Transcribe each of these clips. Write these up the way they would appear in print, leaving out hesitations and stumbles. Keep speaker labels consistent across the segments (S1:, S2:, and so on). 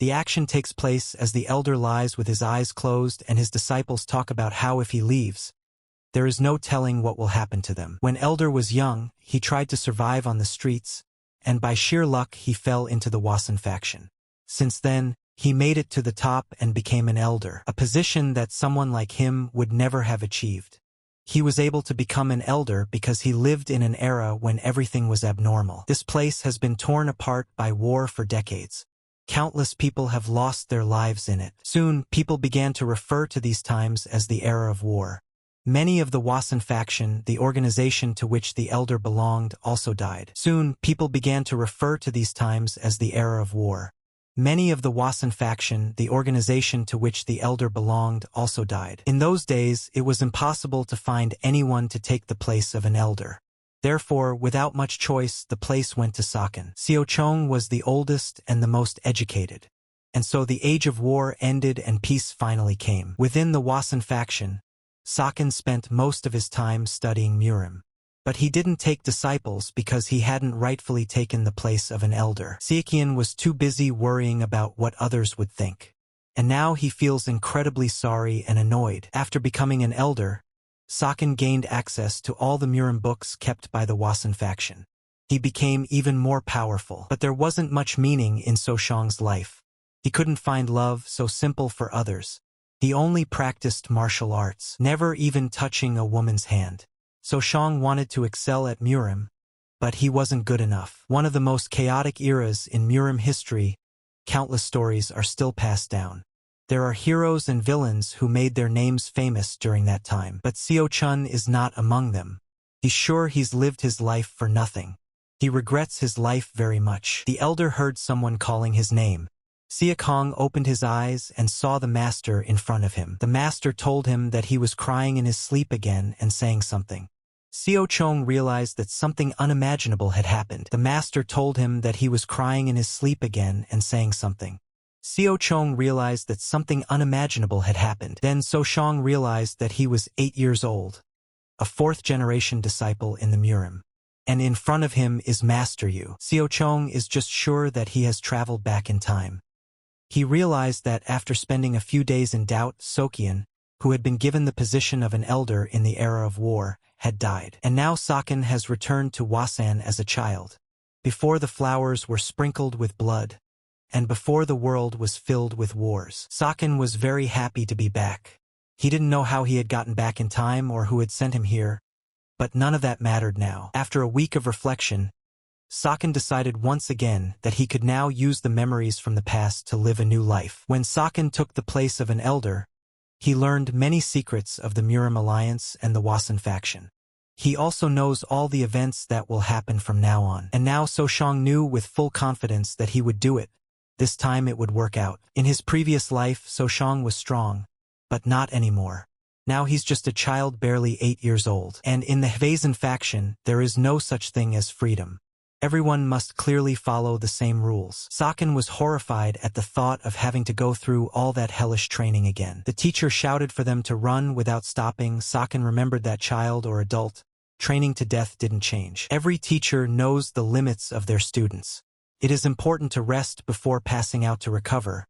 S1: The action takes place as the elder lies with his eyes closed and his disciples talk about how if he leaves, there is no telling what will happen to them. When Elder was young, he tried to survive on the streets, and by sheer luck he fell into the Wasan faction. Since then, he made it to the top and became an elder, a position that someone like him would never have achieved. He was able to become an elder because he lived in an era when everything was abnormal. This place has been torn apart by war for decades. Countless people have lost their lives in it. Soon, people began to refer to these times as the era of war. Many of the Wasan faction, the organization to which the elder belonged, also died. Soon, people began to refer to these times as the era of war. Many of the Wasan faction, the organization to which the elder belonged, also died. In those days, it was impossible to find anyone to take the place of an elder. Therefore, without much choice, the place went to Saken. Xiaochong was the oldest and the most educated. And so the age of war ended and peace finally came. Within the Wasan faction, Saken spent most of his time studying Murim. But he didn't take disciples because he hadn't rightfully taken the place of an elder. Siekian was too busy worrying about what others would think. And now he feels incredibly sorry and annoyed. After becoming an elder, Saken gained access to all the Murim books kept by the Wasan faction. He became even more powerful. But there wasn't much meaning in Soshang's life. He couldn't find love so simple for others. He only practiced martial arts, never even touching a woman's hand. Soshang wanted to excel at Murim, but he wasn't good enough. One of the most chaotic eras in Murim history, countless stories are still passed down. There are heroes and villains who made their names famous during that time, but Xiao Chun is not among them. He's sure he's lived his life for nothing. He regrets his life very much. The elder heard someone calling his name. Xia Kong opened his eyes and saw the master in front of him. The master told him that he was crying in his sleep again and saying something. Xiao Chong realized that something unimaginable had happened. The master told him that he was crying in his sleep again and saying something. Xiao Chong realized that something unimaginable had happened. Then Soshang realized that he was 8 years old, a fourth-generation disciple in the Murim. And in front of him is Master Yu. Xiao Chong is just sure that he has traveled back in time. He realized that after spending a few days in doubt, Sokian, who had been given the position of an elder in the era of war, had died. And now Saken has returned to Wasan as a child. Before the flowers were sprinkled with blood, and before the world was filled with wars. Saken was very happy to be back. He didn't know how he had gotten back in time or who had sent him here, but none of that mattered now. After a week of reflection, Saken decided once again that he could now use the memories from the past to live a new life. When Saken took the place of an elder, he learned many secrets of the Murim Alliance and the Wasan faction. He also knows all the events that will happen from now on. And now Soshang knew with full confidence that he would do it. This time it would work out. In his previous life, Soshang was strong, but not anymore. Now he's just a child barely 8 years old. And in the Hvazen faction, there is no such thing as freedom. Everyone must clearly follow the same rules. Saken was horrified at the thought of having to go through all that hellish training again. The teacher shouted for them to run without stopping. Saken remembered that child or adult, training to death didn't change. Every teacher knows the limits of their students. It is important to rest before passing out to recover.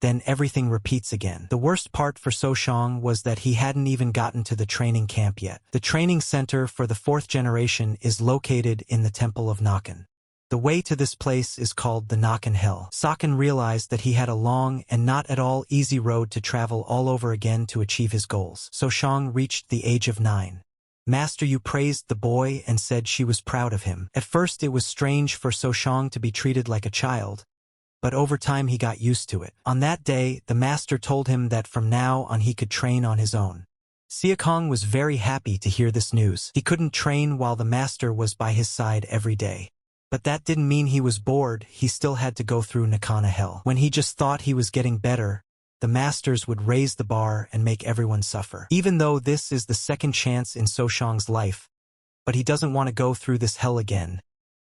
S1: Then everything repeats again. The worst part for Soshang was that he hadn't even gotten to the training camp yet. The training center for the fourth generation is located in the Temple of Nakan. The way to this place is called the Nakan Hell. Saken realized that he had a long and not at all easy road to travel all over again to achieve his goals. Soshang reached the age of 9. Master Yu praised the boy and said she was proud of him. At first it was strange for Soshang to be treated like a child, but over time he got used to it. On that day, the master told him that from now on he could train on his own. Xia Kong was very happy to hear this news. He couldn't train while the master was by his side every day. But that didn't mean he was bored. He still had to go through Nakana Hell. When he just thought he was getting better, the masters would raise the bar and make everyone suffer. Even though this is the second chance in Soshang's life, but he doesn't want to go through this hell again.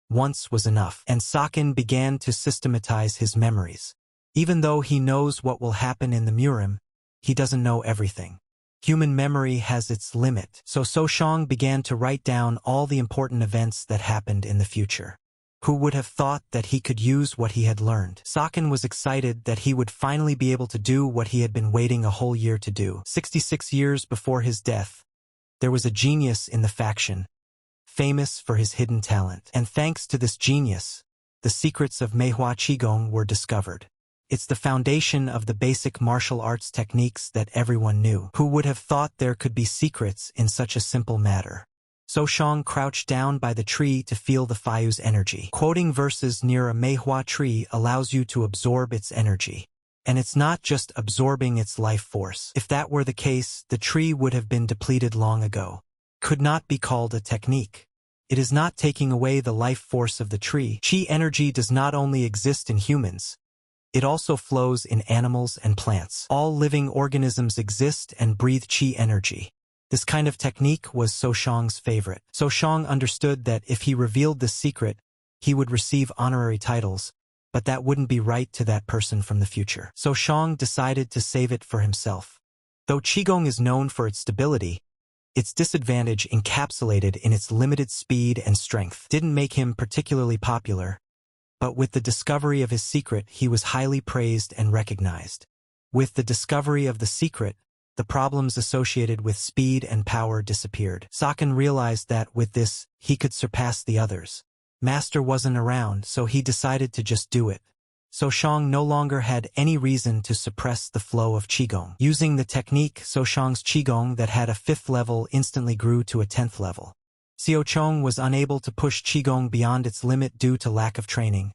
S1: Once was enough. And Saken began to systematize his memories. Even though he knows what will happen in the Murim, he doesn't know everything. Human memory has its limit, so Soshang began to write down all the important events that happened in the future. Who would have thought that he could use what he had learned? Saken was excited that he would finally be able to do what he had been waiting a whole year to do. 66 years before his death, there was a genius in the faction, famous for his hidden talent. And thanks to this genius, the secrets of Manhwa Qigong were discovered. It's the foundation of the basic martial arts techniques that everyone knew. Who would have thought there could be secrets in such a simple matter? So Shang crouched down by the tree to feel the Fayu's energy. Quoting verses near a Manhwa tree allows you to absorb its energy. And it's not just absorbing its life force. If that were the case, the tree would have been depleted long ago. Could not be called a technique. It is not taking away the life force of the tree. Qi energy does not only exist in humans. It also flows in animals and plants. All living organisms exist and breathe qi energy. This kind of technique was So Shang's favorite. So Shang understood that if he revealed this secret, he would receive honorary titles, but that wouldn't be right to that person from the future. So Shang decided to save it for himself. Though Qigong is known for its stability, its disadvantage encapsulated in its limited speed and strength didn't make him particularly popular. But with the discovery of his secret, he was highly praised and recognized. With the discovery of the secret, the problems associated with speed and power disappeared. Saken realized that with this, he could surpass the others. Master wasn't around, so he decided to just do it. So Shang no longer had any reason to suppress the flow of Qigong. Using the technique, So Shang's Qigong that had a 5th level instantly grew to a 10th level. Xiao Chong was unable to push Qigong beyond its limit due to lack of training.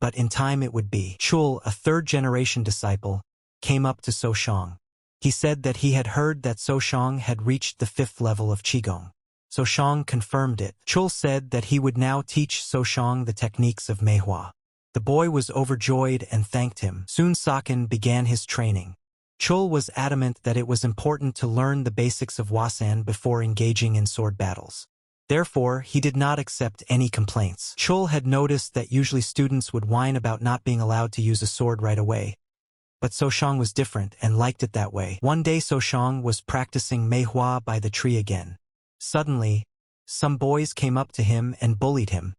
S1: But in time it would be. Chul, a 3rd-generation disciple, came up to So Shang. He said that he had heard that So Shang had reached the 5th level of Qigong. So Shang confirmed it. Chul said that he would now teach So Shang the techniques of Manhwa. The boy was overjoyed and thanked him. Soon Saken began his training. Chul was adamant that it was important to learn the basics of Wasan before engaging in sword battles. Therefore, he did not accept any complaints. Chul had noticed that usually students would whine about not being allowed to use a sword right away. But So Shang was different and liked it that way. One day So Shang was practicing Manhwa by the tree again. Suddenly, some boys came up to him and bullied him,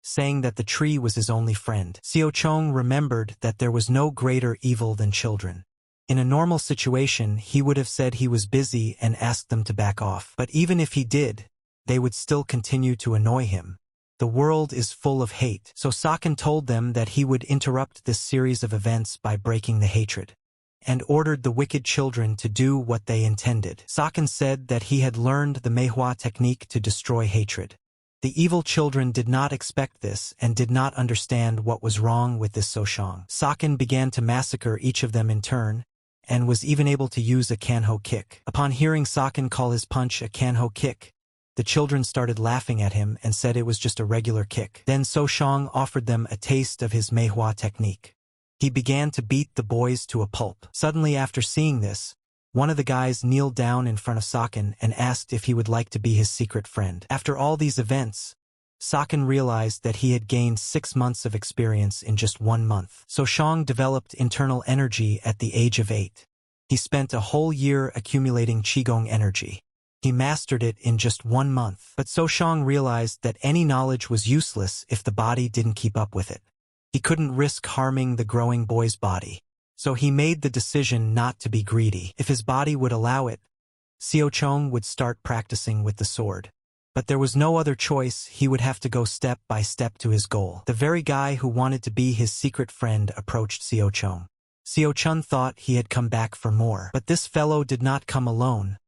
S1: saying that the tree was his only friend. Xiao Chong remembered that there was no greater evil than children. In a normal situation, he would have said he was busy and asked them to back off. But even if he did, they would still continue to annoy him. The world is full of hate. So Saken told them that he would interrupt this series of events by breaking the hatred, and ordered the wicked children to do what they intended. Saken said that he had learned the Manhwa technique to destroy hatred. The evil children did not expect this and did not understand what was wrong with this So Shang. Saken began to massacre each of them in turn, and was even able to use a Kanho kick. Upon hearing Saken call his punch a Kanho kick, the children started laughing at him and said it was just a regular kick. Then So Shang offered them a taste of his Manhwa technique. He began to beat the boys to a pulp. Suddenly after seeing this, one of the guys kneeled down in front of Saken and asked if he would like to be his secret friend. After all these events, Saken realized that he had gained 6 months of experience in just 1 month. So Shang developed internal energy at the age of 8. He spent a whole year accumulating Qigong energy. He mastered it in just 1 month. But So Shang realized that any knowledge was useless if the body didn't keep up with it. He couldn't risk harming the growing boy's body. So he made the decision not to be greedy. If his body would allow it, Xiao Chong would start practicing with the sword. But there was no other choice. He would have to go step by step to his goal. The very guy who wanted to be his secret friend approached Xiao Chong. Xiao Chun thought he had come back for more. But this fellow did not come alone,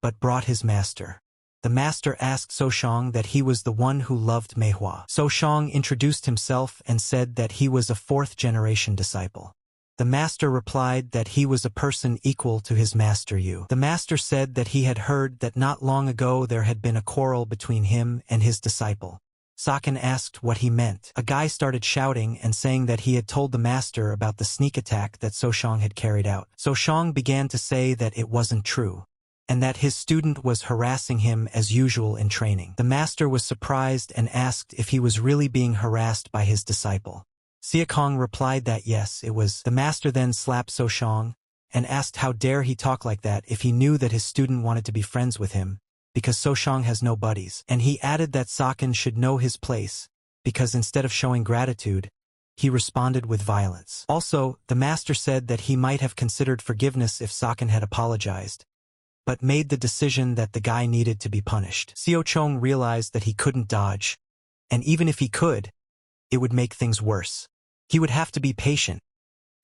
S1: but brought his master. The master asked So Shang that he was the one who loved Manhwa. So Shang introduced himself and said that he was a 4th-generation disciple. The master replied that he was a person equal to his master Yu. The master said that he had heard that not long ago there had been a quarrel between him and his disciple. Saken asked what he meant. A guy started shouting and saying that he had told the master about the sneak attack that So Shang had carried out. So Shang began to say that it wasn't true, and that his student was harassing him as usual in training. The master was surprised and asked if he was really being harassed by his disciple. Siakong replied that yes, it was. The master then slapped So Shang and asked how dare he talk like that if he knew that his student wanted to be friends with him, because So Shang has no buddies. And he added that Saken should know his place, because instead of showing gratitude, he responded with violence. Also, the master said that he might have considered forgiveness if Saken had apologized, but made the decision that the guy needed to be punished. Seo Chong realized that he couldn't dodge, and even if he could, it would make things worse. He would have to be patient.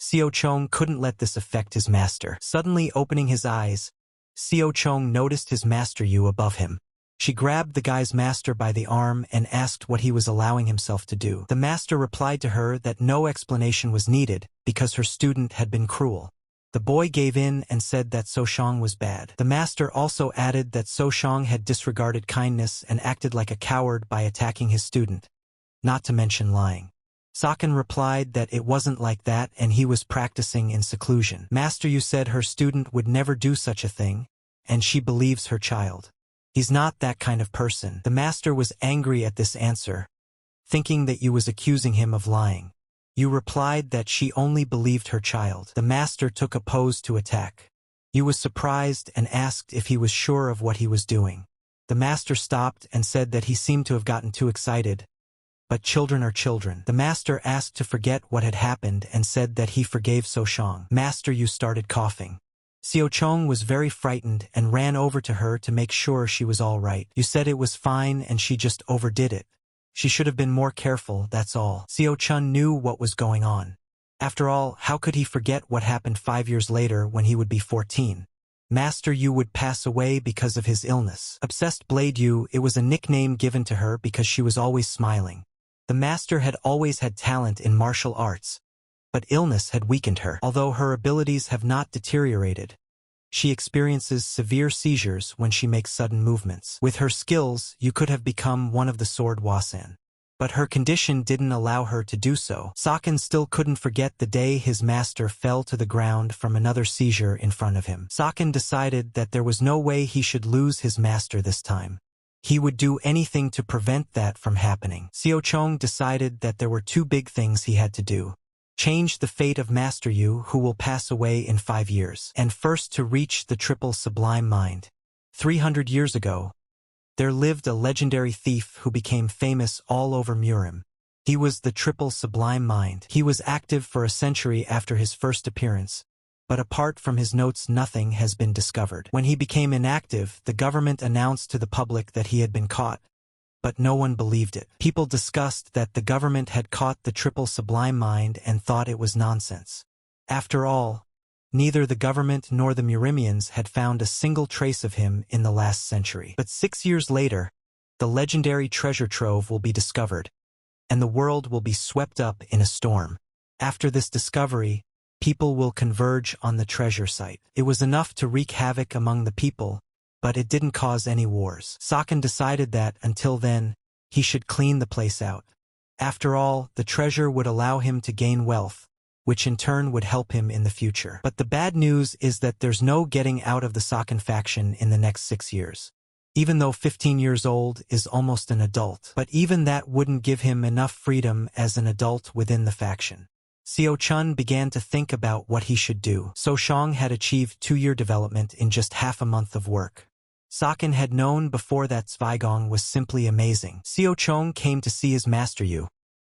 S1: Seo Chong couldn't let this affect his master. Suddenly opening his eyes, Seo Chong noticed his master Yu above him. She grabbed the guy's master by the arm and asked what he was allowing himself to do. The master replied to her that no explanation was needed because her student had been cruel. The boy gave in and said that So Shang was bad. The master also added that So Shang had disregarded kindness and acted like a coward by attacking his student, not to mention lying. Saken replied that it wasn't like that and he was practicing in seclusion. Master Yu said her student would never do such a thing, and she believes her child. He's not that kind of person. The master was angry at this answer, thinking that Yu was accusing him of lying. Yu replied that she only believed her child. The master took a pose to attack. Yu was surprised and asked if he was sure of what he was doing. The master stopped and said that he seemed to have gotten too excited. But children are children. The master asked to forget what had happened and said that he forgave So Shang. Master Yu started coughing. Seo Chong was very frightened and ran over to her to make sure she was all right. You said it was fine and she just overdid it. She should have been more careful, that's all. Seo Chun knew what was going on. After all, how could he forget what happened 5 years later when he would be 14? Master Yu would pass away because of his illness. Obsessed Blade Yu, it was a nickname given to her because she was always smiling. The master had always had talent in martial arts, but illness had weakened her. Although her abilities have not deteriorated, she experiences severe seizures when she makes sudden movements. With her skills, you could have become one of the Sword Wasan. But her condition didn't allow her to do so. Saken still couldn't forget the day his master fell to the ground from another seizure in front of him. Saken decided that there was no way he should lose his master this time. He would do anything to prevent that from happening. Seo Chong decided that there were two big things he had to do. Change the fate of Master Yu, who will pass away in 5 years, and first to reach the triple sublime mind. 300 years ago, there lived a legendary thief who became famous all over Murim. He was the triple sublime mind. He was active for a century after his first appearance, but apart from his notes nothing has been discovered. When he became inactive, the government announced to the public that he had been caught, but no one believed it. People discussed that the government had caught the triple sublime mind and thought it was nonsense. After all, neither the government nor the Murimians had found a single trace of him in the last century. But 6 years later, the legendary treasure trove will be discovered, and the world will be swept up in a storm. After this discovery, people will converge on the treasure site. It was enough to wreak havoc among the people, but it didn't cause any wars. Saken decided that, until then, he should clean the place out. After all, the treasure would allow him to gain wealth, which in turn would help him in the future. But the bad news is that there's no getting out of the Saken faction in the next 6 years. Even though 15 years old is almost an adult, but even that wouldn't give him enough freedom as an adult within the faction. Seo Chun began to think about what he should do. So Shang had achieved 2-year development in just half a month of work. Saken had known before that Zweigong was simply amazing. Seo Chong came to see his master Yu,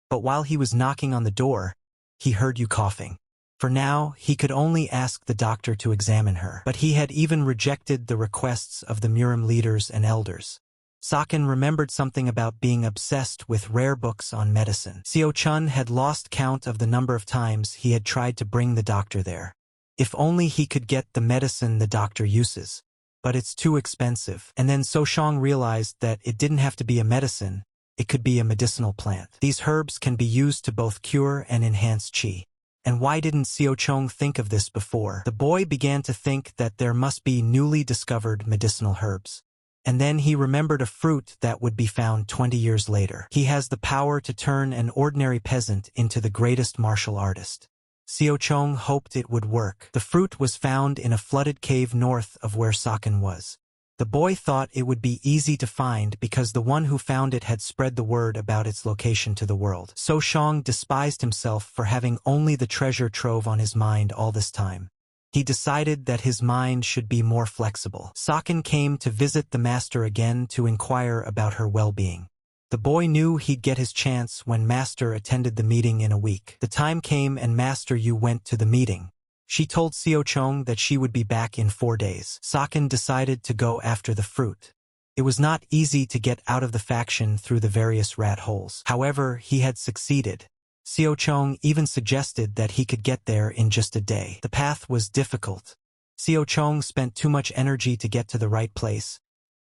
S1: but while he was knocking on the door, he heard Yu coughing. For now, he could only ask the doctor to examine her, but he had even rejected the requests of the Murim leaders and elders. Saken remembered something about being obsessed with rare books on medicine. Seo Chun had lost count of the number of times he had tried to bring the doctor there. If only he could get the medicine the doctor uses. But it's too expensive. And then So Shang realized that it didn't have to be a medicine, it could be a medicinal plant. These herbs can be used to both cure and enhance qi. And why didn't Seo Chong think of this before? The boy began to think that there must be newly discovered medicinal herbs. And then he remembered a fruit that would be found 20 years later. He has the power to turn an ordinary peasant into the greatest martial artist. Seo Chong hoped it would work. The fruit was found in a flooded cave north of where Saken was. The boy thought it would be easy to find because the one who found it had spread the word about its location to the world. So Shang despised himself for having only the treasure trove on his mind all this time. He decided that his mind should be more flexible. Saken came to visit the master again to inquire about her well-being. The boy knew he'd get his chance when Master attended the meeting in a week. The time came and Master Yu went to the meeting. She told Seo Chong that she would be back in 4 days. Saken decided to go after the fruit. It was not easy to get out of the faction through the various rat holes. However, he had succeeded. Seo Chong even suggested that he could get there in just a day. The path was difficult. Seo Chong spent too much energy to get to the right place,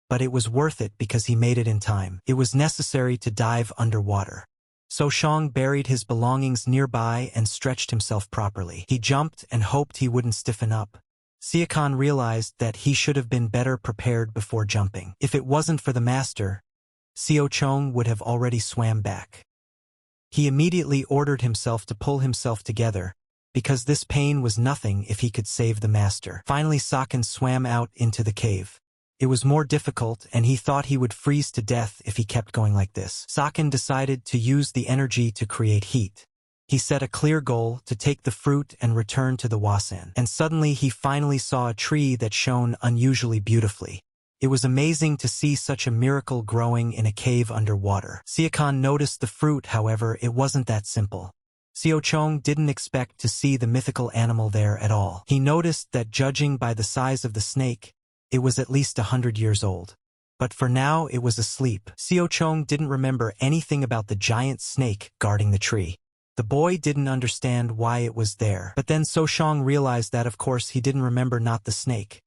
S1: but it was worth it because he made it in time. It was necessary to dive underwater. So Shang buried his belongings nearby and stretched himself properly. He jumped and hoped he wouldn't stiffen up. Siakan realized that he should have been better prepared before jumping. If it wasn't for the master, Seo Chong would have already swam back. He immediately ordered himself to pull himself together, because this pain was nothing if he could save the master. Finally Saken swam out into the cave. It was more difficult and he thought he would freeze to death if he kept going like this. Saken decided to use the energy to create heat. He set a clear goal to take the fruit and return to the Wasan. And suddenly he finally saw a tree that shone unusually beautifully. It was amazing to see such a miracle growing in a cave underwater. Siakan noticed the fruit, however, it wasn't that simple. Seo Chong didn't expect to see the mythical animal there at all. He noticed that judging by the size of the snake, it was at least 100 years old. But for now it was asleep. Seo Chong didn't remember anything about the giant snake guarding the tree. The boy didn't understand why it was there. But then So Shang realized that of course he didn't remember not the snake,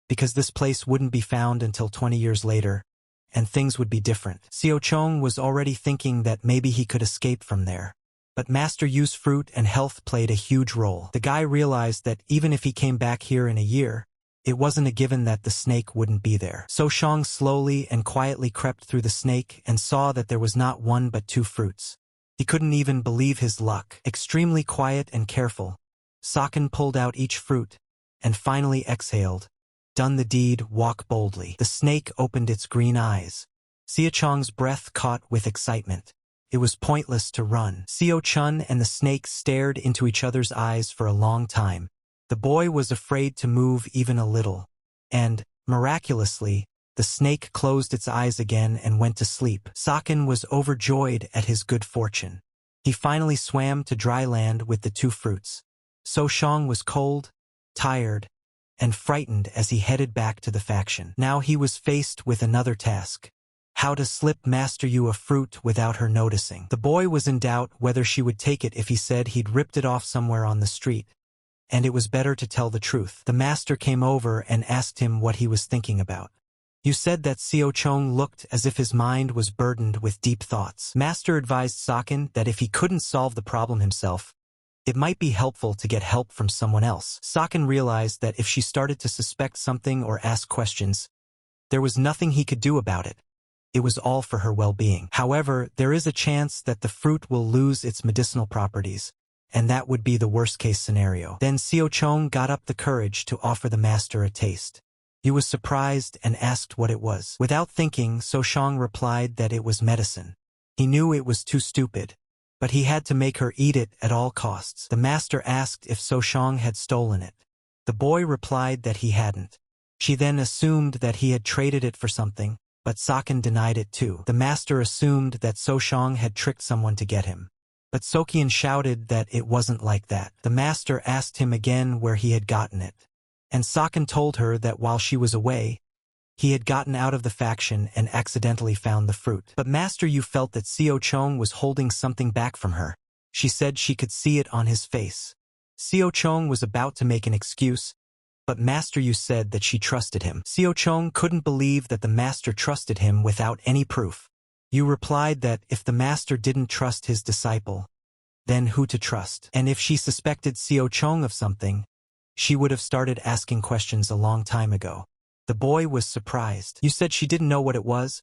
S1: because this place wouldn't be found until 20 years later, and things would be different. Seo Chong was already thinking that maybe he could escape from there. But Master Yu's fruit and health played a huge role. The guy realized that even if he came back here in a year, it wasn't a given that the snake wouldn't be there. So Shang slowly and quietly crept through the snake and saw that there was not one but 2 fruits. He couldn't even believe his luck. Extremely quiet and careful, Saken pulled out each fruit and finally exhaled. Done the deed, walk boldly. The snake opened its green eyes. Seo Chong's breath caught with excitement. It was pointless to run. Seo Chun and the snake stared into each other's eyes for a long time. The boy was afraid to move even a little. And, miraculously, the snake closed its eyes again and went to sleep. Saken was overjoyed at his good fortune. He finally swam to dry land with the 2 fruits. So Shang was cold, tired, and frightened as he headed back to the faction. Now he was faced with another task. How to slip Master Yu a fruit without her noticing. The boy was in doubt whether she would take it if he said he'd ripped it off somewhere on the street, and it was better to tell the truth. The master came over and asked him what he was thinking about. You said that Seo Chong looked as if his mind was burdened with deep thoughts. Master advised Saken that if he couldn't solve the problem himself, it might be helpful to get help from someone else. Saken realized that if she started to suspect something or ask questions, there was nothing he could do about it. It was all for her well-being. However, there is a chance that the fruit will lose its medicinal properties, and that would be the worst-case scenario. Then Seo Chong got up the courage to offer the master a taste. He was surprised and asked what it was. Without thinking, So Shang replied that it was medicine. He knew it was too stupid, but he had to make her eat it at all costs. The master asked if So Shang had stolen it. The boy replied that he hadn't. She then assumed that he had traded it for something, but Saken denied it too. The master assumed that So Shang had tricked someone to get him. But Sokian shouted that it wasn't like that. The master asked him again where he had gotten it. And Saken told her that while she was away, he had gotten out of the faction and accidentally found the fruit. But Master Yu felt that Seo Chong was holding something back from her. She said she could see it on his face. Seo Chong was about to make an excuse, but Master Yu said that she trusted him. Seo Chong couldn't believe that the master trusted him without any proof. Yu replied that if the master didn't trust his disciple, then who to trust? And if she suspected Seo Chong of something, she would have started asking questions a long time ago. The boy was surprised. You said she didn't know what it was,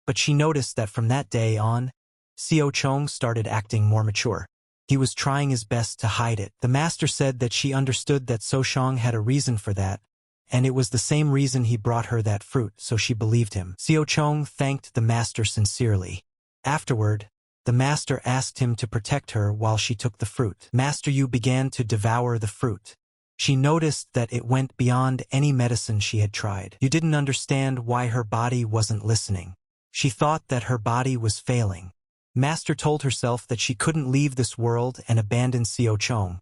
S1: but she noticed that from that day on, Seo Chong started acting more mature. He was trying his best to hide it. The master said that she understood that So Shang had a reason for that, and it was the same reason he brought her that fruit, so she believed him. Seo Chong thanked the master sincerely. Afterward, the master asked him to protect her while she took the fruit. Master Yu began to devour the fruit. She noticed that it went beyond any medicine she had tried. You didn't understand why her body wasn't listening. She thought that her body was failing. Master told herself that she couldn't leave this world and abandon Xiao Chong,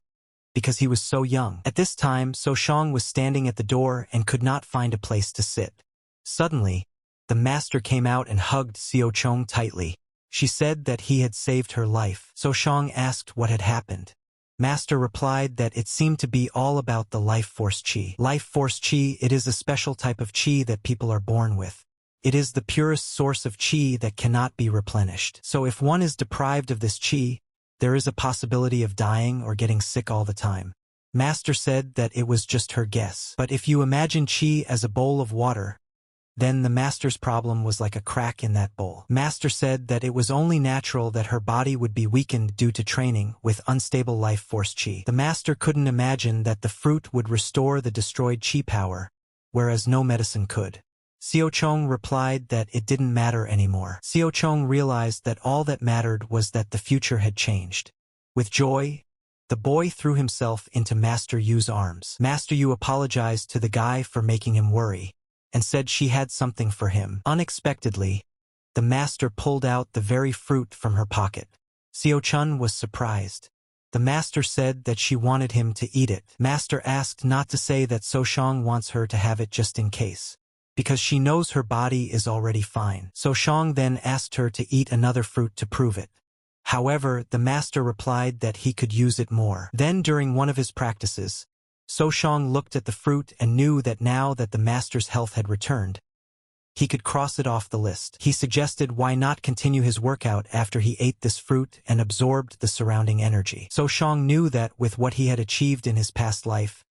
S1: because he was so young. At this time, So Shang was standing at the door and could not find a place to sit. Suddenly, the master came out and hugged Xiao Chong tightly. She said that he had saved her life. So Shang asked what had happened. Master replied that it seemed to be all about the life force chi. Life force chi, it is a special type of chi that people are born with. It is the purest source of chi that cannot be replenished. So if one is deprived of this chi, there is a possibility of dying or getting sick all the time. Master said that it was just her guess. But if you imagine chi as a bowl of water, then the master's problem was like a crack in that bowl. Master said that it was only natural that her body would be weakened due to training with unstable life force chi. The master couldn't imagine that the fruit would restore the destroyed chi power, whereas no medicine could. Xiao Chong replied that it didn't matter anymore. Xiao Chong realized that all that mattered was that the future had changed. With joy, the boy threw himself into Master Yu's arms. Master Yu apologized to the guy for making him worry, and said she had something for him. Unexpectedly, the master pulled out the very fruit from her pocket. Xiao Chun was surprised. The master said that she wanted him to eat it. Master asked not to say that So Shang wants her to have it just in case, because she knows her body is already fine. So Shang then asked her to eat another fruit to prove it. However, the master replied that he could use it more. Then during one of his practices, So Shang looked at the fruit and knew that now that the master's health had returned, he could cross it off the list. He suggested why not continue his workout after he ate this fruit and absorbed the surrounding energy. So Shang knew that with what he had achieved in his past life,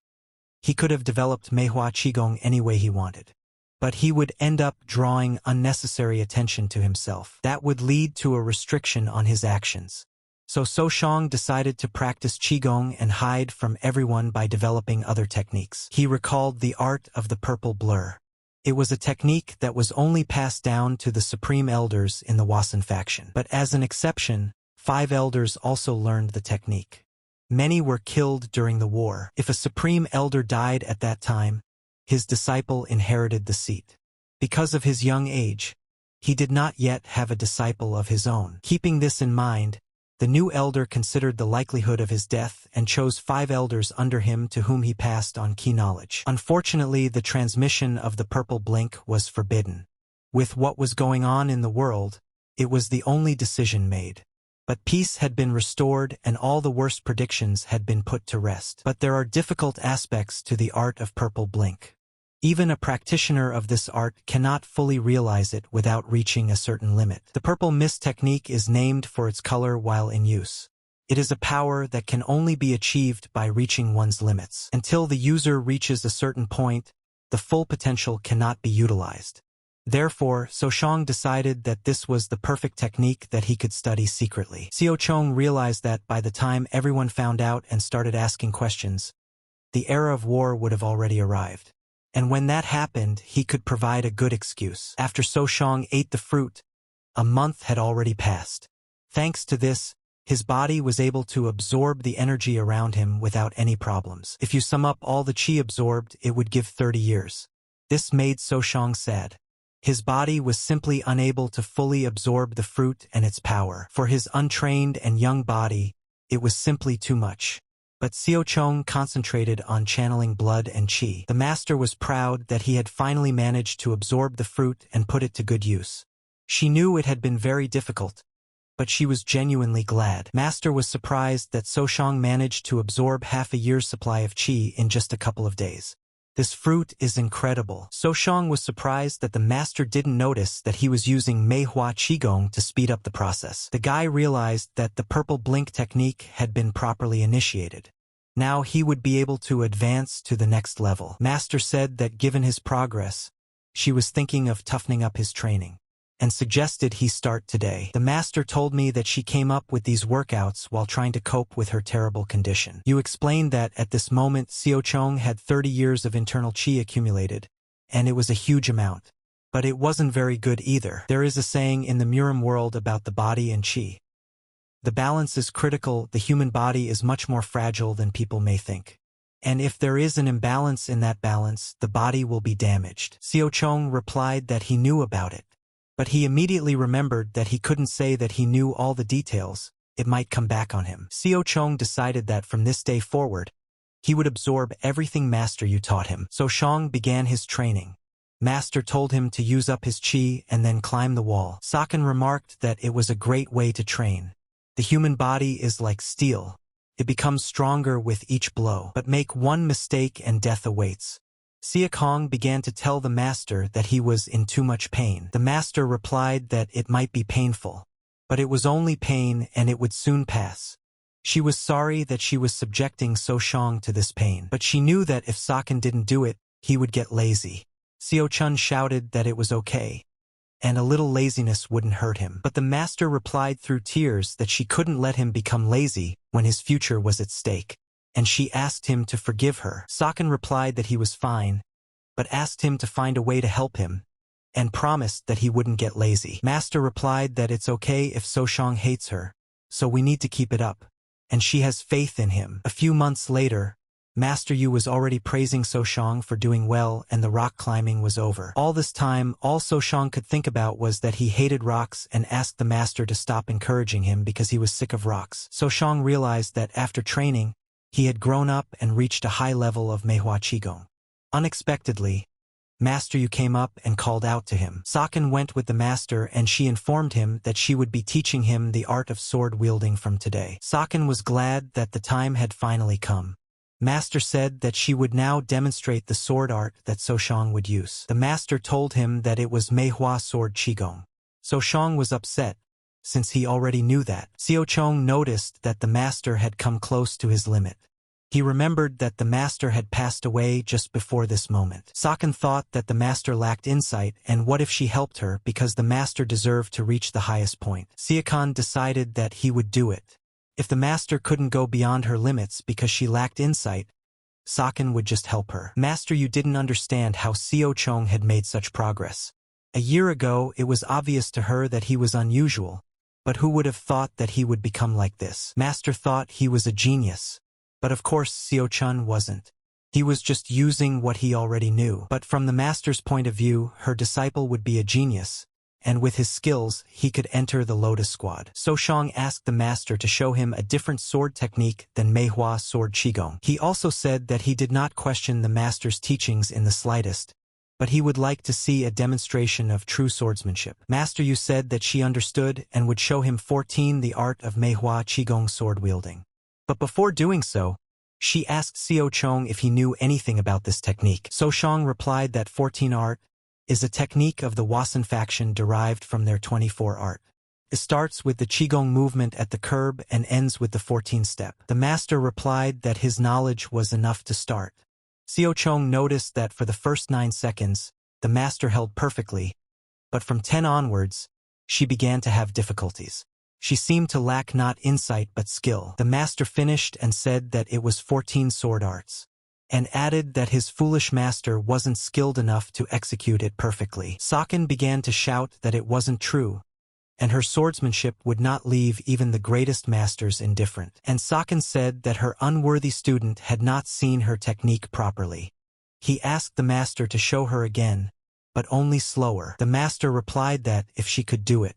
S1: he could have developed Manhwa Qigong any way he wanted. But he would end up drawing unnecessary attention to himself. That would lead to a restriction on his actions. So Shang decided to practice Qigong and hide from everyone by developing other techniques. He recalled the art of the purple blur. It was a technique that was only passed down to the supreme elders in the Wasan faction. But as an exception, 5 elders also learned the technique. Many were killed during the war. If a supreme elder died at that time, his disciple inherited the seat. Because of his young age, he did not yet have a disciple of his own. Keeping this in mind, the new elder considered the likelihood of his death and chose 5 elders under him to whom he passed on key knowledge. Unfortunately, the transmission of the purple blink was forbidden. With what was going on in the world, it was the only decision made. But peace had been restored and all the worst predictions had been put to rest. But there are difficult aspects to the art of purple blink. Even a practitioner of this art cannot fully realize it without reaching a certain limit. The purple mist technique is named for its color while in use. It is a power that can only be achieved by reaching one's limits. Until the user reaches a certain point, the full potential cannot be utilized. Therefore, So Shang decided that this was the perfect technique that he could study secretly. Xiao Chong realized that by the time everyone found out and started asking questions, the era of war would have already arrived. And when that happened, he could provide a good excuse. After So Shang ate the fruit, a month had already passed. Thanks to this, his body was able to absorb the energy around him without any problems. If you sum up all the chi absorbed, it would give 30 years. This made So Shang sad. His body was simply unable to fully absorb the fruit and its power. For his untrained and young body, it was simply too much. But Xiao Chong concentrated on channeling blood and qi. The master was proud that he had finally managed to absorb the fruit and put it to good use. She knew it had been very difficult, but she was genuinely glad. Master was surprised that So Shang managed to absorb half a year's supply of qi in just a couple of days. This fruit is incredible. So Shang was surprised that the master didn't notice that he was using Manhwa Qigong to speed up the process. The guy realized that the purple blink technique had been properly initiated. Now he would be able to advance to the next level. Master said that given his progress, she was thinking of toughening up his training, and suggested he start today. The master told me that she came up with these workouts while trying to cope with her terrible condition. You explained that at this moment Xiao Chong had 30 years of internal qi accumulated, and it was a huge amount. But it wasn't very good either. There is a saying in the Murim world about the body and qi. The balance is critical. The human body is much more fragile than people may think. And if there is an imbalance in that balance, the body will be damaged. Xiao Chong replied that he knew about it, But he immediately remembered that he couldn't say that he knew all the details. It might come back on him. Seo Chong decided that from this day forward, he would absorb everything Master Yu taught him. So Shang began his training. Master told him to use up his chi and then climb the wall. Saken remarked that it was a great way to train. The human body is like steel. It becomes stronger with each blow. But make one mistake and death awaits. Sia Kong began to tell the master that he was in too much pain. The master replied that it might be painful, but it was only pain and it would soon pass. She was sorry that she was subjecting So Shang to this pain, but she knew that if Saken didn't do it, he would get lazy. Seo Chun shouted that it was okay, and a little laziness wouldn't hurt him. But the master replied through tears that she couldn't let him become lazy when his future was at stake, and she asked him to forgive her. Saken replied that he was fine, but asked him to find a way to help him, and promised that he wouldn't get lazy. Master replied that it's okay if So Shang hates her, so we need to keep it up, and she has faith in him. A few months later, Master Yu was already praising So Shang for doing well and the rock climbing was over. All this time, all So Shang could think about was that he hated rocks and asked the master to stop encouraging him because he was sick of rocks. So Shang realized that after training, he had grown up and reached a high level of Manhwa Qigong. Unexpectedly, Master Yu came up and called out to him. Saken went with the master and she informed him that she would be teaching him the art of sword wielding from today. Saken was glad that the time had finally come. Master said that she would now demonstrate the sword art that So Shang would use. The master told him that it was Manhwa sword Qigong. So Shang was upset, since he already knew that. Seo Chong noticed that the master had come close to his limit. He remembered that the master had passed away just before this moment. Saken thought that the master lacked insight, and what if she helped her because the master deserved to reach the highest point. Siakan decided that he would do it. If the master couldn't go beyond her limits because she lacked insight, Saken would just help her. Master Yu didn't understand how Seo Chong had made such progress. A year ago, it was obvious to her that he was unusual, but who would have thought that he would become like this? Master thought he was a genius. But of course Seo Chun wasn't. He was just using what he already knew. But from the master's point of view, her disciple would be a genius, and with his skills, he could enter the Lotus Squad. So Shang asked the master to show him a different sword technique than Manhwa sword Qigong. He also said that he did not question the master's teachings in the slightest, but he would like to see a demonstration of true swordsmanship. Master Yu said that she understood and would show him 14 the art of Manhwa Qigong sword wielding. But before doing so, she asked Seo Chong if he knew anything about this technique. So Shang replied that 14 art is a technique of the Wasan faction derived from their 24 art. It starts with the Qigong movement at the curb and ends with the 14th step. The master replied that his knowledge was enough to start. Seo Chong noticed that for the first 9 seconds, the master held perfectly, but from 10 onwards, she began to have difficulties. She seemed to lack not insight but skill. The master finished and said that it was 14 sword arts, and added that his foolish master wasn't skilled enough to execute it perfectly. Saken began to shout that it wasn't true, and her swordsmanship would not leave even the greatest masters indifferent. And Saken said that her unworthy student had not seen her technique properly. He asked the master to show her again, but only slower. The master replied that if she could do it,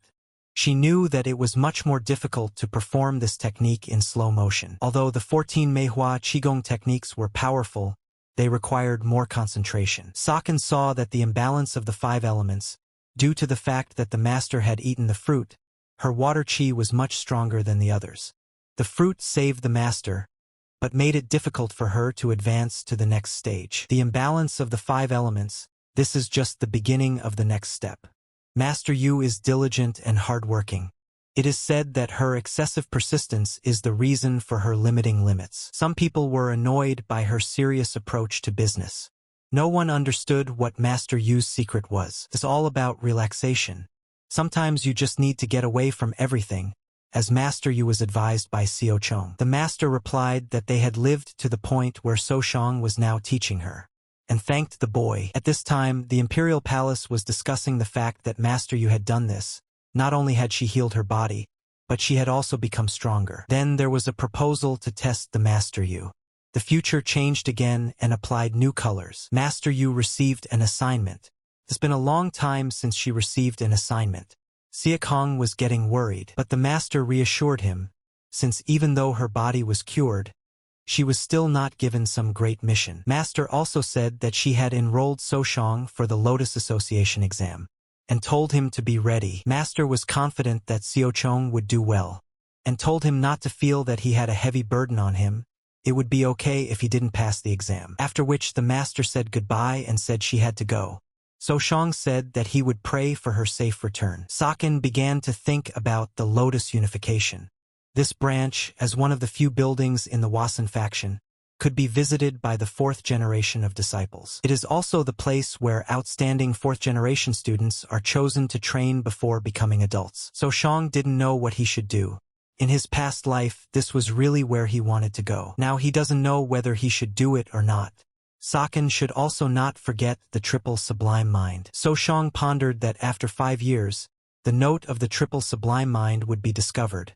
S1: she knew that it was much more difficult to perform this technique in slow motion. Although the 14 Manhwa Qigong techniques were powerful, they required more concentration. Saken saw that the imbalance of the 5 elements, due to the fact that the master had eaten the fruit, her water chi was much stronger than the others. The fruit saved the master, but made it difficult for her to advance to the next stage. The imbalance of the 5 elements, this is just the beginning of the next step. Master Yu is diligent and hardworking. It is said that her excessive persistence is the reason for her limiting limits. Some people were annoyed by her serious approach to business. No one understood what Master Yu's secret was. It's all about relaxation. Sometimes you just need to get away from everything, as Master Yu was advised by Seo Chong. The master replied that they had lived to the point where So Shang was now teaching her, and thanked the boy. At this time, the imperial palace was discussing the fact that Master Yu had done this. Not only had she healed her body, but she had also become stronger. Then there was a proposal to test the Master Yu. The future changed again and applied new colors. Master Yu received an assignment. It's been a long time since she received an assignment. Siakong was getting worried, but the master reassured him, since even though her body was cured, she was still not given some great mission. Master also said that she had enrolled Soshong for the Lotus Association exam, and told him to be ready. Master was confident that Siochong would do well, and told him not to feel that he had a heavy burden on him. It would be okay if he didn't pass the exam. After which the master said goodbye and said she had to go. Soshong said that he would pray for her safe return. Saken began to think about the Lotus unification. This branch, as one of the few buildings in the Wasan faction, could be visited by the fourth generation of disciples. It is also the place where outstanding fourth-generation students are chosen to train before becoming adults. Soshong didn't know what he should do. In his past life, this was really where he wanted to go. Now he doesn't know whether he should do it or not. Saken should also not forget the triple sublime mind. Soshong pondered that after 5 years, the note of the triple sublime mind would be discovered.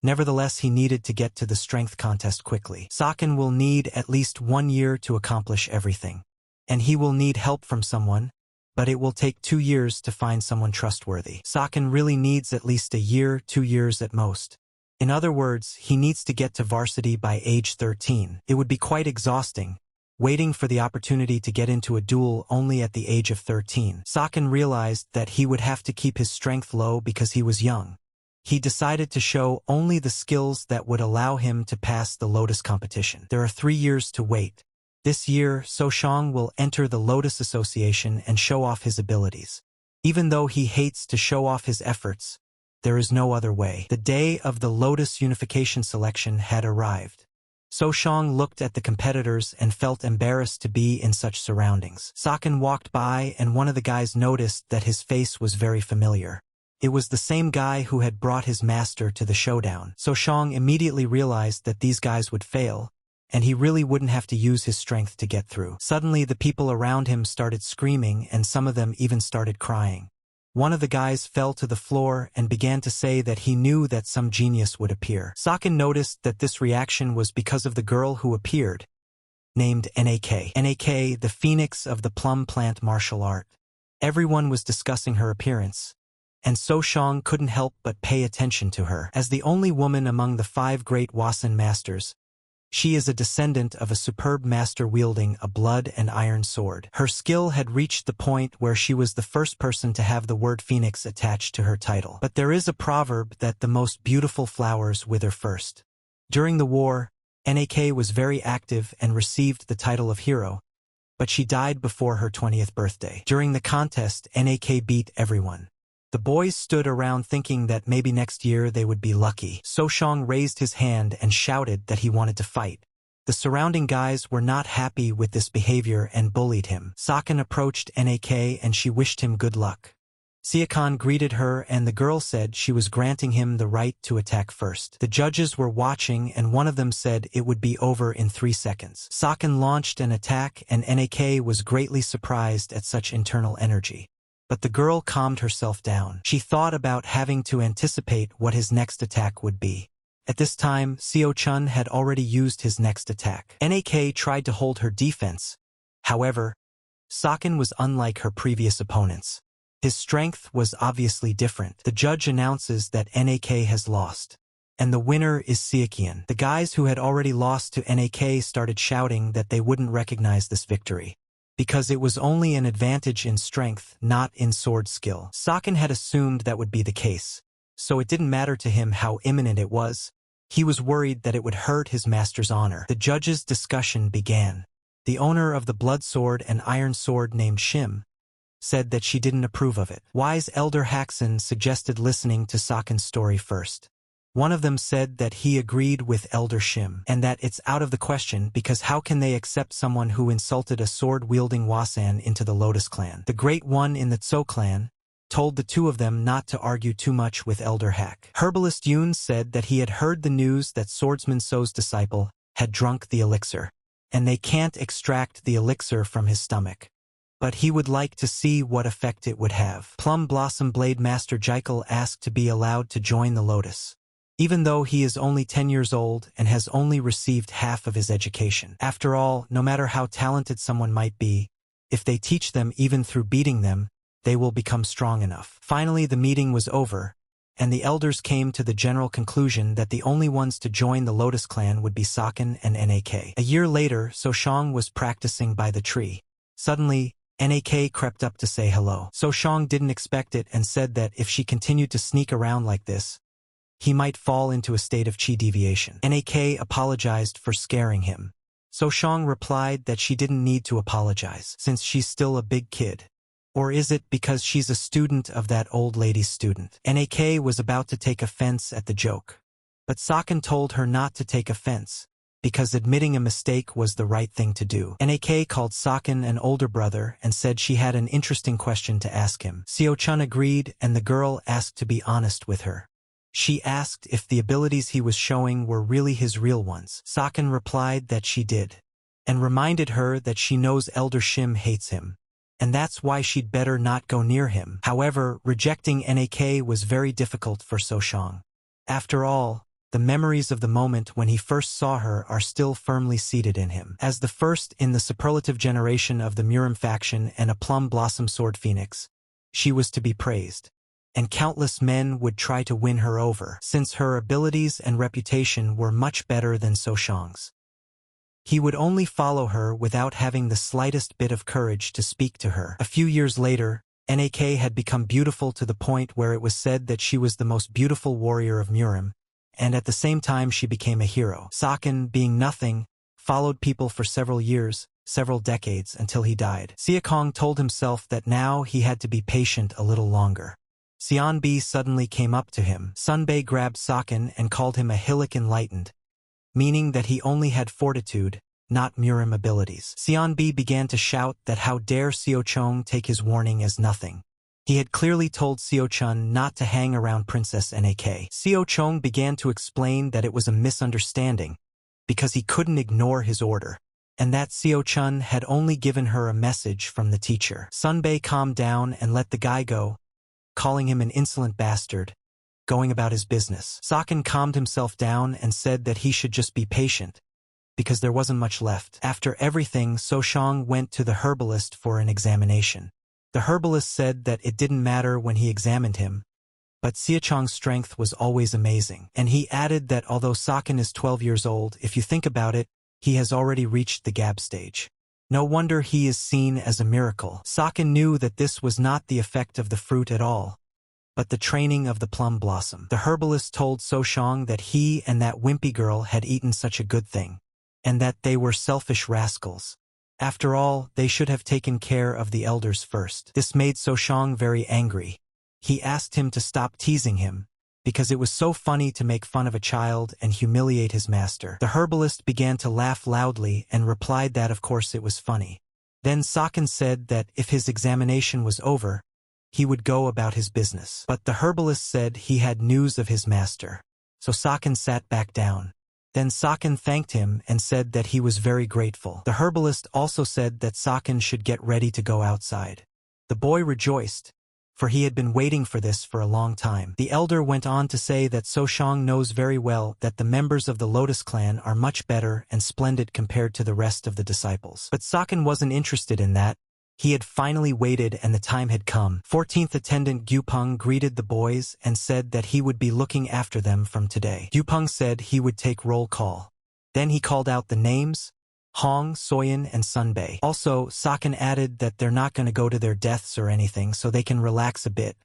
S1: Nevertheless, he needed to get to the strength contest quickly. Saken will need at least 1 year to accomplish everything. And he will need help from someone, but it will take 2 years to find someone trustworthy. Saken really needs at least a year, 2 years at most. In other words, he needs to get to varsity by age 13. It would be quite exhausting, waiting for the opportunity to get into a duel only at the age of 13. Saken realized that he would have to keep his strength low because he was young. He decided to show only the skills that would allow him to pass the Lotus competition. There are 3 years to wait. This year, Soshong will enter the Lotus Association and show off his abilities. Even though he hates to show off his efforts, there is no other way. The day of the Lotus Unification selection had arrived. Soshong looked at the competitors and felt embarrassed to be in such surroundings. Saken walked by and one of the guys noticed that his face was very familiar. It was the same guy who had brought his master to the showdown. Soshong immediately realized that these guys would fail, and he really wouldn't have to use his strength to get through. Suddenly the people around him started screaming and some of them even started crying. One of the guys fell to the floor and began to say that he knew that some genius would appear. Saken noticed that this reaction was because of the girl who appeared, named Nak. Nak, the phoenix of the plum plant martial art. Everyone was discussing her appearance, and Soshong couldn't help but pay attention to her. As the only woman among the 5 great Wasan masters, she is a descendant of a superb master wielding a blood and iron sword. Her skill had reached the point where she was the first person to have the word phoenix attached to her title. But there is a proverb that the most beautiful flowers wither first. During the war, Nak was very active and received the title of hero, but she died before her 20th birthday. During the contest, Nak beat everyone. The boys stood around thinking that maybe next year they would be lucky. Soshong raised his hand and shouted that he wanted to fight. The surrounding guys were not happy with this behavior and bullied him. Saken approached Nak and she wished him good luck. Siakon greeted her and the girl said she was granting him the right to attack first. The judges were watching and one of them said it would be over in 3 seconds. Saken launched an attack and Nak was greatly surprised at such internal energy. But the girl calmed herself down. She thought about having to anticipate what his next attack would be. At this time, Seo Chun had already used his next attack. Nak tried to hold her defense. However, Saken was unlike her previous opponents. His strength was obviously different. The judge announces that Nak has lost, and the winner is Siakian. The guys who had already lost to Nak started shouting that they wouldn't recognize this victory, because it was only an advantage in strength, not in sword skill. Saken had assumed that would be the case, so it didn't matter to him how imminent it was. He was worried that it would hurt his master's honor. The judges' discussion began. The owner of the blood sword and iron sword named Shim said that she didn't approve of it. Wise Elder Haxon suggested listening to Saken's story first. One of them said that he agreed with Elder Shim, and that it's out of the question because how can they accept someone who insulted a sword-wielding Wasan into the Lotus clan? The Great One in the Tso clan told the two of them not to argue too much with Elder Hack. Herbalist Yoon said that he had heard the news that Swordsman So's disciple had drunk the elixir, and they can't extract the elixir from his stomach. But he would like to see what effect it would have. Plum Blossom Blade Master Jekyll asked to be allowed to join the Lotus, even though he is only 10 years old and has only received half of his education. After all, no matter how talented someone might be, If they teach them even through beating them, they will become strong enough. Finally, the meeting was over, and the elders came to the general conclusion that the only ones to join the Lotus clan would be Saken and Nak. A year later, Soshang was practicing by the tree. Suddenly, Nak crept up to say hello. Soshang didn't expect it and said that if she continued to sneak around like this, he might fall into a state of chi deviation. Nak apologized for scaring him. Soshang replied that she didn't need to apologize, since she's still a big kid. Or is it because she's a student of that old lady's student? Nak was about to take offense at the joke. But Saken told her not to take offense, because admitting a mistake was the right thing to do. Nak called Saken an older brother and said she had an interesting question to ask him. Seo-chun agreed, and the girl asked to be honest with her. She asked if the abilities he was showing were really his real ones. Saken replied that she did, and reminded her that she knows Elder Shim hates him, and that's why she'd better not go near him. However, rejecting Nak was very difficult for Soshang. After all, the memories of the moment when he first saw her are still firmly seated in him. As the first in the superlative generation of the Murim faction and a plum blossom sword phoenix, she was to be praised, and countless men would try to win her over, since her abilities and reputation were much better than Soshang's. He would only follow her without having the slightest bit of courage to speak to her. A few years later, Nak had become beautiful to the point where it was said that she was the most beautiful warrior of Murim, and at the same time she became a hero. Saken, being nothing, followed people for several years, several decades, until he died. Siakong told himself that now he had to be patient a little longer. Xianbi suddenly came up to him. Sunbei grabbed Saken and called him a Hillik enlightened, meaning that he only had fortitude, not Murim abilities. Xianbi began to shout that how dare Seo-chong take his warning as nothing. He had clearly told Seo-chun not to hang around Princess Nak. Seo-chong began to explain that it was a misunderstanding, because he couldn't ignore his order, and that Seo-chun had only given her a message from the teacher. Sunbei calmed down and let the guy go, calling him an insolent bastard, going about his business. Saken calmed himself down and said that he should just be patient, because there wasn't much left. After everything, Soshang went to the herbalist for an examination. The herbalist said that it didn't matter when he examined him, but Siachong's strength was always amazing. And he added that although Saken is 12 years old, if you think about it, he has already reached the gab stage. No wonder he is seen as a miracle. Saken knew that this was not the effect of the fruit at all, but the training of the plum blossom. The herbalist told Soshang that he and that wimpy girl had eaten such a good thing, and that they were selfish rascals. After all, they should have taken care of the elders first. This made Soshang very angry. He asked him to stop teasing him, because it was so funny to make fun of a child and humiliate his master. The herbalist began to laugh loudly and replied that of course it was funny. Then Saken said that if his examination was over, he would go about his business. But the herbalist said he had news of his master, so Saken sat back down. Then Saken thanked him and said that he was very grateful. The herbalist also said that Saken should get ready to go outside. The boy rejoiced, for he had been waiting for this for a long time. The elder went on to say that Soshang knows very well that the members of the Lotus clan are much better and splendid compared to the rest of the disciples. But Saken wasn't interested in that. He had finally waited and the time had come. 14th attendant Gyupeng greeted the boys and said that he would be looking after them from today. Gyupeng said he would take roll call. Then he called out the names: Hong, Soyin, and Sunbei. Also, Saken added that they're not going to go to their deaths or anything, so they can relax a bit.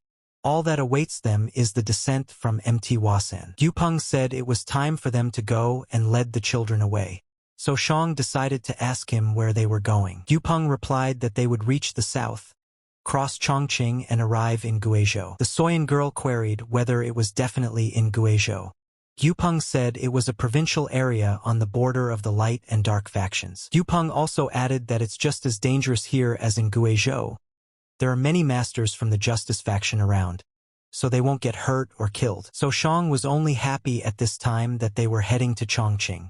S1: All that awaits them is the descent from Mt. Wasan. Gyupeng said it was time for them to go and led the children away. Soshang decided to ask him where they were going. Gyupeng replied that they would reach the south, cross Chongqing, and arrive in Guizhou. The Soyan girl queried whether it was definitely in Guizhou. Gyupeng said it was a provincial area on the border of the light and dark factions. Gyupeng also added that it's just as dangerous here as in Guizhou. There are many masters from the justice faction around, so they won't get hurt or killed. Soshang was only happy at this time that they were heading to Chongqing.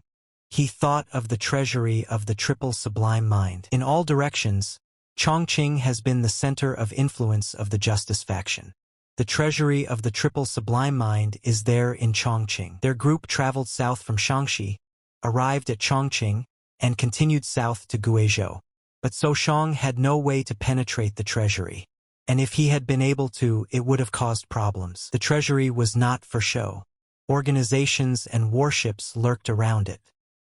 S1: He thought of the treasury of the Triple Sublime Mind. In all directions, Chongqing has been the center of influence of the Justice faction. The treasury of the Triple Sublime Mind is there in Chongqing. Their group traveled south from Shaanxi, arrived at Chongqing, and continued south to Guizhou. But So Shang had no way to penetrate the treasury. And if he had been able to, it would have caused problems. The treasury was not for show. Organizations and warships lurked around it.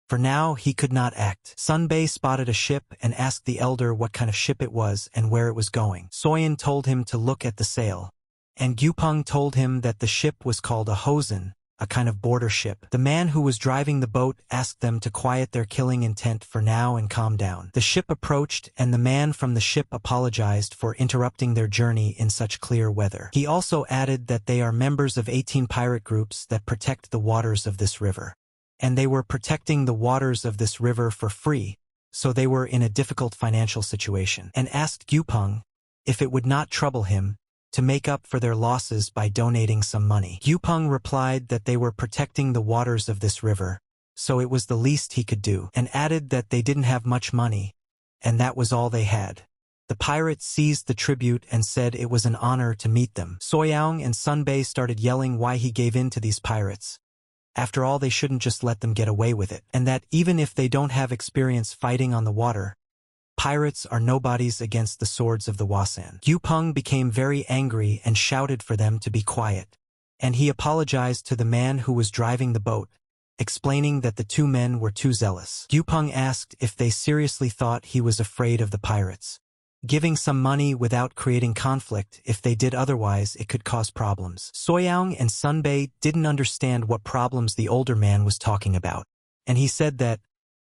S1: For now, he could not act. Sunbei spotted a ship and asked the elder what kind of ship it was and where it was going. Soyan told him to look at the sail. And Gyupeng told him that the ship was called a hosen, a kind of border ship. The man who was driving the boat asked them to quiet their killing intent for now and calm down. The ship approached, and the man from the ship apologized for interrupting their journey in such clear weather. He also added that they are members of 18 pirate groups that protect the waters of this river. And they were protecting the waters of this river for free, so they were in a difficult financial situation, and asked Gyupeng if it would not trouble him to make up for their losses by donating some money. Gyupeng replied that they were protecting the waters of this river, so it was the least he could do, and added that they didn't have much money, and that was all they had. The pirates seized the tribute and said it was an honor to meet them. Soyang and Sunbei started yelling why he gave in to these pirates. After all, they shouldn't just let them get away with it, and that even if they don't have experience fighting on the water, pirates are nobodies against the swords of the Wasan. Gyupeng became very angry and shouted for them to be quiet, and he apologized to the man who was driving the boat, explaining that the two men were too zealous. Gyupeng asked if they seriously thought he was afraid of the pirates, giving some money without creating conflict. If they did otherwise, it could cause problems. Soyang and Sunbei didn't understand what problems the older man was talking about, and he said that,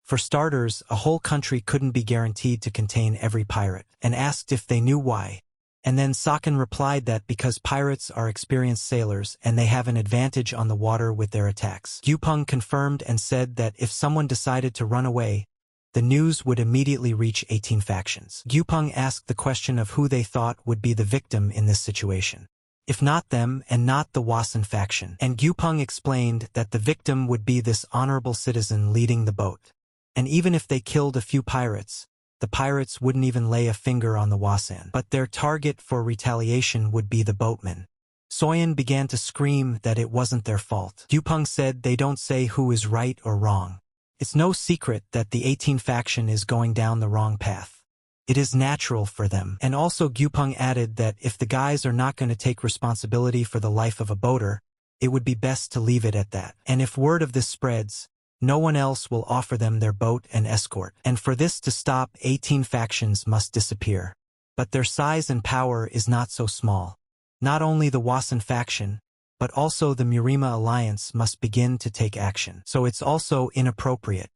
S1: for starters, a whole country couldn't be guaranteed to contain every pirate, and asked if they knew why. And then Saken replied that because pirates are experienced sailors and they have an advantage on the water with their attacks. Gyupeng confirmed and said that if someone decided to run away, the news would immediately reach 18 factions. Gyupeng asked the question of who they thought would be the victim in this situation. If not them and not the Wasan faction. And Gyupeng explained that the victim would be this honorable citizen leading the boat. And even if they killed a few pirates, the pirates wouldn't even lay a finger on the Wasan. But their target for retaliation would be the boatmen. Soyan began to scream that it wasn't their fault. Gyupeng said they don't say who is right or wrong. It's no secret that the 18 faction is going down the wrong path. It is natural for them. And also Gyupeng added that if the guys are not going to take responsibility for the life of a boater, it would be best to leave it at that. And if word of this spreads, no one else will offer them their boat and escort. And for this to stop, 18 factions must disappear. But their size and power is not so small. Not only the Wasan faction, but also the Murima alliance must begin to take action. So it's also inappropriate.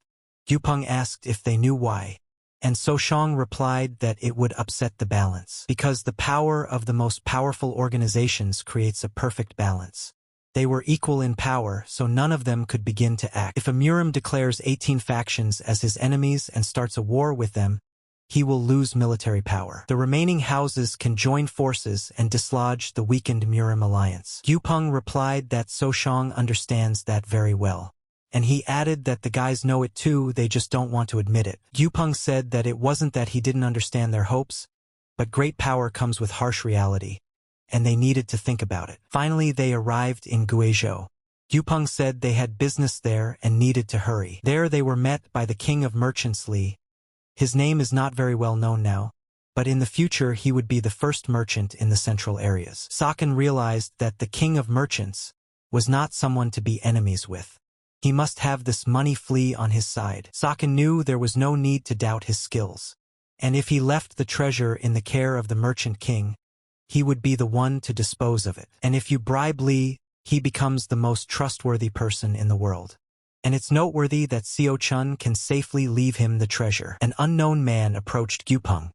S1: Gyupeng asked if they knew why. And So Shang replied that it would upset the balance. Because the power of the most powerful organizations creates a perfect balance. They were equal in power, so none of them could begin to act. If a Murim declares 18 factions as his enemies and starts a war with them, he will lose military power. The remaining houses can join forces and dislodge the weakened Murim alliance. Gyupeng replied that So Shang understands that very well. And he added that the guys know it too, they just don't want to admit it. Gyupeng said that it wasn't that he didn't understand their hopes, but great power comes with harsh reality, and they needed to think about it. Finally, they arrived in Guizhou. Gyupeng said they had business there and needed to hurry. There they were met by the king of merchants Li. His name is not very well known now, but in the future he would be the first merchant in the central areas. Saken realized that the king of merchants was not someone to be enemies with. He must have this money flea on his side. Saken knew there was no need to doubt his skills, and if he left the treasure in the care of the merchant king, he would be the one to dispose of it. And if you bribe Li, he becomes the most trustworthy person in the world. And it's noteworthy that Seo Chun can safely leave him the treasure. An unknown man approached Gyupeng.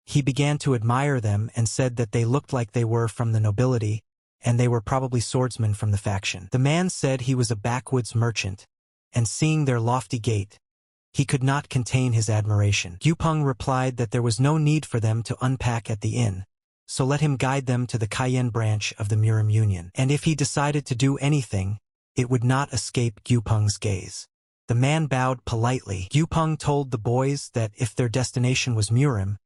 S1: He began to admire them and said that they looked like they were from the nobility, and they were probably swordsmen from the faction. The man said he was a backwoods merchant, and seeing their lofty gait, he could not contain his admiration. Gyupeng replied that there was no need for them to unpack at the inn, so let him guide them to the Cayenne branch of the Murim Union. And if he decided to do anything, it would not escape Gyupeng's gaze. The man bowed politely. Gyupeng told the boys that if their destination was Murim,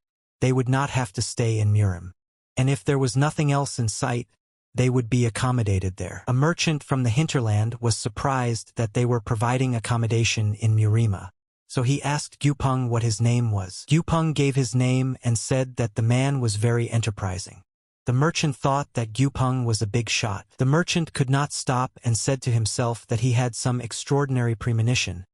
S1: they would not have to stay in Murim. And if there was nothing else in sight, they would be accommodated there. A merchant from the hinterland was surprised that they were providing accommodation in Murima, So he asked Gyupeng what his name was. Gyupeng gave his name and said that the man was very enterprising. The merchant thought that Gyupeng was a big shot. The merchant could not stop and said to himself that he had some extraordinary premonition,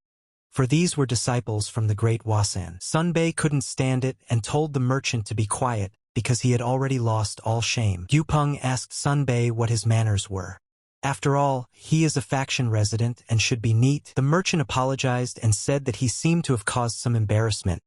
S1: for these were disciples from the great Wasan. Sunbei couldn't stand it and told the merchant to be quiet because he had already lost all shame. Gyupeng asked Sunbei what his manners were. After all, he is a faction resident and should be neat. The merchant apologized and said that he seemed to have caused some embarrassment,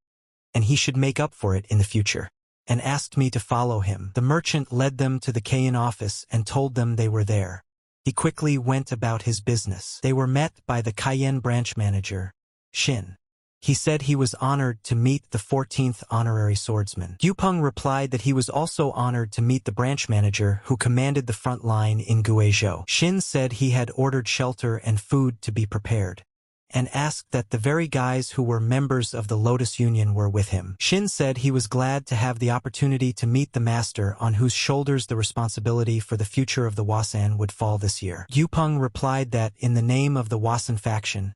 S1: and he should make up for it in the future, and asked me to follow him. The merchant led them to the Kayan office and told them they were there. He quickly went about his business. They were met by the Cayenne branch manager, Shin. He said he was honored to meet the 14th honorary swordsman. Gyupeng replied that he was also honored to meet the branch manager who commanded the front line in Guizhou. Shin said he had ordered shelter and food to be prepared, and asked that the very guys who were members of the Lotus Union were with him. Shin said he was glad to have the opportunity to meet the master on whose shoulders the responsibility for the future of the Wasan would fall this year. Gyupeng replied that, in the name of the Wasan faction,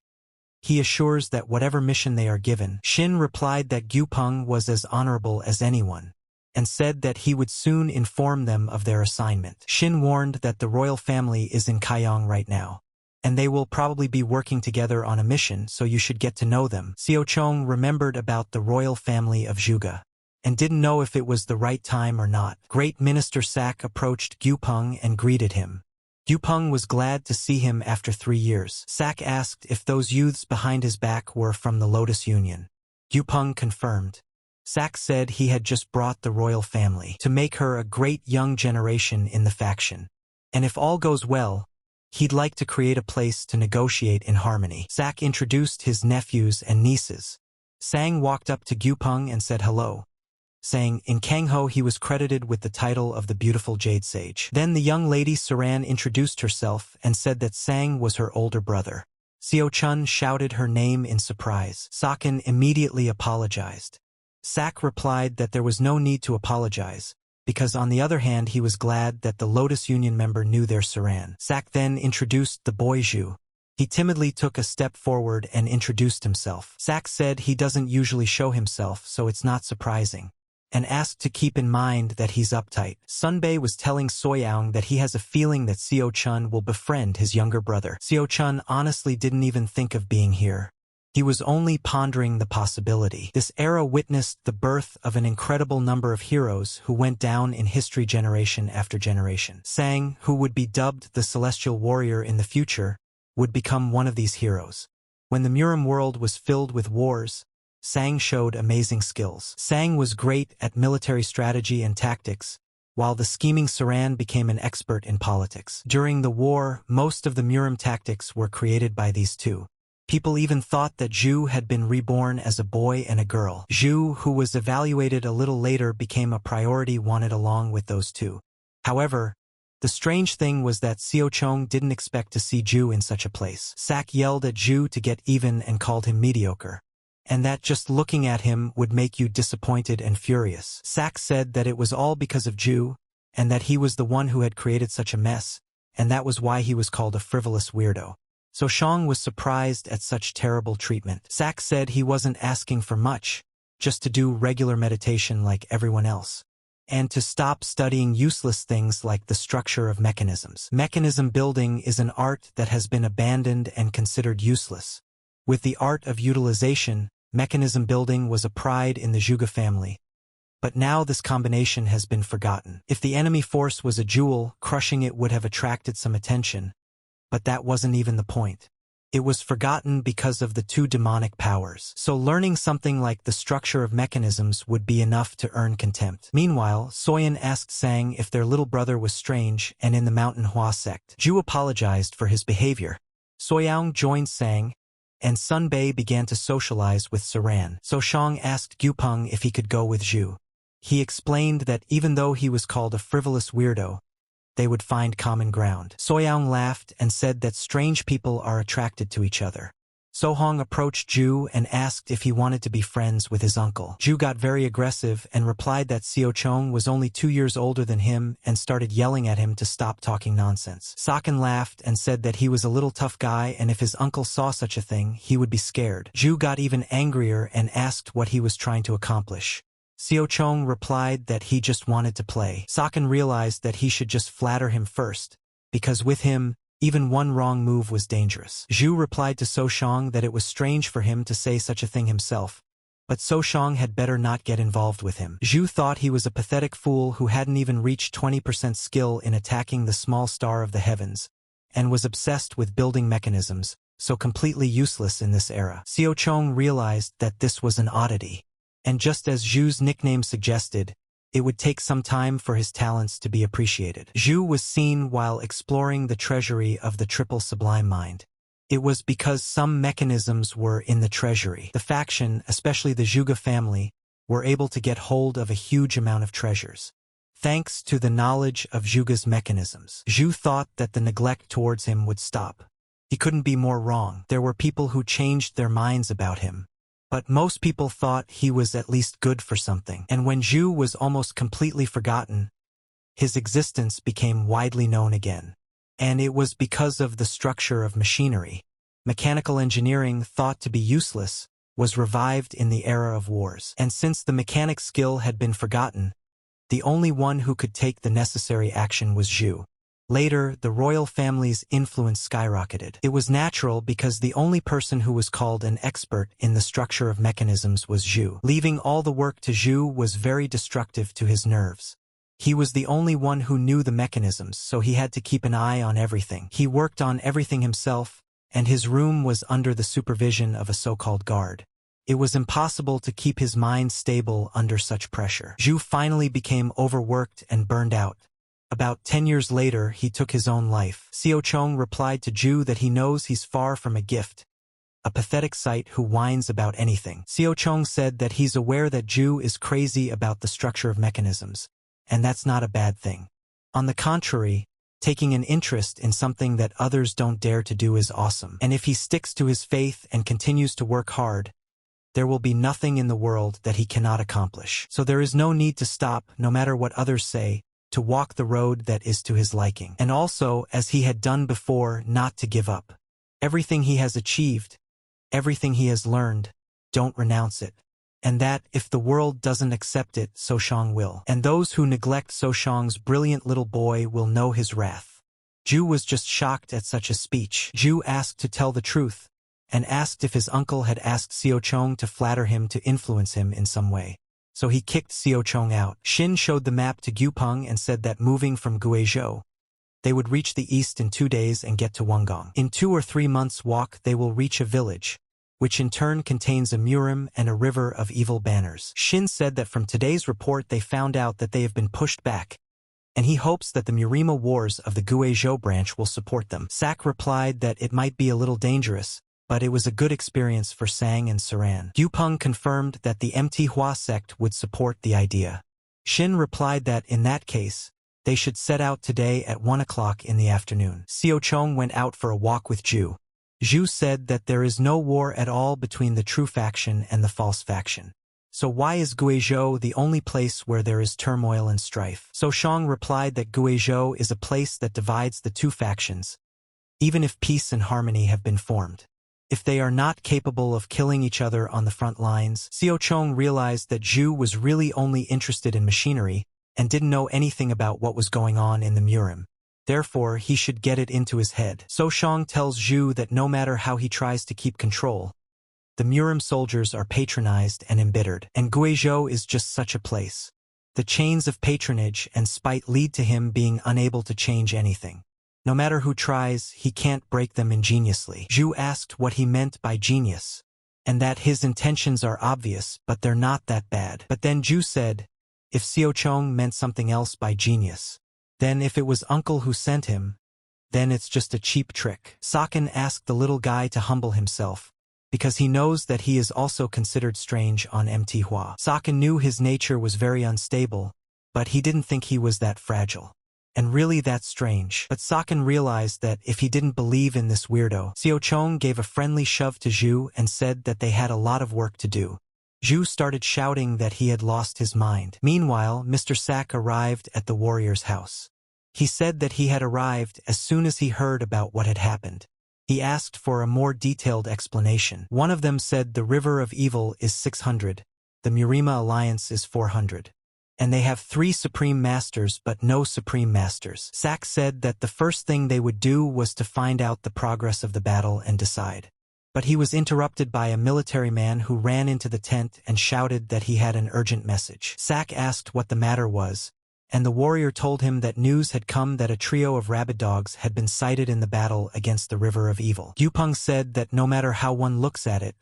S1: he assures that whatever mission they are given. Shin replied that Gyupeng was as honorable as anyone, and said that he would soon inform them of their assignment. Shin warned that the royal family is in Kaiyang right now, and they will probably be working together on a mission, so you should get to know them. Xiao Chong remembered about the royal family of Zhuge, and didn't know if it was the right time or not. Great Minister Sak approached Gyupeng and greeted him. Gyupeng was glad to see him after 3 years. Sak asked if those youths behind his back were from the Lotus Union. Gyupeng confirmed. Sak said he had just brought the royal family to make her a great young generation in the faction, and if all goes well, he'd like to create a place to negotiate in harmony. Sak introduced his nephews and nieces. Sang walked up to Gyupeng and said hello, saying in Kangho he was credited with the title of the beautiful Jade Sage. Then the young lady Saran introduced herself and said that Sang was her older brother. Xiao Chun shouted her name in surprise. Sakin immediately apologized. Sak replied that there was no need to apologize, because on the other hand he was glad that the Lotus Union member knew their Saran. Sak then introduced the boy Zhu. He timidly took a step forward and introduced himself. Sak said he doesn't usually show himself, so it's not surprising, and asked to keep in mind that he's uptight. Sunbei was telling Soyang that he has a feeling that Xiao Chun will befriend his younger brother. Xiao Chun honestly didn't even think of being here. He was only pondering the possibility. This era witnessed the birth of an incredible number of heroes who went down in history generation after generation. Sang, who would be dubbed the Celestial Warrior in the future, would become one of these heroes. When the Murim world was filled with wars, Sang showed amazing skills. Sang was great at military strategy and tactics, while the scheming Saran became an expert in politics. During the war, most of the Murim tactics were created by these two. People even thought that Zhu had been reborn as a boy and a girl. Zhu, who was evaluated a little later, became a priority wanted along with those two. However, the strange thing was that Xiao Chong didn't expect to see Zhu in such a place. Sak yelled at Zhu to get even and called him mediocre, and that just looking at him would make you disappointed and furious. Sak said that it was all because of Zhu, and that he was the one who had created such a mess, and that was why he was called a frivolous weirdo. So Shang was surprised at such terrible treatment. Sak said he wasn't asking for much, just to do regular meditation like everyone else, and to stop studying useless things like the structure of mechanisms. Mechanism building is an art that has been abandoned and considered useless. With the art of utilization, mechanism building was a pride in the Zhuge family. But now this combination has been forgotten. If the enemy force was a jewel, crushing it would have attracted some attention, but that wasn't even the point. It was forgotten because of the two demonic powers. So learning something like the structure of mechanisms would be enough to earn contempt. Meanwhile, Soyan asked Sang if their little brother was strange and in the Manhua sect. Zhu apologized for his behavior. Soyang joined Sang, and Sunbei began to socialize with Saran. So Shang asked Gyupeng if he could go with Zhu. He explained that even though he was called a frivolous weirdo, they would find common ground. Soyang laughed and said that strange people are attracted to each other. Sohong approached Ju and asked if he wanted to be friends with his uncle. Ju got very aggressive and replied that Seochong was only 2 years older than him and started yelling at him to stop talking nonsense. Saken laughed and said that he was a little tough guy and if his uncle saw such a thing, he would be scared. Ju got even angrier and asked what he was trying to accomplish. Seochong replied that he just wanted to play. Saken realized that he should just flatter him first, because with him, even one wrong move was dangerous. Zhu replied to Soshang that it was strange for him to say such a thing himself, but Soshang had better not get involved with him. Zhu thought he was a pathetic fool who hadn't even reached 20% skill in attacking the small star of the heavens, and was obsessed with building mechanisms, so completely useless in this era. Seochong realized that this was an oddity, and just as Zhu's nickname suggested, it would take some time for his talents to be appreciated. Zhu was seen while exploring the treasury of the Triple Sublime Mind. It was because some mechanisms were in the treasury. The faction, especially the Zhuge family, were able to get hold of a huge amount of treasures. Thanks to the knowledge of Zhuge's mechanisms, Zhu thought that the neglect towards him would stop. He couldn't be more wrong. There were people who changed their minds about him, but most people thought he was at least good for something. And when Zhu was almost completely forgotten, his existence became widely known again. And it was because of the structure of machinery. Mechanical engineering, thought to be useless, was revived in the era of wars. And since the mechanic skill had been forgotten, the only one who could take the necessary action was Zhu. Later, the royal family's influence skyrocketed. It was natural because the only person who was called an expert in the structure of mechanisms was Zhu. Leaving all the work to Zhu was very destructive to his nerves. He was the only one who knew the mechanisms, so he had to keep an eye on everything. He worked on everything himself, and his room was under the supervision of a so-called guard. It was impossible to keep his mind stable under such pressure. Zhu finally became overworked and burned out. About 10 years later, he took his own life. Seochong replied to Zhu that he knows he's far from a gift, a pathetic sight who whines about anything. Seochong said that he's aware that Zhu is crazy about the structure of mechanisms, and that's not a bad thing. On the contrary, taking an interest in something that others don't dare to do is awesome. And if he sticks to his faith and continues to work hard, there will be nothing in the world that he cannot accomplish. So there is no need to stop, no matter what others say, to walk the road that is to his liking. And also, as he had done before, not to give up. Everything he has achieved, everything he has learned, don't renounce it. And that, if the world doesn't accept it, Soshang will. And those who neglect Soshang's brilliant little boy will know his wrath. Zhu was just shocked at such a speech. Zhu asked to tell the truth, and asked if his uncle had asked Seochong to flatter him to influence him in some way. So he kicked Seochong out. Xin showed the map to Gyupeng and said that moving from Guizhou, they would reach the east in 2 days and get to Wengong. In 2 or 3 months' walk they will reach a village, which in turn contains a murim and a river of evil banners. Xin said that from today's report they found out that they have been pushed back, and he hopes that the Murima wars of the Guizhou branch will support them. Sak replied that it might be a little dangerous, but it was a good experience for Sang and Saran. Gyupeng confirmed that the MANHUA sect would support the idea. Xin replied that, in that case, they should set out today at 1 o'clock in the afternoon. Seochong went out for a walk with Zhu. Zhu said that there is no war at all between the true faction and the false faction. So why is Guizhou the only place where there is turmoil and strife? Soshang replied that Guizhou is a place that divides the two factions, even if peace and harmony have been formed. If they are not capable of killing each other on the front lines. Seochong realized that Zhu was really only interested in machinery and didn't know anything about what was going on in the Murim. Therefore, he should get it into his head. Soshang tells Zhu that no matter how he tries to keep control, the Murim soldiers are patronized and embittered, and Guizhou is just such a place. The chains of patronage and spite lead to him being unable to change anything. No matter who tries, he can't break them ingeniously. Zhu asked what he meant by genius, and that his intentions are obvious, but they're not that bad. But then Zhu said, if Seochong meant something else by genius, then if it was uncle who sent him, then it's just a cheap trick. Saken asked the little guy to humble himself, because he knows that he is also considered strange on MANHUA. Saken knew his nature was very unstable, but he didn't think he was that fragile. And really that's strange. But Saken realized that if he didn't believe in this weirdo, Xiaochong gave a friendly shove to Zhu and said that they had a lot of work to do. Zhu started shouting that he had lost his mind. Meanwhile, Mr. Sak arrived at the warrior's house. He said that he had arrived as soon as he heard about what had happened. He asked for a more detailed explanation. One of them said the River of Evil is 600, the Murima Alliance is 400. And they have 3 Supreme Masters but no Supreme Masters. Sak said that the first thing they would do was to find out the progress of the battle and decide. But he was interrupted by a military man who ran into the tent and shouted that he had an urgent message. Sak asked what the matter was, and the warrior told him that news had come that a trio of rabid dogs had been sighted in the battle against the River of Evil. Yupeng said that no matter how one looks at it,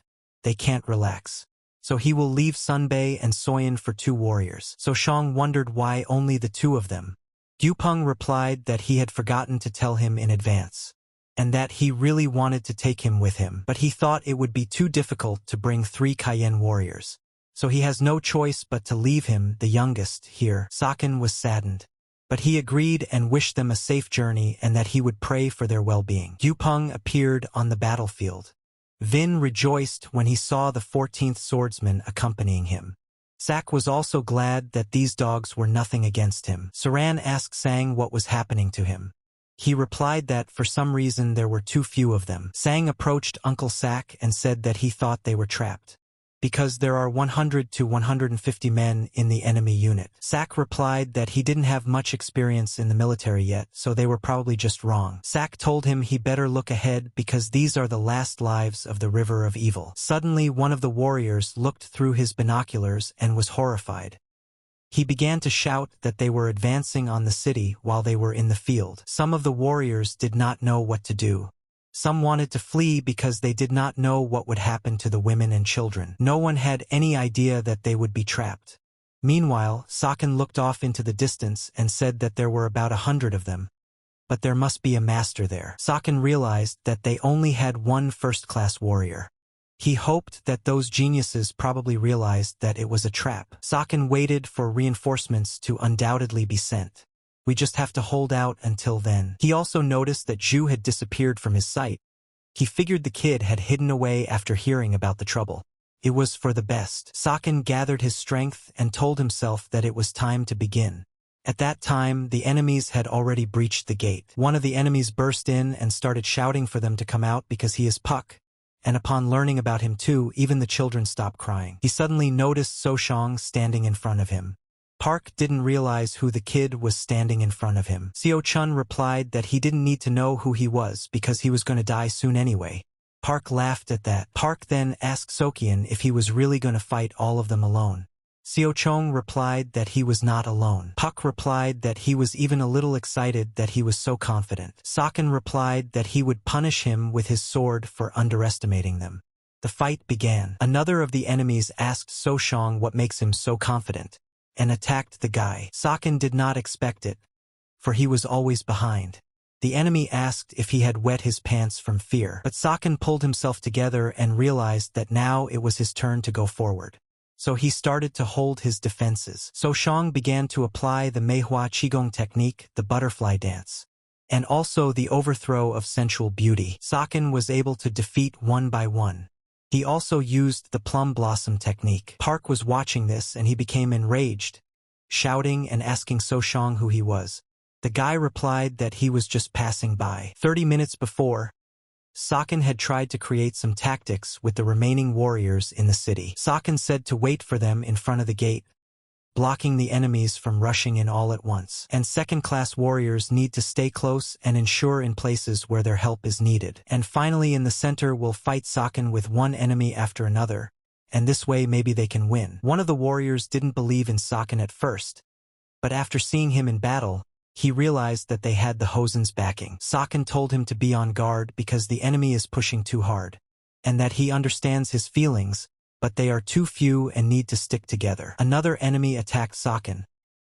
S1: they can't relax. So he will leave Sunbei and Soyan for 2 warriors. So Shang wondered why only the 2 of them. Yupeng replied that he had forgotten to tell him in advance, and that he really wanted to take him with him, but he thought it would be too difficult to bring 3 Cayenne warriors. So he has no choice but to leave him, the youngest, here. Saken was saddened, but he agreed and wished them a safe journey and that he would pray for their well-being. Yupeng appeared on the battlefield. Vin rejoiced when he saw the 14th swordsman accompanying him. Sak was also glad that these dogs were nothing against him. Saran asked Sang what was happening to him. He replied that for some reason there were too few of them. Sang approached Uncle Sak and said that he thought they were trapped, because there are 100 to 150 men in the enemy unit. Sak replied that he didn't have much experience in the military yet, so they were probably just wrong. Sak told him he better look ahead because these are the last lives of the River of Evil. Suddenly one of the warriors looked through his binoculars and was horrified. He began to shout that they were advancing on the city while they were in the field. Some of the warriors did not know what to do. Some wanted to flee because they did not know what would happen to the women and children. No one had any idea that they would be trapped. Meanwhile, Saken looked off into the distance and said that there were about 100 of them. But there must be a master there. Saken realized that they only had 1 first-class warrior. He hoped that those geniuses probably realized that it was a trap. Saken waited for reinforcements to undoubtedly be sent. We just have to hold out until then. He also noticed that Zhu had disappeared from his sight. He figured the kid had hidden away after hearing about the trouble. It was for the best. Saken gathered his strength and told himself that it was time to begin. At that time, the enemies had already breached the gate. One of the enemies burst in and started shouting for them to come out because he is Puck. And upon learning about him too, even the children stopped crying. He suddenly noticed So Shang standing in front of him. Park didn't realize who the kid was standing in front of him. Seo Chun replied that he didn't need to know who he was because he was going to die soon anyway. Park laughed at that. Park then asked Sokian if he was really going to fight all of them alone. Seo Chong replied that he was not alone. Puck replied that he was even a little excited that he was so confident. Saken replied that he would punish him with his sword for underestimating them. The fight began. Another of the enemies asked So Shang what makes him so confident, and attacked the guy. Saken did not expect it, for he was always behind. The enemy asked if he had wet his pants from fear, but Saken pulled himself together and realized that now it was his turn to go forward. So he started to hold his defenses. So Shang began to apply the Manhwa Qigong technique, the butterfly dance, and also the overthrow of sensual beauty. Saken was able to defeat one by one. He also used the plum blossom technique. Park was watching this and he became enraged, shouting and asking So Shang who he was. The guy replied that he was just passing by. 30 minutes before, Saken had tried to create some tactics with the remaining warriors in the city. Saken said to wait for them in front of the gate, blocking the enemies from rushing in all at once. And second-class warriors need to stay close and ensure in places where their help is needed. And finally in the center will fight Saken with one enemy after another, and this way maybe they can win. One of the warriors didn't believe in Saken at first, but after seeing him in battle, he realized that they had the Hosen's backing. Saken told him to be on guard because the enemy is pushing too hard, and that he understands his feelings, but they are too few and need to stick together. Another enemy attacked Saken,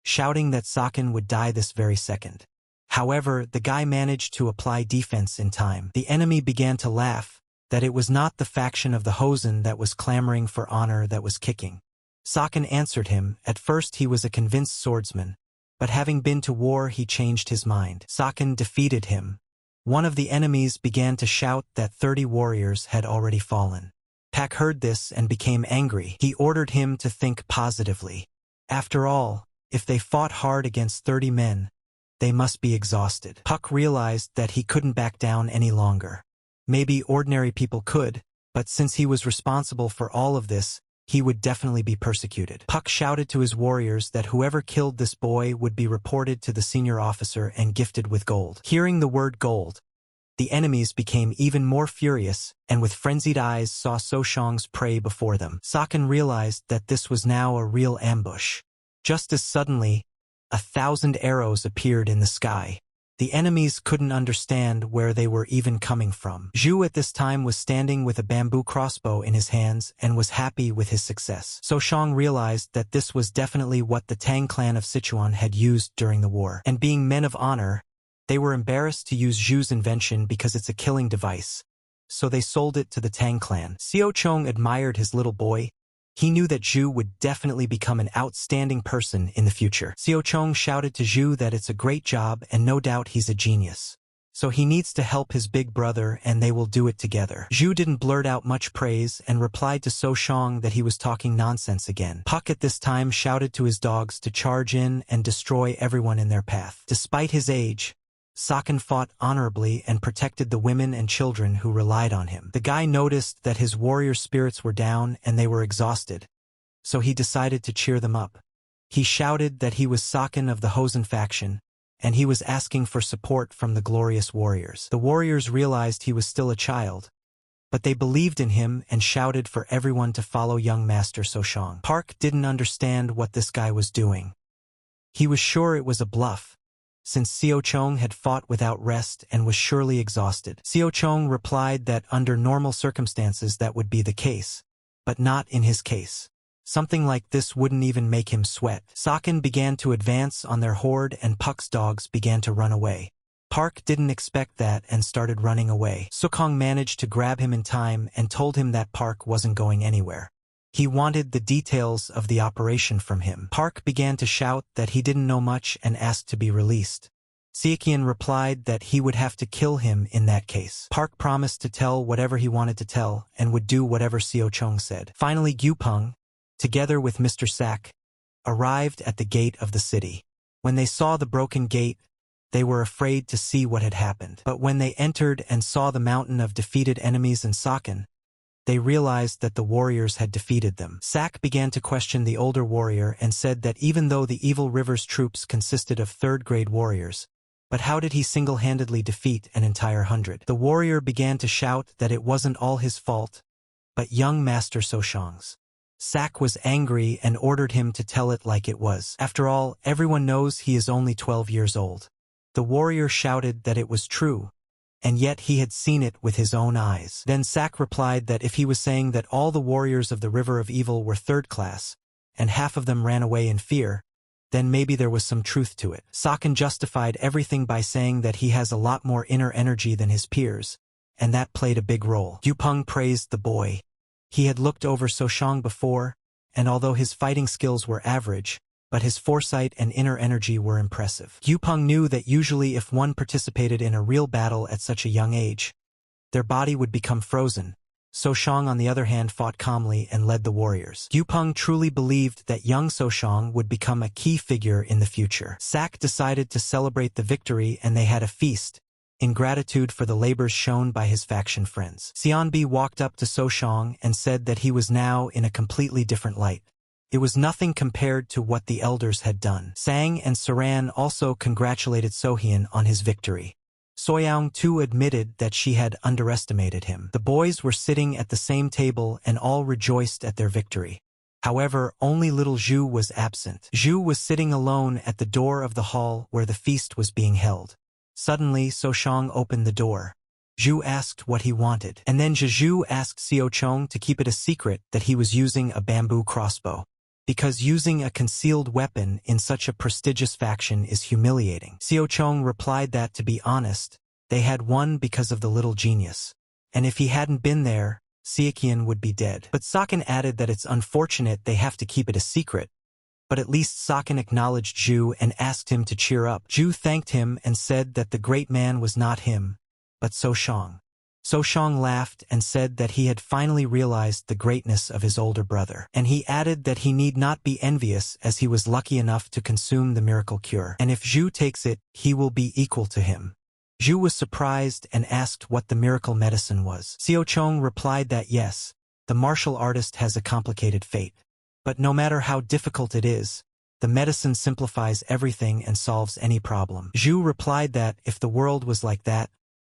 S1: shouting that Saken would die this very second. However, the guy managed to apply defense in time. The enemy began to laugh, that it was not the faction of the Hosen that was clamoring for honor that was kicking. Saken answered him. At first he was a convinced swordsman, But having been to war, he changed his mind. Saken defeated him. One of the enemies began to shout that 30 warriors had already fallen. Pak heard this and became angry. He ordered him to think positively. After all, if they fought hard against 30 men, they must be exhausted. Pak realized that he couldn't back down any longer. Maybe ordinary people could, but since he was responsible for all of this, he would definitely be persecuted. Pak shouted to his warriors that whoever killed this boy would be reported to the senior officer and gifted with gold. Hearing the word gold, the enemies became even more furious and with frenzied eyes saw So-shang's prey before them. Saken realized that this was now a real ambush. Just as suddenly, 1,000 arrows appeared in the sky. The enemies couldn't understand where they were even coming from. Zhu at this time was standing with a bamboo crossbow in his hands and was happy with his success. So-shang realized that this was definitely what the Tang clan of Sichuan had used during the war. And being men of honor, they were embarrassed to use Zhu's invention because it's a killing device. So they sold it to the Tang clan. Xiao-chong admired his little boy. He knew that Zhu would definitely become an outstanding person in the future. Xiao-chong shouted to Zhu that it's a great job and no doubt he's a genius. So he needs to help his big brother and they will do it together. Zhu didn't blurt out much praise and replied to So-shang that he was talking nonsense again. Puck at this time shouted to his dogs to charge in and destroy everyone in their path. Despite his age, Saken fought honorably and protected the women and children who relied on him. The guy noticed that his warrior spirits were down and they were exhausted, so he decided to cheer them up. He shouted that he was Saken of the Hosen faction, and he was asking for support from the glorious warriors. The warriors realized he was still a child, but they believed in him and shouted for everyone to follow young Master So-shang. Park didn't understand what this guy was doing. He was sure it was a bluff, since Xiao-chong had fought without rest and was surely exhausted. Xiao-chong replied that under normal circumstances that would be the case, but not in his case. Something like this wouldn't even make him sweat. Saken began to advance on their horde and Puck's dogs began to run away. Park didn't expect that and started running away. Sukong managed to grab him in time and told him that Park wasn't going anywhere. He wanted the details of the operation from him. Park began to shout that he didn't know much and asked to be released. Siekian replied that he would have to kill him in that case. Park promised to tell whatever he wanted to tell and would do whatever Xiao-chong said. Finally, Gyupeng, together with Mr. Sak, arrived at the gate of the city. When they saw the broken gate, they were afraid to see what had happened. But when they entered and saw the mountain of defeated enemies in Saken, they realized that the warriors had defeated them. Sak began to question the older warrior and said that even though the Evil River's troops consisted of third-grade warriors, but how did he single-handedly defeat an entire 100? The warrior began to shout that it wasn't all his fault, but young Master So-shang's. Sak was angry and ordered him to tell it like it was. After all, everyone knows he is only 12 years old. The warrior shouted that it was true, and yet he had seen it with his own eyes. Then Sak replied that if he was saying that all the warriors of the River of Evil were third class, and half of them ran away in fear, then maybe there was some truth to it. Saken justified everything by saying that he has a lot more inner energy than his peers, and that played a big role. Gyupeng praised the boy. He had looked over So-shang before, and although his fighting skills were average, but his foresight and inner energy were impressive. Gyupeng knew that usually if one participated in a real battle at such a young age, their body would become frozen. So-shang on the other hand fought calmly and led the warriors. Gyupeng truly believed that young So-shang would become a key figure in the future. Sak decided to celebrate the victory and they had a feast, in gratitude for the labors shown by his faction friends. Xianbi walked up to So-shang and said that he was now in a completely different light. It was nothing compared to what the elders had done. Sang and Saran also congratulated Sohyun on his victory. Soyoung too admitted that she had underestimated him. The boys were sitting at the same table and all rejoiced at their victory. However, only little Zhu was absent. Zhu was sitting alone at the door of the hall where the feast was being held. Suddenly, So-shang opened the door. Zhu asked what he wanted, and then Zhu asked Xiao-chong to keep it a secret that he was using a bamboo crossbow, because using a concealed weapon in such a prestigious faction is humiliating. Xiao-chong replied that, to be honest, they had won because of the little genius, and if he hadn't been there, Siekian would be dead. But Saken added that it's unfortunate they have to keep it a secret, But at least Saken acknowledged Zhu and asked him to cheer up. Zhu thanked him and said that the great man was not him, but So Shang. So Shang laughed and said that he had finally realized the greatness of his older brother. And he added that he need not be envious as he was lucky enough to consume the miracle cure. And if Zhu takes it, he will be equal to him. Zhu was surprised and asked what the miracle medicine was. Xiao Chong replied that yes, the martial artist has a complicated fate. But no matter how difficult it is, the medicine simplifies everything and solves any problem. Zhu replied that if the world was like that,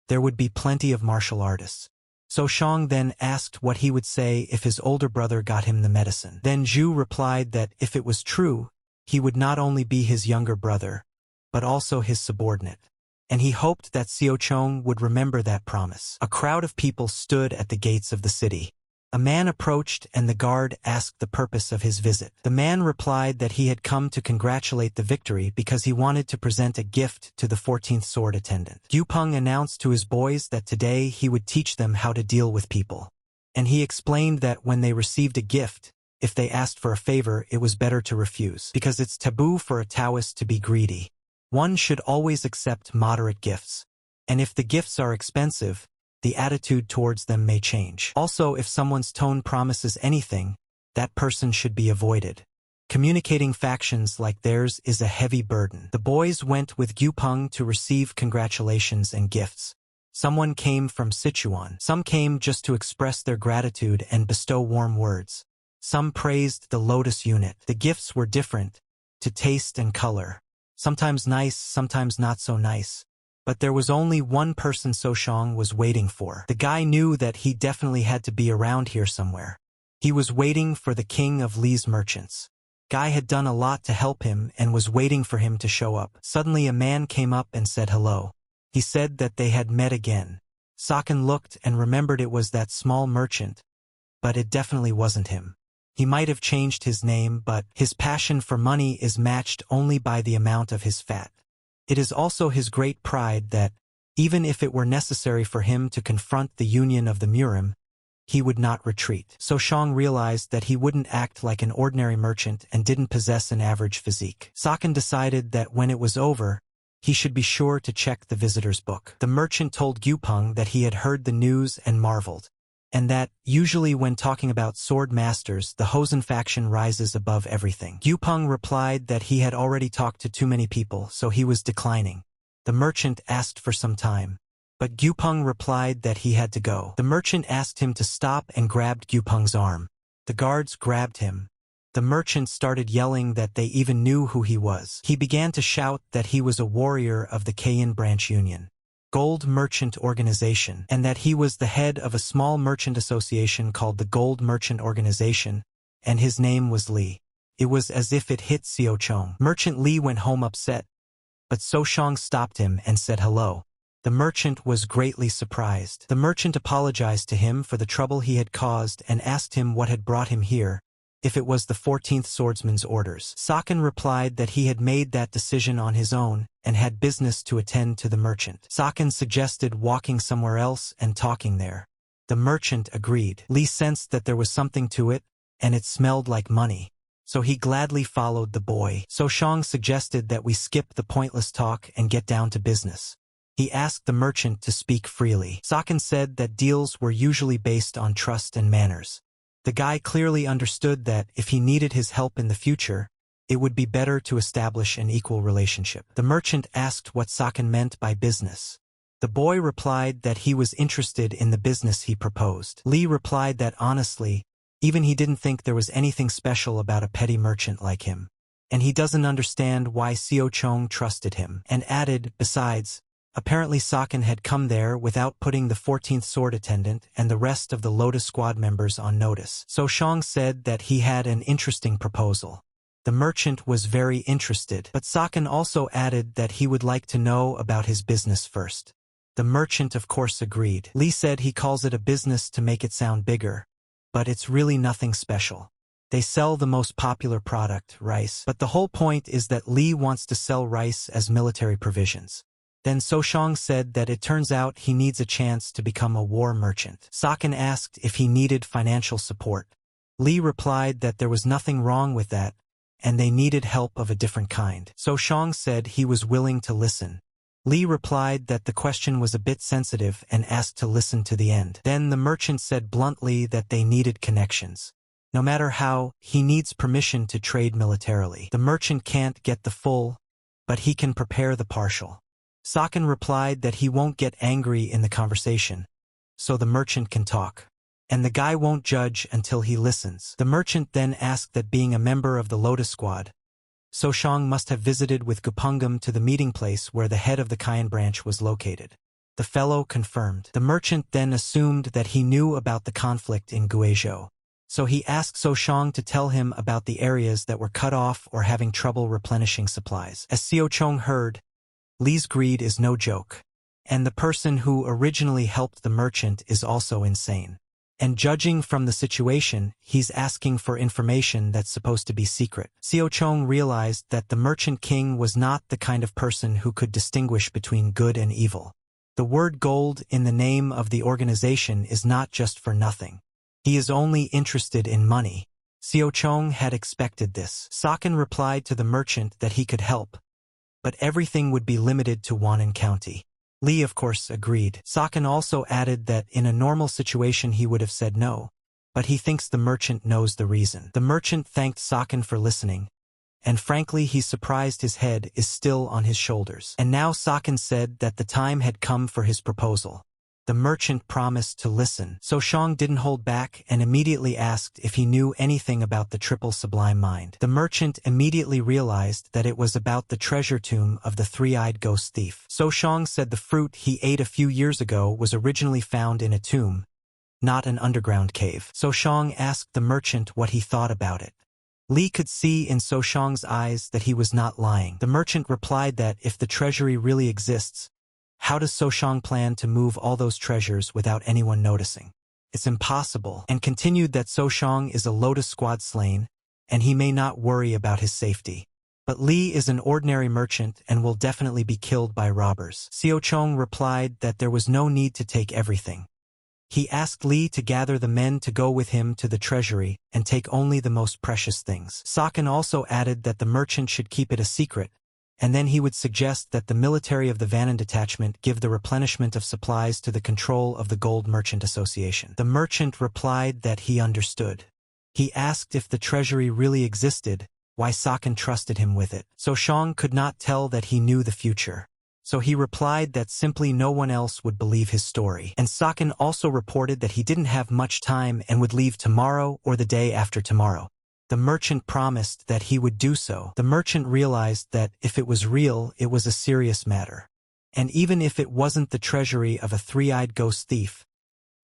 S1: there would be plenty of martial artists. So Shang then asked what he would say if his older brother got him the medicine. Then Zhu replied that if it was true, he would not only be his younger brother, but also his subordinate. And he hoped that Xiao Chong would remember that promise. A crowd of people stood at the gates of the city. A man approached and the guard asked the purpose of his visit. The man replied that he had come to congratulate the victory because he wanted to present a gift to the 14th sword attendant. Yupeng announced to his boys that today he would teach them how to deal with people. And he explained that when they received a gift, if they asked for a favor, it was better to refuse, because it's taboo for a Taoist to be greedy. One should always accept moderate gifts. And if the gifts are expensive, the attitude towards them may change. Also, if someone's tone promises anything, that person should be avoided. Communicating factions like theirs is a heavy burden. The boys went with Yupeng to receive congratulations and gifts. Someone came from Sichuan. Some came just to express their gratitude and bestow warm words. Some praised the lotus unit. The gifts were different, to taste and color. Sometimes nice, sometimes not so nice. But there was only one person So Shang was waiting for. The guy knew that he definitely had to be around here somewhere. He was waiting for the king of Li's merchants. Guy had done a lot to help him and was waiting for him to show up. Suddenly a man came up and said hello. He said that they had met again. Saken looked and remembered it was that small merchant, but it definitely wasn't him. He might have changed his name, but his passion for money is matched only by the amount of his fat. It is also his great pride that, even if it were necessary for him to confront the union of the Murim, he would not retreat. So Shang realized that he wouldn't act like an ordinary merchant and didn't possess an average physique. Saken decided that when it was over, he should be sure to check the visitor's book. The merchant told Yupeng that he had heard the news and marveled, and that, usually when talking about sword masters, the Hosen faction rises above everything. Yupeng replied that he had already talked to too many people, so he was declining. The merchant asked for some time, but Yupeng replied that he had to go. The merchant asked him to stop and grabbed Yupeng's arm. The guards grabbed him. The merchant started yelling that they even knew who he was. He began to shout that he was a warrior of the Kayin Branch Union, Gold Merchant Organization, and that he was the head of a small merchant association called the Gold Merchant Organization, and his name was Li. It was as if it hit Xiao Chong. Merchant Li went home upset, but So Shang stopped him and said hello. The merchant was greatly surprised. The merchant apologized to him for the trouble he had caused and asked him what had brought him here, if it was the 14th swordsman's orders. Saken replied that he had made that decision on his own and had business to attend to the merchant. Saken suggested walking somewhere else and talking there. The merchant agreed. Li sensed that there was something to it, and it smelled like money. So he gladly followed the boy. So Shang suggested that we skip the pointless talk and get down to business. He asked the merchant to speak freely. Saken said that deals were usually based on trust and manners. The guy clearly understood that if he needed his help in the future, it would be better to establish an equal relationship. The merchant asked what Saken meant by business. The boy replied that he was interested in the business he proposed. Li replied that honestly, even he didn't think there was anything special about a petty merchant like him. And he doesn't understand why Xiao Chong trusted him, and added, besides, apparently Saken had come there without putting the 14th sword attendant and the rest of the Lotus squad members on notice. So Shang said that he had an interesting proposal. The merchant was very interested, but Saken also added that he would like to know about his business first. The merchant of course agreed. Li said he calls it a business to make it sound bigger, but it's really nothing special. They sell the most popular product, rice, but the whole point is that Li wants to sell rice as military provisions. Then So Shang said that it turns out he needs a chance to become a war merchant. Saken asked if he needed financial support. Li replied that there was nothing wrong with that, and they needed help of a different kind. So Shang said he was willing to listen. Li replied that the question was a bit sensitive and asked to listen to the end. Then the merchant said bluntly that they needed connections. No matter how, he needs permission to trade militarily. The merchant can't get the full, but he can prepare the partial. Saken replied that he won't get angry in the conversation, so the merchant can talk. And the guy won't judge until he listens. The merchant then asked that being a member of the Lotus Squad, So Shang must have visited with Gupungam to the meeting place where the head of the Kayan branch was located. The fellow confirmed. The merchant then assumed that he knew about the conflict in Guizhou. So he asked So Shang to tell him about the areas that were cut off or having trouble replenishing supplies. As Xiao Chong heard, Li's greed is no joke. And the person who originally helped the merchant is also insane. And judging from the situation, he's asking for information that's supposed to be secret. Xiao Chong realized that the merchant king was not the kind of person who could distinguish between good and evil. The word gold in the name of the organization is not just for nothing. He is only interested in money. Xiao Chong had expected this. Saken replied to the merchant that he could help, but everything would be limited to Wannan County. Li, of course, agreed. Saken also added that in a normal situation he would have said no, but he thinks the merchant knows the reason. The merchant thanked Saken for listening, and frankly he's surprised his head is still on his shoulders. And now Saken said that the time had come for his proposal. The merchant promised to listen. So Shang didn't hold back and immediately asked if he knew anything about the triple sublime mind. The merchant immediately realized that it was about the treasure tomb of the three-eyed ghost thief. So Shang said the fruit he ate a few years ago was originally found in a tomb, not an underground cave. So Shang asked the merchant what he thought about it. Li could see in So Shang's eyes that he was not lying. The merchant replied that if the treasury really exists, how does So Shang plan to move all those treasures without anyone noticing? It's impossible, and continued that So Shang is a Lotus Squad slain, and he may not worry about his safety. But Li is an ordinary merchant and will definitely be killed by robbers. Xiao Chong replied that there was no need to take everything. He asked Li to gather the men to go with him to the treasury and take only the most precious things. Saken also added that the merchant should keep it a secret, and then he would suggest that the military of the Vannan detachment give the replenishment of supplies to the control of the Gold Merchant Association. The merchant replied that he understood. He asked if the treasury really existed, why Saken trusted him with it. So Shang could not tell that he knew the future. So he replied that simply no one else would believe his story. And Saken also reported that he didn't have much time and would leave tomorrow or the day after tomorrow. The merchant promised that he would do so. The merchant realized that if it was real, it was a serious matter. And even if it wasn't the treasury of a three-eyed ghost thief,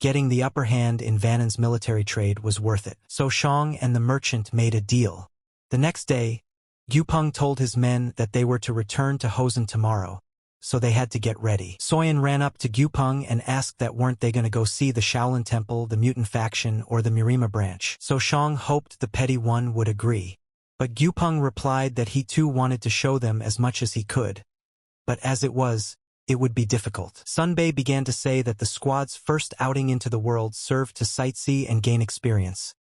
S1: getting the upper hand in Vannan's military trade was worth it. So Shang and the merchant made a deal. The next day, Gupeng told his men that they were to return to Hosen tomorrow, so they had to get ready. Soyan ran up to Gupeng and asked that weren't they going to go see the Shaolin Temple, the mutant faction, or the Murima branch. So Shang hoped the petty one would agree. But Gupeng replied that he too wanted to show them as much as he could. But as it was, it would be difficult. Sunbei began to say that the squad's first outing into the world served to sightsee and gain experience,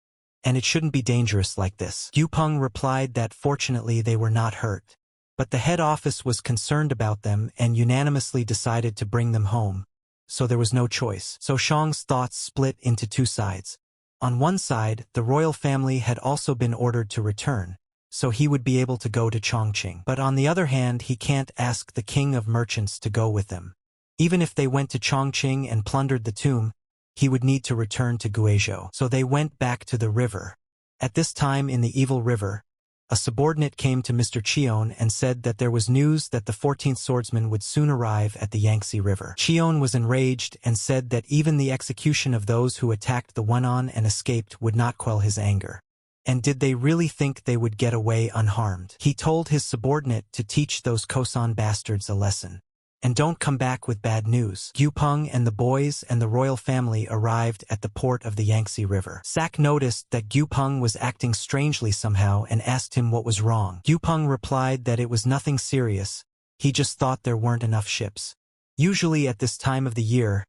S1: and it shouldn't be dangerous like this. Gupeng replied that fortunately they were not hurt. But the head office was concerned about them and unanimously decided to bring them home, so there was no choice. So Shang's thoughts split into two sides. On one side, the royal family had also been ordered to return, so he would be able to go to Chongqing. But on the other hand, he can't ask the king of merchants to go with them. Even if they went to Chongqing and plundered the tomb, he would need to return to Guizhou. So they went back to the river. At this time in the evil river, a subordinate came to Mr. Chion and said that there was news that the 14th swordsman would soon arrive at the Yangtze River. Chion was enraged and said that even the execution of those who attacked the Wenan and escaped would not quell his anger. And did they really think they would get away unharmed? He told his subordinate to teach those Kosan bastards a lesson. And don't come back with bad news. Gupeng and the boys and the royal family arrived at the port of the Yangtze River. Sak noticed that Gupeng was acting strangely somehow and asked him what was wrong. Gupeng replied that it was nothing serious, he just thought there weren't enough ships. Usually at this time of the year,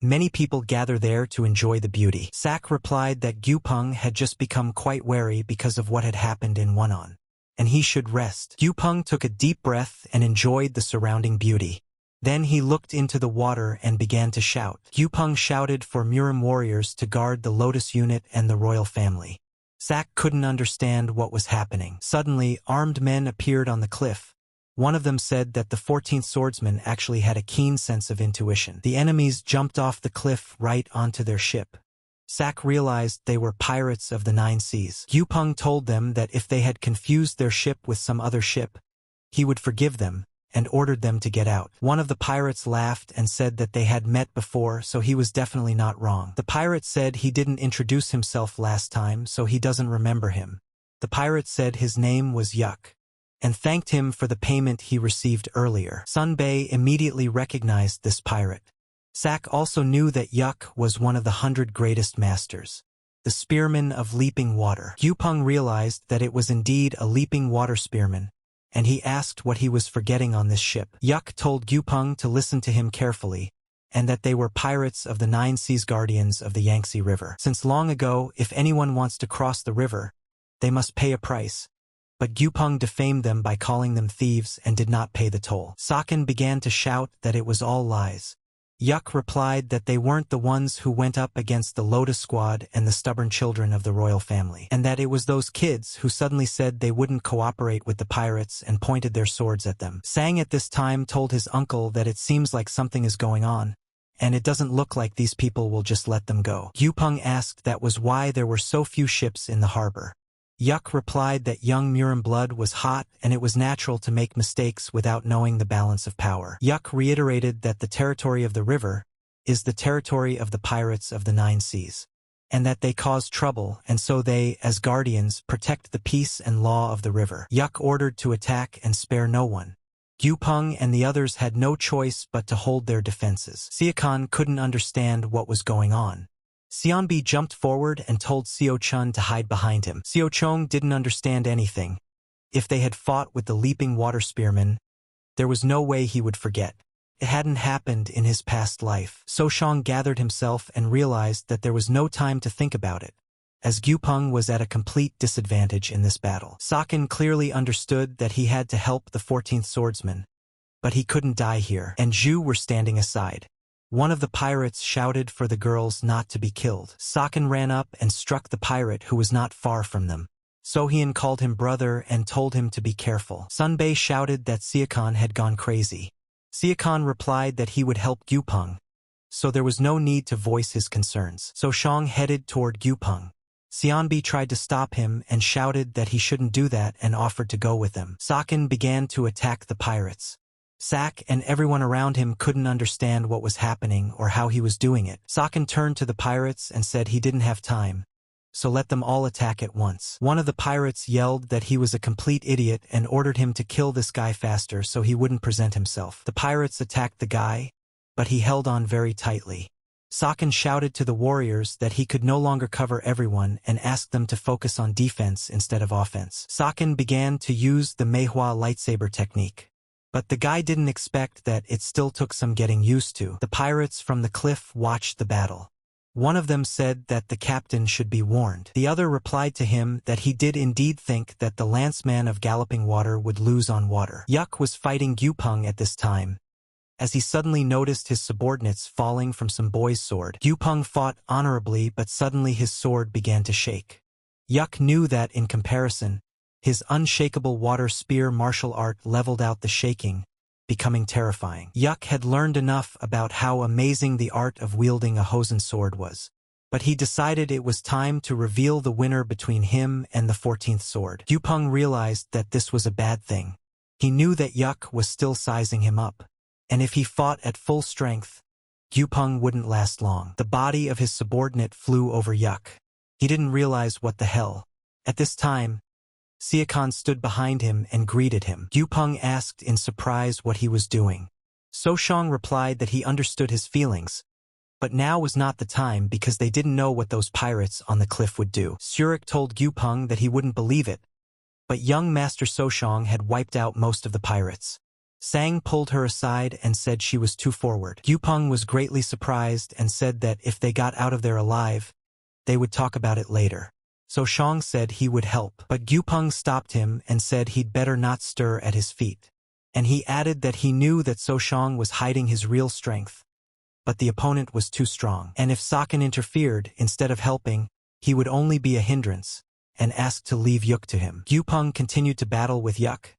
S1: many people gather there to enjoy the beauty. Sak replied that Gupeng had just become quite wary because of what had happened in Wenan. and he should rest. Gyupeng took a deep breath and enjoyed the surrounding beauty. Then he looked into the water and began to shout. Gyupeng shouted for Murim warriors to guard the Lotus unit and the royal family. Sak couldn't understand what was happening. Suddenly, armed men appeared on the cliff. One of them said that the 14th swordsman actually had a keen sense of intuition. The enemies jumped off the cliff right onto their ship. Sak realized they were pirates of the 9 seas. Gyupeng told them that if they had confused their ship with some other ship, he would forgive them, and ordered them to get out. One of the pirates laughed and said that they had met before, so he was definitely not wrong. The pirate said he didn't introduce himself last time, so he doesn't remember him. The pirate said his name was Yuk, and thanked him for the payment he received earlier. Sun Bei immediately recognized this pirate. Sak also knew that Yuk was one of the 100 greatest masters, the spearman of leaping water. Gyupeng realized that it was indeed a leaping water spearman, and he asked what he was forgetting on this ship. Yuk told Gyupeng to listen to him carefully, and that they were pirates of the 9 seas, guardians of the Yangtze River. Since long ago, if anyone wants to cross the river, they must pay a price. But Gyupeng defamed them by calling them thieves and did not pay the toll. Saken began to shout that it was all lies. Yuk replied that they weren't the ones who went up against the Lotus Squad and the stubborn children of the royal family, and that it was those kids who suddenly said they wouldn't cooperate with the pirates and pointed their swords at them. Sang at this time told his uncle that it seems like something is going on, and it doesn't look like these people will just let them go. Gyupeng asked that was why there were so few ships in the harbor. Yuk replied that young Murim blood was hot and it was natural to make mistakes without knowing the balance of power. Yuk reiterated that the territory of the river is the territory of the pirates of the 9 seas, and that they cause trouble, and so they, as guardians, protect the peace and law of the river. Yuk ordered to attack and spare no one. Gyupeng and the others had no choice but to hold their defenses. Siakan couldn't understand what was going on. Xianbi jumped forward and told Xiao Chun to hide behind him. Xiao Chong didn't understand anything. If they had fought with the leaping water spearmen, there was no way he would forget. It hadn't happened in his past life. Soshang gathered himself and realized that there was no time to think about it, as Gyupeng was at a complete disadvantage in this battle. Saken clearly understood that he had to help the 14th swordsman, but he couldn't die here, and Zhu were standing aside. One of the pirates shouted for the girls not to be killed. Saken ran up and struck the pirate who was not far from them. Sohyun called him brother and told him to be careful. Sunbei shouted that Siakan had gone crazy. Siakan replied that he would help Gyupeng, so there was no need to voice his concerns. So Shang headed toward Gyupeng. Xianbi tried to stop him and shouted that he shouldn't do that and offered to go with them. Saken began to attack the pirates. Sak and everyone around him couldn't understand what was happening or how he was doing it. Saken turned to the pirates and said he didn't have time, so let them all attack at once. One of the pirates yelled that he was a complete idiot and ordered him to kill this guy faster so he wouldn't present himself. The pirates attacked the guy, but he held on very tightly. Saken shouted to the warriors that he could no longer cover everyone and asked them to focus on defense instead of offense. Saken began to use the Manhwa lightsaber technique, but the guy didn't expect that it still took some getting used to. The pirates from the cliff watched the battle. One of them said that the captain should be warned. The other replied to him that he did indeed think that the lanceman of galloping water would lose on water. Yuk was fighting Gyupeng at this time, as he suddenly noticed his subordinates falling from some boy's sword. Gyupeng fought honorably, but suddenly his sword began to shake. Yuk knew that, in comparison, his unshakable water spear martial art leveled out the shaking, becoming terrifying. Yuk had learned enough about how amazing the art of wielding a Hosen sword was, but he decided it was time to reveal the winner between him and the 14th sword. Gyupeng realized that this was a bad thing. He knew that Yuk was still sizing him up, and if he fought at full strength, Gyupeng wouldn't last long. The body of his subordinate flew over Yuk. He didn't realize what the hell. At this time, Siakan stood behind him and greeted him. Gyupeng asked in surprise what he was doing. Soshang replied that he understood his feelings, but now was not the time because they didn't know what those pirates on the cliff would do. Surik told Gyupeng that he wouldn't believe it, but young Master Soshang had wiped out most of the pirates. Sang pulled her aside and said she was too forward. Gyupeng was greatly surprised and said that if they got out of there alive, they would talk about it later. So Shang said he would help. But Gyupeng stopped him and said he'd better not stir at his feet. And he added that he knew that So Shang was hiding his real strength. But the opponent was too strong. And if Saken interfered, instead of helping, he would only be a hindrance, and asked to leave Yuk to him. Gyupeng continued to battle with Yuk.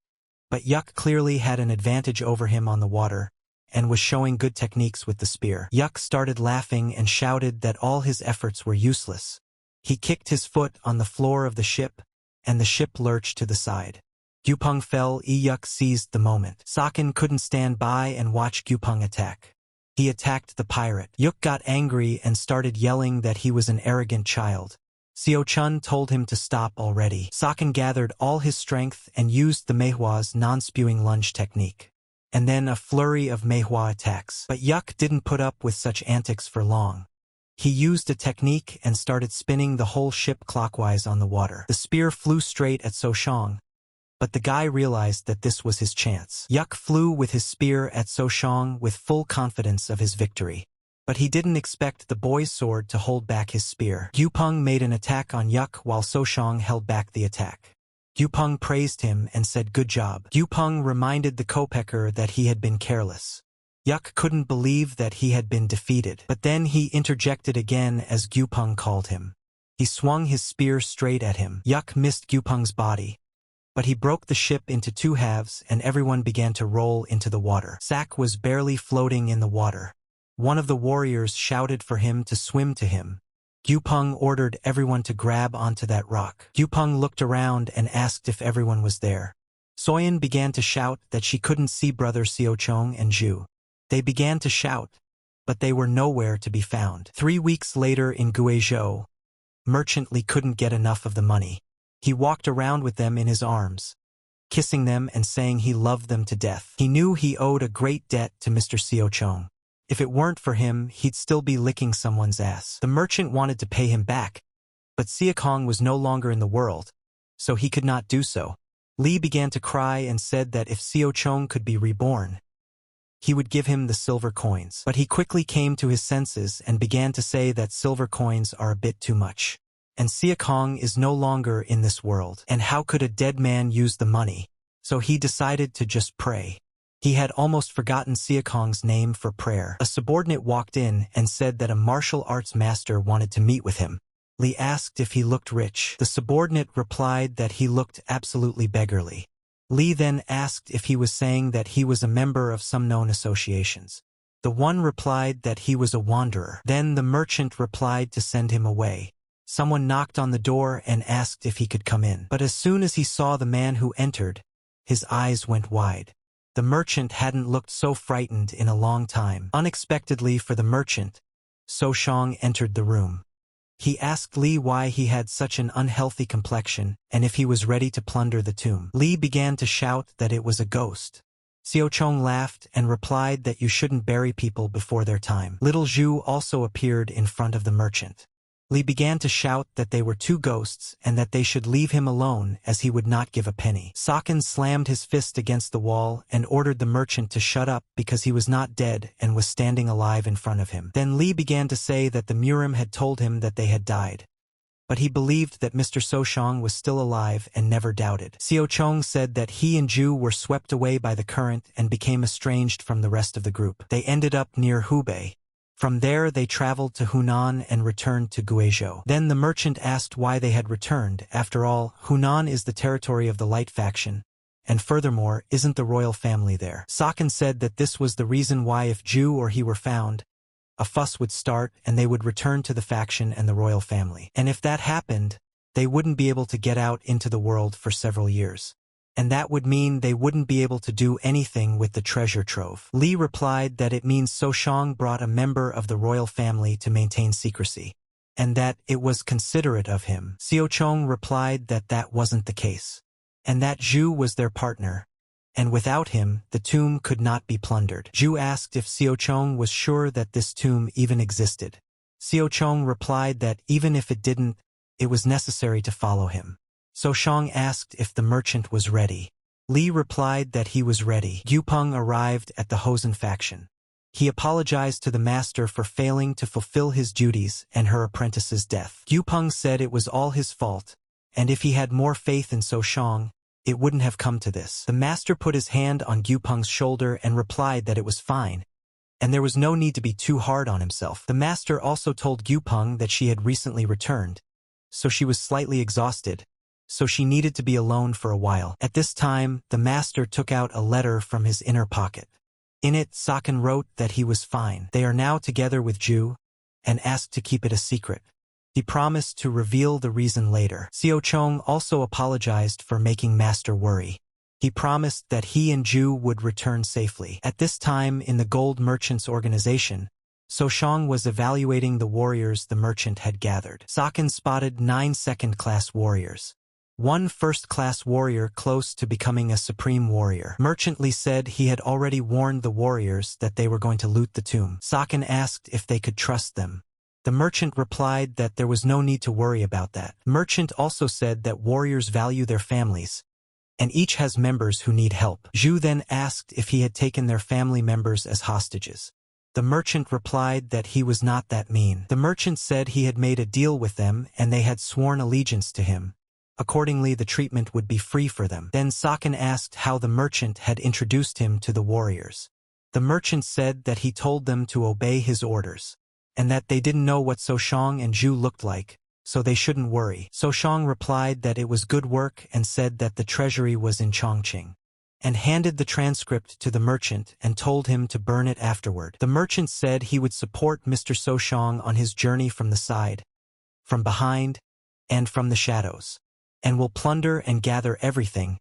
S1: But Yuk clearly had an advantage over him on the water, and was showing good techniques with the spear. Yuk started laughing and shouted that all his efforts were useless. He kicked his foot on the floor of the ship, and the ship lurched to the side. Gyupeng fell. Yuk seized the moment. Saken couldn't stand by and watch Gyupeng attack. He attacked the pirate. Yuk got angry and started yelling that he was an arrogant child. Seo Chun told him to stop already. Saken gathered all his strength and used the Manhwa's non-spewing lunge technique. And then a flurry of Manhwa attacks. But Yuk didn't put up with such antics for long. He used a technique and started spinning the whole ship clockwise on the water. The spear flew straight at So Shang, but the guy realized that this was his chance. Yuk flew with his spear at So Shang with full confidence of his victory. But he didn't expect the boy's sword to hold back his spear. Gyupeng made an attack on Yuk while So Shang held back the attack. Gyupeng praised him and said good job. Gyupeng reminded the kopecker that he had been careless. Yuk couldn't believe that he had been defeated. But then he interjected again as Gyupeng called him. He swung his spear straight at him. Yuk missed Gyupeng's body, but he broke the ship into two halves and everyone began to roll into the water. Sak was barely floating in the water. One of the warriors shouted for him to swim to him. Gyupeng ordered everyone to grab onto that rock. Gyupeng looked around and asked if everyone was there. Soyeon began to shout that she couldn't see brother Seochong and Ju. They began to shout, but they were nowhere to be found. 3 weeks later in Guizhou, Merchant Li couldn't get enough of the money. He walked around with them in his arms, kissing them and saying he loved them to death. He knew he owed a great debt to Mr. Seochong. If it weren't for him, he'd still be licking someone's ass. The merchant wanted to pay him back, but Seokong was no longer in the world, so he could not do so. Li began to cry and said that if Seochong could be reborn, he would give him the silver coins. But he quickly came to his senses and began to say that silver coins are a bit too much. And Seokong is no longer in this world. And how could a dead man use the money? So he decided to just pray. He had almost forgotten Seokong's name for prayer. A subordinate walked in and said that a martial arts master wanted to meet with him. Li asked if he looked rich. The subordinate replied that he looked absolutely beggarly. Li then asked if he was saying that he was a member of some known associations. The one replied that he was a wanderer. Then the merchant replied to send him away. Someone knocked on the door and asked if he could come in. But as soon as he saw the man who entered, his eyes went wide. The merchant hadn't looked so frightened in a long time. Unexpectedly for the merchant, So Shang entered the room. He asked Li why he had such an unhealthy complexion and if he was ready to plunder the tomb. Li began to shout that it was a ghost. Seochong laughed and replied that you shouldn't bury people before their time. Little Zhu also appeared in front of the merchant. Li began to shout that they were two ghosts and that they should leave him alone as he would not give a penny. Saken slammed his fist against the wall and ordered the merchant to shut up because he was not dead and was standing alive in front of him. Then Li began to say that the Murim had told him that they had died. But he believed that Mr. Soshang was still alive and never doubted. Seochong said that he and Ju were swept away by the current and became estranged from the rest of the group. They ended up near Hubei. From there they traveled to Hunan and returned to Guizhou. Then the merchant asked why they had returned. After all, Hunan is the territory of the Light faction, and furthermore, isn't the royal family there? Saken said that this was the reason why if Ju or he were found, a fuss would start and they would return to the faction and the royal family. And if that happened, they wouldn't be able to get out into the world for several years. And that would mean they wouldn't be able to do anything with the treasure trove. Li replied that it means Soshang brought a member of the royal family to maintain secrecy, and that it was considerate of him. Seochong replied that that wasn't the case, and that Zhu was their partner, and without him, the tomb could not be plundered. Zhu asked if Seochong was sure that this tomb even existed. Seochong replied that even if it didn't, it was necessary to follow him. So Shang asked if the merchant was ready. Li replied that he was ready. Gyupeng arrived at the Hosen faction. He apologized to the master for failing to fulfill his duties and her apprentice's death. Gyupeng said it was all his fault, and if he had more faith in Soshang, it wouldn't have come to this. The master put his hand on Gyupeng's shoulder and replied that it was fine, and there was no need to be too hard on himself. The master also told Gyupeng that she had recently returned, so she was slightly exhausted, so she needed to be alone for a while. At this time, the master took out a letter from his inner pocket. In it, Saken wrote that he was fine. They are now together with Ju, and asked to keep it a secret. He promised to reveal the reason later. Xiao Chong also apologized for making Master worry. He promised that he and Ju would return safely. At this time in the Gold Merchants organization, Soshang was evaluating the warriors the merchant had gathered. Saken spotted 9 second-class warriors. 1 first-class warrior close to becoming a supreme warrior. Merchant Li said he had already warned the warriors that they were going to loot the tomb. Saken asked if they could trust them. The merchant replied that there was no need to worry about that. Merchant also said that warriors value their families, and each has members who need help. Zhu then asked if he had taken their family members as hostages. The merchant replied that he was not that mean. The merchant said he had made a deal with them and they had sworn allegiance to him. Accordingly, the treatment would be free for them. Then Saken asked how the merchant had introduced him to the warriors. The merchant said that he told them to obey his orders, and that they didn't know what Soshang and Zhu looked like, so they shouldn't worry. Soshang replied that it was good work and said that the treasury was in Chongqing, and handed the transcript to the merchant and told him to burn it afterward. The merchant said he would support Mr. Soshang on his journey from the side, from behind, and from the shadows, and will plunder and gather everything,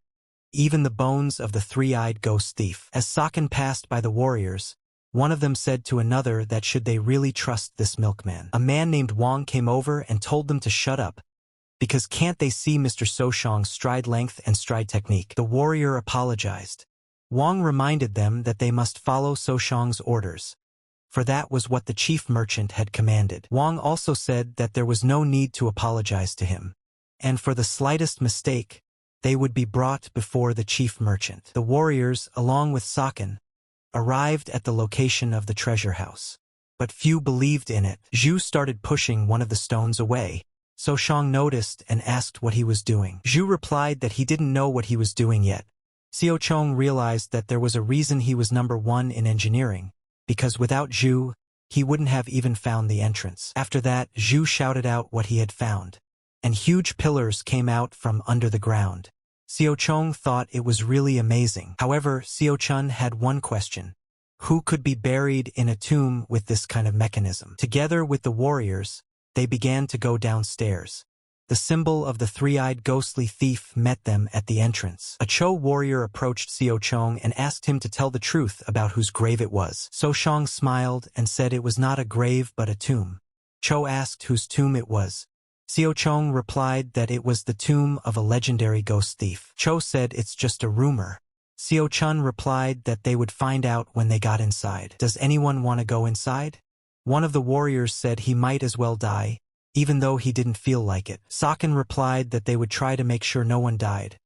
S1: even the bones of the three-eyed ghost thief. As Saken passed by the warriors, one of them said to another that should they really trust this milkman. A man named Wang came over and told them to shut up, because can't they see Mr. Soshang's stride length and stride technique? The warrior apologized. Wang reminded them that they must follow Soshang's orders, for that was what the chief merchant had commanded. Wang also said that there was no need to apologize to him, and for the slightest mistake, they would be brought before the chief merchant. The warriors, along with Saken, arrived at the location of the treasure house, but few believed in it. Zhu started pushing one of the stones away. Soshang noticed and asked what he was doing. Zhu replied that he didn't know what he was doing yet. Xiao Chong realized that there was a reason he was number 1 in engineering, because without Zhu, he wouldn't have even found the entrance. After that, Zhu shouted out what he had found, and huge pillars came out from under the ground. Xiao Chong thought it was really amazing. However, Xiao Chun had one question. Who could be buried in a tomb with this kind of mechanism? Together with the warriors, they began to go downstairs. The symbol of the three-eyed ghostly thief met them at the entrance. A Cho warrior approached Xiao Chong and asked him to tell the truth about whose grave it was. Soshang smiled and said it was not a grave but a tomb. Cho asked whose tomb it was. Xiao Chong replied that it was the tomb of a legendary ghost thief. Cho said it's just a rumor. Xiao Chun replied that they would find out when they got inside. Does anyone want to go inside? One of the warriors said he might as well die, even though he didn't feel like it. Saken replied that they would try to make sure no one died,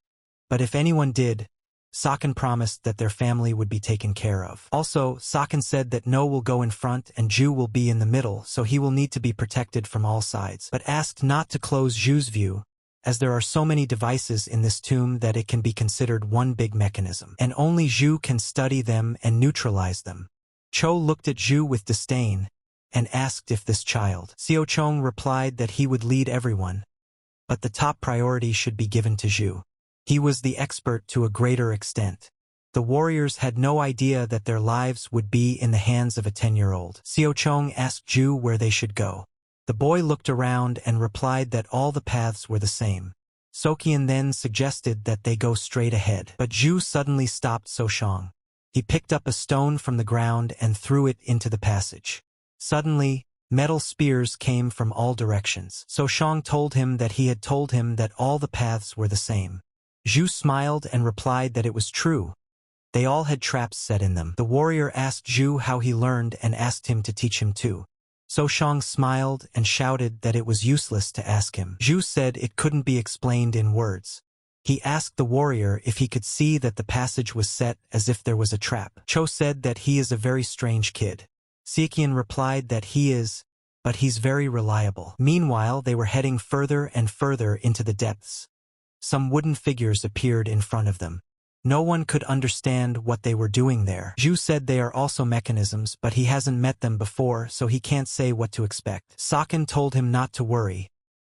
S1: but if anyone did, Saken promised that their family would be taken care of. Also, Saken said that No will go in front and Zhu will be in the middle, so he will need to be protected from all sides, but asked not to close Zhu's view, as there are so many devices in this tomb that it can be considered one big mechanism, and only Zhu can study them and neutralize them. Cho looked at Zhu with disdain, and asked if this child. Xiao Chong replied that he would lead everyone, but the top priority should be given to Zhu. He was the expert to a greater extent. The warriors had no idea that their lives would be in the hands of a 10-year-old. Xiao Chong asked Zhu where they should go. The boy looked around and replied that all the paths were the same. Sokian then suggested that they go straight ahead, but Zhu suddenly stopped Soshang. He picked up a stone from the ground and threw it into the passage. Suddenly, metal spears came from all directions. Soshang told him that he had told him that all the paths were the same. Zhu smiled and replied that it was true. They all had traps set in them. The warrior asked Zhu how he learned and asked him to teach him too. Soshang smiled and shouted that it was useless to ask him. Zhu said it couldn't be explained in words. He asked the warrior if he could see that the passage was set as if there was a trap. Cho said that he is a very strange kid. Seokyun replied that he is, but he's very reliable. Meanwhile, they were heading further and further into the depths. Some wooden figures appeared in front of them. No one could understand what they were doing there. Ju said they are also mechanisms, but he hasn't met them before, so he can't say what to expect. Saken told him not to worry,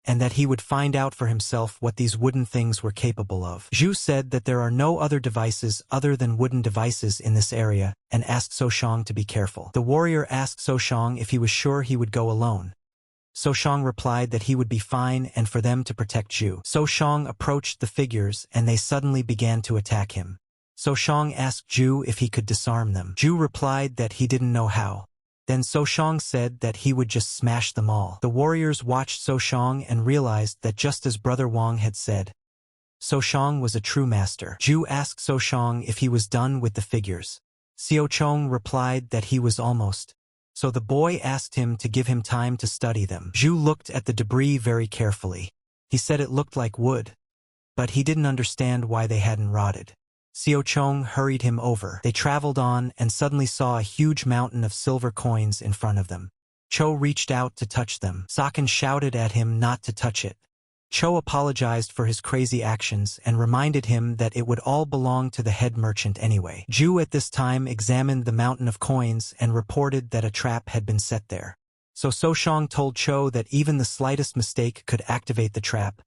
S1: and that he would find out for himself what these wooden things were capable of. Ju said that there are no other devices other than wooden devices in this area, and asked Soshang to be careful. The warrior asked Soshang if he was sure he would go alone. Soshang replied that he would be fine and for them to protect Ju. Soshang approached the figures and they suddenly began to attack him. Soshang asked Ju if he could disarm them. Ju replied that he didn't know how. Then Soshang said that he would just smash them all. The warriors watched Soshang and realized that just as Brother Wang had said, Soshang was a true master. Ju asked Soshang if he was done with the figures. Seochong replied that he was almost. So the boy asked him to give him time to study them. Ju looked at the debris very carefully. He said it looked like wood, but he didn't understand why they hadn't rotted. Seochong hurried him over. They traveled on and suddenly saw a huge mountain of silver coins in front of them. Cho reached out to touch them. Saken shouted at him not to touch it. Cho apologized for his crazy actions and reminded him that it would all belong to the head merchant anyway. Ju at this time examined the mountain of coins and reported that a trap had been set there. So Soshang told Cho that even the slightest mistake could activate the trap,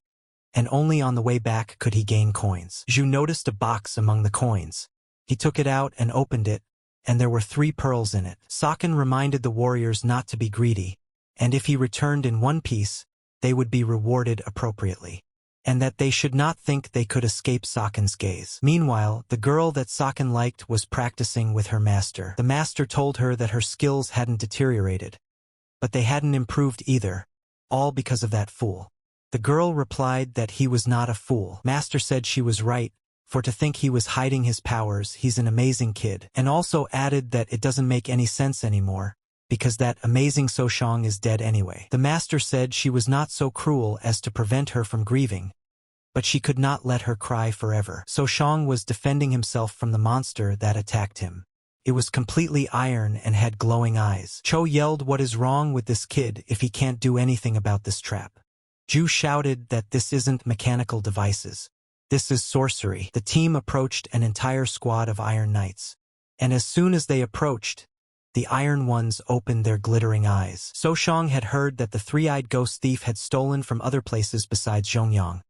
S1: and only on the way back could he gain coins. Ju noticed a box among the coins. He took it out and opened it, and there were 3 pearls in it. Saken reminded the warriors not to be greedy, and if he returned in one piece, they would be rewarded appropriately, and that they should not think they could escape Saken's gaze. Meanwhile, the girl that Saken liked was practicing with her master. The master told her that her skills hadn't deteriorated, but they hadn't improved either, all because of that fool. The girl replied that he was not a fool. Master said she was right, for to think he was hiding his powers, he's an amazing kid, and also added that it doesn't make any sense anymore, because that amazing Soshang is dead anyway. The master said she was not so cruel as to prevent her from grieving, but she could not let her cry forever. Soshang was defending himself from the monster that attacked him. It was completely iron and had glowing eyes. Cho yelled, "What is wrong with this kid if he can't do anything about this trap?" Ju shouted that this isn't mechanical devices. This is sorcery. The team approached an entire squad of Iron Knights, and as soon as they approached, the Iron Ones opened their glittering eyes. Soshang had heard that the 3-eyed ghost thief had stolen from other places besides Zhongyang.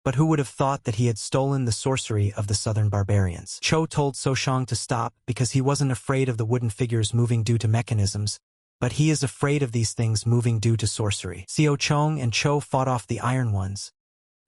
S1: But who would have thought that he had stolen the sorcery of the southern barbarians? Cho told Soshang to stop because he wasn't afraid of the wooden figures moving due to mechanisms, but he is afraid of these things moving due to sorcery. Seochong and Cho fought off the Iron Ones,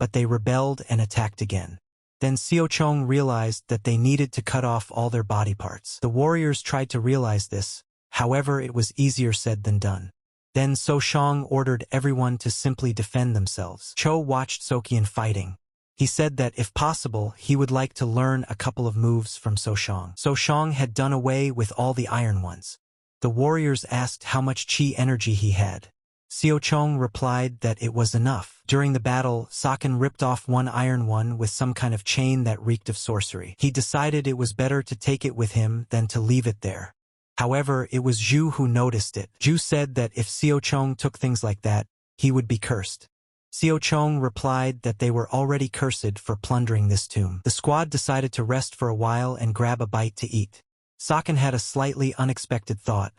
S1: but they rebelled and attacked again. Then Seochong realized that they needed to cut off all their body parts. The warriors tried to realize this, however it was easier said than done. Then Soshang ordered everyone to simply defend themselves. Cho watched Seokyun fighting. He said that if possible, he would like to learn a couple of moves from Soshang. Soshang had done away with all the Iron Ones. The warriors asked how much chi energy he had. Seochong replied that it was enough. During the battle, Saken ripped off one Iron One with some kind of chain that reeked of sorcery. He decided it was better to take it with him than to leave it there. However, it was Ju who noticed it. Ju said that if Seochong took things like that, he would be cursed. Seochong replied that they were already cursed for plundering this tomb. The squad decided to rest for a while and grab a bite to eat. Saken had a slightly unexpected thought.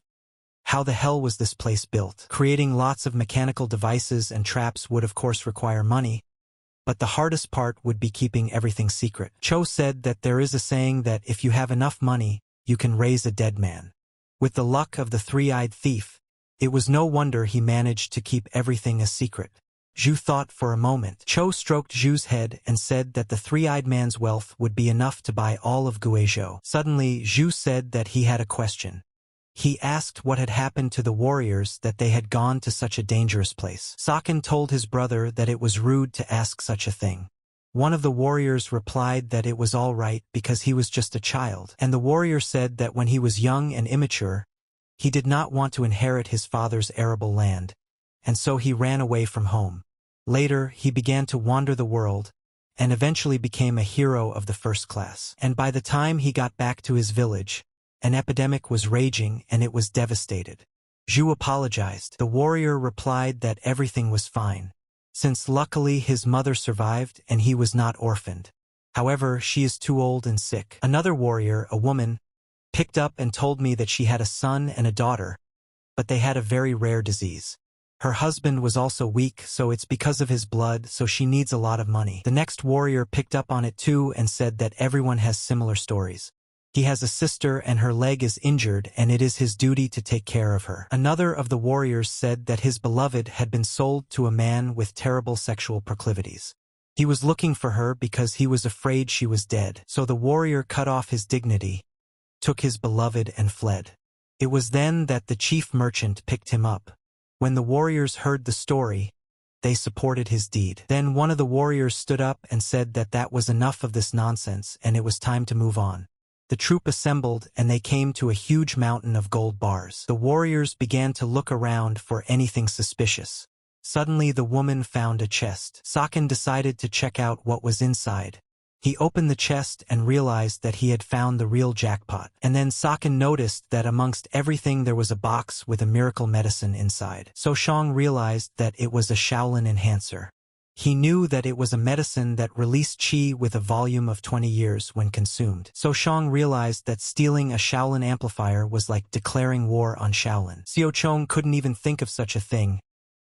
S1: How the hell was this place built? Creating lots of mechanical devices and traps would of course require money, but the hardest part would be keeping everything secret. Cho said that there is a saying that if you have enough money, you can raise a dead man. With the luck of the 3-eyed thief, it was no wonder he managed to keep everything a secret. Ju thought for a moment. Cho stroked Ju's head and said that the 3-eyed man's wealth would be enough to buy all of Guizhou. Suddenly, Ju said that he had a question. He asked what had happened to the warriors that they had gone to such a dangerous place. Saken told his brother that it was rude to ask such a thing. One of the warriors replied that it was all right because he was just a child, and the warrior said that when he was young and immature, he did not want to inherit his father's arable land, and so he ran away from home. Later, he began to wander the world, and eventually became a hero of the first class. And by the time he got back to his village, an epidemic was raging and it was devastated. Zhu apologized. The warrior replied that everything was fine, since luckily his mother survived and he was not orphaned. However, she is too old and sick. Another warrior, a woman, picked up and told me that she had a son and a daughter, but they had a very rare disease. Her husband was also weak, so it's because of his blood, so she needs a lot of money. The next warrior picked up on it too and said that everyone has similar stories. He has a sister and her leg is injured and it is his duty to take care of her. Another of the warriors said that his beloved had been sold to a man with terrible sexual proclivities. He was looking for her because he was afraid she was dead. So the warrior cut off his dignity, took his beloved and fled. It was then that the chief merchant picked him up. When the warriors heard the story, they supported his deed. Then one of the warriors stood up and said that that was enough of this nonsense and it was time to move on. The troop assembled and they came to a huge mountain of gold bars. The warriors began to look around for anything suspicious. Suddenly the woman found a chest. Saken decided to check out what was inside. He opened the chest and realized that he had found the real jackpot. And then Saken noticed that amongst everything there was a box with a miracle medicine inside. So Shang realized that it was a Shaolin enhancer. He knew that it was a medicine that released qi with a volume of 20 years when consumed. So Shang realized that stealing a Shaolin amplifier was like declaring war on Shaolin. Xiao Chong couldn't even think of such a thing.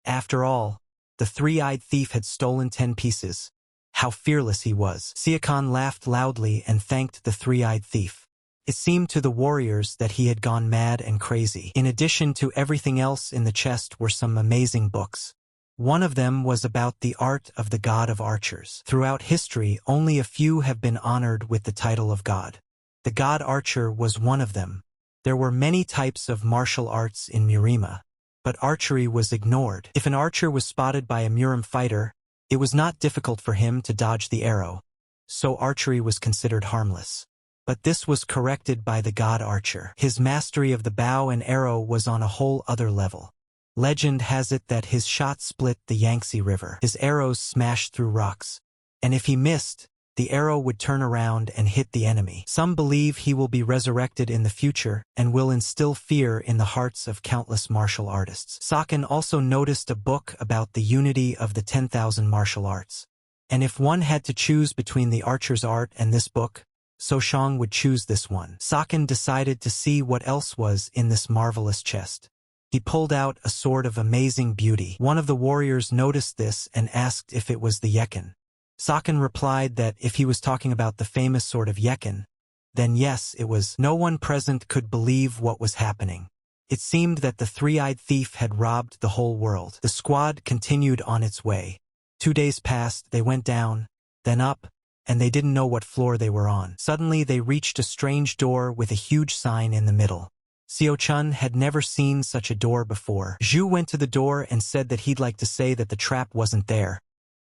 S1: After all, the three-eyed thief had stolen 10 pieces. How fearless he was. Siakan laughed loudly and thanked the three-eyed thief. It seemed to the warriors that he had gone mad and crazy. In addition to everything else in the chest were some amazing books. One of them was about the art of the god of archers. Throughout history, only a few have been honored with the title of god. The god archer was one of them. There were many types of martial arts in Murima, but archery was ignored. If an archer was spotted by a Murim fighter, it was not difficult for him to dodge the arrow, so archery was considered harmless. But this was corrected by the god archer. His mastery of the bow and arrow was on a whole other level. Legend has it that his shot split the Yangtze River. His arrows smashed through rocks, and if he missed, the arrow would turn around and hit the enemy. Some believe he will be resurrected in the future and will instill fear in the hearts of countless martial artists. Saken also noticed a book about the unity of the 10,000 martial arts. And if one had to choose between the archer's art and this book, so Shang would choose this one. Saken decided to see what else was in this marvelous chest. He pulled out a sword of amazing beauty. One of the warriors noticed this and asked if it was the Yekin. Saken replied that if he was talking about the famous sword of Yekin, then yes, it was. No one present could believe what was happening. It seemed that the three-eyed thief had robbed the whole world. The squad continued on its way. 2 days passed, they went down, then up, and they didn't know what floor they were on. Suddenly they reached a strange door with a huge sign in the middle. Xiao Chun had never seen such a door before. Zhu went to the door and said that he'd like to say that the trap wasn't there,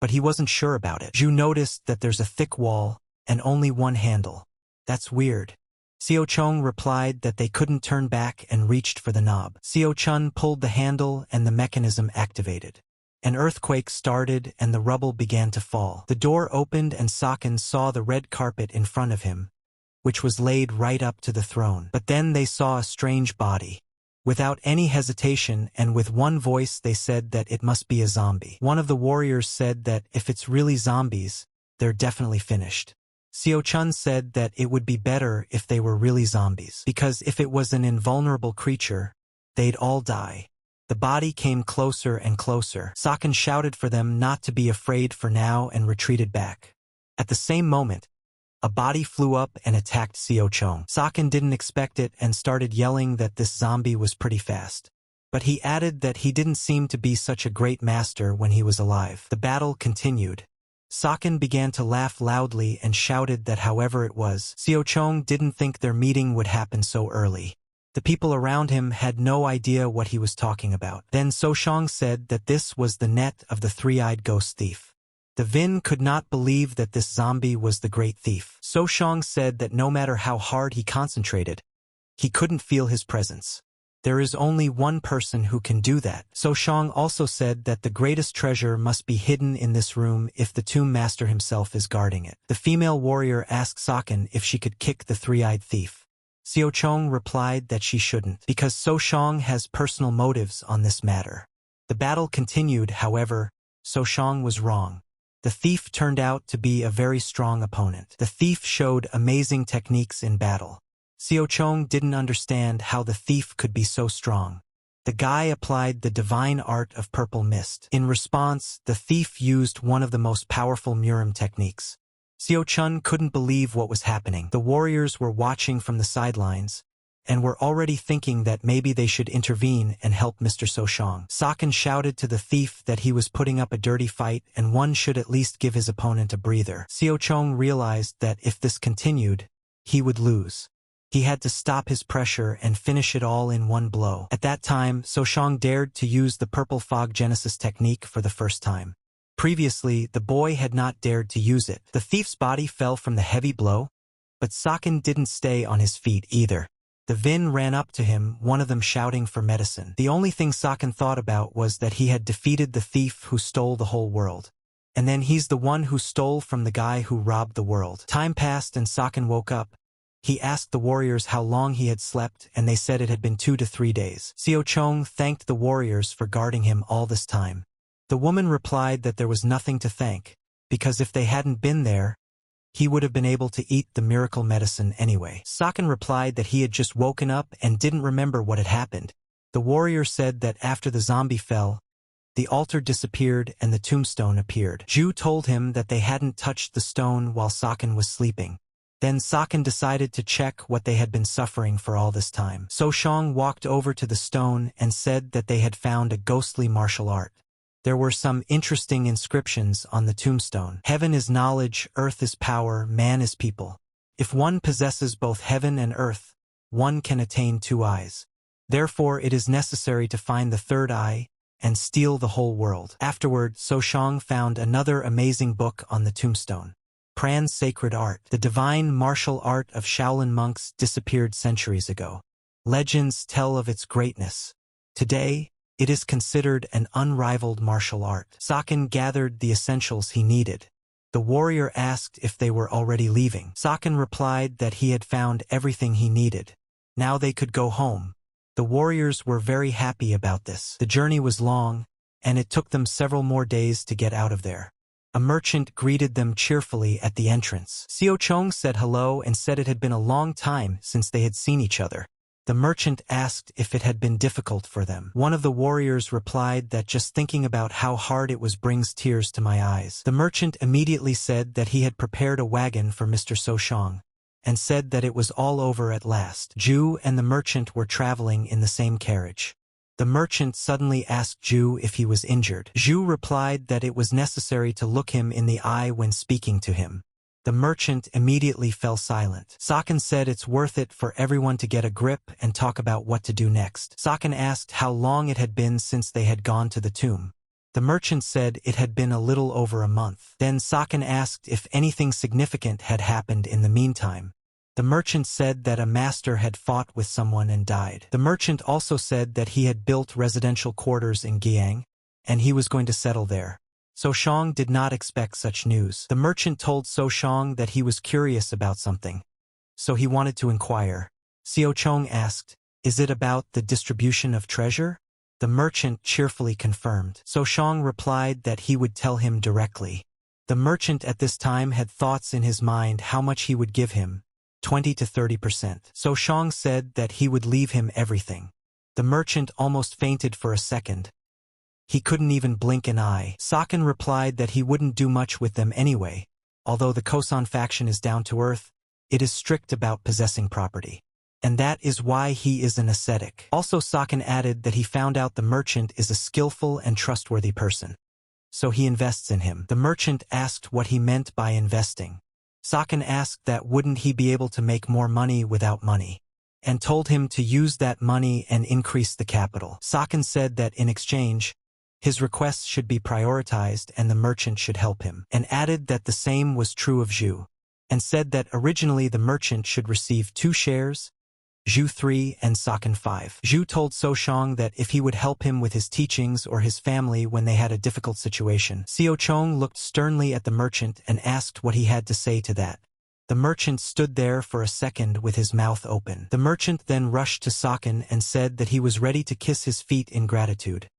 S1: but he wasn't sure about it. Zhu noticed that there's a thick wall and only one handle. That's weird. Xiao Chong replied that they couldn't turn back and reached for the knob. Xiao Chun pulled the handle and the mechanism activated. An earthquake started and the rubble began to fall. The door opened and Saken saw the red carpet in front of him, which was laid right up to the throne. But then they saw a strange body. Without any hesitation and with one voice they said that it must be a zombie. One of the warriors said that if it's really zombies, they're definitely finished. Xiao Chun said that it would be better if they were really zombies, because if it was an invulnerable creature, they'd all die. The body came closer and closer. Saken shouted for them not to be afraid for now and retreated back. At the same moment, a body flew up and attacked Xiao Chong. Saken didn't expect it and started yelling that this zombie was pretty fast. But he added that he didn't seem to be such a great master when he was alive. The battle continued. Saken began to laugh loudly and shouted that however it was, Xiao Chong didn't think their meeting would happen so early. The people around him had no idea what he was talking about. Then So Shang said that this was the net of the three-eyed ghost thief. The Vin could not believe that this zombie was the great thief. So Shang said that no matter how hard he concentrated, he couldn't feel his presence. There is only one person who can do that. So-shang also said that the greatest treasure must be hidden in this room if the tomb master himself is guarding it. The female warrior asked Saken if she could kick the three-eyed thief. Xiao-chong replied that she shouldn't, because So-shang has personal motives on this matter. The battle continued, however. So-shang was wrong. The thief turned out to be a very strong opponent. The thief showed amazing techniques in battle. Xiao-chong didn't understand how the thief could be so strong. The guy applied the divine art of purple mist. In response, the thief used one of the most powerful Murim techniques. Xiao-chun couldn't believe what was happening. The warriors were watching from the sidelines, and were already thinking that maybe they should intervene and help Mr. So-shang. Saken shouted to the thief that he was putting up a dirty fight and one should at least give his opponent a breather. Xiao-chong realized that if this continued, he would lose. He had to stop his pressure and finish it all in one blow. At that time, So-shang dared to use the purple fog genesis technique for the first time. Previously, the boy had not dared to use it. The thief's body fell from the heavy blow, but Saken didn't stay on his feet either. The Vin ran up to him, one of them shouting for medicine. The only thing Saken thought about was that he had defeated the thief who stole the whole world. And then he's the one who stole from the guy who robbed the world. Time passed and Saken woke up. He asked the warriors how long he had slept, and they said it had been 2 to 3 days. Xiao-chong thanked the warriors for guarding him all this time. The woman replied that there was nothing to thank, because if they hadn't been there, he would have been able to eat the miracle medicine anyway. Saken replied that he had just woken up and didn't remember what had happened. The warrior said that after the zombie fell, the altar disappeared and the tombstone appeared. Ju told him that they hadn't touched the stone while Saken was sleeping. Then Saken decided to check what they had been suffering for all this time. So-shang walked over to the stone and said that they had found a ghostly martial art. There were some interesting inscriptions on the tombstone. Heaven is knowledge, earth is power, man is people. If one possesses both heaven and earth, one can attain 2 eyes. Therefore it is necessary to find the 3rd eye and steal the whole world. Afterward, So-shang found another amazing book on the tombstone. Pran's sacred art. The divine martial art of Shaolin monks disappeared centuries ago. Legends tell of its greatness. Today, it is considered an unrivaled martial art. Saken gathered the essentials he needed. The warrior asked if they were already leaving. Saken replied that he had found everything he needed. Now they could go home. The warriors were very happy about this. The journey was long, and it took them several more days to get out of there. A merchant greeted them cheerfully at the entrance. Xiao-chong said hello and said it had been a long time since they had seen each other. The merchant asked if it had been difficult for them. One of the warriors replied that just thinking about how hard it was brings tears to my eyes. The merchant immediately said that he had prepared a wagon for Mr. So-shang, and said that it was all over at last. Ju and the merchant were traveling in the same carriage. The merchant suddenly asked Ju if he was injured. Ju replied that it was necessary to look him in the eye when speaking to him. The merchant immediately fell silent. Saken said it's worth it for everyone to get a grip and talk about what to do next. Saken asked how long it had been since they had gone to the tomb. The merchant said it had been a little over a month. Then Saken asked if anything significant had happened in the meantime. The merchant said that a master had fought with someone and died. The merchant also said that he had built residential quarters in Giang, and he was going to settle there. So-shang did not expect such news. The merchant told So-shang that he was curious about something, so he wanted to inquire. Xiao-chong asked, "Is it about the distribution of treasure?" The merchant cheerfully confirmed. So-shang replied that he would tell him directly. The merchant at this time had thoughts in his mind how much he would give him, 20 to 30%. So-shang said that he would leave him everything. The merchant almost fainted for a second. He couldn't even blink an eye. Saken replied that he wouldn't do much with them anyway. Although the Kosan faction is down to earth, it is strict about possessing property. And that is why he is an ascetic. Also, Saken added that he found out the merchant is a skillful and trustworthy person. So he invests in him. The merchant asked what he meant by investing. Saken asked that wouldn't he be able to make more money without money, and told him to use that money and increase the capital. Saken said that in exchange, his requests should be prioritized and the merchant should help him, and added that the same was true of Zhu, and said that originally the merchant should receive 2 shares, Zhu 3 and Saken 5. Zhu told Shang that if he would help him with his teachings or his family when they had a difficult situation. Chong looked sternly at the merchant and asked what he had to say to that. The merchant stood there for a second with his mouth open. The merchant then rushed to Saken and said that he was ready to kiss his feet in gratitude,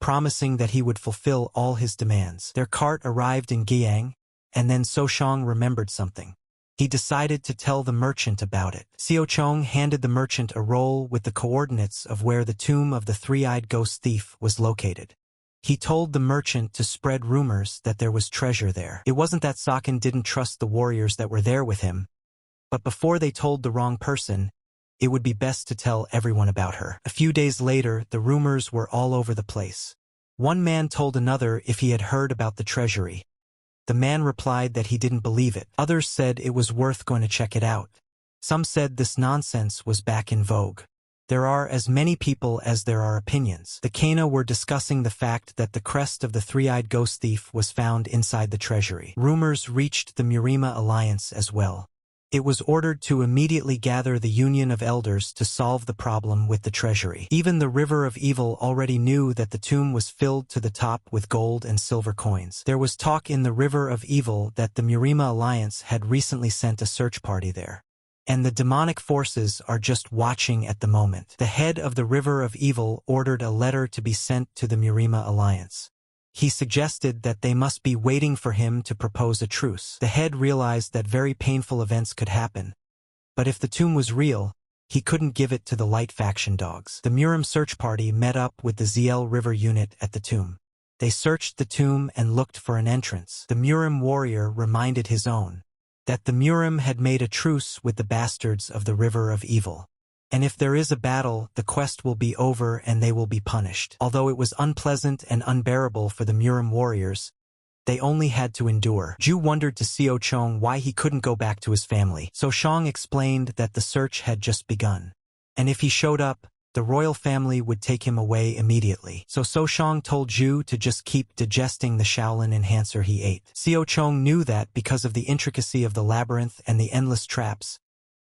S1: promising that he would fulfill all his demands. Their cart arrived in Guiyang, and then Shang remembered something. He decided to tell the merchant about it. Chong handed the merchant a roll with the coordinates of where the tomb of the three-eyed ghost thief was located. He told the merchant to spread rumors that there was treasure there. It wasn't that Saken didn't trust the warriors that were there with him, but before they told the wrong person, it would be best to tell everyone about her. A few days later, the rumors were all over the place. One man told another if he had heard about the treasury. The man replied that he didn't believe it. Others said it was worth going to check it out. Some said this nonsense was back in vogue. There are as many people as there are opinions. The Kana were discussing the fact that the crest of the three-eyed ghost thief was found inside the treasury. Rumors reached the Murima Alliance as well. It was ordered to immediately gather the Union of Elders to solve the problem with the treasury. Even the River of Evil already knew that the tomb was filled to the top with gold and silver coins. There was talk in the River of Evil that the Murima Alliance had recently sent a search party there. And the demonic forces are just watching at the moment. The head of the River of Evil ordered a letter to be sent to the Murima Alliance. He suggested that they must be waiting for him to propose a truce. The head realized that very painful events could happen, but if the tomb was real, he couldn't give it to the Light Faction dogs. The Murim search party met up with the ZL River unit at the tomb. They searched the tomb and looked for an entrance. The Murim warrior reminded his own that the Murim had made a truce with the bastards of the River of Evil. And if there is a battle, the quest will be over and they will be punished. Although it was unpleasant and unbearable for the Murim warriors, they only had to endure. Zhu wondered to Chong why he couldn't go back to his family. So Shang explained that the search had just begun. And if he showed up, the royal family would take him away immediately. So Shang told Zhu to just keep digesting the Shaolin enhancer he ate. Chong knew that because of the intricacy of the labyrinth and the endless traps,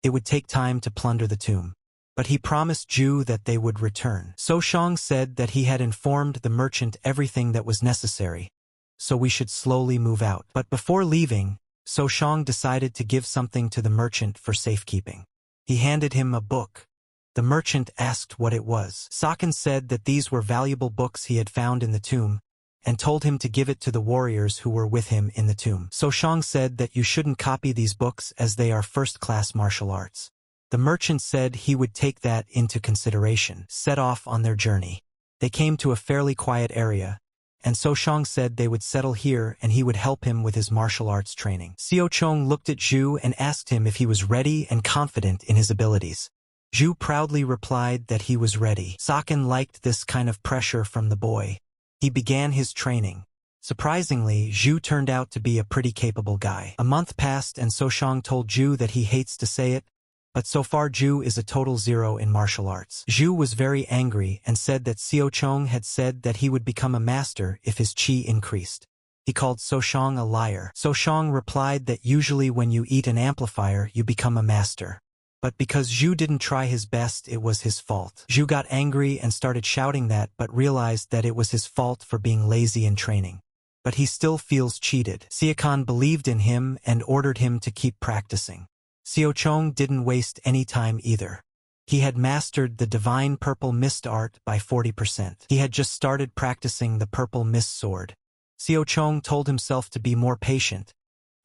S1: it would take time to plunder the tomb. But he promised Zhu that they would return. Shang said that he had informed the merchant everything that was necessary, so we should slowly move out. But before leaving, Shang decided to give something to the merchant for safekeeping. He handed him a book. The merchant asked what it was. Saken said that these were valuable books he had found in the tomb, and told him to give it to the warriors who were with him in the tomb. Shang said that you shouldn't copy these books as they are first-class martial arts. The merchant said he would take that into consideration. Set off on their journey. They came to a fairly quiet area, and Shang said they would settle here and he would help him with his martial arts training. Chong looked at Zhu and asked him if he was ready and confident in his abilities. Zhu proudly replied that he was ready. Saken liked this kind of pressure from the boy. He began his training. Surprisingly, Zhu turned out to be a pretty capable guy. A month passed and Shang told Zhu that he hates to say it, but so far Zhu is a total zero in martial arts. Zhu was very angry and said that Chong had said that he would become a master if his chi increased. He called Shang a liar. Shang replied that usually when you eat an amplifier you become a master. But because Zhu didn't try his best, it was his fault. Zhu got angry and started shouting that, but realized that it was his fault for being lazy in training. But he still feels cheated. Siakan believed in him and ordered him to keep practicing. Chong didn't waste any time either. He had mastered the divine purple mist art by 40%. He had just started practicing the purple mist sword. Chong told himself to be more patient,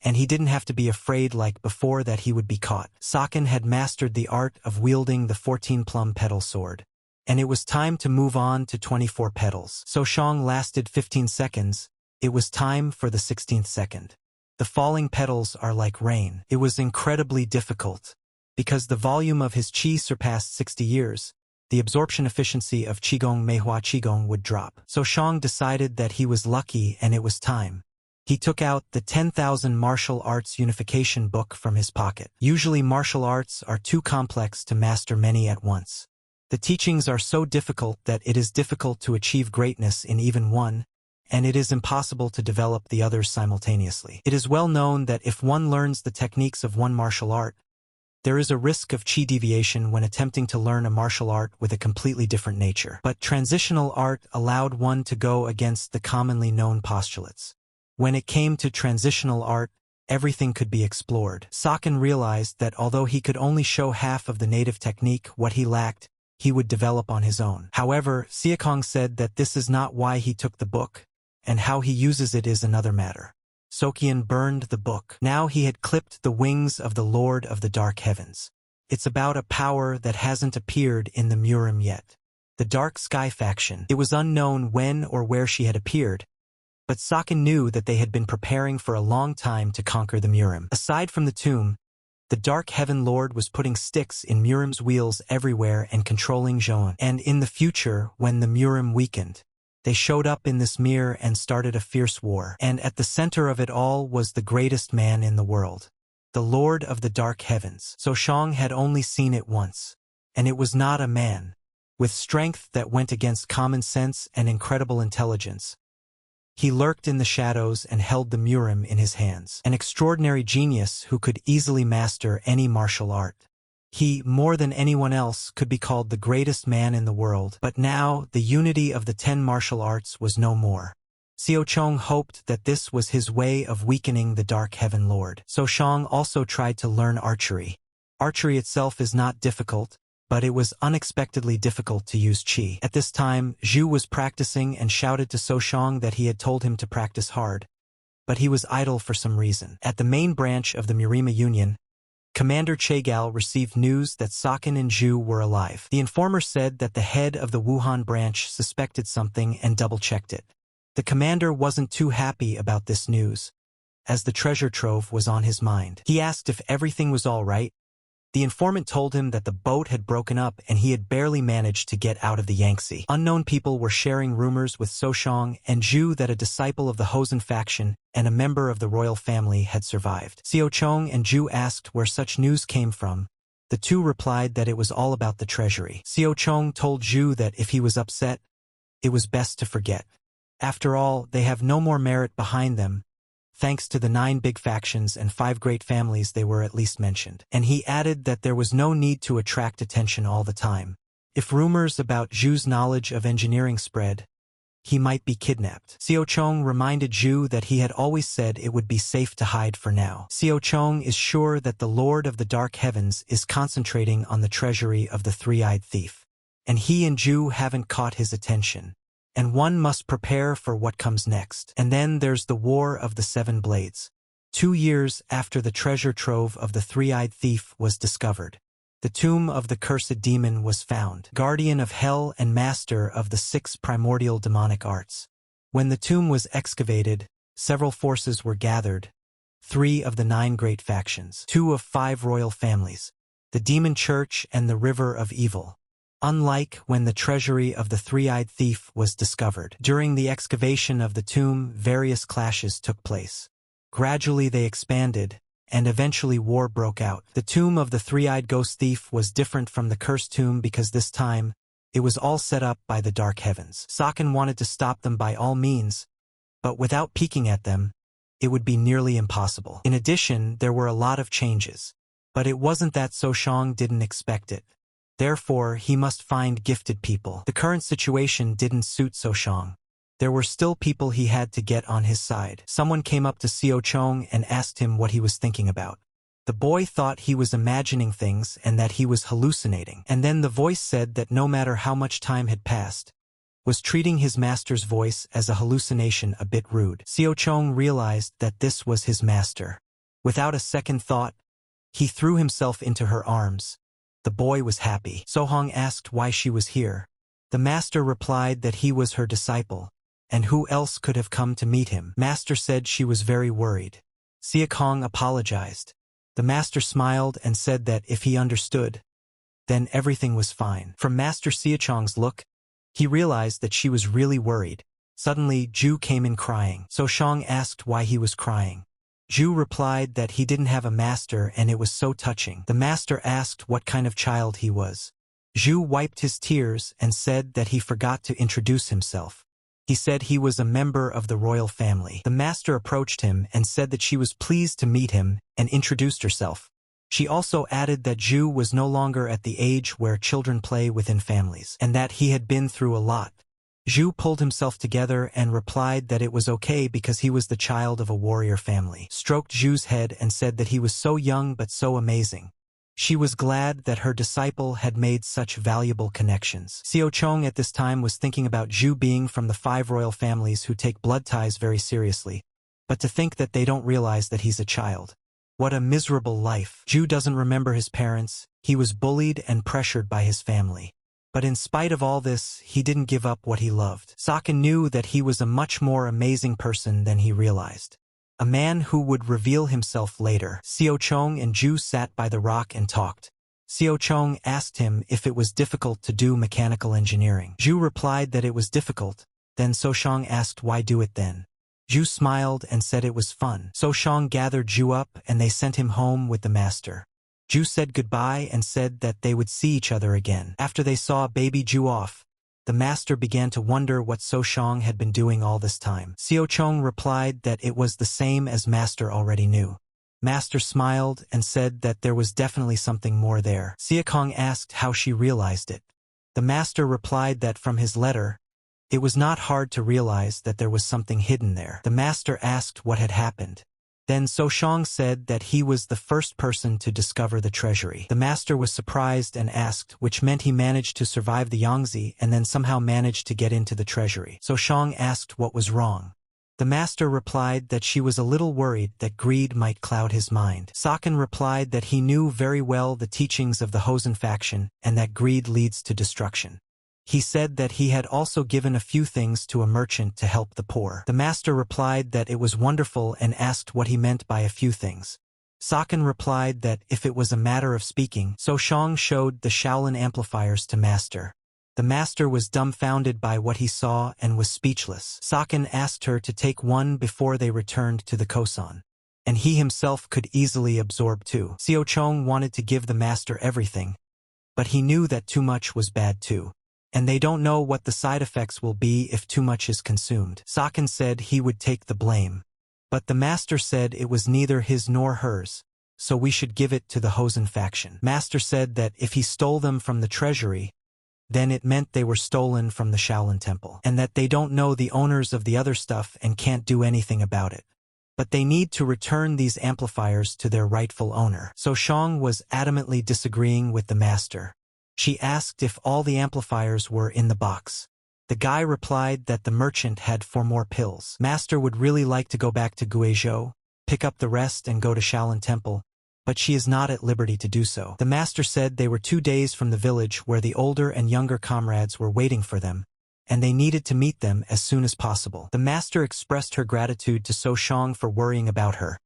S1: and he didn't have to be afraid like before that he would be caught. Saken had mastered the art of wielding the 14-plum petal sword, and it was time to move on to 24 petals. Shang lasted 15 seconds. It was time for the 16th second. The falling petals are like rain. It was incredibly difficult. Because the volume of his qi surpassed 60 years, the absorption efficiency of Qigong Manhwa Qigong would drop. Shang decided that he was lucky and it was time. He took out the 10,000 Martial Arts Unification book from his pocket. Usually martial arts are too complex to master many at once. The teachings are so difficult that it is difficult to achieve greatness in even one, and it is impossible to develop the others simultaneously. It is well known that if one learns the techniques of one martial art, There is a risk of chi deviation when attempting to learn a martial art with a completely different nature. But transitional art allowed one to go against the commonly known postulates. When it came to transitional art, everything could be explored. Saken realized that although he could only show half of the native technique, what he lacked, he would develop on his own. However, Siakong said that this is not why he took the book, and how he uses it is another matter. Sokian burned the book. Now he had clipped the wings of the Lord of the Dark Heavens. It's about a power that hasn't appeared in the Murim yet. The Dark Sky faction. It was unknown when or where she had appeared, but Saken knew that they had been preparing for a long time to conquer the Murim. Aside from the tomb, the Dark Heaven Lord was putting sticks in Murim's wheels everywhere and controlling Joan. And in the future, when the Murim weakened, they showed up in this mirror and started a fierce war. And at the center of it all was the greatest man in the world, the Lord of the Dark Heavens. So Shang had only seen it once, and it was not a man. With strength that went against common sense and incredible intelligence, he lurked in the shadows and held the Murim in his hands. An extraordinary genius who could easily master any martial art. He, more than anyone else, could be called the greatest man in the world. But now, the unity of the 10 martial arts was no more. Xiao Chong hoped that this was his way of weakening the Dark Heaven Lord. So Shang also tried to learn archery. Archery itself is not difficult, but it was unexpectedly difficult to use qi. At this time, Zhu was practicing and shouted to So Shang that he had told him to practice hard. But he was idle for some reason. At the main branch of the Murima Union, Commander Chegal received news that Saken and Zhu were alive. The informer said that the head of the Wuhan branch suspected something and double-checked it. The commander wasn't too happy about this news, as the treasure trove was on his mind. He asked if everything was all right. The informant told him that the boat had broken up and he had barely managed to get out of the Yangtze. Unknown people were sharing rumors with So Shang and Zhu that a disciple of the Hosen faction and a member of the royal family had survived. Xiao Chong and Zhu asked where such news came from. The two replied that it was all about the treasury. Xiao Chong told Zhu that if he was upset, it was best to forget. After all, they have no more merit behind them. Thanks to the 9 big factions and 5 great families, they were at least mentioned. And he added that there was no need to attract attention all the time. If rumors about Zhu's knowledge of engineering spread, he might be kidnapped. Xiao Chong reminded Zhu that he had always said it would be safe to hide for now. Xiao Chong is sure that the Lord of the Dark Heavens is concentrating on the treasury of the three-eyed thief, and he and Zhu haven't caught his attention. And one must prepare for what comes next. And then there's the War of the 7 Blades. 2 years after the treasure trove of the three-eyed thief was discovered, the tomb of the cursed demon was found, guardian of hell and master of the 6 primordial demonic arts. When the tomb was excavated, several forces were gathered, 3 of the 9 great factions, 2 of 5 royal families, the demon church and the river of evil. Unlike when the treasury of the three-eyed thief was discovered. During the excavation of the tomb, various clashes took place. Gradually they expanded, and eventually war broke out. The tomb of the three-eyed ghost thief was different from the cursed tomb because this time, it was all set up by the Dark Heavens. Saken wanted to stop them by all means, but without peeking at them, it would be nearly impossible. In addition, there were a lot of changes. But it wasn't that So Shang didn't expect it. Therefore, he must find gifted people. The current situation didn't suit So Shang. There were still people he had to get on his side. Someone came up to Xiao Chong and asked him what he was thinking about. The boy thought he was imagining things and that he was hallucinating. And then the voice said that no matter how much time had passed, was treating his master's voice as a hallucination a bit rude. Xiao Chong realized that this was his master. Without a second thought, he threw himself into her arms. The boy was happy. Sohong asked why she was here. The master replied that he was her disciple, and who else could have come to meet him. Master said she was very worried. Siakong apologized. The master smiled and said that if he understood, then everything was fine. From Master Siachong's look, he realized that she was really worried. Suddenly, Zhu came in crying. So Shang asked why he was crying. Zhu replied that he didn't have a master and it was so touching. The master asked what kind of child he was. Zhu wiped his tears and said that he forgot to introduce himself. He said he was a member of the royal family. The master approached him and said that she was pleased to meet him and introduced herself. She also added that Zhu was no longer at the age where children play within families, and that he had been through a lot. Zhu pulled himself together and replied that it was okay because he was the child of a warrior family, stroked Zhu's head and said that he was so young but so amazing. She was glad that her disciple had made such valuable connections. Xiao Chong at this time was thinking about Zhu being from the 5 royal families who take blood ties very seriously, but to think that they don't realize that he's a child. What a miserable life. Zhu doesn't remember his parents, he was bullied and pressured by his family. But in spite of all this, he didn't give up what he loved. Saken knew that he was a much more amazing person than he realized. A man who would reveal himself later. Xiao Chong and Zhu sat by the rock and talked. Xiao Chong asked him if it was difficult to do mechanical engineering. Zhu replied that it was difficult. Then Shang asked why do it then. Zhu smiled and said it was fun. Shang gathered Zhu up and they sent him home with the master. Zhu said goodbye and said that they would see each other again. After they saw baby Zhu off, the master began to wonder what Shang had been doing all this time. Xiao Chong replied that it was the same as master already knew. Master smiled and said that there was definitely something more there. Xiao Kong asked how she realized it. The master replied that from his letter, it was not hard to realize that there was something hidden there. The master asked what had happened. Then Shang said that he was the first person to discover the treasury. The master was surprised and asked, which meant he managed to survive the Yangtze and then somehow managed to get into the treasury. Shang asked what was wrong. The master replied that she was a little worried that greed might cloud his mind. Saken replied that he knew very well the teachings of the Hosen faction and that greed leads to destruction. He said that he had also given a few things to a merchant to help the poor. The master replied that it was wonderful and asked what he meant by a few things. Saken replied that if it was a matter of speaking, Shang showed the Shaolin amplifiers to master. The master was dumbfounded by what he saw and was speechless. Saken asked her to take one before they returned to the Kosan. And he himself could easily absorb 2. Xiao Chong wanted to give the master everything, but he knew that too much was bad too. And they don't know what the side effects will be if too much is consumed. Saken said he would take the blame. But the master said it was neither his nor hers, so we should give it to the Hosen faction. Master said that if he stole them from the treasury, then it meant they were stolen from the Shaolin temple, and that they don't know the owners of the other stuff and can't do anything about it. But they need to return these amplifiers to their rightful owner. Shang was adamantly disagreeing with the master. She asked if all the amplifiers were in the box. The guy replied that the merchant had 4 more pills. Master would really like to go back to Guizhou, pick up the rest and go to Shaolin Temple, but she is not at liberty to do so. The master said they were 2 days from the village where the older and younger comrades were waiting for them, and they needed to meet them as soon as possible. The master expressed her gratitude to Shang for worrying about her,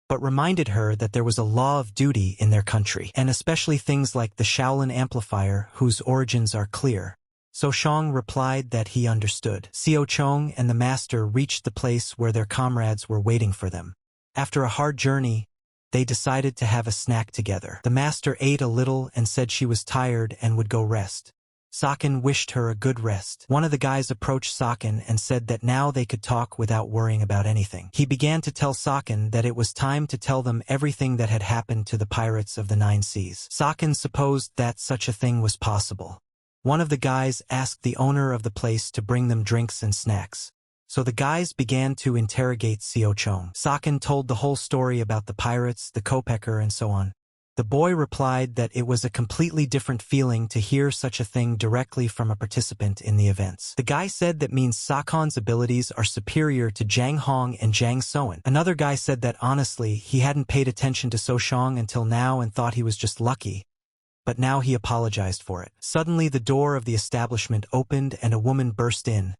S1: but reminded her that there was a law of duty in their country, and especially things like the Shaolin amplifier whose origins are clear. Shang replied that he understood. Xiao Chong and the master reached the place where their comrades were waiting for them. After a hard journey, they decided to have a snack together. The master ate a little and said she was tired and would go rest. Saken wished her a good rest. One of the guys approached Saken and said that now they could talk without worrying about anything. He began to tell Saken that it was time to tell them everything that had happened to the pirates of the 9 seas. Saken supposed that such a thing was possible. One of the guys asked the owner of the place to bring them drinks and snacks. So the guys began to interrogate Xiao Chong. Saken told the whole story about the pirates, the kopecker, and so on. The boy replied that it was a completely different feeling to hear such a thing directly from a participant in the events. The guy said that means Sakon's abilities are superior to Zhang Hong and Zhang Soen. Another guy said that honestly he hadn't paid attention to Shang until now and thought he was just lucky, but now he apologized for it. Suddenly the door of the establishment opened and a woman burst in.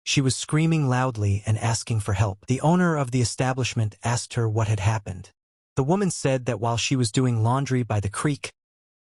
S1: She was screaming loudly and asking for help. The owner of the establishment asked her what had happened. The woman said that while she was doing laundry by the creek,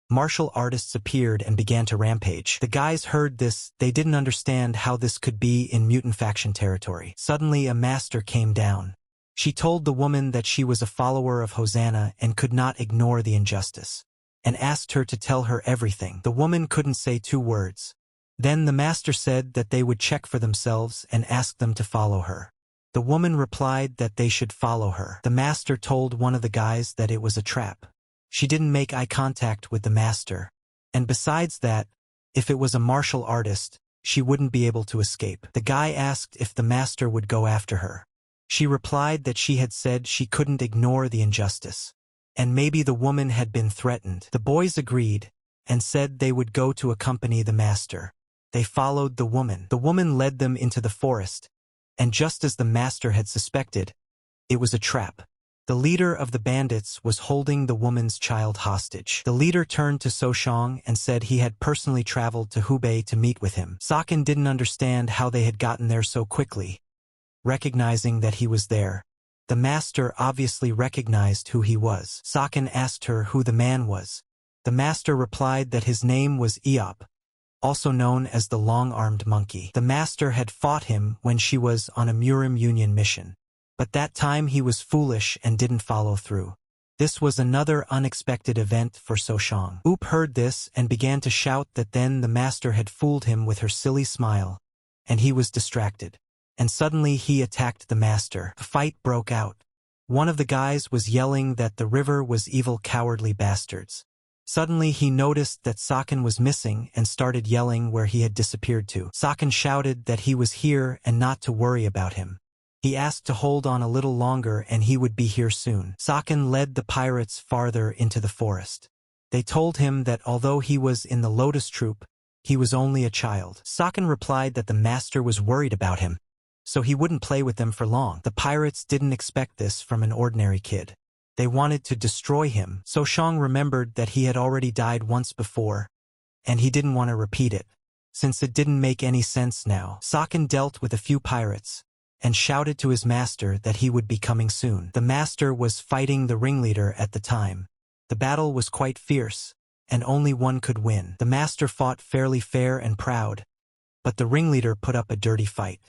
S1: martial artists appeared and began to rampage. The guys heard this, they didn't understand how this could be in mutant faction territory. Suddenly a master came down. She told the woman that she was a follower of Hosanna and could not ignore the injustice, and asked her to tell her everything. The woman couldn't say 2 words. Then the master said that they would check for themselves and asked them to follow her. The woman replied that they should follow her. The master told one of the guys that it was a trap. She didn't make eye contact with the master. And besides that, if it was a martial artist, she wouldn't be able to escape. The guy asked if the master would go after her. She replied that she had said she couldn't ignore the injustice. And maybe the woman had been threatened. The boys agreed, and said they would go to accompany the master. They followed the woman. The woman led them into the forest, and just as the master had suspected, it was a trap. The leader of the bandits was holding the woman's child hostage. The leader turned to Soshang and said he had personally traveled to Hubei to meet with him. Saken didn't understand how they had gotten there so quickly. Recognizing that he was there, the master obviously recognized who he was. Saken asked her who the man was. The master replied that his name was Eop, also known as the long-armed monkey. The master had fought him when she was on a Murim Union mission. But that time he was foolish and didn't follow through. This was another unexpected event for Soshang. Oop heard this and began to shout that then the master had fooled him with her silly smile, and he was distracted. And suddenly he attacked the master. A fight broke out. One of the guys was yelling that the river was evil cowardly bastards. Suddenly he noticed that Saken was missing and started yelling where he had disappeared to. Saken shouted that he was here and not to worry about him. He asked to hold on a little longer and he would be here soon. Saken led the pirates farther into the forest. They told him that although he was in the Lotus Troop, he was only a child. Saken replied that the master was worried about him, so he wouldn't play with them for long. The pirates didn't expect this from an ordinary kid. They wanted to destroy him. Soshang remembered that he had already died once before, and he didn't want to repeat it, since it didn't make any sense now. Saken dealt with a few pirates, and shouted to his master that he would be coming soon. The master was fighting the ringleader at the time. The battle was quite fierce, and only one could win. The master fought fairly fair and proud, but the ringleader put up a dirty fight.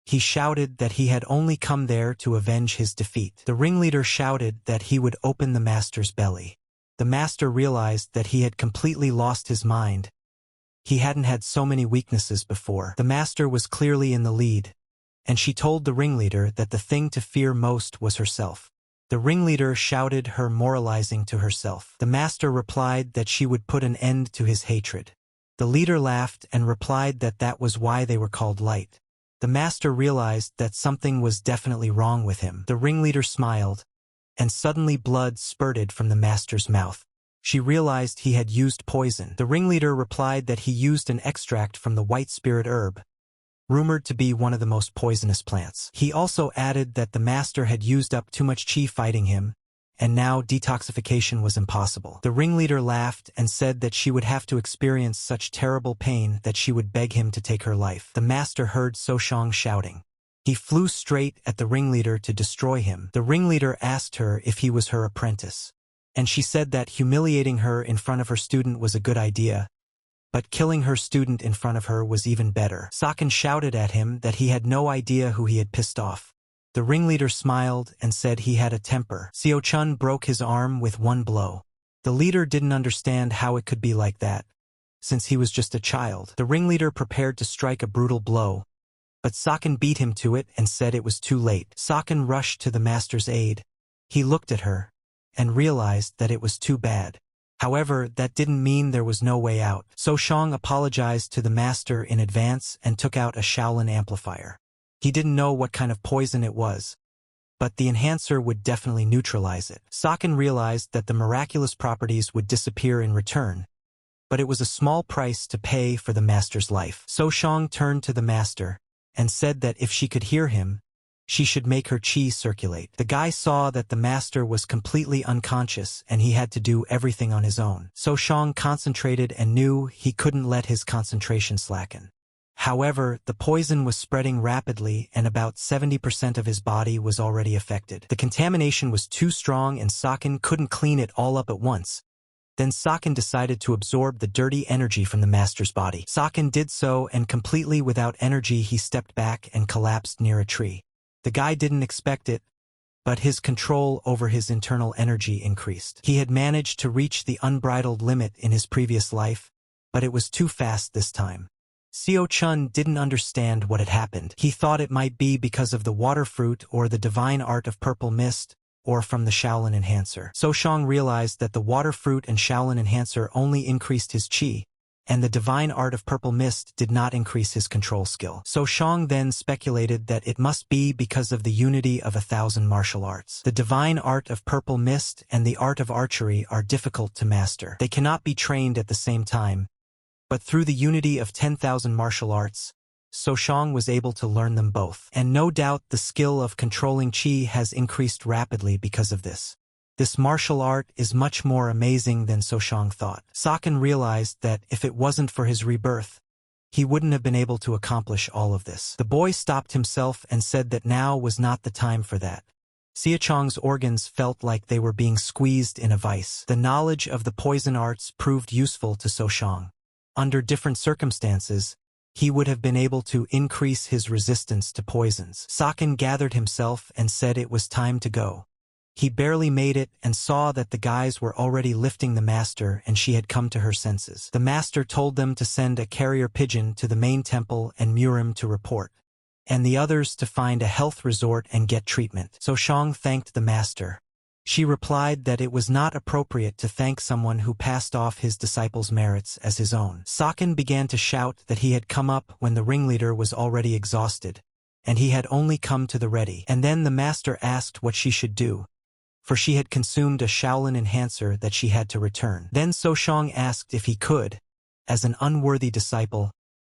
S1: He shouted that he had only come there to avenge his defeat. The ringleader shouted that he would open the master's belly. The master realized that he had completely lost his mind. He hadn't had so many weaknesses before. The master was clearly in the lead, and she told the ringleader that the thing to fear most was herself. The ringleader shouted her moralizing to herself. The master replied that she would put an end to his hatred. The leader laughed and replied that that was why they were called light. The master realized that something was definitely wrong with him. The ringleader smiled, and suddenly blood spurted from the master's mouth. She realized he had used poison. The ringleader replied that he used an extract from the white spirit herb, rumored to be one of the most poisonous plants. He also added that the master had used up too much chi fighting him, and now detoxification was impossible. The ringleader laughed and said that she would have to experience such terrible pain that she would beg him to take her life. The master heard Soshang shouting. He flew straight at the ringleader to destroy him. The ringleader asked her if he was her apprentice, and she said that humiliating her in front of her student was a good idea, but killing her student in front of her was even better. Saken shouted at him that he had no idea who he had pissed off. The ringleader smiled and said he had a temper. Seo Chun broke his arm with one blow. The leader didn't understand how it could be like that, since he was just a child. The ringleader prepared to strike a brutal blow, but Saken beat him to it and said it was too late. Saken rushed to the master's aid. He looked at her, and realized that it was too bad. However, that didn't mean there was no way out. Soshang apologized to the master in advance and took out a Shaolin amplifier. He didn't know what kind of poison it was, but the enhancer would definitely neutralize it. Saken realized that the miraculous properties would disappear in return, but it was a small price to pay for the master's life. Soshang turned to the master and said that if she could hear him, she should make her chi circulate. The guy saw that the master was completely unconscious and he had to do everything on his own. Soshang concentrated and knew he couldn't let his concentration slacken. However, the poison was spreading rapidly and about 70% of his body was already affected. The contamination was too strong and Saken couldn't clean it all up at once. Then Saken decided to absorb the dirty energy from the master's body. Saken did so, and completely without energy he stepped back and collapsed near a tree. The guy didn't expect it, but his control over his internal energy increased. He had managed to reach the unbridled limit in his previous life, but it was too fast this time. Seo Chun didn't understand what had happened. He thought it might be because of the water fruit or the divine art of purple mist, or from the Shaolin Enhancer. So Shang realized that the water fruit and Shaolin Enhancer only increased his qi, and the divine art of purple mist did not increase his control skill. So Shang then speculated that it must be because of the unity of 1,000 martial arts. The divine art of purple mist and the art of archery are difficult to master. They cannot be trained at the same time, but through the unity of 10,000 martial arts, So Shang was able to learn them both. And no doubt the skill of controlling qi has increased rapidly because of this. This martial art is much more amazing than So Shang thought. Saken realized that if it wasn't for his rebirth, he wouldn't have been able to accomplish all of this. The boy stopped himself and said that now was not the time for that. Xiachong's organs felt like they were being squeezed in a vice. The knowledge of the poison arts proved useful to So Shang. Under different circumstances, he would have been able to increase his resistance to poisons. Saken gathered himself and said it was time to go. He barely made it and saw that the guys were already lifting the master and she had come to her senses. The master told them to send a carrier pigeon to the main temple and Murim to report, and the others to find a health resort and get treatment. So Shang thanked the master. She replied that it was not appropriate to thank someone who passed off his disciples' merits as his own. Saken began to shout that he had come up when the ringleader was already exhausted, and he had only come to the ready. And then the master asked what she should do, for she had consumed a Shaolin enhancer that she had to return. Then So Shang asked if he could, as an unworthy disciple,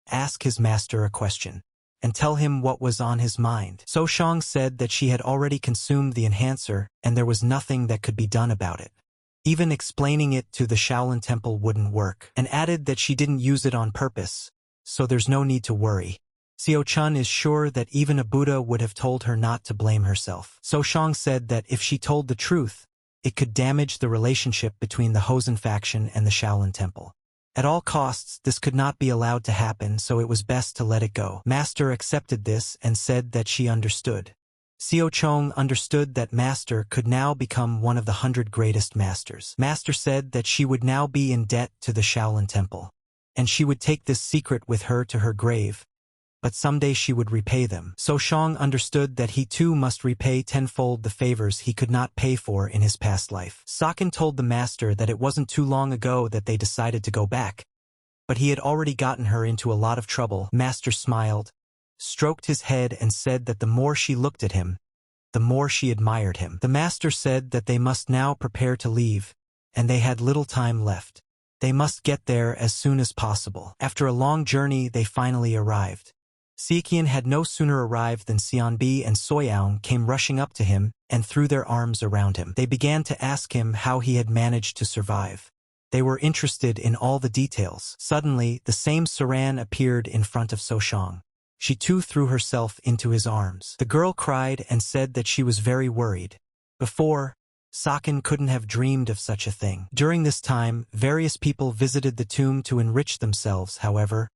S1: ask his master a question and tell him what was on his mind. So Shang said that she had already consumed the enhancer and there was nothing that could be done about it. Even explaining it to the Shaolin Temple wouldn't work, and added that she didn't use it on purpose, so there's no need to worry. Xiao Chun is sure that even a Buddha would have told her not to blame herself. So Shang said that if she told the truth, it could damage the relationship between the Hosen faction and the Shaolin Temple. At all costs, this could not be allowed to happen, so it was best to let it go. Master accepted this and said that she understood. Xiao Chong understood that Master could now become one of the 100 greatest masters. Master said that she would now be in debt to the Shaolin Temple, and she would take this secret with her to her grave, but someday she would repay them. So Shang understood that he too must repay tenfold the favors he could not pay for in his past life. Saken told the master that it wasn't too long ago that they decided to go back, but he had already gotten her into a lot of trouble. Master smiled, stroked his head and said that the more she looked at him, the more she admired him. The master said that they must now prepare to leave, and they had little time left. They must get there as soon as possible. After a long journey, they finally arrived. Xiqian had no sooner arrived than Xianbi and Soyang came rushing up to him and threw their arms around him. They began to ask him how he had managed to survive. They were interested in all the details. Suddenly, the same Saran appeared in front of So Shang. She too threw herself into his arms. The girl cried and said that she was very worried. Before, Saken couldn't have dreamed of such a thing. During this time, various people visited the tomb to enrich themselves. However,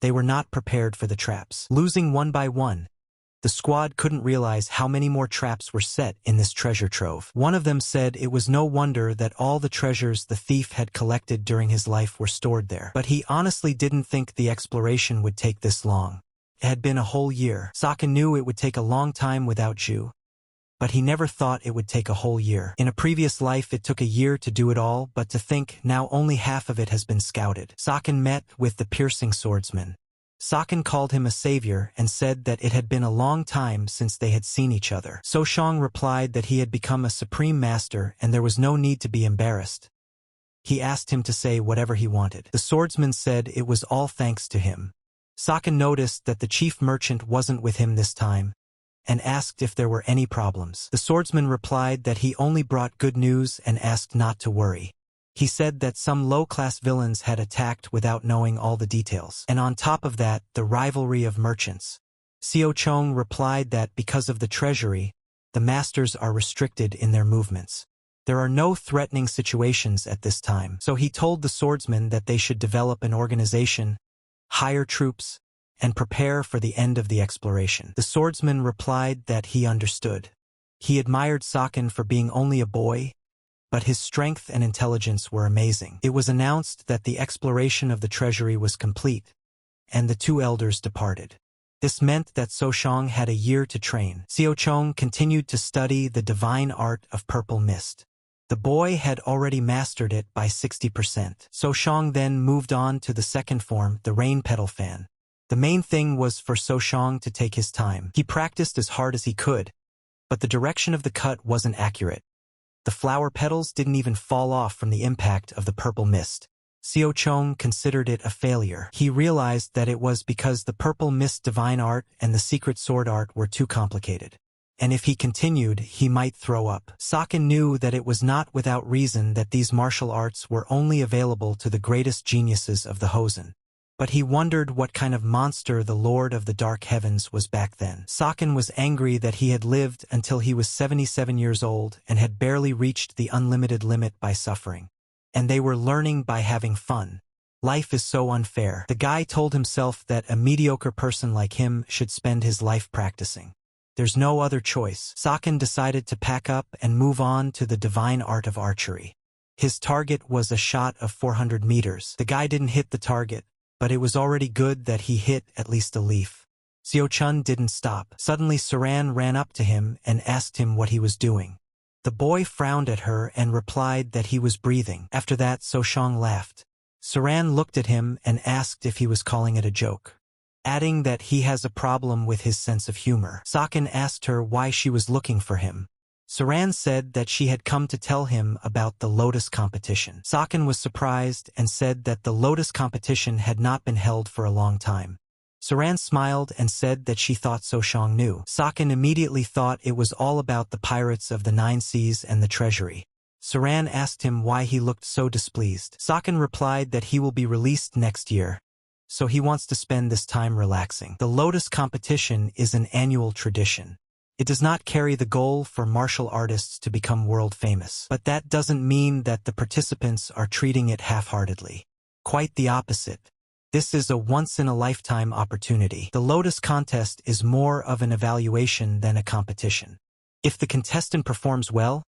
S1: they were not prepared for the traps. Losing one by one, the squad couldn't realize how many more traps were set in this treasure trove. One of them said it was no wonder that all the treasures the thief had collected during his life were stored there. But he honestly didn't think the exploration would take this long. It had been a whole year. Saken knew it would take a long time without Zhu, but he never thought it would take a whole year. In a previous life it took a year to do it all, but to think now only half of it has been scouted. Saken met with the piercing swordsman. Saken called him a savior and said that it had been a long time since they had seen each other. So Shang replied that he had become a supreme master and there was no need to be embarrassed. He asked him to say whatever he wanted. The swordsman said it was all thanks to him. Saken noticed that the chief merchant wasn't with him this time, and asked if there were any problems. The swordsman replied that he only brought good news and asked not to worry. He said that some low-class villains had attacked without knowing all the details. And on top of that, the rivalry of merchants. Xiao Chong replied that because of the treasury, the masters are restricted in their movements. There are no threatening situations at this time. So he told the swordsman that they should develop an organization, hire troops, and prepare for the end of the exploration. The swordsman replied that he understood. He admired Saken for being only a boy, but his strength and intelligence were amazing. It was announced that the exploration of the treasury was complete, and the two elders departed. This meant that Soshang had a year to train. Xiaochong continued to study the divine art of purple mist. The boy had already mastered it by 60%. Soshang then moved on to the second form, the rain petal fan. The main thing was for Soshang to take his time. He practiced as hard as he could, but the direction of the cut wasn't accurate. The flower petals didn't even fall off from the impact of the purple mist. Xiaochong considered it a failure. He realized that it was because the purple mist divine art and the secret sword art were too complicated. And if he continued, he might throw up. Saken knew that it was not without reason that these martial arts were only available to the greatest geniuses of the Hosen. But he wondered what kind of monster the Lord of the Dark Heavens was back then. Saken was angry that he had lived until he was 77 years old and had barely reached the unlimited limit by suffering. And they were learning by having fun. Life is so unfair. The guy told himself that a mediocre person like him should spend his life practicing. There's no other choice. Saken decided to pack up and move on to the divine art of archery. His target was a shot of 400 meters. The guy didn't hit the target, but it was already good that he hit at least a leaf. Xiaochun didn't stop. Suddenly Saran ran up to him and asked him what he was doing. The boy frowned at her and replied that he was breathing. After that, Soshang laughed. Saran looked at him and asked if he was calling it a joke, adding that he has a problem with his sense of humor. Saken asked her why she was looking for him. Saran said that she had come to tell him about the lotus competition. Saken was surprised and said that the lotus competition had not been held for a long time. Saran smiled and said that she thought Soshang knew. Saken immediately thought it was all about the pirates of the 9 seas and the treasury. Saran asked him why he looked so displeased. Saken replied that he will be released next year, so he wants to spend this time relaxing. The lotus competition is an annual tradition. It does not carry the goal for martial artists to become world famous. But that doesn't mean that the participants are treating it half-heartedly. Quite the opposite. This is a once-in-a-lifetime opportunity. The Lotus contest is more of an evaluation than a competition. If the contestant performs well,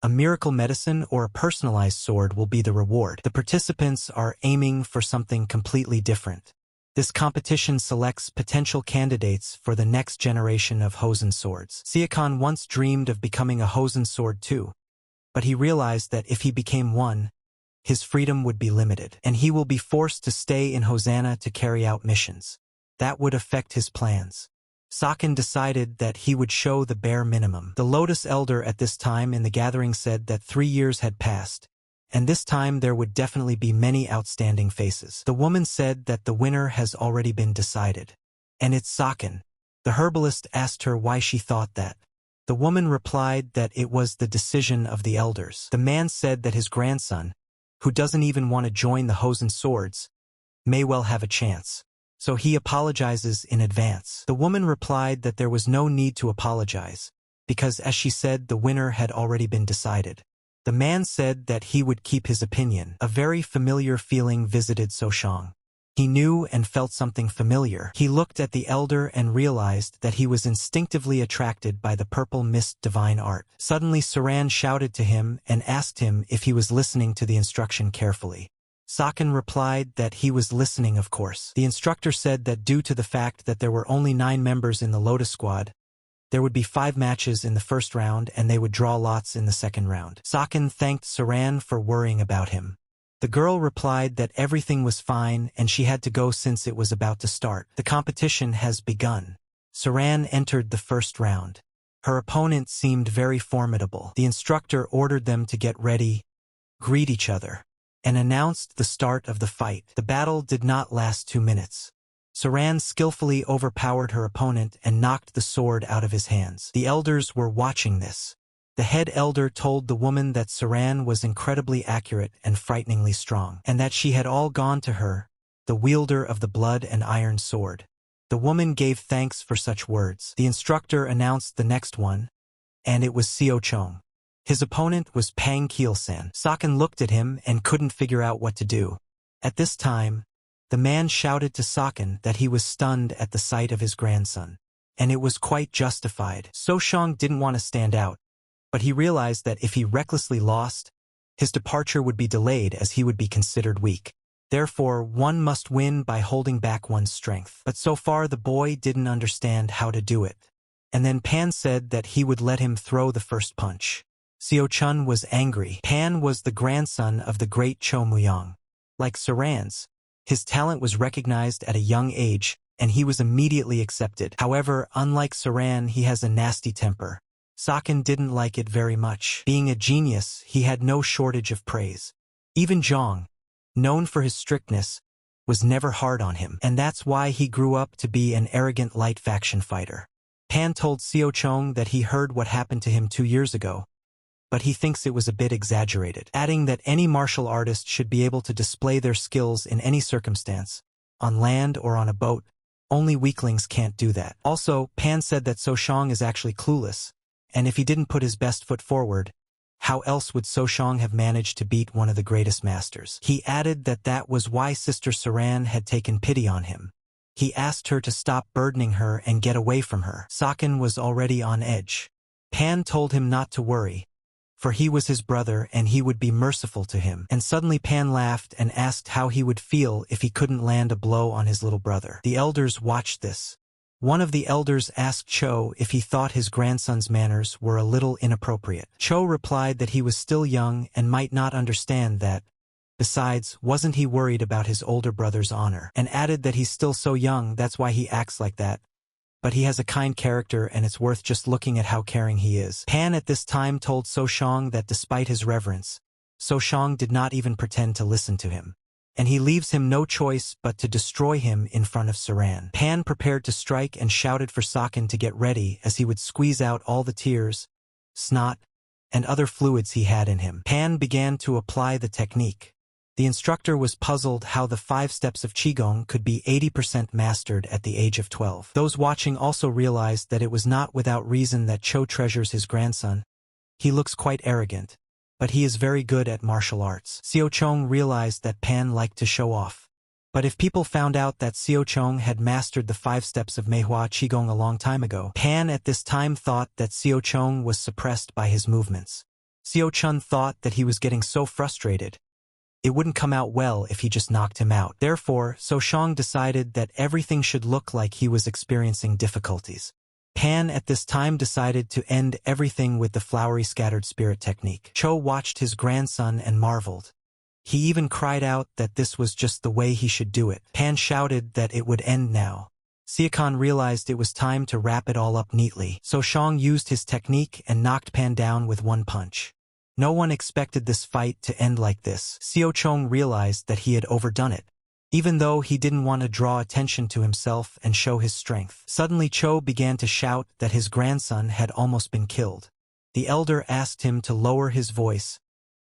S1: a miracle medicine or a personalized sword will be the reward. The participants are aiming for something completely different. This competition selects potential candidates for the next generation of Hosen swords. Siakon once dreamed of becoming a Hosen sword too, but he realized that if he became one, his freedom would be limited, and he will be forced to stay in Hosanna to carry out missions. That would affect his plans. Saken decided that he would show the bare minimum. The Lotus Elder at this time in the gathering said that 3 years had passed, and this time there would definitely be many outstanding faces. The woman said that the winner has already been decided. And it's Saken. The herbalist asked her why she thought that. The woman replied that it was the decision of the elders. The man said that his grandson, who doesn't even want to join the Hosen swords, may well have a chance. So he apologizes in advance. The woman replied that there was no need to apologize, because as she said, the winner had already been decided. The man said that he would keep his opinion. A very familiar feeling visited Soshang. He knew and felt something familiar. He looked at the elder and realized that he was instinctively attracted by the purple mist divine art. Suddenly Saran shouted to him and asked him if he was listening to the instruction carefully. Saken replied that he was listening, of course. The instructor said that due to the fact that there were only 9 members in the Lotus squad, there would be 5 matches in the first round and they would draw lots in the second round. Saken thanked Saran for worrying about him. The girl replied that everything was fine and she had to go since it was about to start. The competition has begun. Saran entered the first round. Her opponent seemed very formidable. The instructor ordered them to get ready, greet each other, and announced the start of the fight. The battle did not last 2 minutes. Saran skillfully overpowered her opponent and knocked the sword out of his hands. The elders were watching this. The head elder told the woman that Saran was incredibly accurate and frighteningly strong, and that she had all gone to her, the wielder of the blood and iron sword. The woman gave thanks for such words. The instructor announced the next one, and it was Seo Chong. His opponent was Pang Kielsan. Saken looked at him and couldn't figure out what to do. At this time, the man shouted to Saken that he was stunned at the sight of his grandson, and it was quite justified. Soshang didn't want to stand out, but he realized that if he recklessly lost, his departure would be delayed as he would be considered weak. Therefore, one must win by holding back one's strength. But so far the boy didn't understand how to do it. And then Pan said that he would let him throw the first punch. Seo Chun was angry. Pan was the grandson of the great Cho Muyang. Like Saran's, his talent was recognized at a young age, and he was immediately accepted. However, unlike Saran, he has a nasty temper. Sakan didn't like it very much. Being a genius, he had no shortage of praise. Even Zhang, known for his strictness, was never hard on him, and that's why he grew up to be an arrogant light faction fighter. Pan told Seo Chong that he heard what happened to him 2 years ago, but he thinks it was a bit exaggerated, adding that any martial artist should be able to display their skills in any circumstance, on land or on a boat. Only weaklings can't do that. Also, Pan said that So Shang is actually clueless, and if he didn't put his best foot forward, how else would So Shang have managed to beat one of the greatest masters? He added that that was why Sister Saran had taken pity on him. He asked her to stop burdening her and get away from her. Sakan was already on edge. Pan told him not to worry, for he was his brother and he would be merciful to him. And suddenly Pan laughed and asked how he would feel if he couldn't land a blow on his little brother. The elders watched this. One of the elders asked Cho if he thought his grandson's manners were a little inappropriate. Cho replied that he was still young and might not understand that. Besides, wasn't he worried about his older brother's honor? And added that he's still so young, that's why he acts like that. But he has a kind character and it's worth just looking at how caring he is. Pan at this time told So Shang that despite his reverence, So Shang did not even pretend to listen to him. And he leaves him no choice but to destroy him in front of Saran. Pan prepared to strike and shouted for Sakan to get ready as he would squeeze out all the tears, snot, and other fluids he had in him. Pan began to apply the technique. The instructor was puzzled how the 5 steps of Qigong could be 80% mastered at the age of 12. Those watching also realized that it was not without reason that Cho treasures his grandson. He looks quite arrogant, but he is very good at martial arts. Seo Chong realized that Pan liked to show off. But if people found out that Seo Chong had mastered the 5 steps of Manhwa Qigong a long time ago, Pan at this time thought that Seo Chong was suppressed by his movements. Seo Chun thought that he was getting so frustrated. It wouldn't come out well if he just knocked him out. Therefore, So Shang decided that everything should look like he was experiencing difficulties. Pan at this time decided to end everything with the flowery scattered spirit technique. Cho watched his grandson and marveled. He even cried out that this was just the way he should do it. Pan shouted that it would end now. Siakan realized it was time to wrap it all up neatly. So Shang used his technique and knocked Pan down with one punch. No one expected this fight to end like this. Seo Chong realized that he had overdone it, even though he didn't want to draw attention to himself and show his strength. Suddenly Cho began to shout that his grandson had almost been killed. The elder asked him to lower his voice,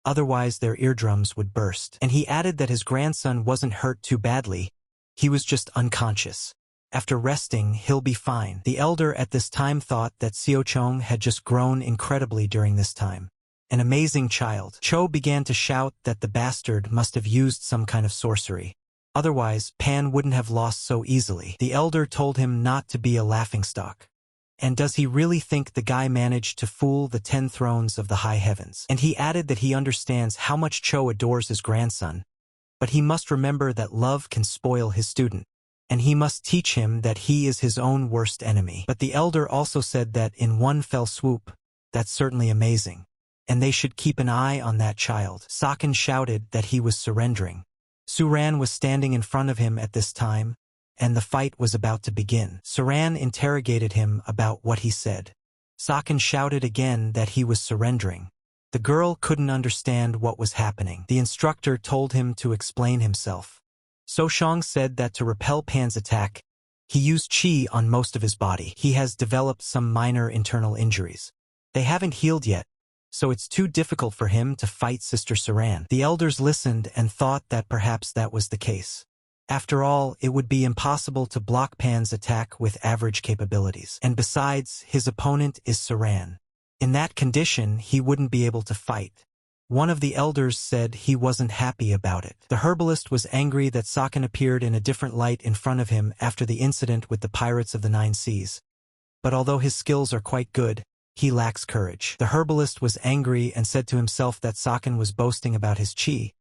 S1: otherwise their eardrums would burst. And he added that his grandson wasn't hurt too badly, he was just unconscious. After resting, he'll be fine. The elder at this time thought that Seo Chong had just grown incredibly during this time. An amazing child. Cho began to shout that the bastard must have used some kind of sorcery. Otherwise, Pan wouldn't have lost so easily. The elder told him not to be a laughingstock. And does he really think the guy managed to fool the 10 thrones of the high heavens? And he added that he understands how much Cho adores his grandson, but he must remember that love can spoil his student, and he must teach him that he is his own worst enemy. But the elder also said that in one fell swoop, that's certainly amazing, and they should keep an eye on that child. Sakan shouted that he was surrendering. Suran was standing in front of him at this time, and the fight was about to begin. Suran interrogated him about what he said. Sakan shouted again that he was surrendering. The girl couldn't understand what was happening. The instructor told him to explain himself. So Shang said that to repel Pan's attack, he used qi on most of his body. He has developed some minor internal injuries. They haven't healed yet, so it's too difficult for him to fight Sister Saran. The elders listened and thought that perhaps that was the case. After all, it would be impossible to block Pan's attack with average capabilities. And besides, his opponent is Saran. In that condition, he wouldn't be able to fight. One of the elders said he wasn't happy about it. The herbalist was angry that Sakan appeared in a different light in front of him after the incident with the pirates of the 9 seas. But although his skills are quite good, he lacks courage. The herbalist was angry and said to himself that Sakan was boasting about his qi.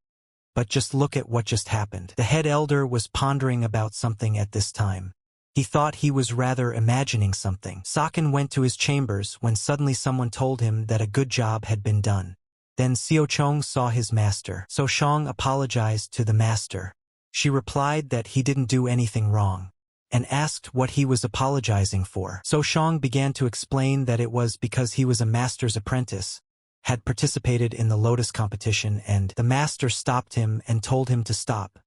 S1: But just look at what just happened. The head elder was pondering about something at this time. He thought he was rather imagining something. Saken went to his chambers when suddenly someone told him that a good job had been done. Then Xiao Chong saw his master. So Shang apologized to the master. She replied that he didn't do anything wrong, and asked what he was apologizing for. So Shang began to explain that it was because he was a master's apprentice, had participated in the lotus competition, and the master stopped him and told him to stop,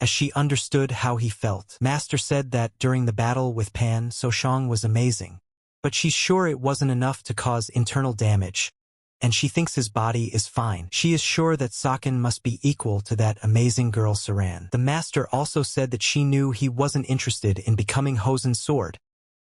S1: as she understood how he felt. Master said that during the battle with Pan, So Shang was amazing, but she's sure it wasn't enough to cause internal damage, and she thinks his body is fine. She is sure that Saken must be equal to that amazing girl Saran. The master also said that she knew he wasn't interested in becoming Hosen's sword,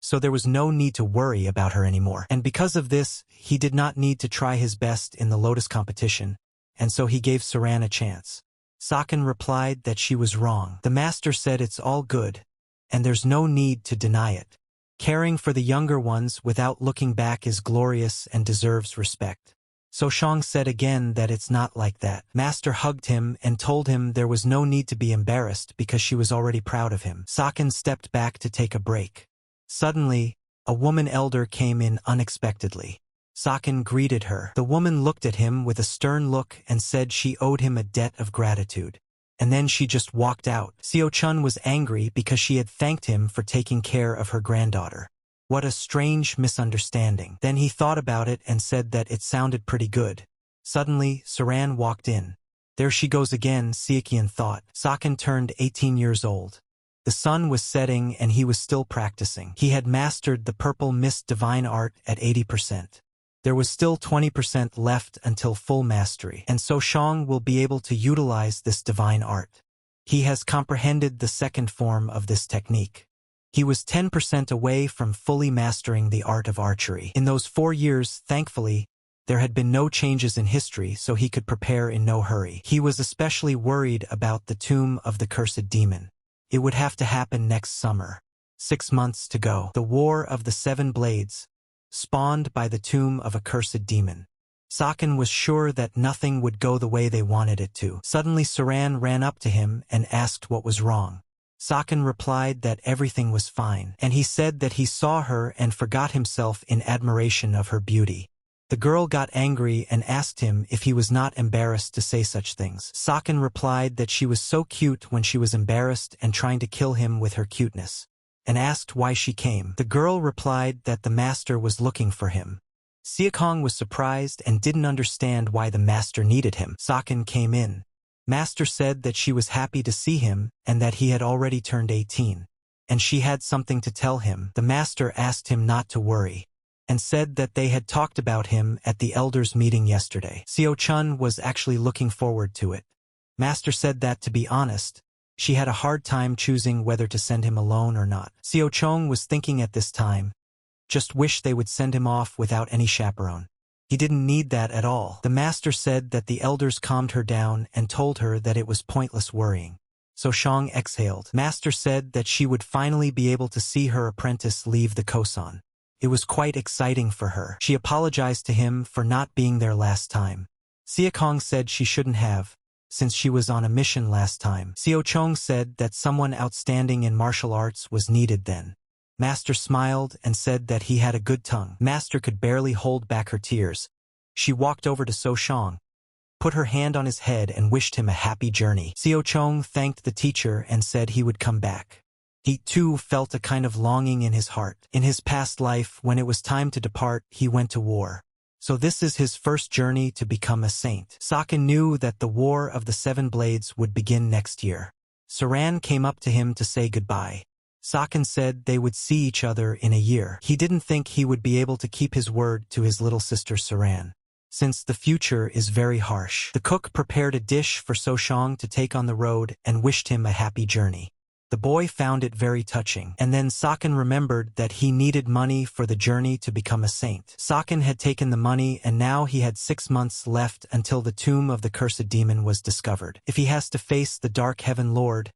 S1: so there was no need to worry about her anymore. And because of this, he did not need to try his best in the lotus competition, and so he gave Saran a chance. Saken replied that she was wrong. The master said it's all good, and there's no need to deny it. Caring for the younger ones without looking back is glorious and deserves respect. So Shang said again that it's not like that. Master hugged him and told him there was no need to be embarrassed because she was already proud of him. Saken stepped back to take a break. Suddenly, a woman elder came in unexpectedly. Saken greeted her. The woman looked at him with a stern look and said she owed him a debt of gratitude. And then she just walked out. Xiao Chun was angry because she had thanked him for taking care of her granddaughter. What a strange misunderstanding. Then he thought about it and said that it sounded pretty good. Suddenly, Saran walked in. There she goes again, Siekian thought. Saken turned 18 years old. The sun was setting and he was still practicing. He had mastered the purple mist divine art at 80%. There was still 20% left until full mastery, and so Shang will be able to utilize this divine art. He has comprehended the second form of this technique. He was 10% away from fully mastering the art of archery. In those 4 years, thankfully, there had been no changes in history, so he could prepare in no hurry. He was especially worried about the tomb of the cursed demon. It would have to happen next summer. 6 months to go. The War of the Seven Blades, spawned by the tomb of a cursed demon. Saken was sure that nothing would go the way they wanted it to. Suddenly Saran ran up to him and asked what was wrong. Saken replied that everything was fine, and he said that he saw her and forgot himself in admiration of her beauty. The girl got angry and asked him if he was not embarrassed to say such things. Saken replied that she was so cute when she was embarrassed and trying to kill him with her cuteness, and asked why she came. The girl replied that the master was looking for him. Siakong was surprised and didn't understand why the master needed him. Saken came in. Master said that she was happy to see him and that he had already turned 18, and she had something to tell him. The master asked him not to worry, and said that they had talked about him at the elders' meeting yesterday. Xiao Chun was actually looking forward to it. Master said that, to be honest, she had a hard time choosing whether to send him alone or not. Xiao Chong was thinking at this time, just wish they would send him off without any chaperone. He didn't need that at all. The master said that the elders calmed her down and told her that it was pointless worrying. So Shang exhaled. Master said that she would finally be able to see her apprentice leave the Kosan. It was quite exciting for her. She apologized to him for not being there last time. Siakong said she shouldn't have, since she was on a mission last time. Xiao Chong said that someone outstanding in martial arts was needed then. Master smiled and said that he had a good tongue. Master could barely hold back her tears. She walked over to So Shang, put her hand on his head and wished him a happy journey. Xiao Chong thanked the teacher and said he would come back. He too felt a kind of longing in his heart. In his past life, when it was time to depart, he went to war. So this is his first journey to become a saint. Saken knew that the War of the Seven Blades would begin next year. Saran came up to him to say goodbye. Saken said they would see each other in a year. He didn't think he would be able to keep his word to his little sister Saran, since the future is very harsh. The cook prepared a dish for So Shang to take on the road and wished him a happy journey. The boy found it very touching, and then Saken remembered that he needed money for the journey to become a saint. Saken had taken the money and now he had 6 months left until the tomb of the cursed demon was discovered. If he has to face the Dark Heaven Lord,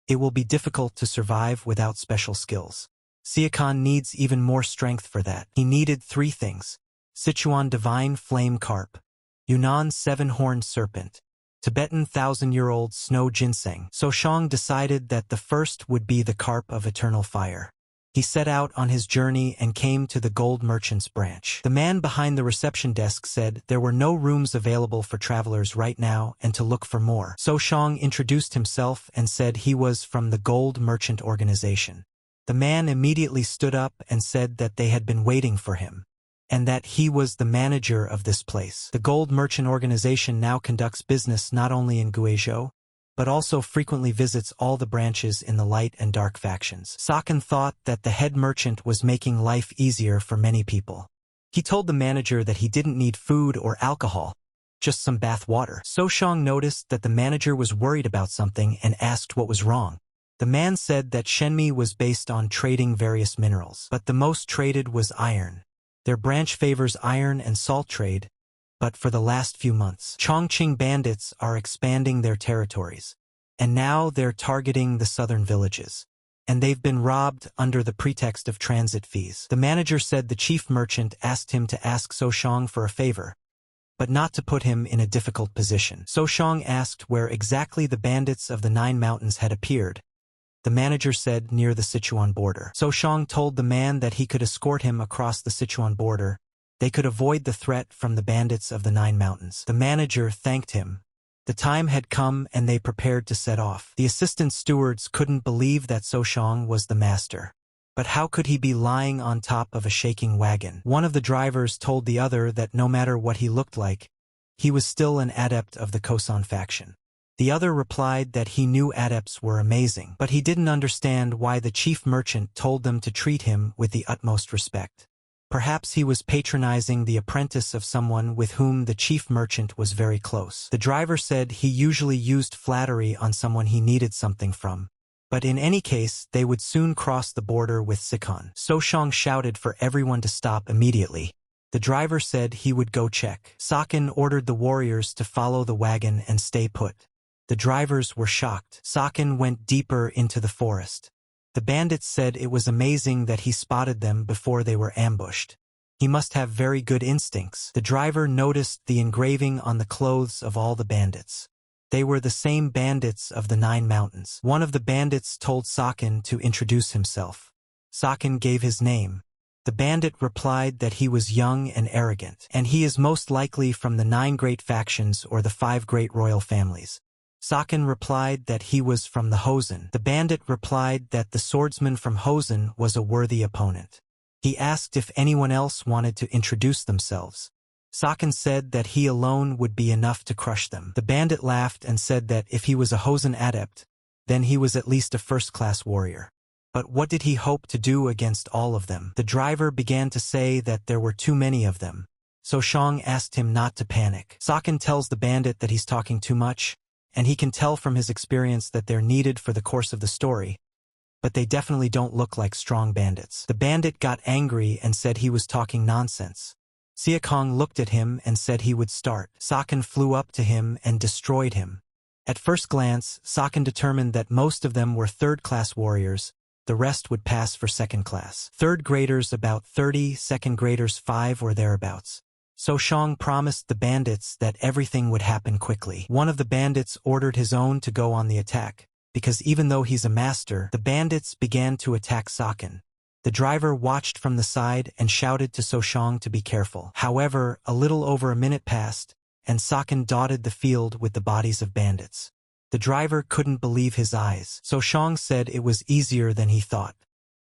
S1: it will be difficult to survive without special skills. Siakon needs even more strength for that. He needed 3 things: Sichuan Divine Flame Carp, Yunnan Seven-Horned Serpent, Tibetan thousand-year-old snow ginseng. Soshang decided that the first would be the carp of eternal fire. He set out on his journey and came to the gold merchant's branch. The man behind the reception desk said there were no rooms available for travelers right now and to look for more. Soshang introduced himself and said he was from the gold merchant organization. The man immediately stood up and said that they had been waiting for him, and that he was the manager of this place. The gold merchant organization now conducts business not only in Guizhou, but also frequently visits all the branches in the light and dark factions. Saken thought that the head merchant was making life easier for many people. He told the manager that he didn't need food or alcohol, just some bath water. Soshang noticed that the manager was worried about something and asked what was wrong. The man said that Shenmi was based on trading various minerals, but the most traded was iron. Their branch favors iron and salt trade, but for the last few months, Chongqing bandits are expanding their territories, and now they're targeting the southern villages, and they've been robbed under the pretext of transit fees. The manager said the chief merchant asked him to ask Soshang for a favor, but not to put him in a difficult position. Soshang asked where exactly the bandits of the Nine Mountains had appeared. The manager said near the Sichuan border. Soshang told the man that he could escort him across the Sichuan border. They could avoid the threat from the bandits of the Nine Mountains. The manager thanked him. The time had come and they prepared to set off. The assistant stewards couldn't believe that Soshang was the master. But how could he be lying on top of a shaking wagon? One of the drivers told the other that no matter what he looked like, he was still an adept of the Kosan faction. The other replied that he knew adepts were amazing, but he didn't understand why the chief merchant told them to treat him with the utmost respect. Perhaps he was patronizing the apprentice of someone with whom the chief merchant was very close. The driver said he usually used flattery on someone he needed something from, but in any case they would soon cross the border with Sichuan. Soshang shouted for everyone to stop immediately. The driver said he would go check. Saken ordered the warriors to follow the wagon and stay put. The drivers were shocked. Saken went deeper into the forest. The bandits said it was amazing that he spotted them before they were ambushed. He must have very good instincts. The driver noticed the engraving on the clothes of all the bandits. They were the same bandits of the Nine Mountains. One of the bandits told Saken to introduce himself. Saken gave his name. The bandit replied that he was young and arrogant, and he is most likely from the 9 great factions or the 5 great royal families. Saken replied that he was from the Hosen. The bandit replied that the swordsman from Hosen was a worthy opponent. He asked if anyone else wanted to introduce themselves. Saken said that he alone would be enough to crush them. The bandit laughed and said that if he was a Hosen adept, then he was at least a first-class warrior. But what did he hope to do against all of them? The driver began to say that there were too many of them. Soshang asked him not to panic. Saken tells the bandit that he's talking too much, and he can tell from his experience that they're needed for the course of the story, but they definitely don't look like strong bandits. The bandit got angry and said he was talking nonsense. Siakong looked at him and said he would start. Saken flew up to him and destroyed him. At first glance, Saken determined that most of them were third-class warriors. The rest would pass for second-class. Third graders about 30, second graders 5 or thereabouts. Soshang promised the bandits that everything would happen quickly. One of the bandits ordered his own to go on the attack, because even though he's a master, the bandits began to attack Saken. The driver watched from the side and shouted to Soshang to be careful. However, a little over a minute passed, and Saken dotted the field with the bodies of bandits. The driver couldn't believe his eyes. Soshang said it was easier than he thought.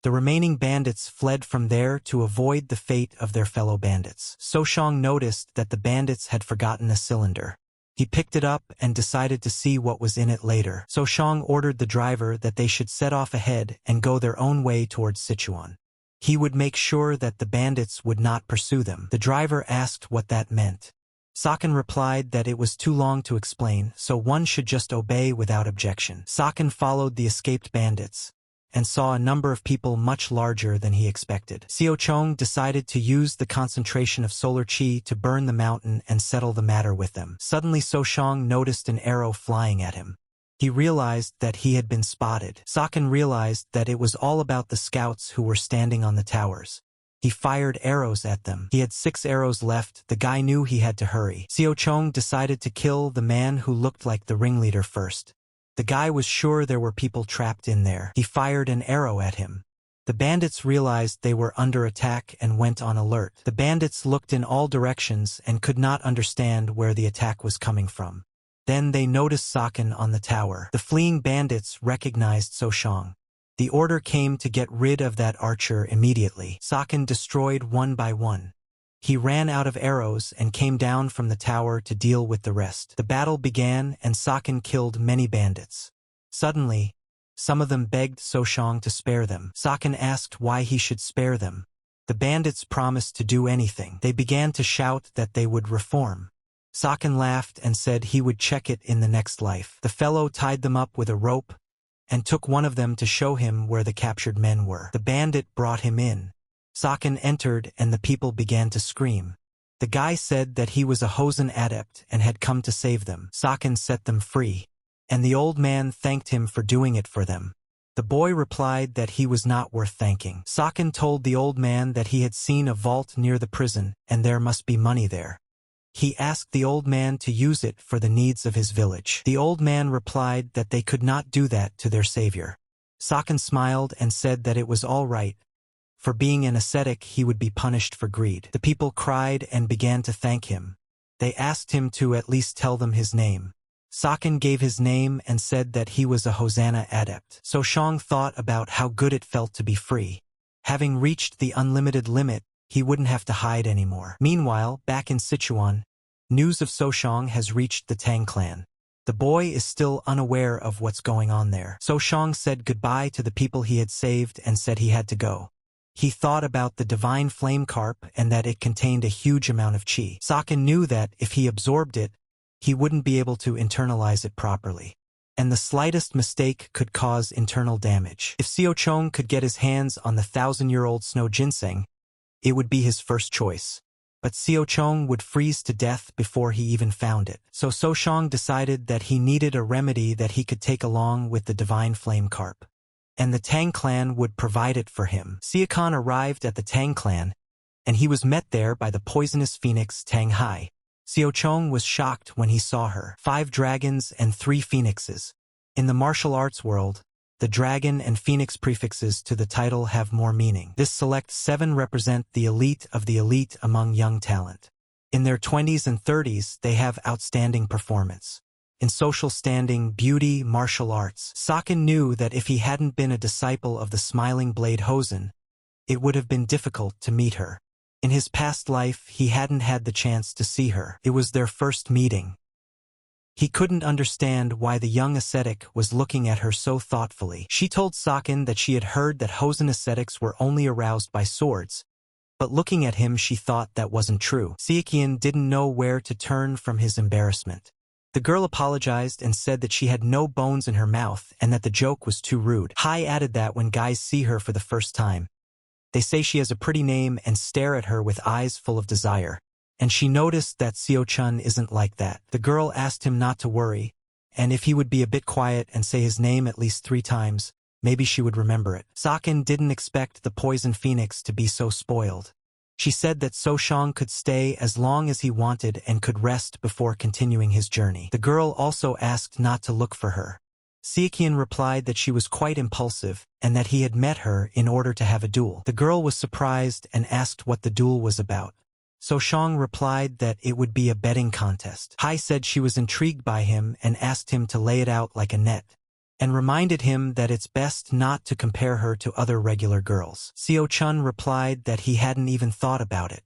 S1: The remaining bandits fled from there to avoid the fate of their fellow bandits. Soshang noticed that the bandits had forgotten a cylinder. He picked it up and decided to see what was in it later. Soshang ordered the driver that they should set off ahead and go their own way towards Sichuan. He would make sure that the bandits would not pursue them. The driver asked what that meant. Saken replied that it was too long to explain, so one should just obey without objection. Saken followed the escaped bandits and saw a number of people much larger than he expected. Xiaochong decided to use the concentration of solar chi to burn the mountain and settle the matter with them. Suddenly Soshang noticed an arrow flying at him. He realized that he had been spotted. Saken realized that it was all about the scouts who were standing on the towers. He fired arrows at them. He had 6 arrows left. The guy knew he had to hurry. Seo Chong decided to kill the man who looked like the ringleader first. The guy was sure there were people trapped in there. He fired an arrow at him. The bandits realized they were under attack and went on alert. The bandits looked in all directions and could not understand where the attack was coming from. Then they noticed Saken on the tower. The fleeing bandits recognized So Shang. The order came to get rid of that archer immediately. Saken destroyed one by one. He ran out of arrows and came down from the tower to deal with the rest. The battle began and Saken killed many bandits. Suddenly, some of them begged So Shang to spare them. Saken asked why he should spare them. The bandits promised to do anything. They began to shout that they would reform. Saken laughed and said he would check it in the next life. The fellow tied them up with a rope and took one of them to show him where the captured men were. The bandit brought him in. Saken entered and the people began to scream. The guy said that he was a Hosen adept and had come to save them. Saken set them free, and the old man thanked him for doing it for them. The boy replied that he was not worth thanking. Saken told the old man that he had seen a vault near the prison and there must be money there. He asked the old man to use it for the needs of his village. The old man replied that they could not do that to their savior. Saken smiled and said that it was all right. For being an ascetic, he would be punished for greed. The people cried and began to thank him. They asked him to at least tell them his name. Saken gave his name and said that he was a Hosanna adept. So Shang thought about how good it felt to be free. Having reached the unlimited limit, he wouldn't have to hide anymore. Meanwhile, back in Sichuan, news of So Shang has reached the Tang clan. The boy is still unaware of what's going on there. So Shang said goodbye to the people he had saved and said he had to go. He thought about the divine flame carp and that it contained a huge amount of qi. Saken knew that if he absorbed it, he wouldn't be able to internalize it properly. And the slightest mistake could cause internal damage. If Seo Chong could get his hands on the 1,000-year-old snow ginseng, it would be his first choice. But Seo Chong would freeze to death before he even found it. So Shang decided that he needed a remedy that he could take along with the divine flame carp. And the Tang clan would provide it for him. Siakan arrived at the Tang clan, and he was met there by the poisonous phoenix Tang Hai. Seo Chong was shocked when he saw her. 5 dragons and 3 phoenixes. In the martial arts world, the dragon and phoenix prefixes to the title have more meaning. This select 7 represent the elite of the elite among young talent. In their 20s and 30s, they have outstanding performance. In social standing, beauty, martial arts, Saken knew that if he hadn't been a disciple of the Smiling Blade Hosen, it would have been difficult to meet her. In his past life, he hadn't had the chance to see her. It was their first meeting. He couldn't understand why the young ascetic was looking at her so thoughtfully. She told Saken that she had heard that Hosen ascetics were only aroused by swords, but looking at him she thought that wasn't true. Siekian didn't know where to turn from his embarrassment. The girl apologized and said that she had no bones in her mouth and that the joke was too rude. Hai added that when guys see her for the first time, they say she has a pretty name and stare at her with eyes full of desire. And she noticed that Seo Chun isn't like that. The girl asked him not to worry, and if he would be a bit quiet and say his name at least 3 times, maybe she would remember it. Saken didn't expect the poison phoenix to be so spoiled. She said that So Shang could stay as long as he wanted and could rest before continuing his journey. The girl also asked not to look for her. Siekian replied that she was quite impulsive and that he had met her in order to have a duel. The girl was surprised and asked what the duel was about. So Shang replied that it would be a betting contest. Hai said she was intrigued by him and asked him to lay it out like a net, and reminded him that it's best not to compare her to other regular girls. Seo Chun replied that he hadn't even thought about it.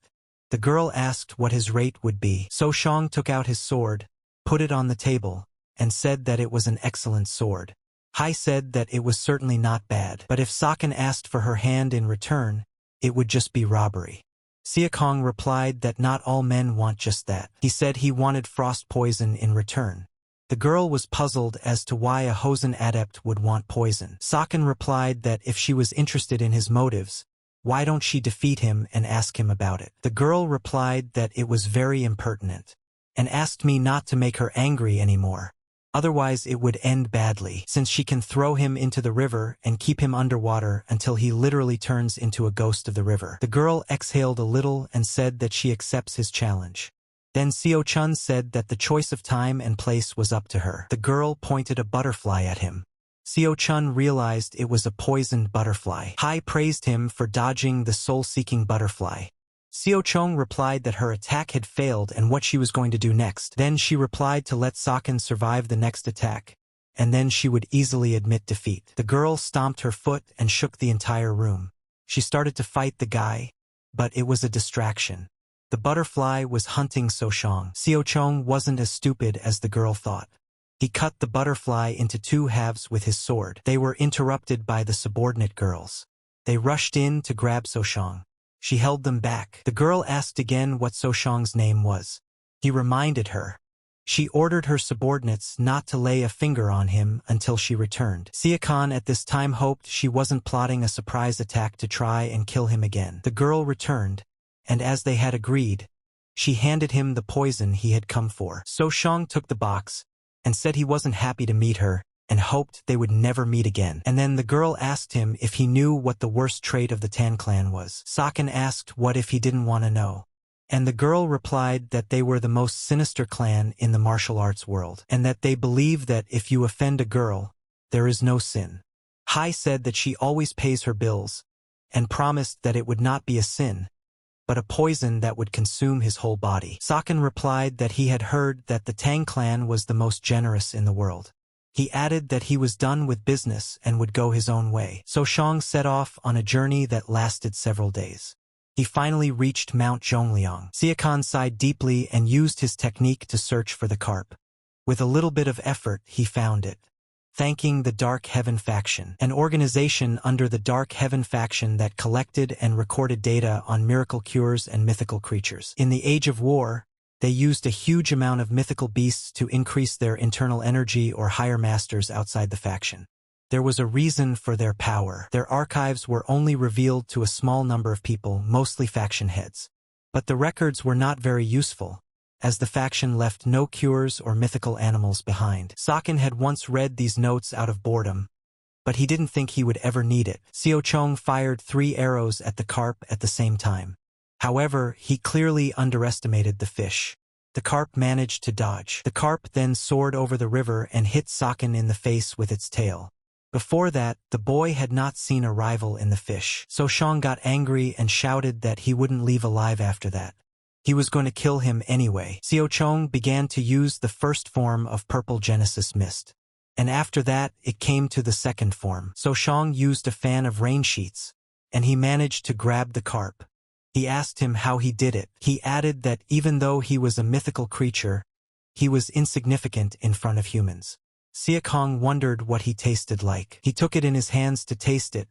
S1: The girl asked what his rate would be. So Shang took out his sword, put it on the table, and said that it was an excellent sword. Hai said that it was certainly not bad, but if Saken asked for her hand in return, it would just be robbery. Siakong replied that not all men want just that. He said he wanted frost poison in return. The girl was puzzled as to why a Hosen adept would want poison. Saken replied that if she was interested in his motives, why don't she defeat him and ask him about it? The girl replied that it was very impertinent, and asked me not to make her angry anymore. Otherwise it would end badly, since she can throw him into the river and keep him underwater until he literally turns into a ghost of the river. The girl exhaled a little and said that she accepts his challenge. Then Seo-chun said that the choice of time and place was up to her. The girl pointed a butterfly at him. Seo-chun realized it was a poisoned butterfly. Hai praised him for dodging the soul-seeking butterfly. Seo-chun replied that her attack had failed and what she was going to do next. Then she replied to let Saken survive the next attack, and then she would easily admit defeat. The girl stomped her foot and shook the entire room. She started to fight the guy, but it was a distraction. The butterfly was hunting Seo-chun. Seo-chun wasn't as stupid as the girl thought. He cut the butterfly into two halves with his sword. They were interrupted by the subordinate girls. They rushed in to grab Seo-chun. She held them back. The girl asked again what Seo-chun's name was. He reminded her. She ordered her subordinates not to lay a finger on him until she returned. Seo-chun at this time hoped she wasn't plotting a surprise attack to try and kill him again. The girl returned, and as they had agreed, she handed him the poison he had come for. Seo-chun took the box and said he wasn't happy to meet her and hoped they would never meet again. And then the girl asked him if he knew what the worst trait of the Tan clan was. Saken asked what if he didn't want to know. And the girl replied that they were the most sinister clan in the martial arts world, and that they believe that if you offend a girl, there is no sin. Hai said that she always pays her bills, and promised that it would not be a sin, but a poison that would consume his whole body. Saken replied that he had heard that the Tang clan was the most generous in the world. He added that he was done with business and would go his own way. Seo-chun set off on a journey that lasted several days. He finally reached Mount Zhongliang. Seo-chun sighed deeply and used his technique to search for the carp. With a little bit of effort, he found it. Thanking the Dark Heaven Faction, an organization under the Dark Heaven Faction that collected and recorded data on miracle cures and mythical creatures. In the Age of War, they used a huge amount of mythical beasts to increase their internal energy or hire masters outside the faction. There was a reason for their power. Their archives were only revealed to a small number of people, mostly faction heads. But the records were not very useful, as the faction left no cures or mythical animals behind. Saken had once read these notes out of boredom, but he didn't think he would ever need it. Seo-chun fired 3 arrows at the carp at the same time. However, he clearly underestimated the fish. The carp managed to dodge. The carp then soared over the river and hit Saken in the face with its tail. Before that, the boy had not seen a rival in the fish. Seo-chun got angry and shouted that he wouldn't leave alive after that. He was going to kill him anyway. Seo-chun began to use the first form of purple Genesis mist. And after that, it came to the second form. Seo-chun used a fan of rain sheets, and he managed to grab the carp. He asked him how he did it. He added that even though he was a mythical creature, he was insignificant in front of humans. Seo-chun wondered what he tasted like. He took it in his hands to taste it,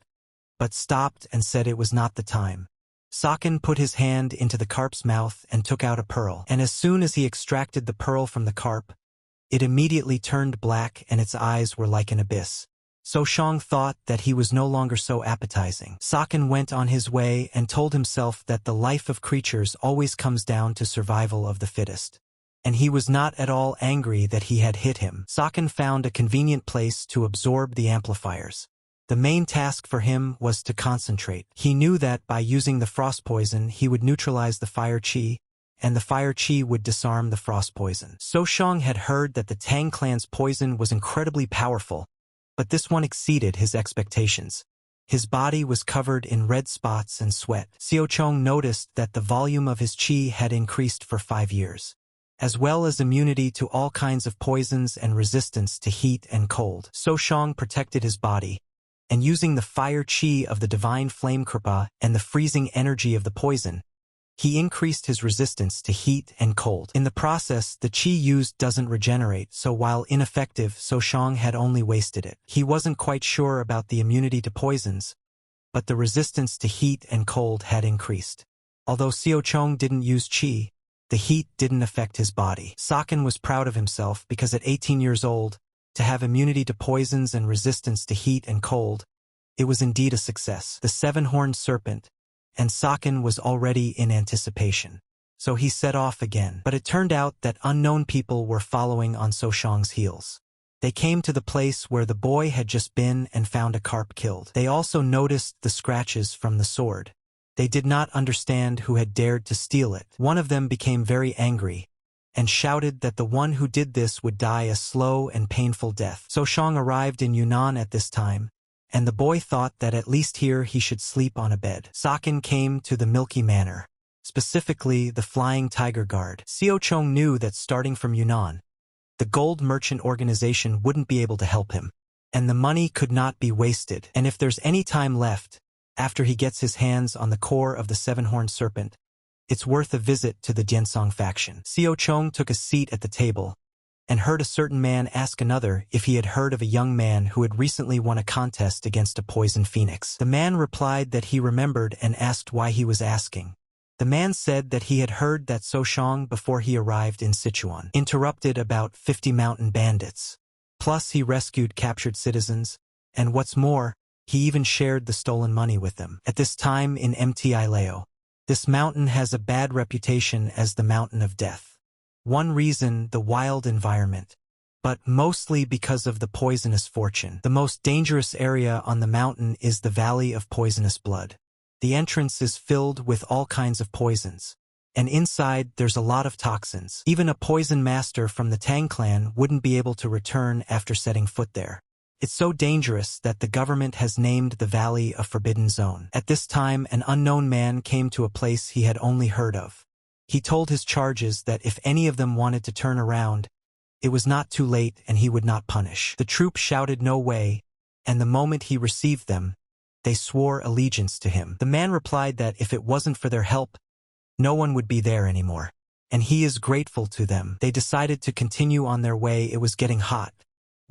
S1: but stopped and said it was not the time. Saken put his hand into the carp's mouth and took out a pearl, and as soon as he extracted the pearl from the carp, it immediately turned black and its eyes were like an abyss. Seo-chun thought that he was no longer so appetizing. Saken went on his way and told himself that the life of creatures always comes down to survival of the fittest. And he was not at all angry that he had hit him. Saken found a convenient place to absorb the amplifiers. The main task for him was to concentrate. He knew that by using the frost poison he would neutralize the fire chi, and the fire chi would disarm the frost poison. Seo-chun had heard that the Tang clan's poison was incredibly powerful, but this one exceeded his expectations. His body was covered in red spots and sweat. Seo-chun noticed that the volume of his chi had increased for 5 years, as well as immunity to all kinds of poisons and resistance to heat and cold. Seo-chun protected his body, and using the fire chi of the divine flame kripa and the freezing energy of the poison, he increased his resistance to heat and cold. In the process, the chi used doesn't regenerate, so while ineffective, Seo-chun had only wasted it. He wasn't quite sure about the immunity to poisons, but the resistance to heat and cold had increased. Although Seo-chun didn't use chi, the heat didn't affect his body. Saken was proud of himself because at 18 years old, to have immunity to poisons and resistance to heat and cold, it was indeed a success. The 7-horned serpent, and Saken was already in anticipation. So he set off again. But it turned out that unknown people were following on Seo-chun's heels. They came to the place where the boy had just been and found a carp killed. They also noticed the scratches from the sword. They did not understand who had dared to steal it. One of them became very angry and shouted that the one who did this would die a slow and painful death. So Shang arrived in Yunnan at this time, and the boy thought that at least here he should sleep on a bed. Sakin came to the Milky Manor, specifically the Flying Tiger Guard. Xiao Chong knew that starting from Yunnan, the gold merchant organization wouldn't be able to help him, and the money could not be wasted. And if there's any time left, after he gets his hands on the core of the seven-horned serpent, it's worth a visit to the Diansong faction. Xiao Chong took a seat at the table and heard a certain man ask another if he had heard of a young man who had recently won a contest against a poison phoenix. The man replied that he remembered and asked why he was asking. The man said that he had heard that So Shang, before he arrived in Sichuan, interrupted about 50 mountain bandits. Plus he rescued captured citizens, and what's more, he even shared the stolen money with them. At this time in Mti Lao, this mountain has a bad reputation as the Mountain of Death. One reason, the wild environment, but mostly because of the poisonous fortune. The most dangerous area on the mountain is the Valley of Poisonous Blood. The entrance is filled with all kinds of poisons, and inside there's a lot of toxins. Even a poison master from the Tang clan wouldn't be able to return after setting foot there. It's so dangerous that the government has named the Valley a Forbidden Zone. At this time, an unknown man came to a place he had only heard of. He told his charges that if any of them wanted to turn around, it was not too late and he would not punish. The troop shouted no way, and the moment he received them, they swore allegiance to him. The man replied that if it wasn't for their help, no one would be there anymore, and he is grateful to them. They decided to continue on their way. It was getting hot.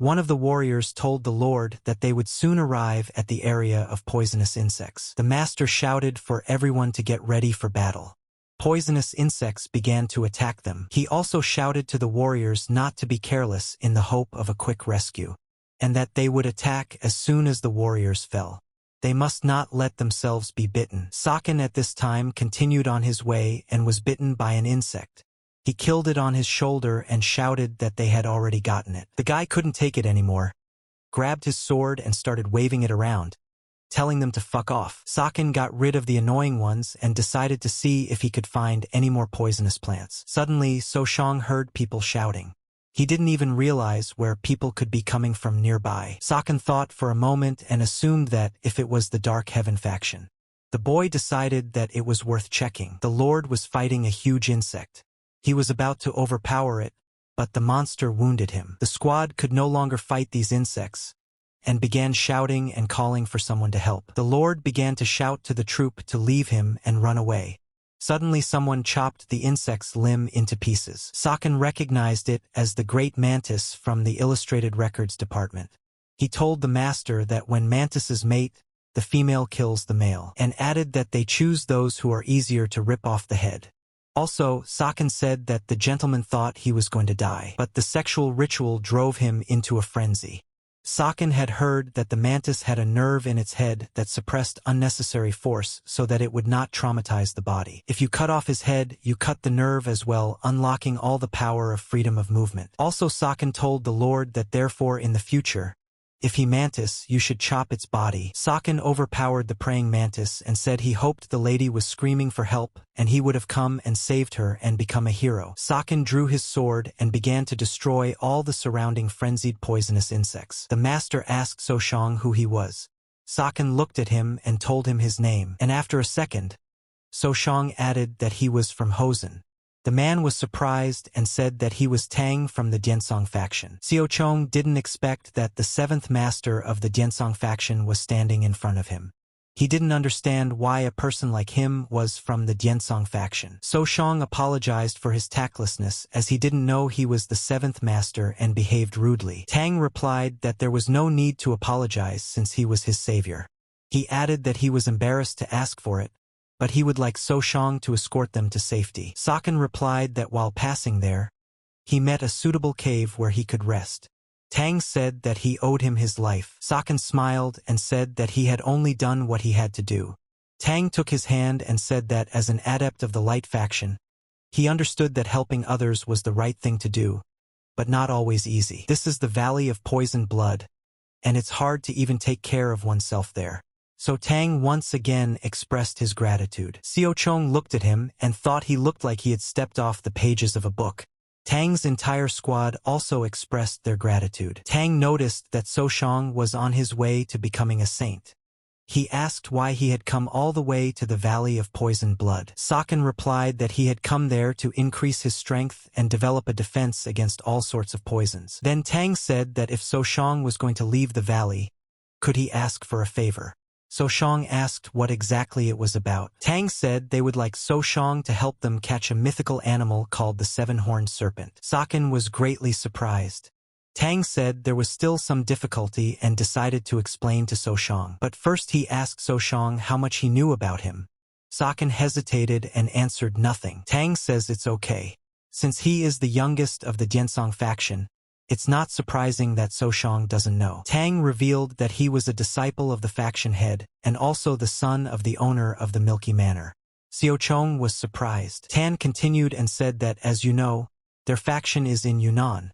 S1: One of the warriors told the Lord that they would soon arrive at the area of poisonous insects. The master shouted for everyone to get ready for battle. Poisonous insects began to attack them. He also shouted to the warriors not to be careless in the hope of a quick rescue, and that they would attack as soon as the warriors fell. They must not let themselves be bitten. Sakin at this time continued on his way and was bitten by an insect. He killed it on his shoulder and shouted that they had already gotten it. The guy couldn't take it anymore, grabbed his sword and started waving it around, telling them to fuck off. Sakin got rid of the annoying ones and decided to see if he could find any more poisonous plants. Suddenly, So Shang heard people shouting. He didn't even realize where people could be coming from nearby. Sakin thought for a moment and assumed that if it was the Dark Heaven faction. The boy decided that it was worth checking. The Lord was fighting a huge insect. He was about to overpower it, but the monster wounded him. The squad could no longer fight these insects, and began shouting and calling for someone to help. The Lord began to shout to the troop to leave him and run away. Suddenly someone chopped the insect's limb into pieces. Sakin recognized it as the great mantis from the Illustrated Records department. He told the master that when mantises mate, the female kills the male, and added that they choose those who are easier to rip off the head. Also, Sakin said that the gentleman thought he was going to die, but the sexual ritual drove him into a frenzy. Sakin had heard that the mantis had a nerve in its head that suppressed unnecessary force so that it would not traumatize the body. If you cut off his head, you cut the nerve as well, unlocking all the power of freedom of movement. Also, Sakin told the Lord that therefore in the future, if he mantis, you should chop its body. Sakin overpowered the praying mantis and said he hoped the lady was screaming for help and he would have come and saved her and become a hero. Sakin drew his sword and began to destroy all the surrounding frenzied poisonous insects. The master asked So Shang who he was. Sakin looked at him and told him his name, and after a second, So Shang added that he was from Hosen. The man was surprised and said that he was Tang from the Diansong faction. Xiao Chong didn't expect that the seventh master of the Diansong faction was standing in front of him. He didn't understand why a person like him was from the Diansong faction. So Shang apologized for his tactlessness as he didn't know he was the seventh master and behaved rudely. Tang replied that there was no need to apologize since he was his savior. He added that he was embarrassed to ask for it, but he would like So Shang to escort them to safety. Sakin replied that while passing there, he met a suitable cave where he could rest. Tang said that he owed him his life. Sakin smiled and said that he had only done what he had to do. Tang took his hand and said that as an adept of the Light faction, he understood that helping others was the right thing to do, but not always easy. This is the valley of poisoned blood, and it's hard to even take care of oneself there. So Tang once again expressed his gratitude. Xiao Chong looked at him and thought he looked like he had stepped off the pages of a book. Tang's entire squad also expressed their gratitude. Tang noticed that So Shang was on his way to becoming a saint. He asked why he had come all the way to the Valley of Poisoned Blood. Saken replied that he had come there to increase his strength and develop a defense against all sorts of poisons. Then Tang said that if So Shang was going to leave the valley, could he ask for a favor? So Shang asked what exactly it was about. Tang said they would like So Shang to help them catch a mythical animal called the seven-horned serpent. Saken was greatly surprised. Tang said there was still some difficulty and decided to explain to So Shang. But first he asked So Shang how much he knew about him. Saken hesitated and answered nothing. Tang says it's okay. Since he is the youngest of the Diansong faction, it's not surprising that So Shang doesn't know. Tang revealed that he was a disciple of the faction head and also the son of the owner of the Milky Manor. Xiao Chong was surprised. Tan continued and said that, as you know, their faction is in Yunnan,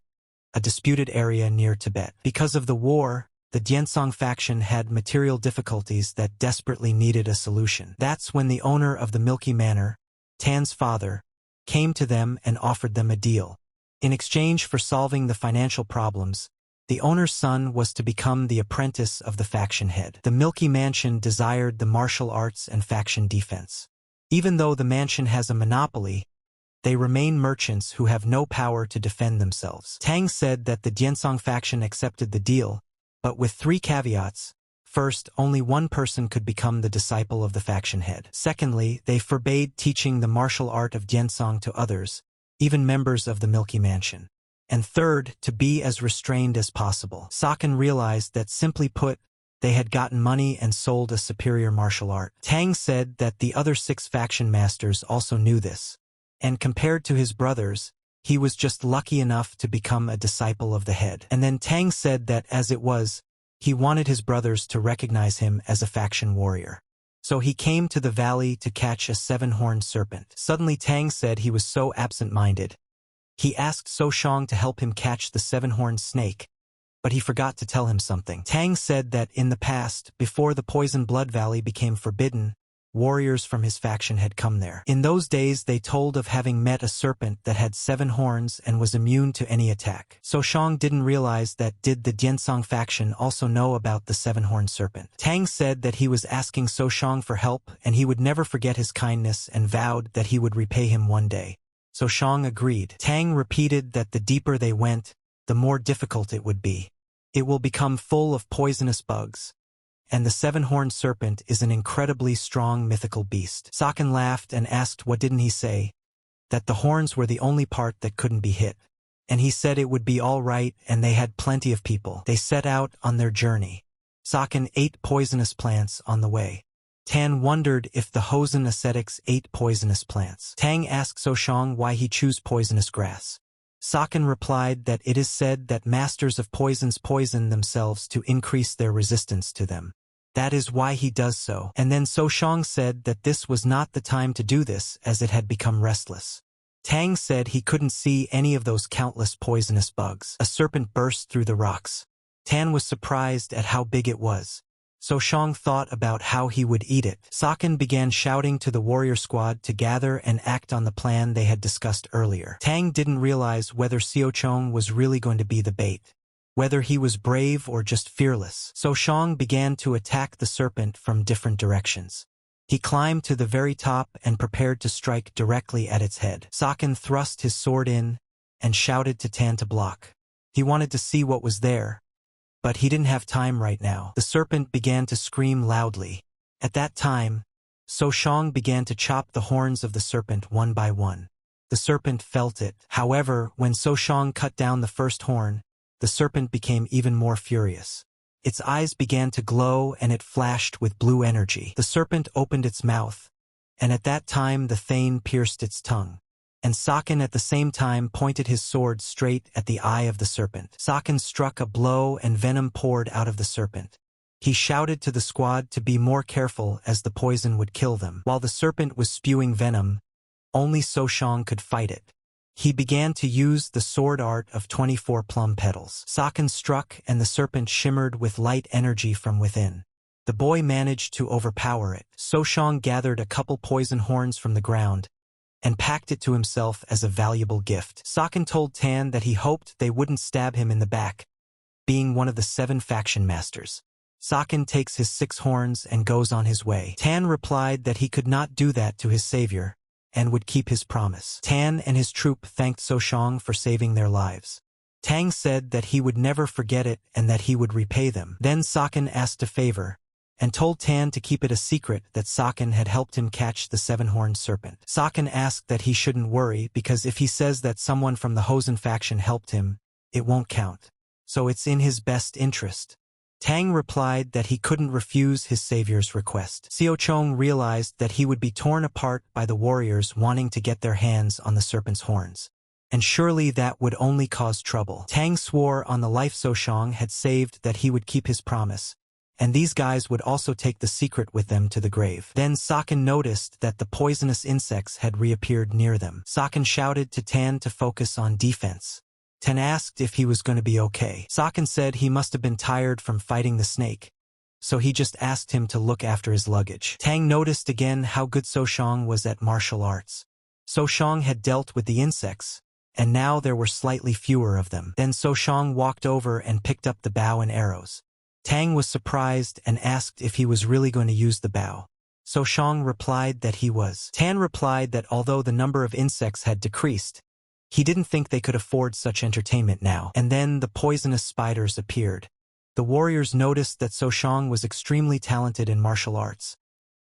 S1: a disputed area near Tibet. Because of the war, the Diansong faction had material difficulties that desperately needed a solution. That's when the owner of the Milky Manor, Tan's father, came to them and offered them a deal. In exchange for solving the financial problems, the owner's son was to become the apprentice of the faction head. The Milky Mansion desired the martial arts and faction defense. Even though the mansion has a monopoly, they remain merchants who have no power to defend themselves. Tang said that the Diansong faction accepted the deal, but with 3 caveats. First, only one person could become the disciple of the faction head. Secondly, they forbade teaching the martial art of Diansong to others, even members of the Milky Mansion. And third, to be as restrained as possible. Saken realized that, simply put, they had gotten money and sold a superior martial art. Tang said that the other 6 faction masters also knew this. And compared to his brothers, he was just lucky enough to become a disciple of the head. And then Tang said that, as it was, he wanted his brothers to recognize him as a faction warrior. So he came to the valley to catch a 7-horned serpent. Suddenly Tang said he was so absent-minded. He asked So Shang to help him catch the 7-horned snake, but he forgot to tell him something. Tang said that in the past, before the Poison Blood Valley became forbidden, warriors from his faction had come there. In those days they told of having met a serpent that had 7 horns and was immune to any attack. So Shang didn't realize that did the Diansong faction also know about the 7-horned serpent. Tang said that he was asking So Shang for help and he would never forget his kindness and vowed that he would repay him one day. So Shang agreed. Tang repeated that the deeper they went, the more difficult it would be. It will become full of poisonous bugs. And the 7-horned serpent is an incredibly strong mythical beast. Saken laughed and asked what didn't he say? That the horns were the only part that couldn't be hit. And he said it would be all right and they had plenty of people. They set out on their journey. Saken ate poisonous plants on the way. Tan wondered if the Hosen ascetics ate poisonous plants. Tang asked So Shang why he chose poisonous grass. Saken replied that it is said that masters of poisons poison themselves to increase their resistance to them. That is why he does so. And then So Shang said that this was not the time to do this as it had become restless. Tang said he couldn't see any of those countless poisonous bugs. A serpent burst through the rocks. Tan was surprised at how big it was. So Shang thought about how he would eat it. Saken began shouting to the warrior squad to gather and act on the plan they had discussed earlier. Tang didn't realize whether Xiao Chong was really going to be the bait, whether he was brave or just fearless. So Shang began to attack the serpent from different directions. He climbed to the very top and prepared to strike directly at its head. Saken thrust his sword in and shouted to Tan to block. He wanted to see what was there, but he didn't have time right now. The serpent began to scream loudly. At that time, So Shang began to chop the horns of the serpent one by one. The serpent felt it. However, when So Shang cut down the first horn, the serpent became even more furious. Its eyes began to glow and it flashed with blue energy. The serpent opened its mouth, and at that time the thane pierced its tongue. And Saken at the same time pointed his sword straight at the eye of the serpent. Saken struck a blow and venom poured out of the serpent. He shouted to the squad to be more careful as the poison would kill them. While the serpent was spewing venom, only So Shang could fight it. He began to use the sword art of 24 plum petals. Saken struck and the serpent shimmered with light energy from within. The boy managed to overpower it. Soshang gathered a couple poison horns from the ground and packed it to himself as a valuable gift. Saken told Tan that he hoped they wouldn't stab him in the back, being one of the 7 faction masters. Saken takes his 6 horns and goes on his way. Tan replied that he could not do that to his savior and would keep his promise. Tan and his troop thanked Soshang for saving their lives. Tang said that he would never forget it and that he would repay them. Then Saken asked a favor and told Tan to keep it a secret that Saken had helped him catch the 7-horned serpent. Saken asked that he shouldn't worry because if he says that someone from the Hosen faction helped him, it won't count. So it's in his best interest. Tang replied that he couldn't refuse his savior's request. Xiao Chong realized that he would be torn apart by the warriors wanting to get their hands on the serpent's horns. And surely that would only cause trouble. Tang swore on the life Soshang had saved that he would keep his promise, and these guys would also take the secret with them to the grave. Then Saken noticed that the poisonous insects had reappeared near them. Saken shouted to Tan to focus on defense. Tan asked if he was going to be okay. Saken said he must have been tired from fighting the snake, so he just asked him to look after his luggage. Tang noticed again how good Soshang was at martial arts. Soshang had dealt with the insects, and now there were slightly fewer of them. Then Soshang walked over and picked up the bow and arrows. Tang was surprised and asked if he was really going to use the bow. Soshang replied that he was. Tan replied that although the number of insects had decreased, he didn't think they could afford such entertainment now. And then the poisonous spiders appeared. The warriors noticed that Soshang was extremely talented in martial arts,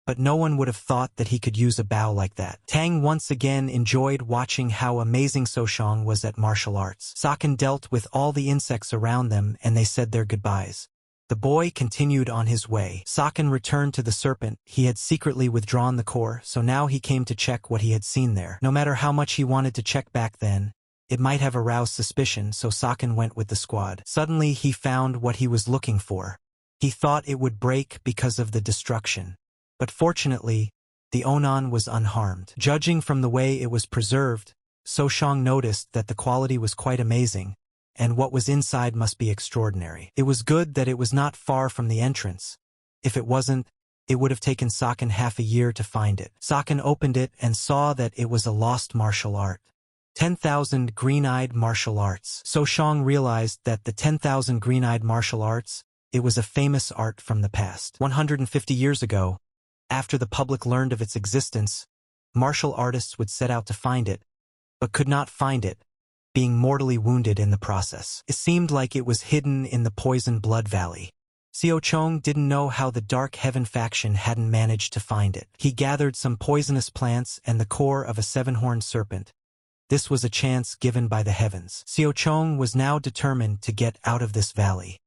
S1: but no one would have thought that he could use a bow like that. Tang once again enjoyed watching how amazing Soshang was at martial arts. Saken dealt with all the insects around them and they said their goodbyes. The boy continued on his way. Saken returned to the serpent. He had secretly withdrawn the core, so now he came to check what he had seen there. No matter how much he wanted to check back then, it might have aroused suspicion, so Saken went with the squad. Suddenly he found what he was looking for. He thought it would break because of the destruction. But fortunately, the Onan was unharmed. Judging from the way it was preserved, Soshang noticed that the quality was quite amazing, and what was inside must be extraordinary. It was good that it was not far from the entrance. If it wasn't, it would have taken Saken half a year to find it. Saken opened it and saw that it was a lost martial art. 10,000 green-eyed martial arts. Soshang realized that the 10,000 green-eyed martial arts, it was a famous art from the past. 150 years ago, after the public learned of its existence, martial artists would set out to find it, but could not find it, being mortally wounded in the process. It seemed like it was hidden in the Poison Blood Valley. Xiao Chong didn't know how the Dark Heaven faction hadn't managed to find it. He gathered some poisonous plants and the core of a 7-horned serpent. This was a chance given by the heavens. Xiao Chong was now determined to get out of this valley.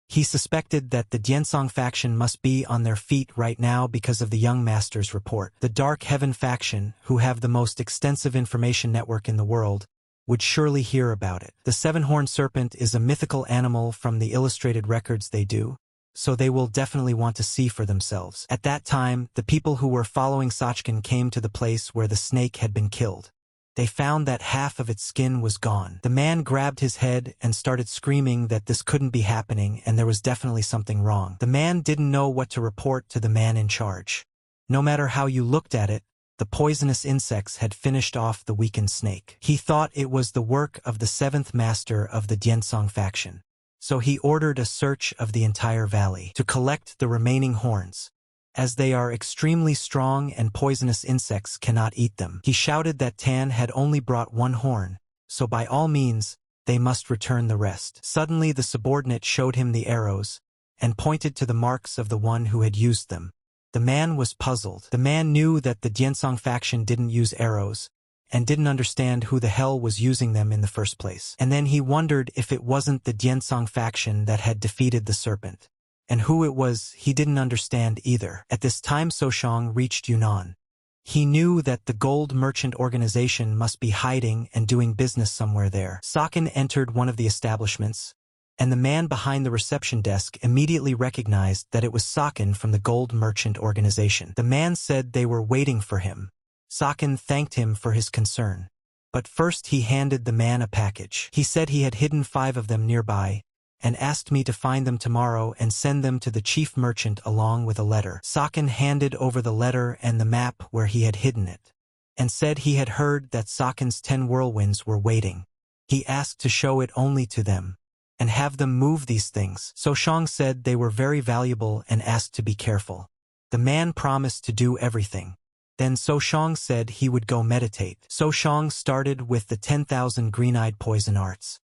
S1: He suspected that the Diensong faction must be on their feet right now because of the young master's report. The Dark Heaven faction, who have the most extensive information network in the world, would surely hear about it. The 7-horned serpent is a mythical animal from the illustrated records they do, so they will definitely want to see for themselves. At that time, the people who were following Sachkin came to the place where the snake had been killed. They found that half of its skin was gone. The man grabbed his head and started screaming that this couldn't be happening and there was definitely something wrong. The man didn't know what to report to the man in charge. No matter how you looked at it, the poisonous insects had finished off the weakened snake. He thought it was the work of the 7th master of the Diensong faction. So he ordered a search of the entire valley to collect the remaining horns, as they are extremely strong and poisonous insects cannot eat them. He shouted that Tan had only brought 1 horn, so by all means, they must return the rest. Suddenly the subordinate showed him the arrows and pointed to the marks of the one who had used them. The man was puzzled. The man knew that the Diensong faction didn't use arrows, and didn't understand who the hell was using them in the first place. And then he wondered if it wasn't the Diensong faction that had defeated the serpent. And who it was, he didn't understand either. At this time Soshang reached Yunnan. He knew that the gold merchant organization must be hiding and doing business somewhere there. Saken entered one of the establishments, and the man behind the reception desk immediately recognized that it was Saken from the gold merchant organization. The man said they were waiting for him. Saken thanked him for his concern. But first he handed the man a package. He said he had hidden 5 of them nearby, and asked me to find them tomorrow and send them to the chief merchant along with a letter. Saken handed over the letter and the map where he had hidden it, and said he had heard that Saken's 10 whirlwinds were waiting. He asked to show it only to them, and have them move these things. So Shang said they were very valuable and asked to be careful. The man promised to do everything. Then So Shang said he would go meditate. So Shang started with the 10,000 green-eyed poison arts.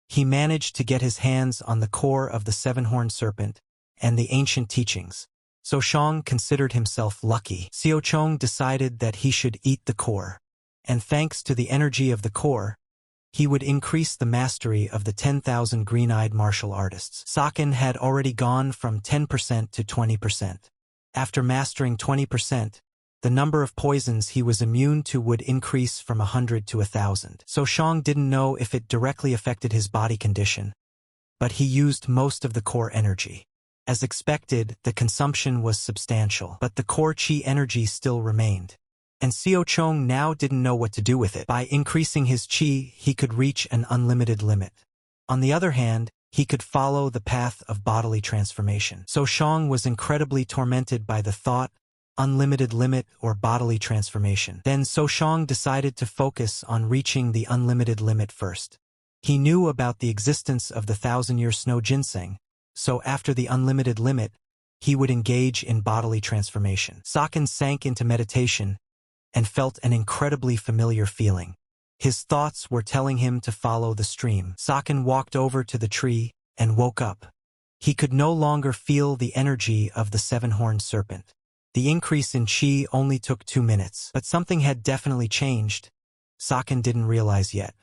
S1: He managed to get his hands on the core of the 7-horned serpent and the ancient teachings. So Shang considered himself lucky. Xiao Chong decided that he should eat the core, and thanks to the energy of the core, he would increase the mastery of the 10,000 green-eyed martial artists. Saken had already gone from 10% to 20%. After mastering 20%, the number of poisons he was immune to would increase from 100 to 1,000. So Shang didn't know if it directly affected his body condition, but he used most of the core energy. As expected, the consumption was substantial, but the core chi energy still remained. And Xiao Chong now didn't know what to do with it. By increasing his chi, he could reach an unlimited limit. On the other hand, he could follow the path of bodily transformation. So Shang was incredibly tormented by the thought, unlimited limit or bodily transformation. Then So Shang decided to focus on reaching the unlimited limit first. He knew about the existence of the 1,000-year snow ginseng, so after the unlimited limit, he would engage in bodily transformation. Saken sank into meditation and felt an incredibly familiar feeling. His thoughts were telling him to follow the stream. Saken walked over to the tree and woke up. He could no longer feel the energy of the 7-horned serpent. The increase in chi only took 2 minutes, but something had definitely changed. Saken didn't realize yet.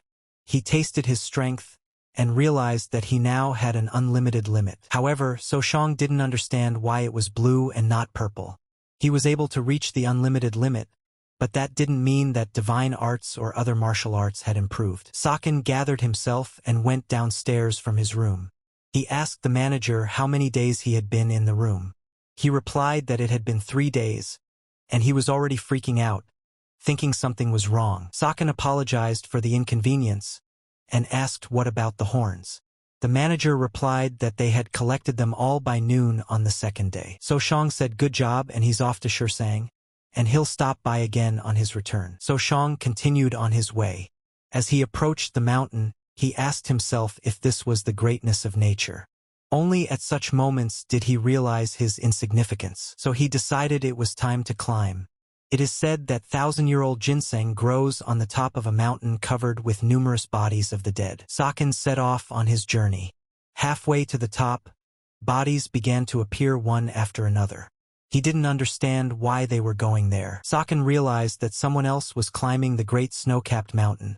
S1: He tasted his strength and realized that he now had an unlimited limit. However, So Shang didn't understand why it was blue and not purple. He was able to reach the unlimited limit, but that didn't mean that divine arts or other martial arts had improved. Saken gathered himself and went downstairs from his room. He asked the manager how many days he had been in the room. He replied that it had been 3 days, and he was already freaking out, thinking something was wrong. Saken apologized for the inconvenience and asked what about the horns. The manager replied that they had collected them all by noon on the 2nd day. So Shang said good job and he's off to Shirsang, and he'll stop by again on his return. So Shang continued on his way. As he approached the mountain, he asked himself if this was the greatness of nature. Only at such moments did he realize his insignificance, so he decided it was time to climb. It is said that 1,000-year-old ginseng grows on the top of a mountain covered with numerous bodies of the dead. Saken set off on his journey. Halfway to the top, bodies began to appear one after another. He didn't understand why they were going there. Saken realized that someone else was climbing the great snow-capped mountain,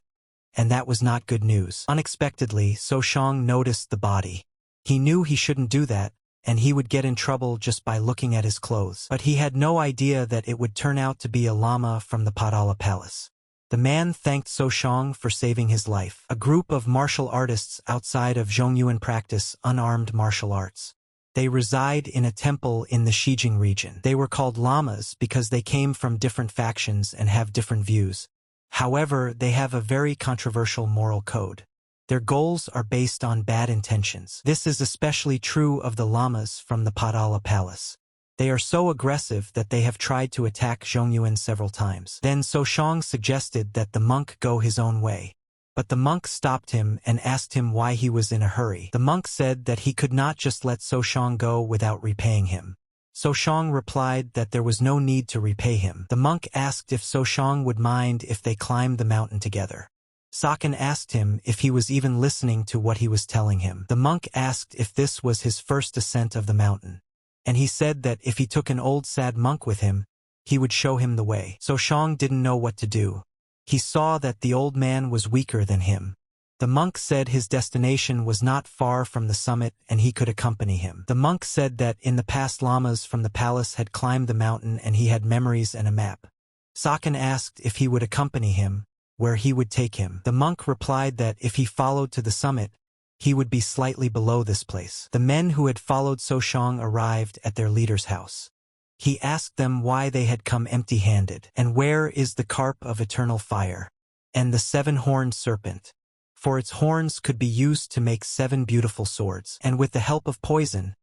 S1: and that was not good news. Unexpectedly, So Shang noticed the body. He knew he shouldn't do that, and he would get in trouble just by looking at his clothes. But he had no idea that it would turn out to be a llama from the Padala Palace. The man thanked So Shang for saving his life. A group of martial artists outside of Zhongyuan practice unarmed martial arts. They reside in a temple in the Xijing region. They were called llamas because they came from different factions and have different views. However, they have a very controversial moral code. Their goals are based on bad intentions. This is especially true of the llamas from the Padala Palace. They are so aggressive that they have tried to attack Zhongyuan several times. Then So Shang suggested that the monk go his own way. But the monk stopped him and asked him why he was in a hurry. The monk said that he could not just let So Shang go without repaying him. So Shang replied that there was no need to repay him. The monk asked if So Shang would mind if they climbed the mountain together. Saken asked him if he was even listening to what he was telling him. The monk asked if this was his first ascent of the mountain, and he said that if he took an old sad monk with him, he would show him the way. So Shang didn't know what to do. He saw that the old man was weaker than him. The monk said his destination was not far from the summit and he could accompany him. The monk said that in the past llamas from the palace had climbed the mountain and he had memories and a map. Saken asked if he would accompany him, where he would take him. The monk replied that if he followed to the summit, he would be slightly below this place. The men who had followed So Shang arrived at their leader's house. He asked them why they had come empty-handed, and where is the carp of eternal fire. and the seven-horned serpent, for its horns could be used to make 7 beautiful swords. And with the help of poison,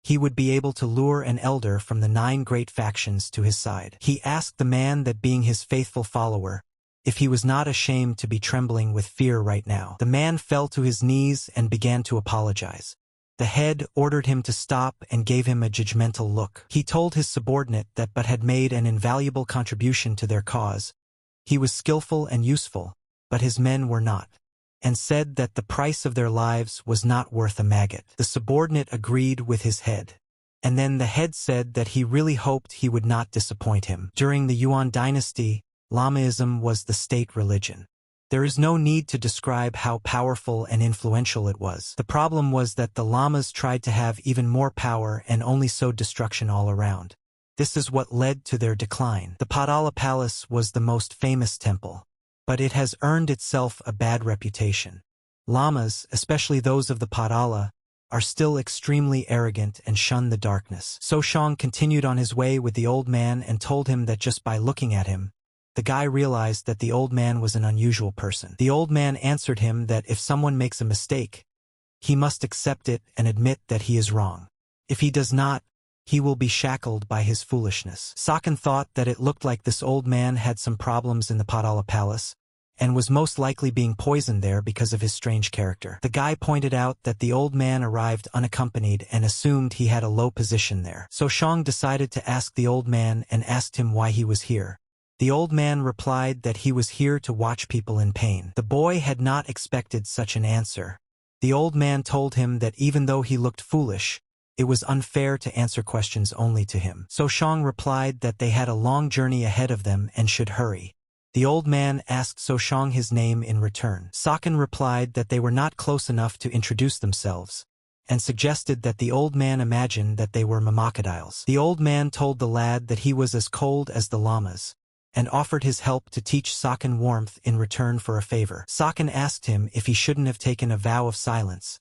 S1: he would be able to lure an elder from the 9 great factions to his side. He asked the man that, being his faithful follower, if he was not ashamed to be trembling with fear right now. The man fell to his knees and began to apologize. The head ordered him to stop and gave him a judgmental look. He told his subordinate that but had made an invaluable contribution to their cause. He was skillful and useful, but his men were not, and said that the price of their lives was not worth a maggot. The subordinate agreed with his head. And then the head said that he really hoped he would not disappoint him. During the Yuan dynasty, Lamaism was the state religion. There is no need to describe how powerful and influential it was. The problem was that the lamas tried to have even more power and only sowed destruction all around. This is what led to their decline. The Padala Palace was the most famous temple, but it has earned itself a bad reputation. Lamas, especially those of the Padala, are still extremely arrogant and shun the darkness. So Shang continued on his way with the old man and told him that just by looking at him, the guy realized that the old man was an unusual person. The old man answered him that if someone makes a mistake, he must accept it and admit that he is wrong. If he does not, he will be shackled by his foolishness. Saken thought that it looked like this old man had some problems in the Padala Palace, and was most likely being poisoned there because of his strange character. The guy pointed out that the old man arrived unaccompanied and assumed he had a low position there. So Shang decided to ask the old man and asked him why he was here. The old man replied that he was here to watch people in pain. The boy had not expected such an answer. The old man told him that even though he looked foolish, it was unfair to answer questions only to him. So Shang replied that they had a long journey ahead of them and should hurry. The old man asked So Shang his name in return. Saken replied that they were not close enough to introduce themselves, and suggested that the old man imagine that they were Mamakadiles. The old man told the lad that he was as cold as the lamas, and offered his help to teach Saken warmth in return for a favor. Saken asked him if he shouldn't have taken a vow of silence,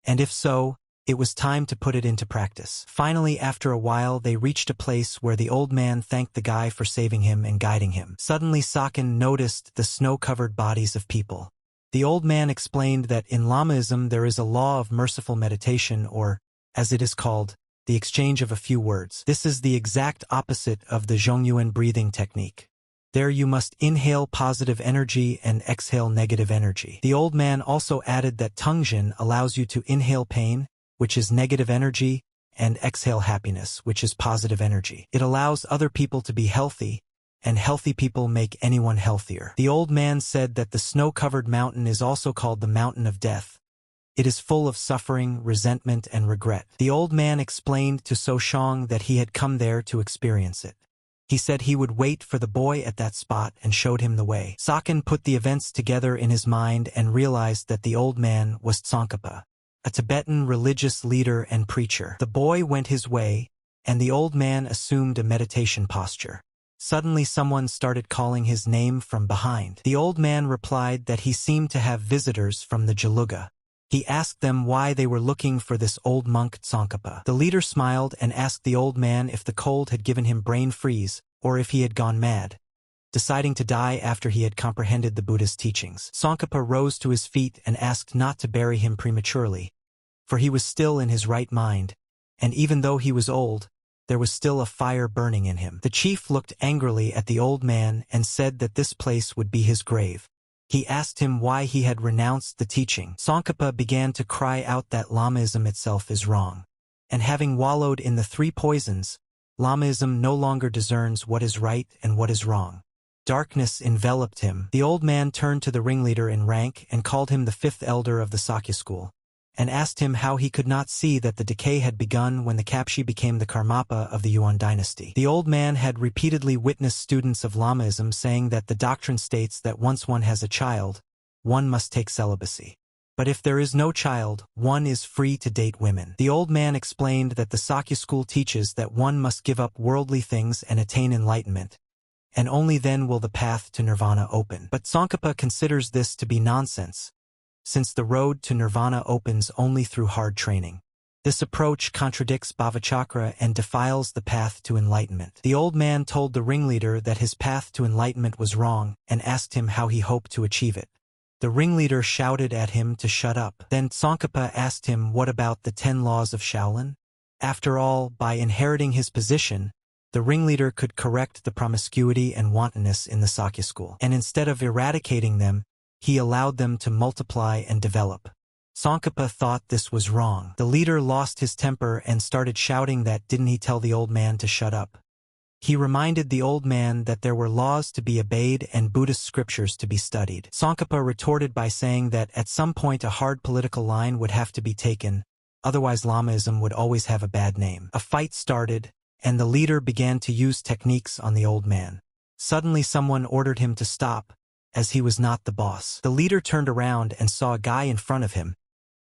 S1: and if so, it was time to put it into practice. Finally, after a while, they reached a place where the old man thanked the guy for saving him and guiding him. Suddenly Saken noticed the snow-covered bodies of people. The old man explained that in Lamaism there is a law of merciful meditation, or, as it is called, the exchange of a few words. This is the exact opposite of the Zhongyuan breathing technique. There you must inhale positive energy and exhale negative energy. The old man also added that Tungjin allows you to inhale pain, which is negative energy, and exhale happiness, which is positive energy. It allows other people to be healthy, and healthy people make anyone healthier. The old man said that the snow-covered mountain is also called the Mountain of Death. It is full of suffering, resentment, and regret. The old man explained to So Shang that he had come there to experience it. He said he would wait for the boy at that spot and showed him the way. Saken put the events together in his mind and realized that the old man was Tsongkhapa, a Tibetan religious leader and preacher. The boy went his way, and the old man assumed a meditation posture. Suddenly someone started calling his name from behind. The old man replied that he seemed to have visitors from the Jaluga. He asked them why they were looking for this old monk Tsongkhapa. The leader smiled and asked the old man if the cold had given him brain freeze, or if he had gone mad, deciding to die after he had comprehended the Buddha's teachings. Tsongkhapa rose to his feet and asked not to bury him prematurely, for he was still in his right mind, and even though he was old, there was still a fire burning in him. The chief looked angrily at the old man and said that this place would be his grave. He asked him why he had renounced the teaching. Tsongkhapa began to cry out that Lamaism itself is wrong, and having wallowed in the 3 poisons, Lamaism no longer discerns what is right and what is wrong. Darkness enveloped him. The old man turned to the ringleader in rank and called him the 5th elder of the Sakya school, and asked him how he could not see that the decay had begun when the Kapshi became the Karmapa of the Yuan dynasty. The old man had repeatedly witnessed students of Lamaism saying that the doctrine states that once one has a child, one must take celibacy. But if there is no child, one is free to date women. The old man explained that the Sakya school teaches that one must give up worldly things and attain enlightenment, and only then will the path to nirvana open. But Tsongkhapa considers this to be nonsense, since the road to nirvana opens only through hard training. This approach contradicts Bhavachakra and defiles the path to enlightenment. The old man told the ringleader that his path to enlightenment was wrong and asked him how he hoped to achieve it. The ringleader shouted at him to shut up. Then Tsongkhapa asked him what about the 10 laws of Shaolin? After all, by inheriting his position, the ringleader could correct the promiscuity and wantonness in the Sakya school. And instead of eradicating them, he allowed them to multiply and develop. Tsongkhapa thought this was wrong. The leader lost his temper and started shouting that didn't he tell the old man to shut up. He reminded the old man that there were laws to be obeyed and Buddhist scriptures to be studied. Tsongkhapa retorted by saying that at some point a hard political line would have to be taken, otherwise Lamaism would always have a bad name. A fight started, and the leader began to use techniques on the old man. Suddenly someone ordered him to stop, as he was not the boss. The leader turned around and saw a guy in front of him.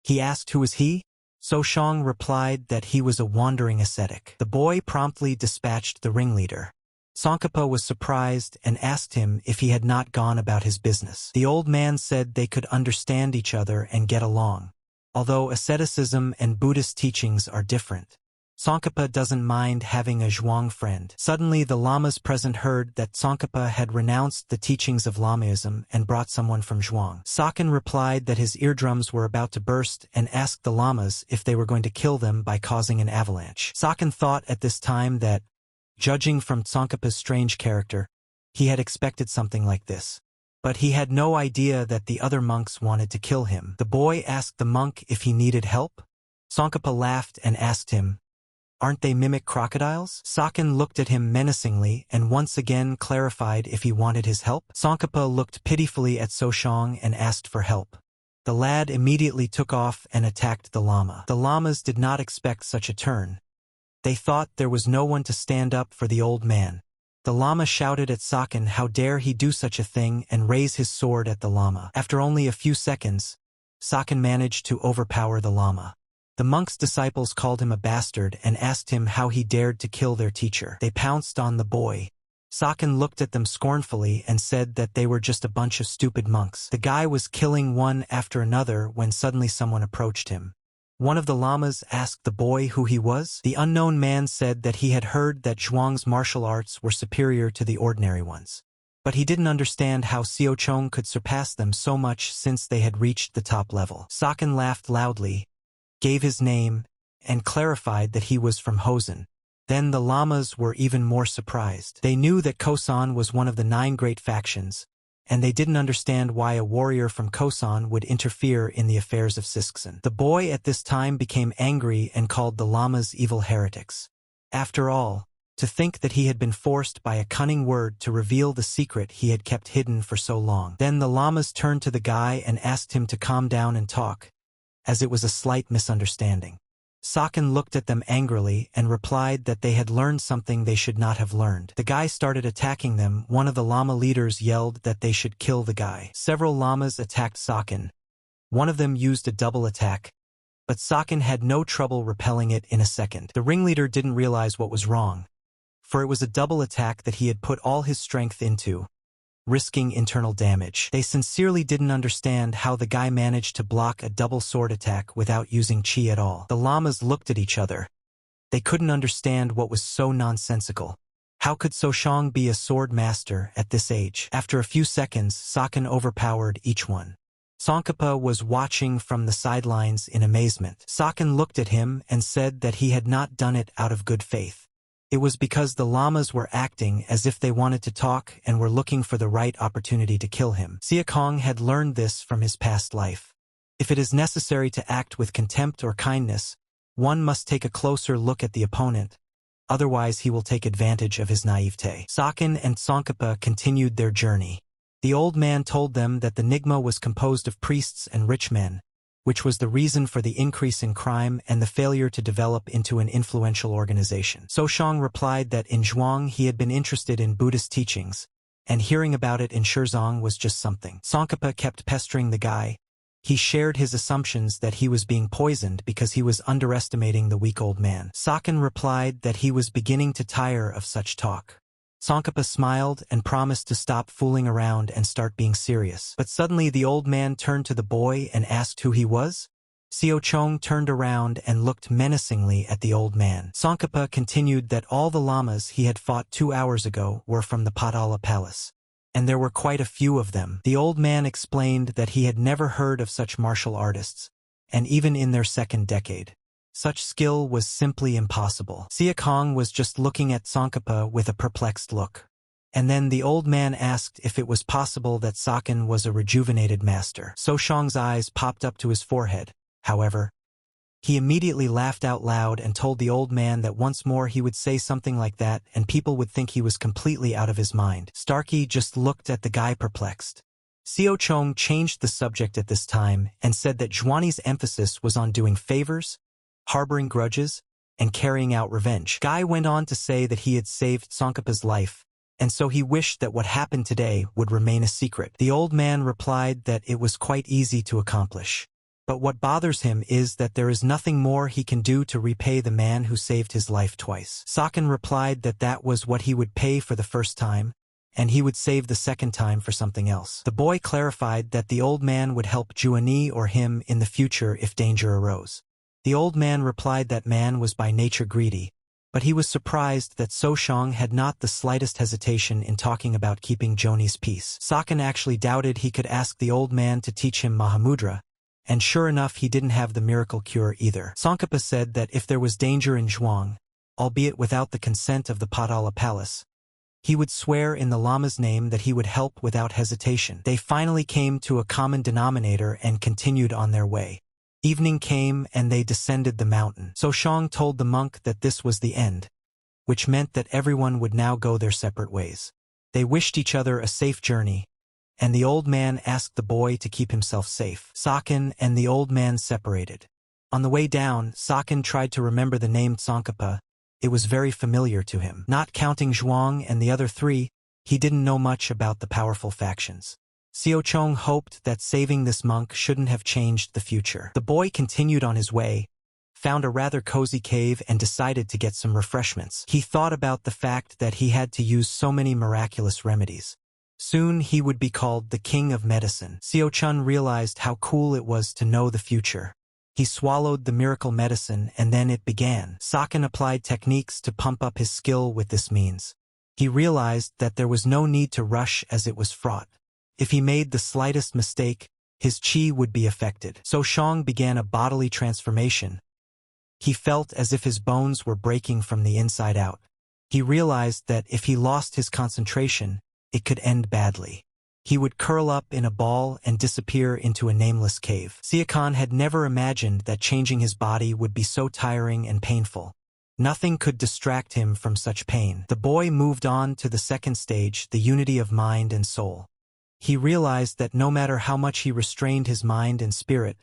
S1: He asked who was he? So Shang replied that he was a wandering ascetic. The boy promptly dispatched the ringleader. Tsongkhapa was surprised and asked him if he had not gone about his business. The old man said they could understand each other and get along, although asceticism and Buddhist teachings are different. Tsongkhapa doesn't mind having a zhuang friend. Suddenly the lamas present heard that Tsongkhapa had renounced the teachings of Lamaism and brought someone from Zhuang. Saken replied that his eardrums were about to burst and asked the lamas if they were going to kill them by causing an avalanche. Saken thought at this time that, judging from Tsongkhapa's strange character, he had expected something like this. But he had no idea that the other monks wanted to kill him. The boy asked the monk if he needed help. Tsongkhapa laughed and asked him, "Aren't they mimic crocodiles?" Saken looked at him menacingly and once again clarified if he wanted his help. Tsongkhapa looked pitifully at Soshang and asked for help. The lad immediately took off and attacked the lama. The lamas did not expect such a turn. They thought there was no one to stand up for the old man. The lama shouted at Saken how dare he do such a thing and raise his sword at the lama. After only a few seconds, Saken managed to overpower the lama. The monk's disciples called him a bastard and asked him how he dared to kill their teacher. They pounced on the boy. Saken looked at them scornfully and said that they were just a bunch of stupid monks. The guy was killing one after another when suddenly someone approached him. One of the lamas asked the boy who he was. The unknown man said that he had heard that Zhuang's martial arts were superior to the ordinary ones. But he didn't understand how Xiao Chong could surpass them so much since they had reached the top level. Saken laughed loudly, gave his name, and clarified that he was from Hosen. Then the lamas were even more surprised. They knew that Kosan was one of the 9 great factions, and they didn't understand why a warrior from Kosan would interfere in the affairs of Siskson. The boy at this time became angry and called the lamas evil heretics. After all, to think that he had been forced by a cunning word to reveal the secret he had kept hidden for so long. Then the lamas turned to the guy and asked him to calm down and talk, as it was a slight misunderstanding. Saken looked at them angrily and replied that they had learned something they should not have learned. The guy started attacking them. One of the lama leaders yelled that they should kill the guy. Several lamas attacked Saken. One of them used a double attack, but Saken had no trouble repelling it in a second. The ringleader didn't realize what was wrong, for it was a double attack that he had put all his strength into, risking internal damage. They sincerely didn't understand how the guy managed to block a double sword attack without using chi at all. The lamas looked at each other. They couldn't understand what was so nonsensical. How could Soshang be a sword master at this age? After a few seconds, Saken overpowered each one. Tsongkhapa was watching from the sidelines in amazement. Saken looked at him and said that he had not done it out of good faith. It was because the lamas were acting as if they wanted to talk and were looking for the right opportunity to kill him. Siakong had learned this from his past life. If it is necessary to act with contempt or kindness, one must take a closer look at the opponent, otherwise he will take advantage of his naivete. Saken and Tsongkhapa continued their journey. The old man told them that the Nigma was composed of priests and rich men, which was the reason for the increase in crime and the failure to develop into an influential organization. Soshang replied that in Zhuang he had been interested in Buddhist teachings, and hearing about it in Shirzong was just something. Tsongkhapa kept pestering the guy. He shared his assumptions that he was being poisoned because he was underestimating the weak old man. Saken replied that he was beginning to tire of such talk. Tsongkhapa smiled and promised to stop fooling around and start being serious. But suddenly the old man turned to the boy and asked who he was. Seo Chong turned around and looked menacingly at the old man. Tsongkhapa continued that all the lamas he had fought 2 hours ago were from the Patala Palace, and there were quite a few of them. The old man explained that he had never heard of such martial artists, and even in their second decade, such skill was simply impossible. Sia Kong was just looking at Tsongkhapa with a perplexed look. And then the old man asked if it was possible that Saken was a rejuvenated master. So Shang's eyes popped up to his forehead. However, he immediately laughed out loud and told the old man that once more he would say something like that and people would think he was completely out of his mind. Starkey just looked at the guy perplexed. Seo Chong changed the subject at this time and said that Zhuani's emphasis was on doing favors, harboring grudges, and carrying out revenge. Guy went on to say that he had saved Tsongkhapa's life, and so he wished that what happened today would remain a secret. The old man replied that it was quite easy to accomplish. But what bothers him is that there is nothing more he can do to repay the man who saved his life twice. Saken replied that that was what he would pay for the first time, and he would save the second time for something else. The boy clarified that the old man would help Juani or him in the future if danger arose. The old man replied that man was by nature greedy, but he was surprised that So Shang had not the slightest hesitation in talking about keeping Joni's peace. Saken actually doubted he could ask the old man to teach him Mahamudra, and sure enough he didn't have the miracle cure either. Tsongkhapa said that if there was danger in Zhuang, albeit without the consent of the Patala Palace, he would swear in the Lama's name that he would help without hesitation. They finally came to a common denominator and continued on their way. Evening came and they descended the mountain. So Shang told the monk that this was the end, which meant that everyone would now go their separate ways. They wished each other a safe journey, and the old man asked the boy to keep himself safe. Saken and the old man separated. On the way down, Saken tried to remember the name Tsongkhapa. It was very familiar to him. Not counting Zhuang and the other three, he didn't know much about the powerful factions. Seo Chong hoped that saving this monk shouldn't have changed the future. The boy continued on his way, found a rather cozy cave and decided to get some refreshments. He thought about the fact that he had to use so many miraculous remedies. Soon he would be called the King of Medicine. Seo Chun realized how cool it was to know the future. He swallowed the miracle medicine and then it began. Saken applied techniques to pump up his skill with this means. He realized that there was no need to rush as it was fraught. If he made the slightest mistake, his chi would be affected. So Shang began a bodily transformation. He felt as if his bones were breaking from the inside out. He realized that if he lost his concentration, it could end badly. He would curl up in a ball and disappear into a nameless cave. Siakan had never imagined that changing his body would be so tiring and painful. Nothing could distract him from such pain. The boy moved on to the second stage, the unity of mind and soul. He realized that no matter how much he restrained his mind and spirit,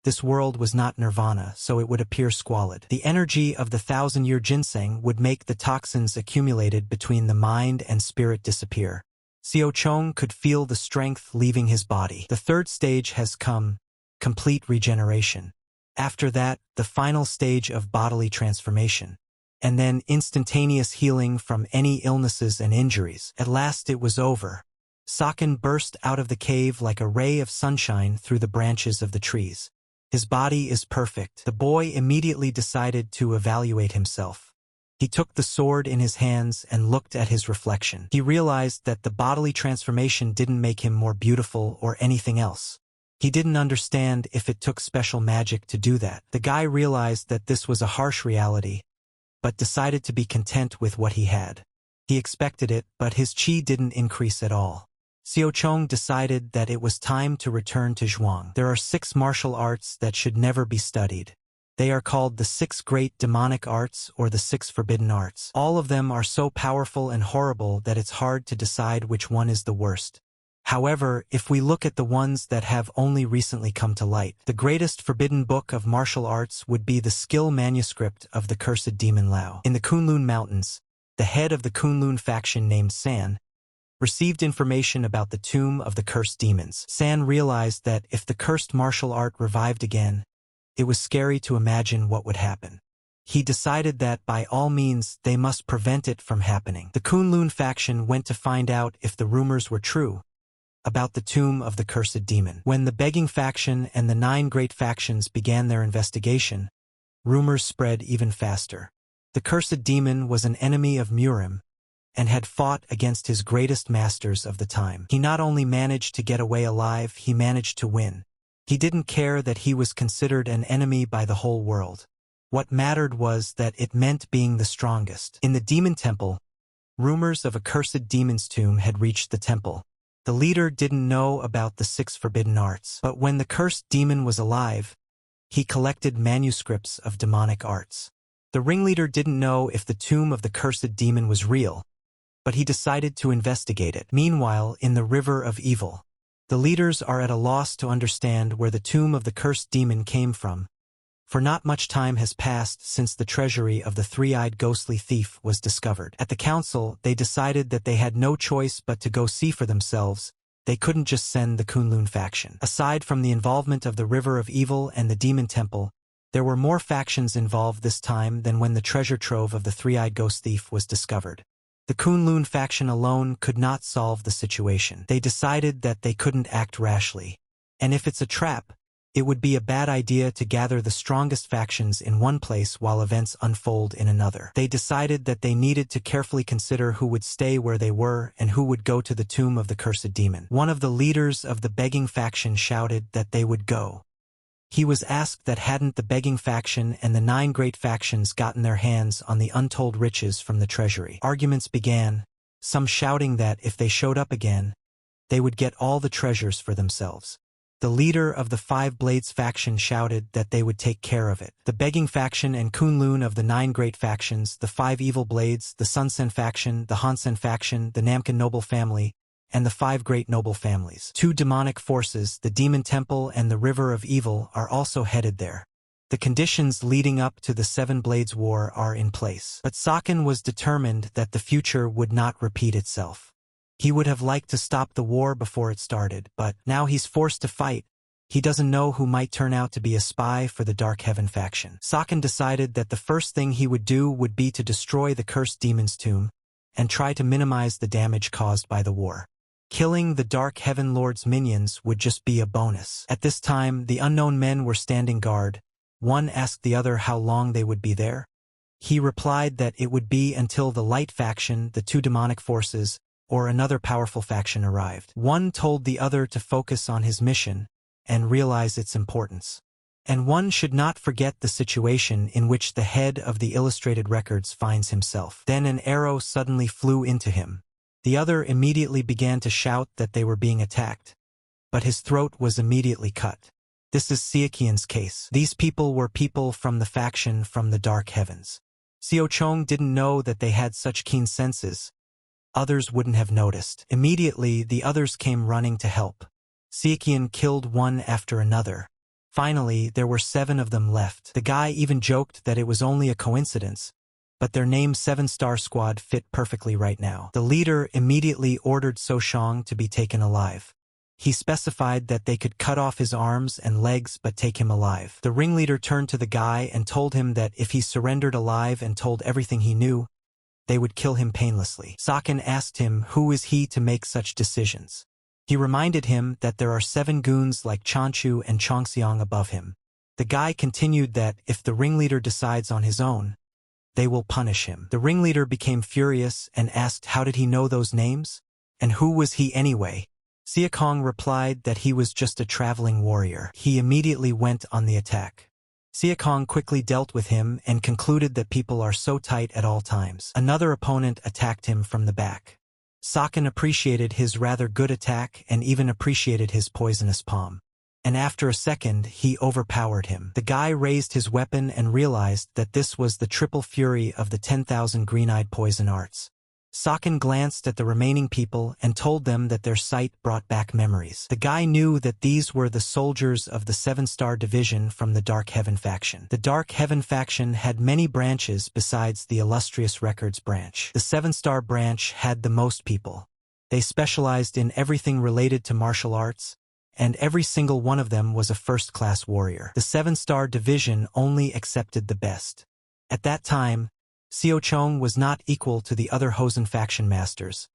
S1: this world was not nirvana, so it would appear squalid. The energy of the 1,000-year ginseng would make the toxins accumulated between the mind and spirit disappear. Seo Chong could feel the strength leaving his body. The third stage has come, complete regeneration. After that, the final stage of bodily transformation. And then instantaneous healing from any illnesses and injuries. At last it was over. Saken burst out of the cave like a ray of sunshine through the branches of the trees. His body is perfect. The boy immediately decided to evaluate himself. He took the sword in his hands and looked at his reflection. He realized that the bodily transformation didn't make him more beautiful or anything else. He didn't understand if it took special magic to do that. The guy realized that this was a harsh reality, but decided to be content with what he had. He expected it, but his chi didn't increase at all. Seo Chong decided that it was time to return to Zhuang. There are 6 martial arts that should never be studied. They are called the 6 great demonic arts or the 6 forbidden arts. All of them are so powerful and horrible that it's hard to decide which one is the worst. However, if we look at the ones that have only recently come to light, the greatest forbidden book of martial arts would be the skill manuscript of the cursed demon Lao. In the Kunlun Mountains, the head of the Kunlun faction named San received information about the tomb of the cursed demons. San realized that if the cursed martial art revived again, it was scary to imagine what would happen. He decided that by all means they must prevent it from happening. The Kunlun faction went to find out if the rumors were true, about the tomb of the cursed demon. When the begging faction and the 9 great factions began their investigation, rumors spread even faster. The cursed demon was an enemy of Murim and had fought against his greatest masters of the time. He not only managed to get away alive, he managed to win. He didn't care that he was considered an enemy by the whole world. What mattered was that it meant being the strongest. In the demon temple, rumors of a cursed demon's tomb had reached the temple. The leader didn't know about the 6 forbidden arts, but when the cursed demon was alive, he collected manuscripts of demonic arts. The ringleader didn't know if the tomb of the cursed demon was real, but he decided to investigate it. Meanwhile, in the river of evil, the leaders are at a loss to understand where the tomb of the cursed demon came from, for not much time has passed since the treasury of the 3-eyed ghostly thief was discovered. At the council, they decided that they had no choice but to go see for themselves. They couldn't just send the Kunlun faction. Aside from the involvement of the River of Evil and the Demon Temple, there were more factions involved this time than when the treasure trove of the 3-eyed ghost thief was discovered. The Kunlun faction alone could not solve the situation. They decided that they couldn't act rashly. And if it's a trap, it would be a bad idea to gather the strongest factions in one place while events unfold in another. They decided that they needed to carefully consider who would stay where they were and who would go to the tomb of the cursed demon. One of the leaders of the begging faction shouted that they would go. He was asked that hadn't the begging faction and the 9 great factions gotten their hands on the untold riches from the treasury. Arguments began, some shouting that if they showed up again, they would get all the treasures for themselves. The leader of the 5 Blades faction shouted that they would take care of it. The begging faction and Kunlun of the 9 great factions, the 5 evil blades, the Sunsen faction, the Hansen faction, the Namkan noble family, and the 5 great noble families. 2 demonic forces, the Demon Temple and the River of Evil, are also headed there. The conditions leading up to the 7 Blades War are in place. But Saken was determined that the future would not repeat itself. He would have liked to stop the war before it started, but now he's forced to fight. He doesn't know who might turn out to be a spy for the Dark Heaven faction. Saken decided that the first thing he would do would be to destroy the cursed demon's tomb and try to minimize the damage caused by the war. Killing the Dark Heaven Lord's minions would just be a bonus. At this time, the unknown men were standing guard. One asked the other how long they would be there. He replied that it would be until the Light faction, the 2 demonic forces, or another powerful faction arrived. One told the other to focus on his mission and realize its importance. And one should not forget the situation in which the head of the Illustrated Records finds himself. Then an arrow suddenly flew into him. The other immediately began to shout that they were being attacked, but his throat was immediately cut. This is Seokian's case. These people were people from the faction from the Dark Heavens. Seo Chong didn't know that they had such keen senses. Others wouldn't have noticed. Immediately, the others came running to help. Seokian killed one after another. Finally, there were 7 of them left. The guy even joked that it was only a coincidence, but their name 7-Star Squad fit perfectly right now. The leader immediately ordered So Shang to be taken alive. He specified that they could cut off his arms and legs but take him alive. The ringleader turned to the guy and told him that if he surrendered alive and told everything he knew, they would kill him painlessly. Saken asked him who is he to make such decisions. He reminded him that there are 7 goons like Chanchu and Chongxiang above him. The guy continued that if the ringleader decides on his own, they will punish him. The ringleader became furious and asked how did he know those names? And who was he anyway? Siakong replied that he was just a traveling warrior. He immediately went on the attack. Siakong quickly dealt with him and concluded that people are so tight at all times. Another opponent attacked him from the back. Saken appreciated his rather good attack and even appreciated his poisonous palm. And after a second, he overpowered him. The guy raised his weapon and realized that this was the triple fury of the 10,000 green-eyed poison arts. Saken glanced at the remaining people and told them that their sight brought back memories. The guy knew that these were the soldiers of the 7-Star Division from the Dark Heaven faction. The Dark Heaven faction had many branches besides the Illustrious Records branch. The 7-Star branch had the most people. They specialized in everything related to martial arts, and every single one of them was a first-class warrior. The 7-Star Division only accepted the best. At that time, Seo Chong was not equal to the other Hosen faction masters,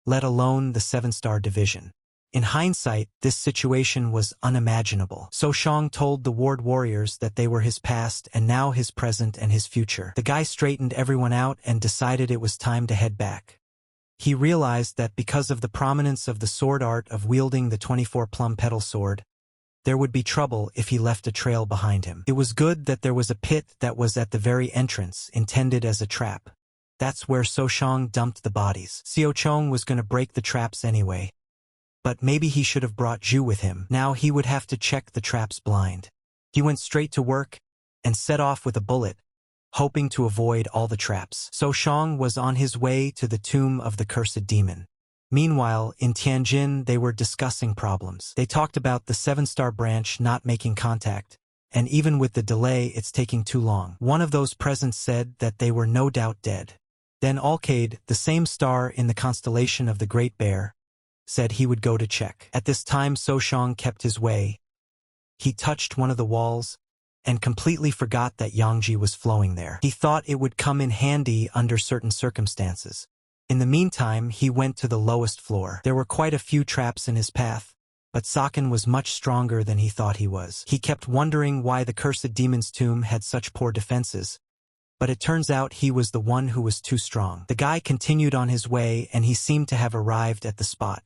S1: let alone the 7-Star Division. In hindsight, this situation was unimaginable. So Shang told the ward warriors that they were his past and now his present and his future. The guy straightened everyone out and decided it was time to head back. He realized that because of the prominence of the sword art of wielding the 24 plum petal sword, there would be trouble if he left a trail behind him. It was good that there was a pit that was at the very entrance, intended as a trap. That's where So Shang dumped the bodies. Xiao Chong was going to break the traps anyway. But maybe he should have brought Zhu with him. Now he would have to check the traps blind. He went straight to work and set off with a bullet, hoping to avoid all the traps. So Shang was on his way to the tomb of the cursed demon. Meanwhile, in Tianjin, they were discussing problems. They talked about the 7-star branch not making contact, and even with the delay, it's taking too long. One of those present said that they were no doubt dead. Then Alcade, the same star in the constellation of the Great Bear, said he would go to check. At this time, So Shang kept his way. He touched one of the walls and completely forgot that Yangji was flowing there. He thought it would come in handy under certain circumstances. In the meantime, he went to the lowest floor. There were quite a few traps in his path, but Saken was much stronger than he thought he was. He kept wondering why the cursed demon's tomb had such poor defenses, but it turns out he was the one who was too strong. The guy continued on his way, and he seemed to have arrived at the spot.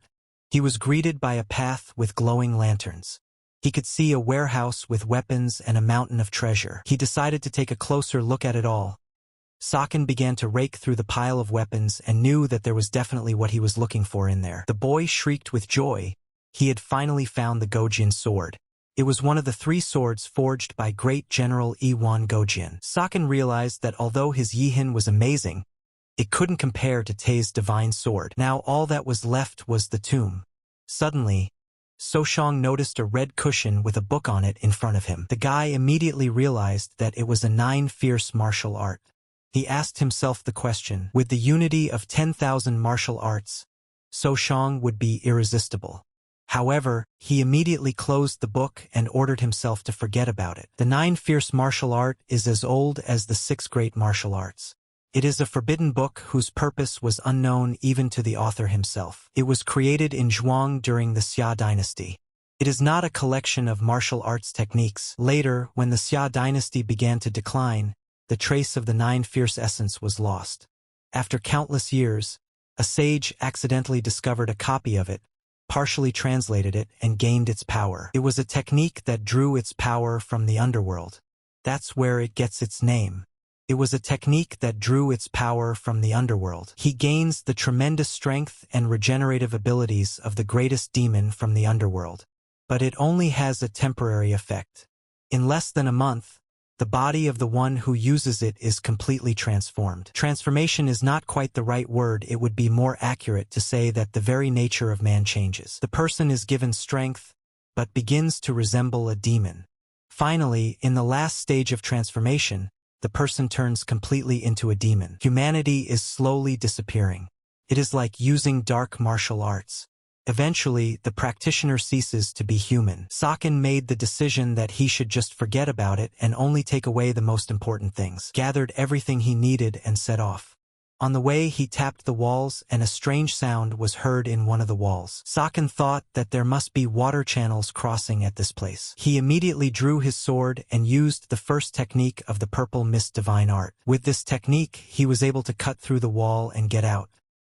S1: He was greeted by a path with glowing lanterns. He could see a warehouse with weapons and a mountain of treasure. He decided to take a closer look at it all. Saken began to rake through the pile of weapons and knew that there was definitely what he was looking for in there. The boy shrieked with joy. He had finally found the Gojin sword. It was one of the 3 swords forged by great General Iwan Gojin. Saken realized that although his Yihin was amazing, it couldn't compare to Tei's divine sword. Now all that was left was the tomb. Suddenly, So Shang noticed a red cushion with a book on it in front of him. The guy immediately realized that it was a 9 fierce martial art. He asked himself the question, with the unity of 10,000 martial arts, So Shang would be irresistible. However, he immediately closed the book and ordered himself to forget about it. The 9 fierce martial art is as old as the 6 great martial arts. It is a forbidden book whose purpose was unknown even to the author himself. It was created in Zhuang during the Xia dynasty. It is not a collection of martial arts techniques. Later, when the Xia dynasty began to decline, the trace of the 9 fierce essence was lost. After countless years, a sage accidentally discovered a copy of it, partially translated it, and gained its power. It was a technique that drew its power from the underworld. That's where it gets its name. It was a technique that drew its power from the underworld. He gains the tremendous strength and regenerative abilities of the greatest demon from the underworld. But it only has a temporary effect. In less than a month, the body of the one who uses it is completely transformed. Transformation is not quite the right word. It would be more accurate to say that the very nature of man changes. The person is given strength, but begins to resemble a demon. Finally, in the last stage of transformation, the person turns completely into a demon. Humanity is slowly disappearing. It is like using dark martial arts. Eventually, the practitioner ceases to be human. Saken made the decision that he should just forget about it and only take away the most important things, gathered everything he needed and set off. On the way, he tapped the walls and a strange sound was heard in one of the walls. Saken thought that there must be water channels crossing at this place. He immediately drew his sword and used the first technique of the purple mist divine art. With this technique, he was able to cut through the wall and get out.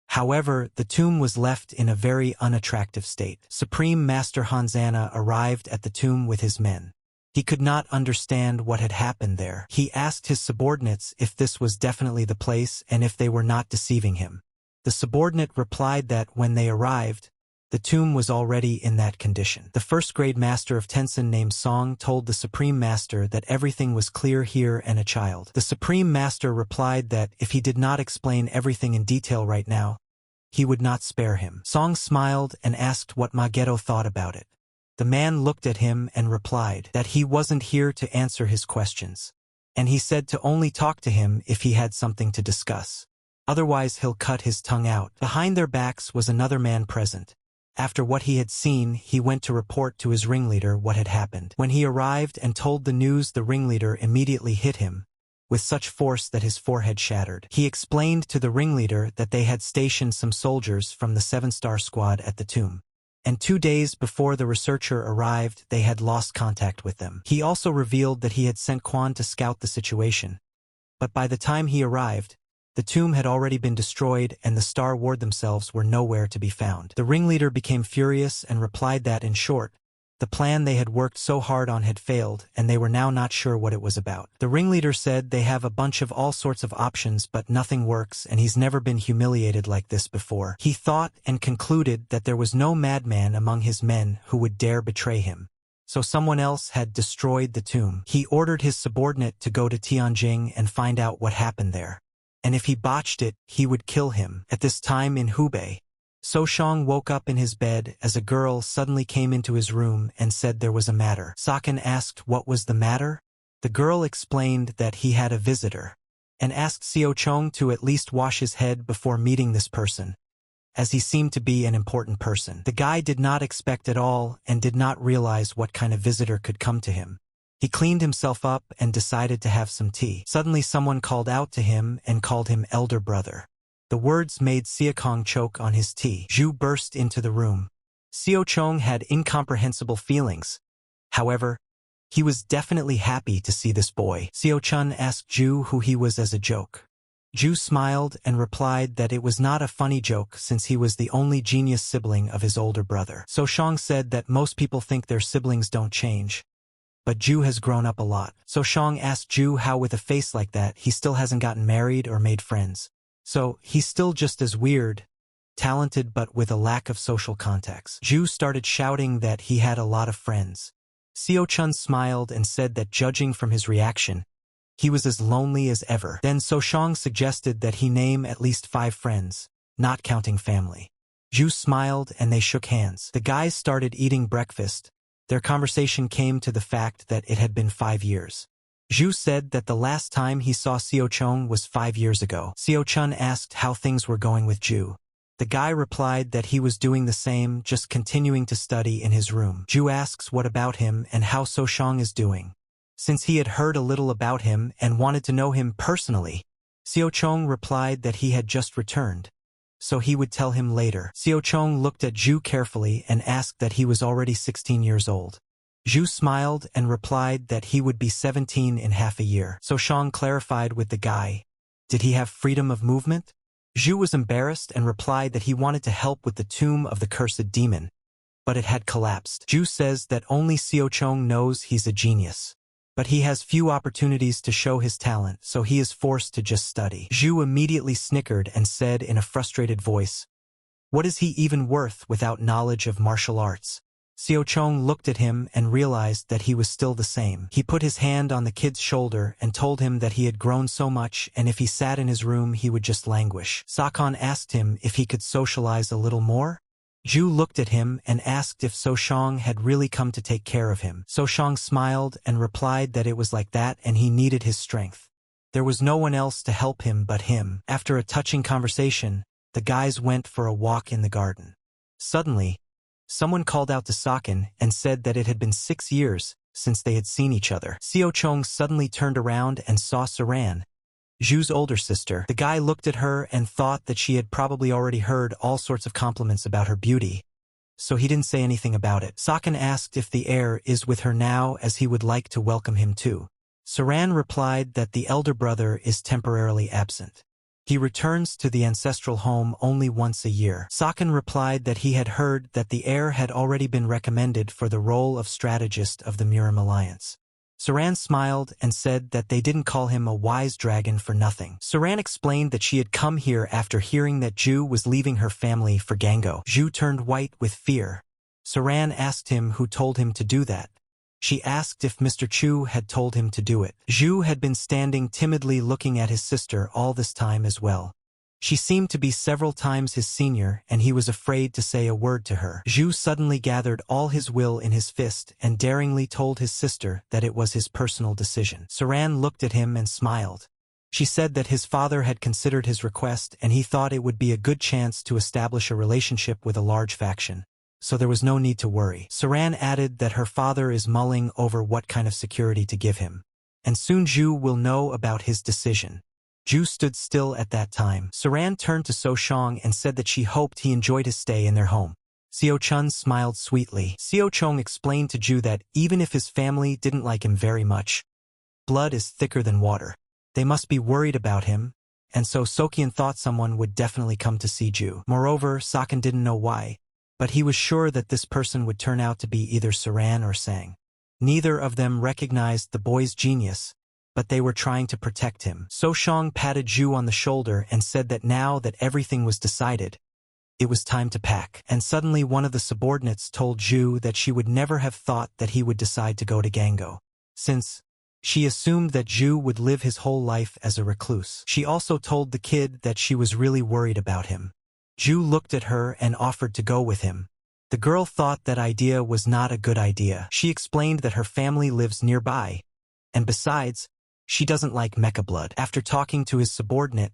S1: However, the tomb was left in a very unattractive state. Supreme Master Hanzana arrived at the tomb with his men. He could not understand what had happened there. He asked his subordinates if this was definitely the place and if they were not deceiving him. The subordinate replied that when they arrived, the tomb was already in that condition. The first-grade master of Tenzin named Song told the Supreme Master that everything was clear here and a child. The Supreme Master replied that if he did not explain everything in detail right now, he would not spare him. Song smiled and asked what Mageto thought about it. The man looked at him and replied that he wasn't here to answer his questions, and he said to only talk to him if he had something to discuss. Otherwise he'll cut his tongue out. Behind their backs was another man present. After what he had seen, he went to report to his ringleader what had happened. When he arrived and told the news, the ringleader immediately hit him with such force that his forehead shattered. He explained to the ringleader that they had stationed some soldiers from the 7-star squad at the tomb, and 2 days before the researcher arrived they had lost contact with them. He also revealed that he had sent Quan to scout the situation. But by the time he arrived, the tomb had already been destroyed and the Star Ward themselves were nowhere to be found. The ringleader became furious and replied that, in short, the plan they had worked so hard on had failed, and they were now not sure what it was about. The ringleader said they have a bunch of all sorts of options but nothing works and he's never been humiliated like this before. He thought and concluded that there was no madman among his men who would dare betray him. So someone else had destroyed the tomb. He ordered his subordinate to go to Tianjing and find out what happened there. And if he botched it, he would kill him. At this time in Hubei, So Shang woke up in his bed as a girl suddenly came into his room and said there was a matter. Saken asked what was the matter. The girl explained that he had a visitor, and asked Xiao Chong to at least wash his head before meeting this person, as he seemed to be an important person. The guy did not expect at all and did not realize what kind of visitor could come to him. He cleaned himself up and decided to have some tea. Suddenly someone called out to him and called him elder brother. The words made Siakong choke on his tea. Zhu burst into the room. Xiao Chong had incomprehensible feelings. However, he was definitely happy to see this boy. Xiao Chun asked Zhu who he was as a joke. Zhu smiled and replied that it was not a funny joke since he was the only genius sibling of his older brother. So Shang said that most people think their siblings don't change, but Zhu has grown up a lot. So Shang asked Zhu how with a face like that he still hasn't gotten married or made friends. So he's still just as weird, talented but with a lack of social contacts. Zhu started shouting that he had a lot of friends. Xiao Chun smiled and said that judging from his reaction, he was as lonely as ever. Then So Shang suggested that he name at least 5 friends, not counting family. Zhu smiled and they shook hands. The guys started eating breakfast. Their conversation came to the fact that it had been 5 years. Zhu said that the last time he saw Xiao Chong was 5 years ago. Xiao Chun asked how things were going with Zhu. The guy replied that he was doing the same, just continuing to study in his room. Zhu asks what about him and how So Shang is doing, since he had heard a little about him and wanted to know him personally. Xiao Chong replied that he had just returned, so he would tell him later. Xiao Chong looked at Zhu carefully and asked that he was already 16 years old. Zhu smiled and replied that he would be 17 in half a year. So Shang clarified with the guy, did he have freedom of movement? Zhu was embarrassed and replied that he wanted to help with the tomb of the cursed demon, but it had collapsed. Zhu says that only Xiao Chong knows he's a genius, but he has few opportunities to show his talent, so he is forced to just study. Zhu immediately snickered and said in a frustrated voice, what is he even worth without knowledge of martial arts? Xiao Chong looked at him and realized that he was still the same. He put his hand on the kid's shoulder and told him that he had grown so much and if he sat in his room he would just languish. Sakan asked him if he could socialize a little more. Zhu looked at him and asked if So Shang had really come to take care of him. So Shang smiled and replied that it was like that and he needed his strength. There was no one else to help him but him. After a touching conversation, the guys went for a walk in the garden. Suddenly, someone called out to Saken and said that it had been 6 years since they had seen each other. Xiao Chong suddenly turned around and saw Saran, Zhu's older sister. The guy looked at her and thought that she had probably already heard all sorts of compliments about her beauty, so he didn't say anything about it. Saken asked if the heir is with her now as he would like to welcome him too. Saran replied that the elder brother is temporarily absent. He returns to the ancestral home only once a year. Saken replied that he had heard that the heir had already been recommended for the role of strategist of the Murim Alliance. Saran smiled and said that they didn't call him a wise dragon for nothing. Saran explained that she had come here after hearing that Zhu was leaving her family for Gango. Zhu turned white with fear. Saran asked him who told him to do that. She asked if Mr. Chu had told him to do it. Zhu had been standing timidly looking at his sister all this time as well. She seemed to be several times his senior and he was afraid to say a word to her. Zhu suddenly gathered all his will in his fist and daringly told his sister that it was his personal decision. Saran looked at him and smiled. She said that his father had considered his request and he thought it would be a good chance to establish a relationship with a large faction, so there was no need to worry. Saran added that her father is mulling over what kind of security to give him, and soon Zhu will know about his decision. Zhu stood still at that time. Saran turned to So Shang and said that she hoped he enjoyed his stay in their home. Seo Chun smiled sweetly. Seo Chong explained to Ju that even if his family didn't like him very much, blood is thicker than water. They must be worried about him, and so Sokyeon thought someone would definitely come to see Ju. Moreover, Sakan didn't know why, but he was sure that this person would turn out to be either Saran or Sang. Neither of them recognized the boy's genius, but they were trying to protect him. So Shang patted Ju on the shoulder and said that now that everything was decided, it was time to pack. And suddenly one of the subordinates told Ju that she would never have thought that he would decide to go to Gango, since she assumed that Ju would live his whole life as a recluse. She also told the kid that she was really worried about him. Ju looked at her and offered to go with him. The girl thought that idea was not a good idea. She explained that her family lives nearby, and besides, she doesn't like mecha blood. After talking to his subordinate,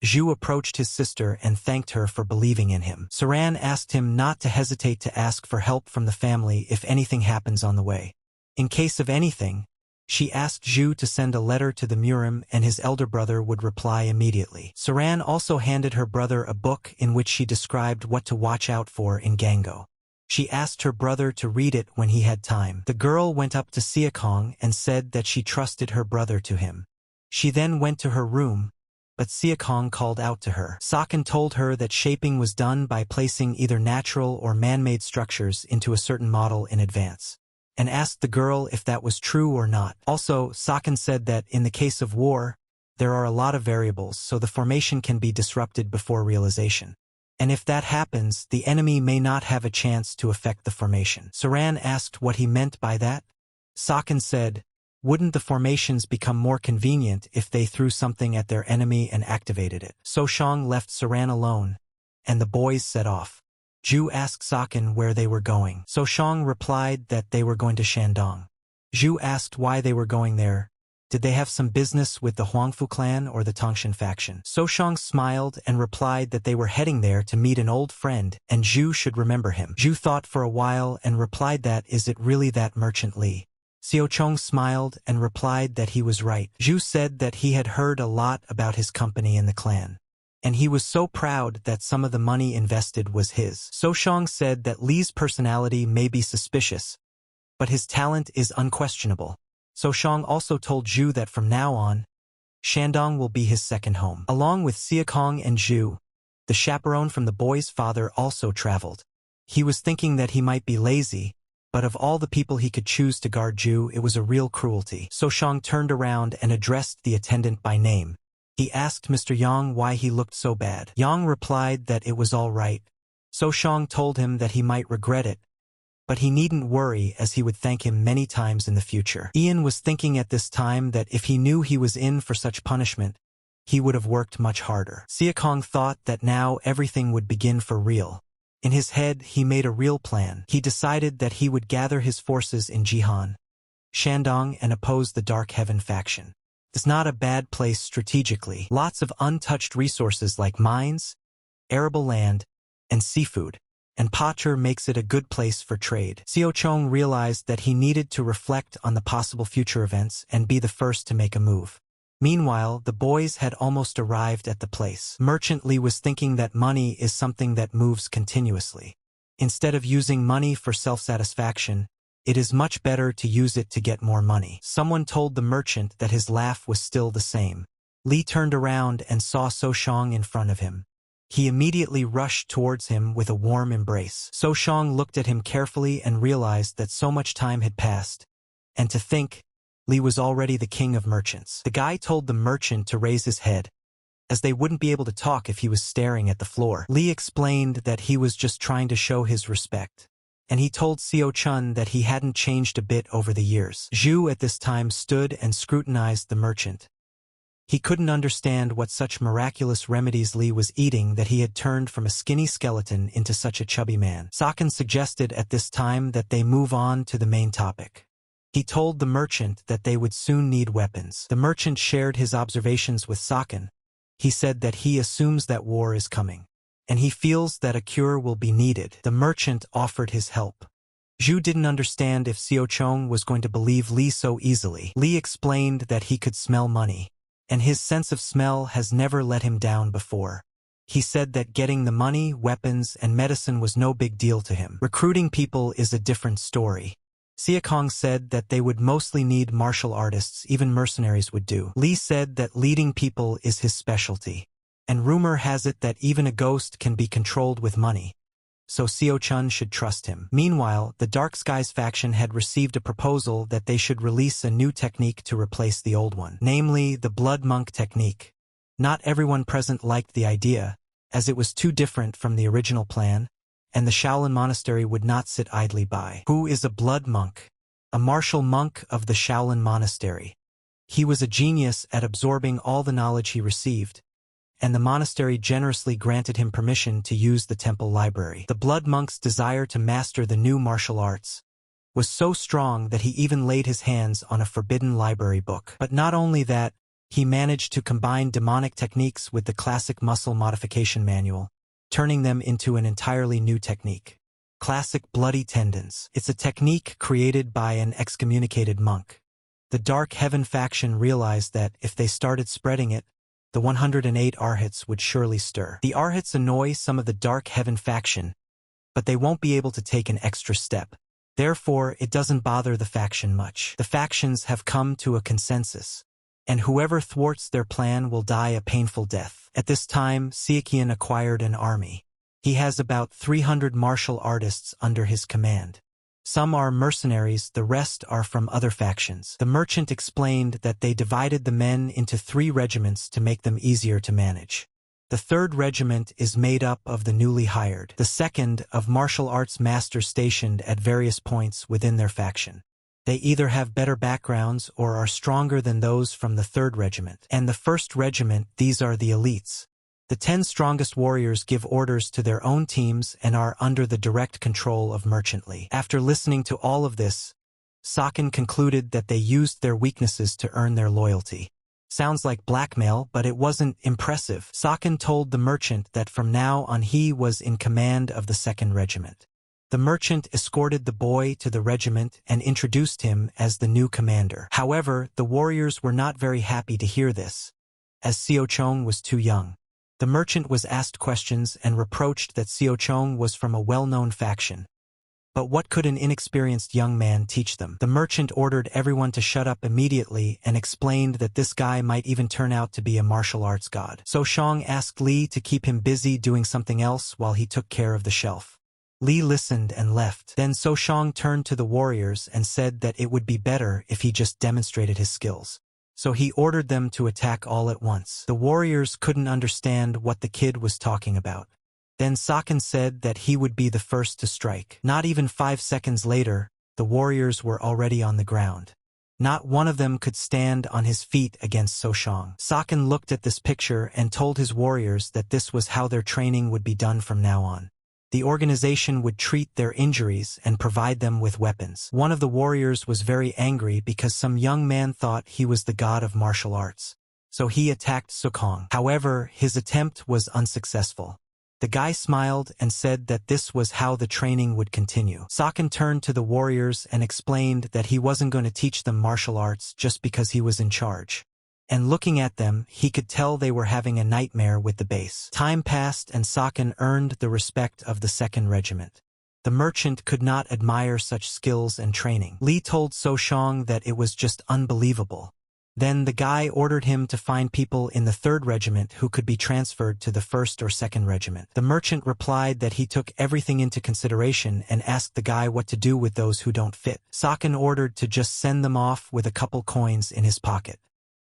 S1: Ju approached his sister and thanked her for believing in him. Saran asked him not to hesitate to ask for help from the family if anything happens on the way. In case of anything, she asked Ju to send a letter to the Murim and his elder brother would reply immediately. Saran also handed her brother a book in which she described what to watch out for in Gango. She asked her brother to read it when he had time. The girl went up to Siakong and said that she trusted her brother to him. She then went to her room, but Siakong called out to her. Sakan told her that shaping was done by placing either natural or man-made structures into a certain model in advance, and asked the girl if that was true or not. Also, Sakan said that in the case of war, there are a lot of variables, so the formation can be disrupted before realization. And if that happens, the enemy may not have a chance to affect the formation. Saran asked what he meant by that. Sakan said, wouldn't the formations become more convenient if they threw something at their enemy and activated it? So Shang left Saran alone, and the boys set off. Ju asked Sakan where they were going. So Shang replied that they were going to Shandong. Ju asked why they were going there. Did they have some business with the Huangfu clan or the Tongshan faction? So Shang smiled and replied that they were heading there to meet an old friend and Ju should remember him. Ju thought for a while and replied that is it really that merchant Li? Seo Chong smiled and replied that he was right. Ju said that he had heard a lot about his company and the clan, and he was so proud that some of the money invested was his. So Shang said that Li's personality may be suspicious, but his talent is unquestionable. So Shang also told Ju that from now on, Shandong will be his second home. Along with Siakong and Ju, the chaperone from the boy's father also traveled. He was thinking that he might be lazy, but of all the people he could choose to guard Ju, it was a real cruelty. So Shang turned around and addressed the attendant by name. He asked Mr. Yang why he looked so bad. Yang replied that it was all right. So Shang told him that he might regret it, but he needn't worry as he would thank him many times in the future. Ian was thinking at this time that if he knew he was in for such punishment, he would have worked much harder. Siakong thought that now everything would begin for real. In his head, he made a real plan. He decided that he would gather his forces in Jihan, Shandong, and oppose the Dark Heaven faction. It's not a bad place strategically. Lots of untouched resources like mines, arable land, and seafood. And Pachur makes it a good place for trade. Seo Chong realized that he needed to reflect on the possible future events and be the first to make a move. Meanwhile, the boys had almost arrived at the place. Merchant Li was thinking that money is something that moves continuously. Instead of using money for self-satisfaction, it is much better to use it to get more money. Someone told the merchant that his laugh was still the same. Li turned around and saw So Shang in front of him. He immediately rushed towards him with a warm embrace. So Shang looked at him carefully and realized that so much time had passed. And to think, Li was already the king of merchants. The guy told the merchant to raise his head, as they wouldn't be able to talk if he was staring at the floor. Li explained that he was just trying to show his respect, and he told Seo Chun that he hadn't changed a bit over the years. Ju at this time stood and scrutinized the merchant. He couldn't understand what such miraculous remedies Li was eating that he had turned from a skinny skeleton into such a chubby man. Sakan suggested at this time that they move on to the main topic. He told the merchant that they would soon need weapons. The merchant shared his observations with Sakan. He said that he assumes that war is coming, and he feels that a cure will be needed. The merchant offered his help. Ju didn't understand if Seo Chong was going to believe Li so easily. Li explained that he could smell money, and his sense of smell has never let him down before. He said that getting the money, weapons, and medicine was no big deal to him. Recruiting people is a different story. Siakong said that they would mostly need martial artists, even mercenaries would do. Lee said that leading people is his specialty. And rumor has it that even a ghost can be controlled with money. So Seo Chun should trust him. Meanwhile, the Dark Skies faction had received a proposal that they should release a new technique to replace the old one, namely the Blood Monk technique. Not everyone present liked the idea, as it was too different from the original plan, and the Shaolin Monastery would not sit idly by. Who is a Blood Monk? A martial monk of the Shaolin Monastery. He was a genius at absorbing all the knowledge he received, and the monastery generously granted him permission to use the temple library. The Blood Monk's desire to master the new martial arts was so strong that he even laid his hands on a forbidden library book. But not only that, he managed to combine demonic techniques with the classic muscle modification manual, turning them into an entirely new technique. Classic bloody tendons. It's a technique created by an excommunicated monk. The Dark Heaven faction realized that if they started spreading it, the 108 Arhats would surely stir. The Arhats annoy some of the Dark Heaven faction, but they won't be able to take an extra step. Therefore, it doesn't bother the faction much. The factions have come to a consensus, and whoever thwarts their plan will die a painful death. At this time, Siekian acquired an army. He has about 300 martial artists under his command. Some are mercenaries, the rest are from other factions. The merchant explained that they divided the men into 3 regiments to make them easier to manage. The 3rd regiment is made up of the newly hired, the 2nd of martial arts masters stationed at various points within their faction. They either have better backgrounds or are stronger than those from the 3rd regiment. And the 1st regiment, these are the elites. The 10 strongest warriors give orders to their own teams and are under the direct control of Merchant Lee. After listening to all of this, Sakin concluded that they used their weaknesses to earn their loyalty. Sounds like blackmail, but it wasn't impressive. Sakin told the merchant that from now on he was in command of the 2nd regiment. The merchant escorted the boy to the regiment and introduced him as the new commander. However, the warriors were not very happy to hear this, as Seo Chong was too young. The merchant was asked questions and reproached that Seo Chong was from a well-known faction. But what could an inexperienced young man teach them? The merchant ordered everyone to shut up immediately and explained that this guy might even turn out to be a martial arts god. So Shang asked Lee to keep him busy doing something else while he took care of the shelf. Lee listened and left. Then So Shang turned to the warriors and said that it would be better if he just demonstrated his skills. So he ordered them to attack all at once. The warriors couldn't understand what the kid was talking about. Then Sakin said that he would be the first to strike. Not even 5 seconds later, the warriors were already on the ground. Not one of them could stand on his feet against So Shang. Sakin looked at this picture and told his warriors that this was how their training would be done from now on. The organization would treat their injuries and provide them with weapons. One of the warriors was very angry because some young man thought he was the god of martial arts. So he attacked Sukong. However, his attempt was unsuccessful. The guy smiled and said that this was how the training would continue. Sakin turned to the warriors and explained that he wasn't going to teach them martial arts just because he was in charge. And looking at them, he could tell they were having a nightmare with the base. Time passed and Sakin earned the respect of the 2nd regiment. The merchant could not admire such skills and training. Lee told So Shang that it was just unbelievable. Then the guy ordered him to find people in the 3rd regiment who could be transferred to the 1st or 2nd regiment. The merchant replied that he took everything into consideration and asked the guy what to do with those who don't fit. Sakin ordered to just send them off with a couple coins in his pocket.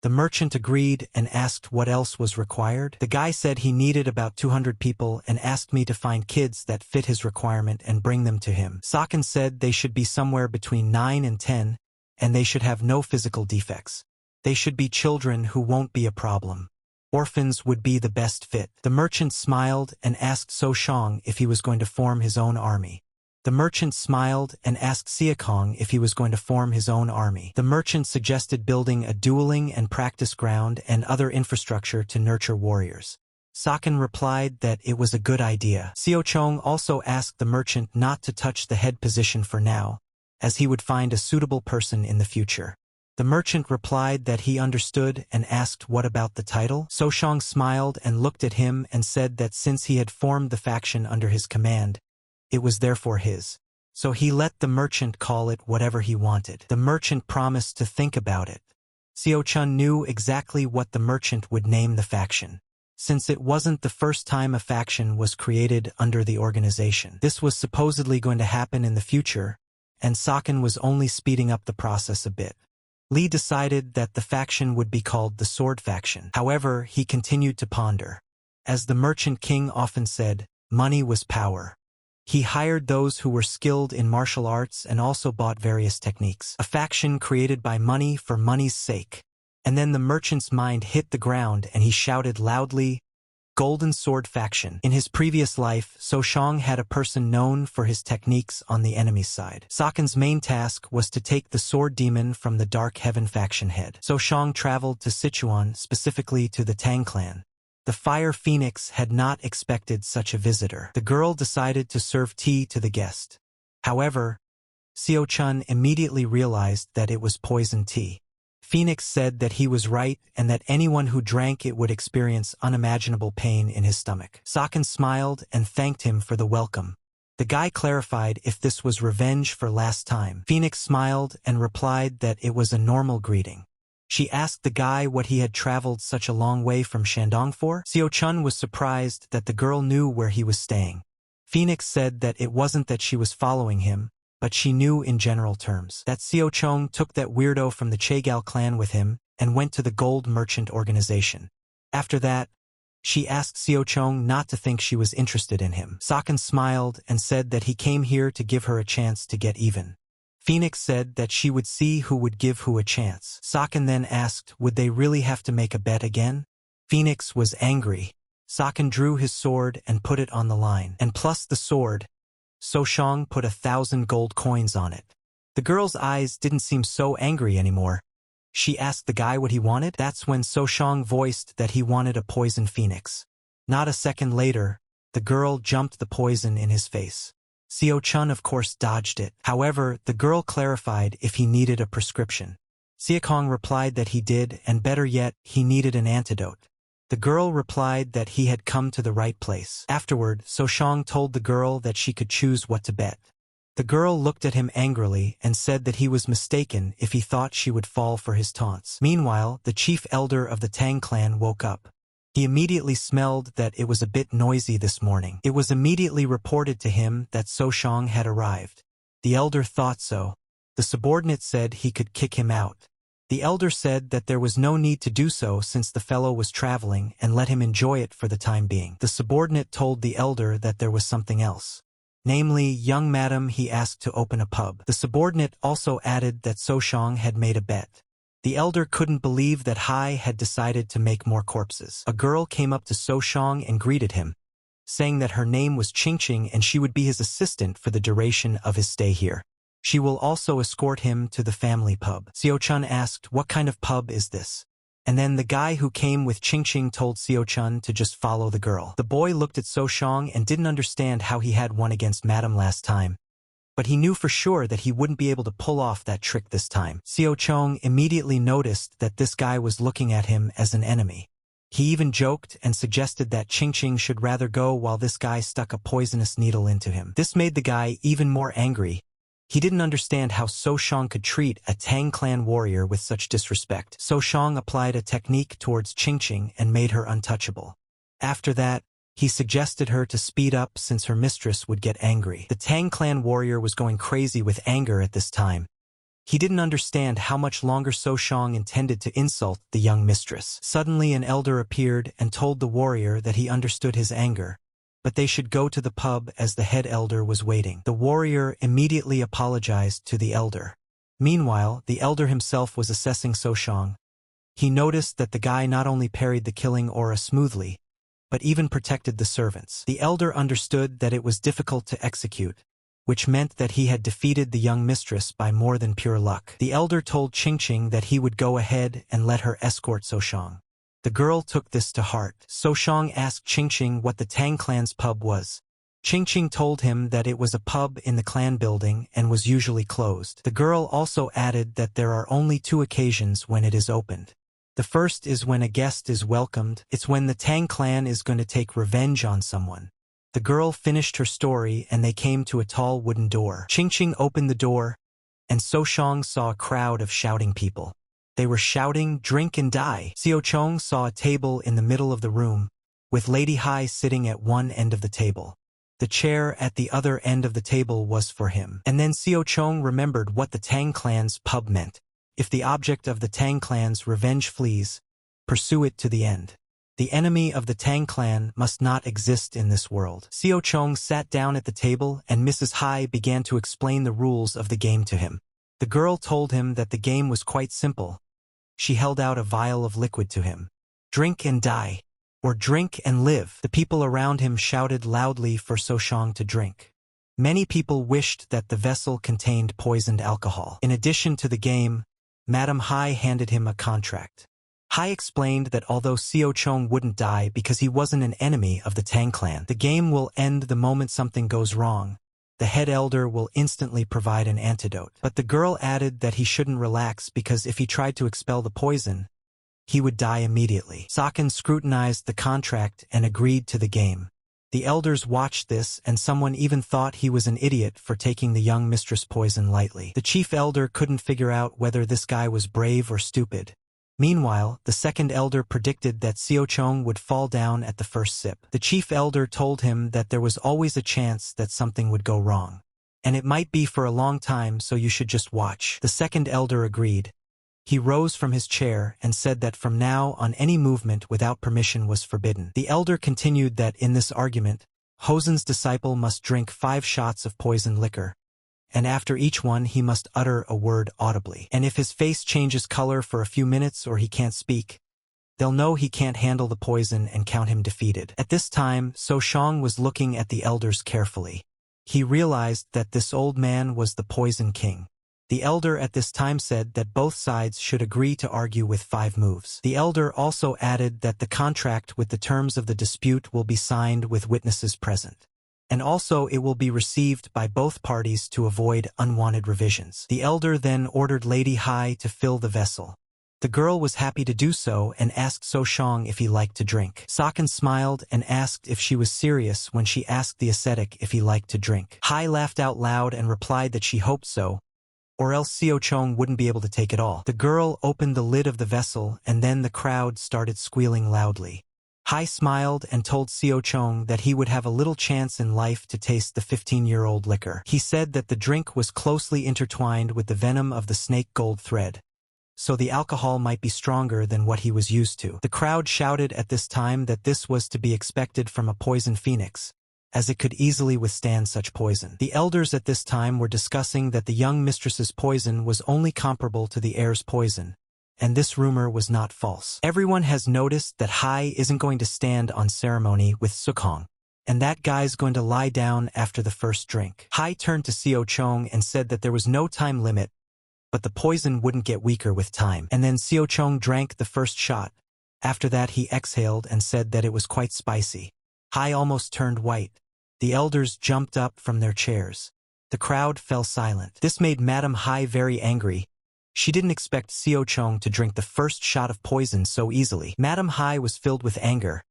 S1: The merchant agreed and asked what else was required. The guy said he needed about 200 people and asked me to find kids that fit his requirement and bring them to him. Sakin said they should be somewhere between 9 and 10, and they should have no physical defects. They should be children who won't be a problem. Orphans would be the best fit. The merchant smiled and asked So Shang if he was going to form his own army. The merchant smiled and asked Siakong if he was going to form his own army. The merchant suggested building a dueling and practice ground and other infrastructure to nurture warriors. Sakin replied that it was a good idea. Seo Chong also asked the merchant not to touch the head position for now, as he would find a suitable person in the future. The merchant replied that he understood and asked what about the title. Soshang smiled and looked at him and said that since he had formed the faction under his command, it was therefore his. So he let the merchant call it whatever he wanted. The merchant promised to think about it. Xiao Chun knew exactly what the merchant would name the faction, since it wasn't the first time a faction was created under the organization. This was supposedly going to happen in the future, and Saken was only speeding up the process a bit. Li decided that the faction would be called the Sword Faction. However, he continued to ponder. As the Merchant King often said, money was power. He hired those who were skilled in martial arts and also bought various techniques. A faction created by money for money's sake. And then the merchant's mind hit the ground and he shouted loudly, Golden Sword Faction. In his previous life, Soshang had a person known for his techniques on the enemy's side. Saken's main task was to take the Sword Demon from the Dark Heaven faction head. Soshang traveled to Sichuan, specifically to the Tang clan. The Fire Phoenix had not expected such a visitor. The girl decided to serve tea to the guest. However, Xiao Chun immediately realized that it was poison tea. Phoenix said that he was right and that anyone who drank it would experience unimaginable pain in his stomach. Saken smiled and thanked him for the welcome. The guy clarified if this was revenge for last time. Phoenix smiled and replied that it was a normal greeting. She asked the guy what he had traveled such a long way from Shandong for. Xiao Chun was surprised that the girl knew where he was staying. Phoenix said that it wasn't that she was following him, but she knew in general terms that Xiao Chong took that weirdo from the Chegal clan with him and went to the gold merchant organization. After that, she asked Xiao Chong not to think she was interested in him. Saken smiled and said that he came here to give her a chance to get even. Phoenix said that she would see who would give who a chance. Saken then asked would they really have to make a bet again? Phoenix was angry. Saken drew his sword and put it on the line. And plus the sword, Soshang put 1,000 gold coins on it. The girl's eyes didn't seem so angry anymore. She asked the guy what he wanted. That's when Soshang voiced that he wanted a poison phoenix. Not a second later, the girl jumped the poison in his face. Xiao Chun of course dodged it. However, the girl clarified if he needed a prescription. Xiaokong replied that he did, and better yet, he needed an antidote. The girl replied that he had come to the right place. Afterward, Soshang told the girl that she could choose what to bet. The girl looked at him angrily and said that he was mistaken if he thought she would fall for his taunts. Meanwhile, the chief elder of the Tang clan woke up. He immediately smelled that it was a bit noisy this morning. It was immediately reported to him that Soshang had arrived. The elder thought so. The subordinate said he could kick him out. The elder said that there was no need to do so since the fellow was traveling and let him enjoy it for the time being. The subordinate told the elder that there was something else. Namely, young madam he asked to open a pub. The subordinate also added that Soshang had made a bet. The elder couldn't believe that Hai had decided to make more corpses. A girl came up to Soshang and greeted him, saying that her name was Qingqing and she would be his assistant for the duration of his stay here. She will also escort him to the family pub. Xiao Chun asked, what kind of pub is this? And then the guy who came with Qingqing told Xiao Chun to just follow the girl. The boy looked at Soshang and didn't understand how he had won against Madam last time. But he knew for sure that he wouldn't be able to pull off that trick this time. Xiao Chong immediately noticed that this guy was looking at him as an enemy. He even joked and suggested that Qingqing should rather go while this guy stuck a poisonous needle into him. This made the guy even more angry. He didn't understand how Soshang could treat a Tang clan warrior with such disrespect. Soshang applied a technique towards Qingqing and made her untouchable. After that, he suggested her to speed up since her mistress would get angry. The Tang clan warrior was going crazy with anger at this time. He didn't understand how much longer Soshang intended to insult the young mistress. Suddenly an elder appeared and told the warrior that he understood his anger, but they should go to the pub as the head elder was waiting. The warrior immediately apologized to the elder. Meanwhile, the elder himself was assessing Soshang. He noticed that the guy not only parried the killing aura smoothly, but even protected the servants. The elder understood that it was difficult to execute, which meant that he had defeated the young mistress by more than pure luck. The elder told Qingqing that he would go ahead and let her escort Soshang. The girl took this to heart. Soshang asked Qingqing what the Tang clan's pub was. Ching Ching told him that it was a pub in the clan building and was usually closed. The girl also added that there are only 2 occasions when it is opened. The first is when a guest is welcomed. It's when the Tang clan is going to take revenge on someone. The girl finished her story and they came to a tall wooden door. Ching Ching opened the door, and So Shang saw a crowd of shouting people. They were shouting, "Drink and die." Xiao Chong saw a table in the middle of the room, with Lady Hai sitting at one end of the table. The chair at the other end of the table was for him. And then Xiao Chong remembered what the Tang clan's pub meant. If the object of the Tang clan's revenge flees, pursue it to the end. The enemy of the Tang clan must not exist in this world. Xiao Chong sat down at the table and Mrs. Hai began to explain the rules of the game to him. The girl told him that the game was quite simple. She held out a vial of liquid to him. "Drink and die. Or drink and live." The people around him shouted loudly for So Shang to drink. Many people wished that the vessel contained poisoned alcohol. In addition to the game, Madame Hai handed him a contract. Hai explained that although Xiao Chong wouldn't die because he wasn't an enemy of the Tang clan, the game will end the moment something goes wrong. The head elder will instantly provide an antidote. But the girl added that he shouldn't relax because if he tried to expel the poison, he would die immediately. Saken scrutinized the contract and agreed to the game. The elders watched this, and someone even thought he was an idiot for taking the young mistress poison lightly. The chief elder couldn't figure out whether this guy was brave or stupid. Meanwhile, the second elder predicted that Xiao Chong would fall down at the first sip. The chief elder told him that there was always a chance that something would go wrong. And it might be for a long time, so you should just watch. The second elder agreed. He rose from his chair and said that from now on any movement without permission was forbidden. The elder continued that in this argument, Hosen's disciple must drink 5 shots of poisoned liquor, and after each one he must utter a word audibly. And if his face changes color for a few minutes or he can't speak, they'll know he can't handle the poison and count him defeated. At this time, So Shang was looking at the elders carefully. He realized that this old man was the Poison King. The elder at this time said that both sides should agree to argue with 5 moves. The elder also added that the contract with the terms of the dispute will be signed with witnesses present. And also it will be received by both parties to avoid unwanted revisions. The elder then ordered Lady Hai to fill the vessel. The girl was happy to do so and asked So Shang if he liked to drink. Saken smiled and asked if she was serious when she asked the ascetic if he liked to drink. Hai laughed out loud and replied that she hoped so, or else Xiao Chong wouldn't be able to take it all. The girl opened the lid of the vessel and then the crowd started squealing loudly. Hai smiled and told Xiao Chong that he would have a little chance in life to taste the 15-year-old liquor. He said that the drink was closely intertwined with the venom of the snake gold thread, so the alcohol might be stronger than what he was used to. The crowd shouted at this time that this was to be expected from a poison phoenix, as it could easily withstand such poison. The elders at this time were discussing that the young mistress's poison was only comparable to the heir's poison, and this rumor was not false. Everyone has noticed that Hai isn't going to stand on ceremony with Sukhong, and that guy's going to lie down after the first drink. Hai turned to Xiao Chong and said that there was no time limit, but the poison wouldn't get weaker with time. And then Xiao Chong drank the first shot. After that he exhaled and said that it was quite spicy. Hai almost turned white. The elders jumped up from their chairs. The crowd fell silent. This made Madame Hai very angry. She didn't expect Xiao Chong to drink the first shot of poison so easily. Madame Hai was filled with anger.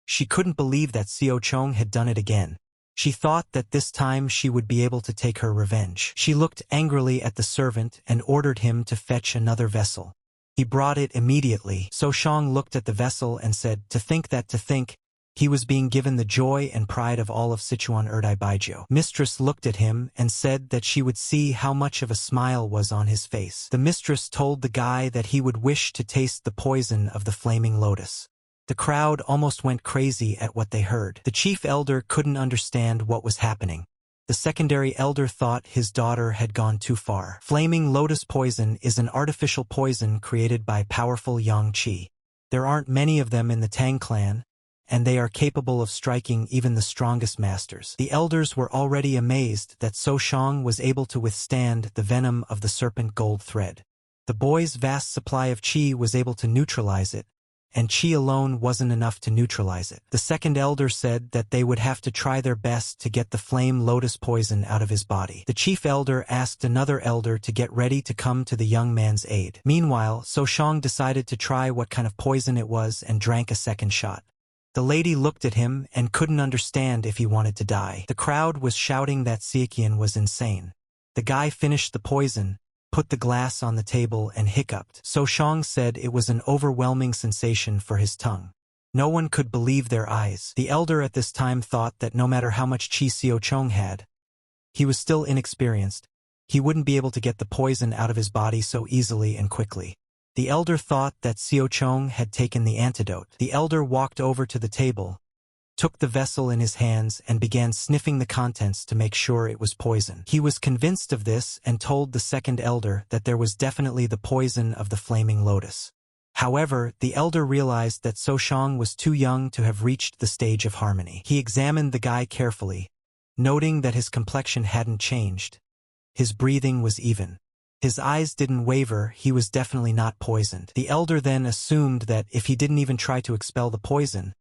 S1: She couldn't believe that Xiao Chong had done it again. She thought that this time she would be able to take her revenge. She looked angrily at the servant and ordered him to fetch another vessel. He brought it immediately. So Shang looked at the vessel and said, to think, he was being given the joy and pride of all of Sichuan Erdai Baijiu. Mistress looked at him and said that she would see how much of a smile was on his face. The mistress told the guy that he would wish to taste the poison of the flaming lotus. The crowd almost went crazy at what they heard. The chief elder couldn't understand what was happening. The secondary elder thought his daughter had gone too far. Flaming lotus poison is an artificial poison created by powerful yang qi. There aren't many of them in the Tang clan, and they are capable of striking even the strongest masters. The elders were already amazed that So Shang was able to withstand the venom of the serpent gold thread. The boy's vast supply of qi was able to neutralize it, and qi alone wasn't enough to neutralize it. The second elder said that they would have to try their best to get the flame lotus poison out of his body. The chief elder asked another elder to get ready to come to the young man's aid. Meanwhile, Shang decided to try what kind of poison it was and drank a second shot. The lady looked at him and couldn't understand if he wanted to die. The crowd was shouting that Xiaqian was insane. The guy finished the poison, put the glass on the table and hiccuped. Shang said it was an overwhelming sensation for his tongue. No one could believe their eyes. The elder at this time thought that no matter how much qi Xiaochong had, he was still inexperienced. He wouldn't be able to get the poison out of his body so easily and quickly. The elder thought that Xiaochong had taken the antidote. The elder walked over to the table, took the vessel in his hands and began sniffing the contents to make sure it was poison. He was convinced of this and told the second elder that there was definitely the poison of the flaming lotus. However, the elder realized that Shang was too young to have reached the stage of harmony. He examined the guy carefully, noting that his complexion hadn't changed. His breathing was even. His eyes didn't waver. He was definitely not poisoned. The elder then assumed that if he didn't even try to expel the poison,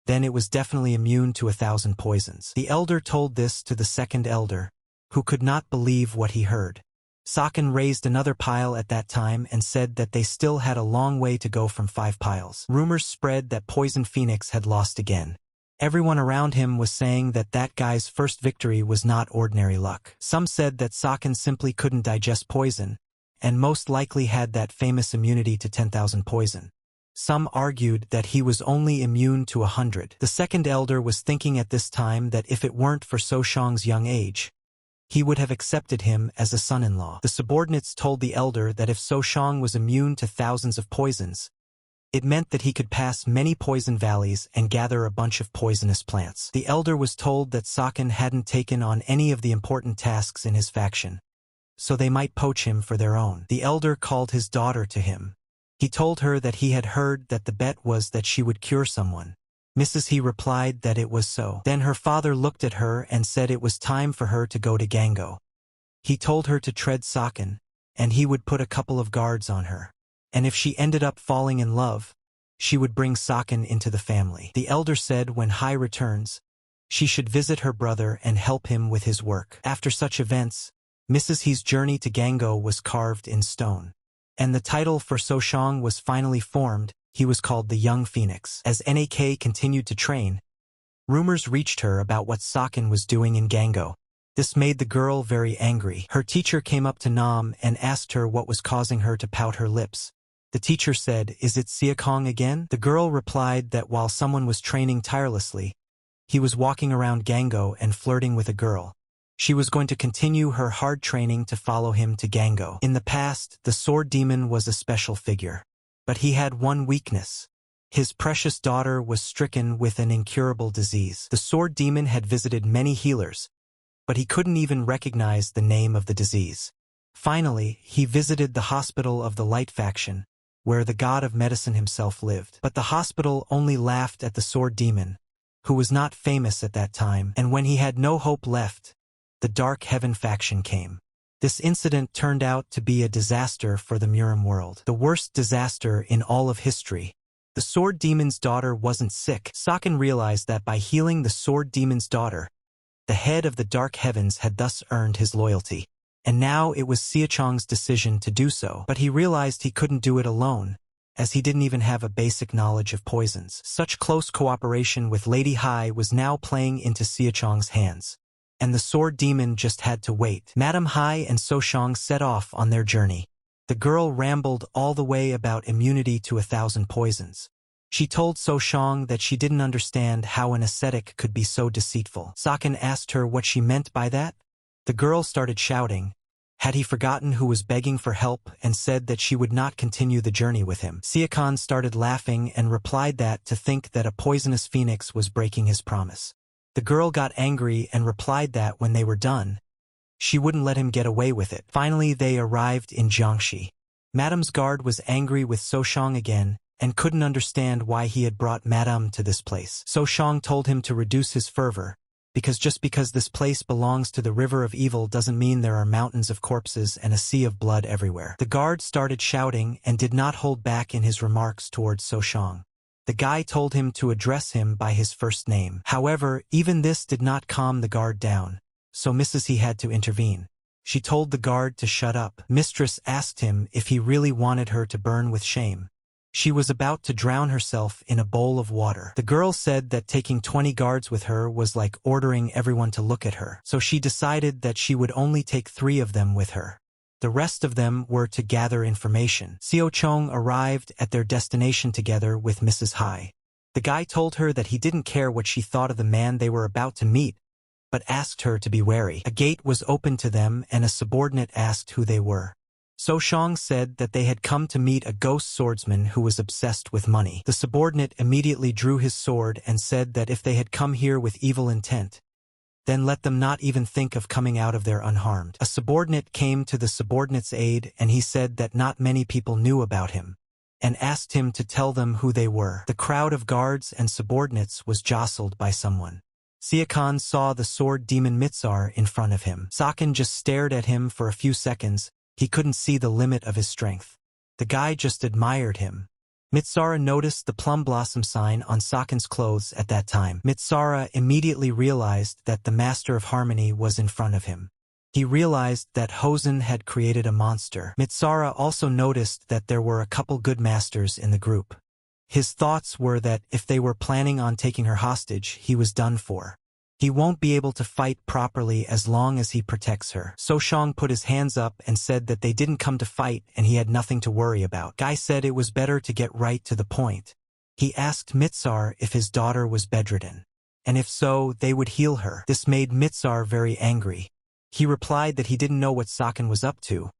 S1: then it was definitely immune to 1,000 poisons. The elder told this to the second elder, who could not believe what he heard. Saken raised another pile at that time and said that they still had a long way to go from 5 piles. Rumors spread that Poison Phoenix had lost again. Everyone around him was saying that that guy's first victory was not ordinary luck. Some said that Saken simply couldn't digest poison, and most likely had that famous immunity to 10,000 poison. Some argued that he was only immune to 100. The second elder was thinking at this time that if it weren't for Shang's young age, he would have accepted him as a son-in-law. The subordinates told the elder that if Shang was immune to thousands of poisons, it meant that he could pass many poison valleys and gather a bunch of poisonous plants. The elder was told that Saken hadn't taken on any of the important tasks in his faction, so they might poach him for their own. The elder called his daughter to him. He told her that he had heard that the bet was that she would cure someone. Mrs. He replied that it was so. Then her father looked at her and said it was time for her to go to Gango. He told her to tread Saken, and he would put a couple of guards on her. And if she ended up falling in love, she would bring Saken into the family. The elder said when Hai returns, she should visit her brother and help him with his work. After such events, Mrs. He's journey to Gango was carved in stone. And the title for Shang was finally formed. He was called the Young Phoenix. As Nak continued to train, rumors reached her about what Saken was doing in Gango. This made the girl very angry. Her teacher came up to Nam and asked her what was causing her to pout her lips. The teacher said, "Is it Siakong again?" The girl replied that while someone was training tirelessly, he was walking around Gango and flirting with a girl. She was going to continue her hard training to follow him to Gango. In the past, the sword demon was a special figure. But he had one weakness. His precious daughter was stricken with an incurable disease. The sword demon had visited many healers, but he couldn't even recognize the name of the disease. Finally, he visited the hospital of the Light faction, where the god of medicine himself lived. But the hospital only laughed at the sword demon, who was not famous at that time, and when he had no hope left, the Dark Heaven faction came. This incident turned out to be a disaster for the Murim world. The worst disaster in all of history. The sword demon's daughter wasn't sick. Saken realized that by healing the sword demon's daughter, the head of the Dark Heavens had thus earned his loyalty. And now it was Siachong's decision to do so. But he realized he couldn't do it alone, as he didn't even have a basic knowledge of poisons. Such close cooperation with Lady Hai was now playing into Siachong's hands. And the sword demon just had to wait. Madame Hai and Shang set off on their journey. The girl rambled all the way about immunity to 1,000 poisons. She told Shang that she didn't understand how an ascetic could be so deceitful. Saken asked her what she meant by that. The girl started shouting. Had he forgotten who was begging for help and said that she would not continue the journey with him? Siakon started laughing and replied that to think that a poisonous phoenix was breaking his promise. The girl got angry and replied that when they were done, she wouldn't let him get away with it. Finally, they arrived in Jiangxi. Madame's guard was angry with Shang again and couldn't understand why he had brought Madame to this place. Shang told him to reduce his fervor, because just because this place belongs to the river of evil doesn't mean there are mountains of corpses and a sea of blood everywhere. The guard started shouting and did not hold back in his remarks towards Shang. The guy told him to address him by his first name. However, even this did not calm the guard down, so Mrs. He had to intervene. She told the guard to shut up. Mistress asked him if he really wanted her to burn with shame. She was about to drown herself in a bowl of water. The girl said that taking 20 guards with her was like ordering everyone to look at her, so she decided that she would only take 3 of them with her. The rest of them were to gather information. Seo Chong arrived at their destination together with Mrs. Hai. The guy told her that he didn't care what she thought of the man they were about to meet, but asked her to be wary. A gate was opened to them and a subordinate asked who they were. So Shang said that they had come to meet a ghost swordsman who was obsessed with money. The subordinate immediately drew his sword and said that if they had come here with evil intent, then let them not even think of coming out of there unharmed. A subordinate came to the subordinate's aid and he said that not many people knew about him, and asked him to tell them who they were. The crowd of guards and subordinates was jostled by someone. Siakan saw the sword demon Mitsar in front of him. Sakan just stared at him for a few seconds. He couldn't see the limit of his strength. The guy just admired him. Mitsara noticed the plum blossom sign on Sakan's clothes at that time. Mitsara immediately realized that the Master of Harmony was in front of him. He realized that Hosen had created a monster. Mitsara also noticed that there were a couple good masters in the group. His thoughts were that if they were planning on taking her hostage, he was done for. He won't be able to fight properly as long as he protects her. So Shang put his hands up and said that they didn't come to fight and he had nothing to worry about. Guy said it was better to get right to the point. He asked Mitsar if his daughter was bedridden, and if so, they would heal her. This made Mitsar very angry. He replied that he didn't know what Sakan was up to,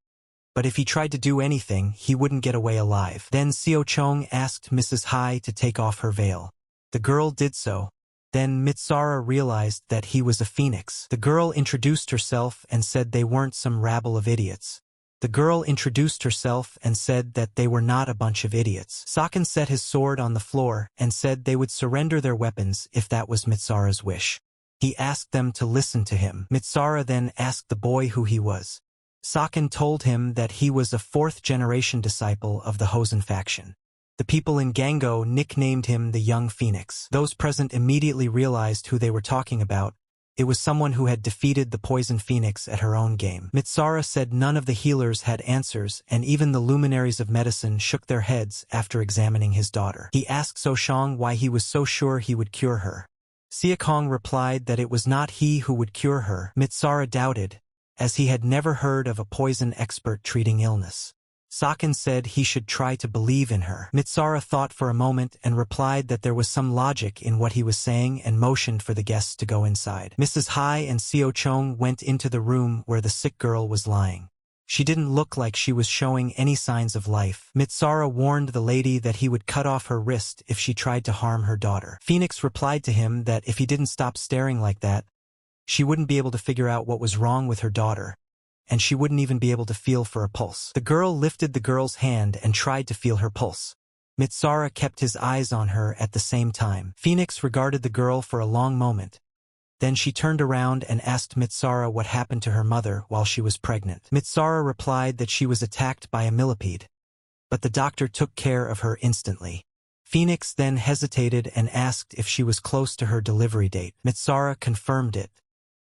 S1: but if he tried to do anything, he wouldn't get away alive. Then Seo Chong asked Mrs. Hai to take off her veil. The girl did so. Then Mitsara realized that he was a phoenix. The girl introduced herself and said they weren't some rabble of idiots. The girl introduced herself and said that they were not a bunch of idiots. Sakan set his sword on the floor and said they would surrender their weapons if that was Mitsara's wish. He asked them to listen to him. Mitsara then asked the boy who he was. Sakan told him that he was a 4th-generation disciple of the Hosen faction. The people in Gango nicknamed him the Young Phoenix. Those present immediately realized who they were talking about. It was someone who had defeated the Poison Phoenix at her own game. Mitsara said none of the healers had answers, and even the luminaries of medicine shook their heads after examining his daughter. He asked So Shang why he was so sure he would cure her. Siakong replied that it was not he who would cure her. Mitsara doubted, as he had never heard of a poison expert treating illness. Sakan said he should try to believe in her. Mitsara thought for a moment and replied that there was some logic in what he was saying and motioned for the guests to go inside. Mrs. Hai and Seo Chong went into the room where the sick girl was lying. She didn't look like she was showing any signs of life. Mitsara warned the lady that he would cut off her wrist if she tried to harm her daughter. Phoenix replied to him that if he didn't stop staring like that, she wouldn't be able to figure out what was wrong with her daughter, and she wouldn't even be able to feel for a pulse. The girl lifted the girl's hand and tried to feel her pulse. Mitsara kept his eyes on her at the same time. Phoenix regarded the girl for a long moment. Then she turned around and asked Mitsara what happened to her mother while she was pregnant. Mitsara replied that she was attacked by a millipede, but the doctor took care of her instantly. Phoenix then hesitated and asked if she was close to her delivery date. Mitsara confirmed it.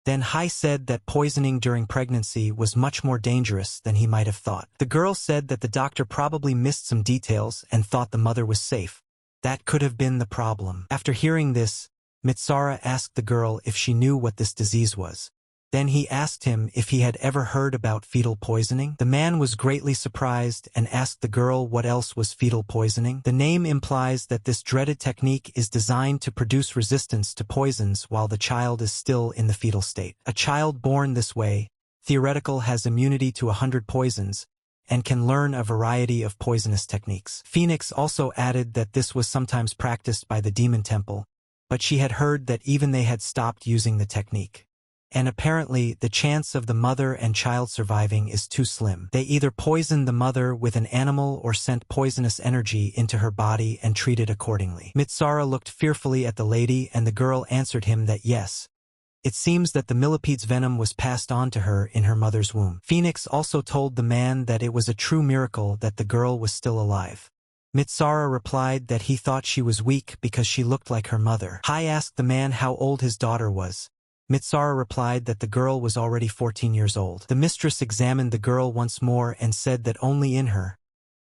S1: Then Hai said that poisoning during pregnancy was much more dangerous than he might have thought. The girl said that the doctor probably missed some details and thought the mother was safe. That could have been the problem. After hearing this, Mitsara asked the girl if she knew what this disease was. Then he asked him if he had ever heard about fetal poisoning. The man was greatly surprised and asked the girl what else was fetal poisoning. The name implies that this dreaded technique is designed to produce resistance to poisons while the child is still in the fetal state. A child born this way, theoretical, has immunity to 100 poisons and can learn a variety of poisonous techniques. Phoenix also added that this was sometimes practiced by the Demon Temple, but she had heard that even they had stopped using the technique. And apparently, the chance of the mother and child surviving is too slim. They either poisoned the mother with an animal or sent poisonous energy into her body and treated accordingly. Mitsara looked fearfully at the lady and the girl answered him that yes. It seems that the millipede's venom was passed on to her in her mother's womb. Phoenix also told the man that it was a true miracle that the girl was still alive. Mitsara replied that he thought she was weak because she looked like her mother. Hai asked the man how old his daughter was. Mitsara replied that the girl was already 14 years old. The mistress examined the girl once more and said that only in her,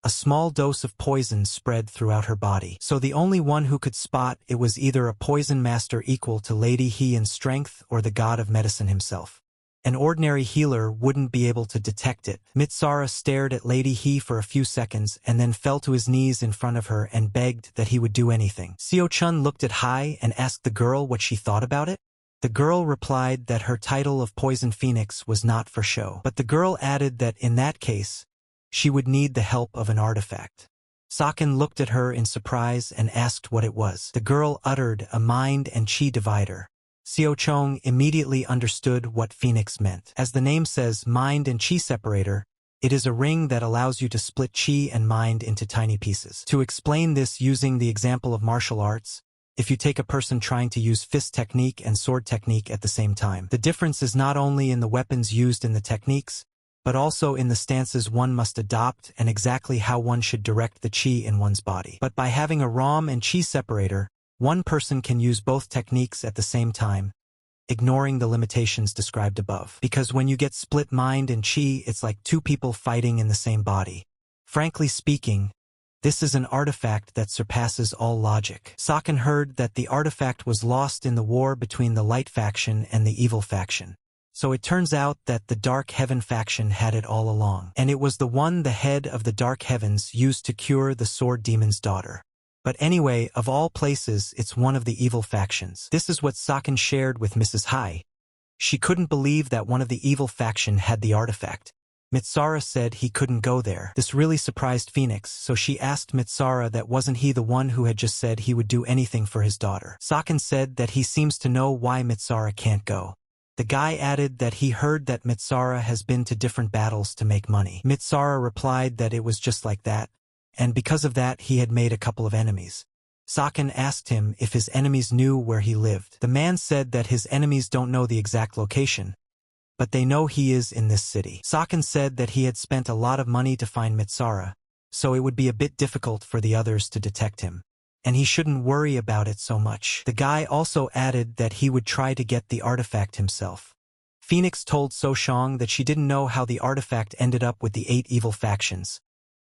S1: a small dose of poison spread throughout her body. So the only one who could spot it was either a poison master equal to Lady He in strength or the god of medicine himself. An ordinary healer wouldn't be able to detect it. Mitsara stared at Lady He for a few seconds and then fell to his knees in front of her and begged that he would do anything. Seo-chun looked at Hai and asked the girl what she thought about it. The girl replied that her title of Poison Phoenix was not for show. But the girl added that in that case, she would need the help of an artifact. Saken looked at her in surprise and asked what it was. The girl uttered a mind and chi divider. Seo-chung immediately understood what Phoenix meant. As the name says, mind and chi separator, it is a ring that allows you to split chi and mind into tiny pieces. To explain this using the example of martial arts, if you take a person trying to use fist technique and sword technique at the same time, the difference is not only in the weapons used in the techniques, but also in the stances one must adopt and exactly how one should direct the chi in one's body. But by having a ROM and chi separator, one person can use both techniques at the same time, ignoring the limitations described above. Because when you get split mind and chi, it's like two people fighting in the same body. Frankly speaking, this is an artifact that surpasses all logic. Saken heard that the artifact was lost in the war between the light faction and the evil faction. So it turns out that the Dark Heaven faction had it all along. And it was the one the head of the Dark Heavens used to cure the Sword Demon's daughter. But anyway, of all places, it's one of the evil factions. This is what Saken shared with Mrs. Hai. She couldn't believe that one of the evil faction had the artifact. Mitsara said he couldn't go there. This really surprised Phoenix, so she asked Mitsara that wasn't he the one who had just said he would do anything for his daughter. Saken said that he seems to know why Mitsara can't go. The guy added that he heard that Mitsara has been to different battles to make money. Mitsara replied that it was just like that, and because of that he had made a couple of enemies. Saken asked him if his enemies knew where he lived. The man said that his enemies don't know the exact location, but they know he is in this city. Saken said that he had spent a lot of money to find Mitsara, so it would be a bit difficult for the others to detect him, and he shouldn't worry about it so much. The guy also added that he would try to get the artifact himself. Phoenix told So-shang that she didn't know how the artifact ended up with the 8 evil factions,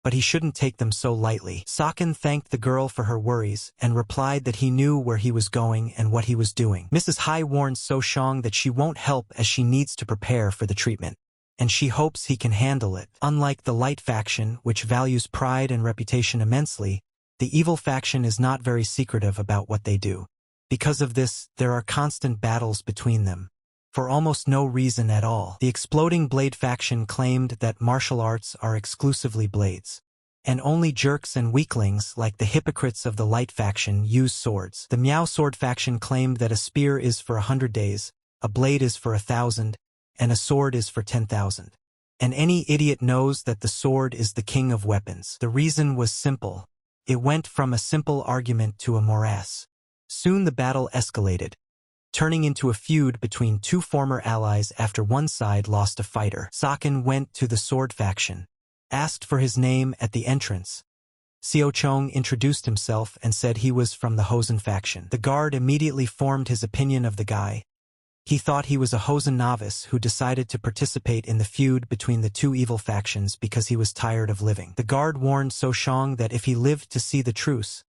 S1: but he shouldn't take them so lightly. Saken thanked the girl for her worries and replied that he knew where he was going and what he was doing. Mrs. Hai warned So-shang that she won't help as she needs to prepare for the treatment, and she hopes he can handle it. Unlike the light faction, which values pride and reputation immensely, the evil faction is not very secretive about what they do. Because of this, there are constant battles between them, for almost no reason at all. The Exploding Blade faction claimed that martial arts are exclusively blades, and only jerks and weaklings like the hypocrites of the light faction use swords. The Miao Sword faction claimed that a spear is for 100 days, a blade is for 1,000, and a sword is for 10,000. And any idiot knows that the sword is the king of weapons. The reason was simple. It went from a simple argument to a morass. Soon the battle escalated, turning into a feud between two former allies after one side lost a fighter. Saken went to the sword faction, asked for his name at the entrance. Seo-chung introduced himself and said he was from the Hosen faction. The guard immediately formed his opinion of the guy. He thought he was a Hosen novice who decided to participate in the feud between the two evil factions because he was tired of living. The guard warned So-shang that if he lived to see the truce,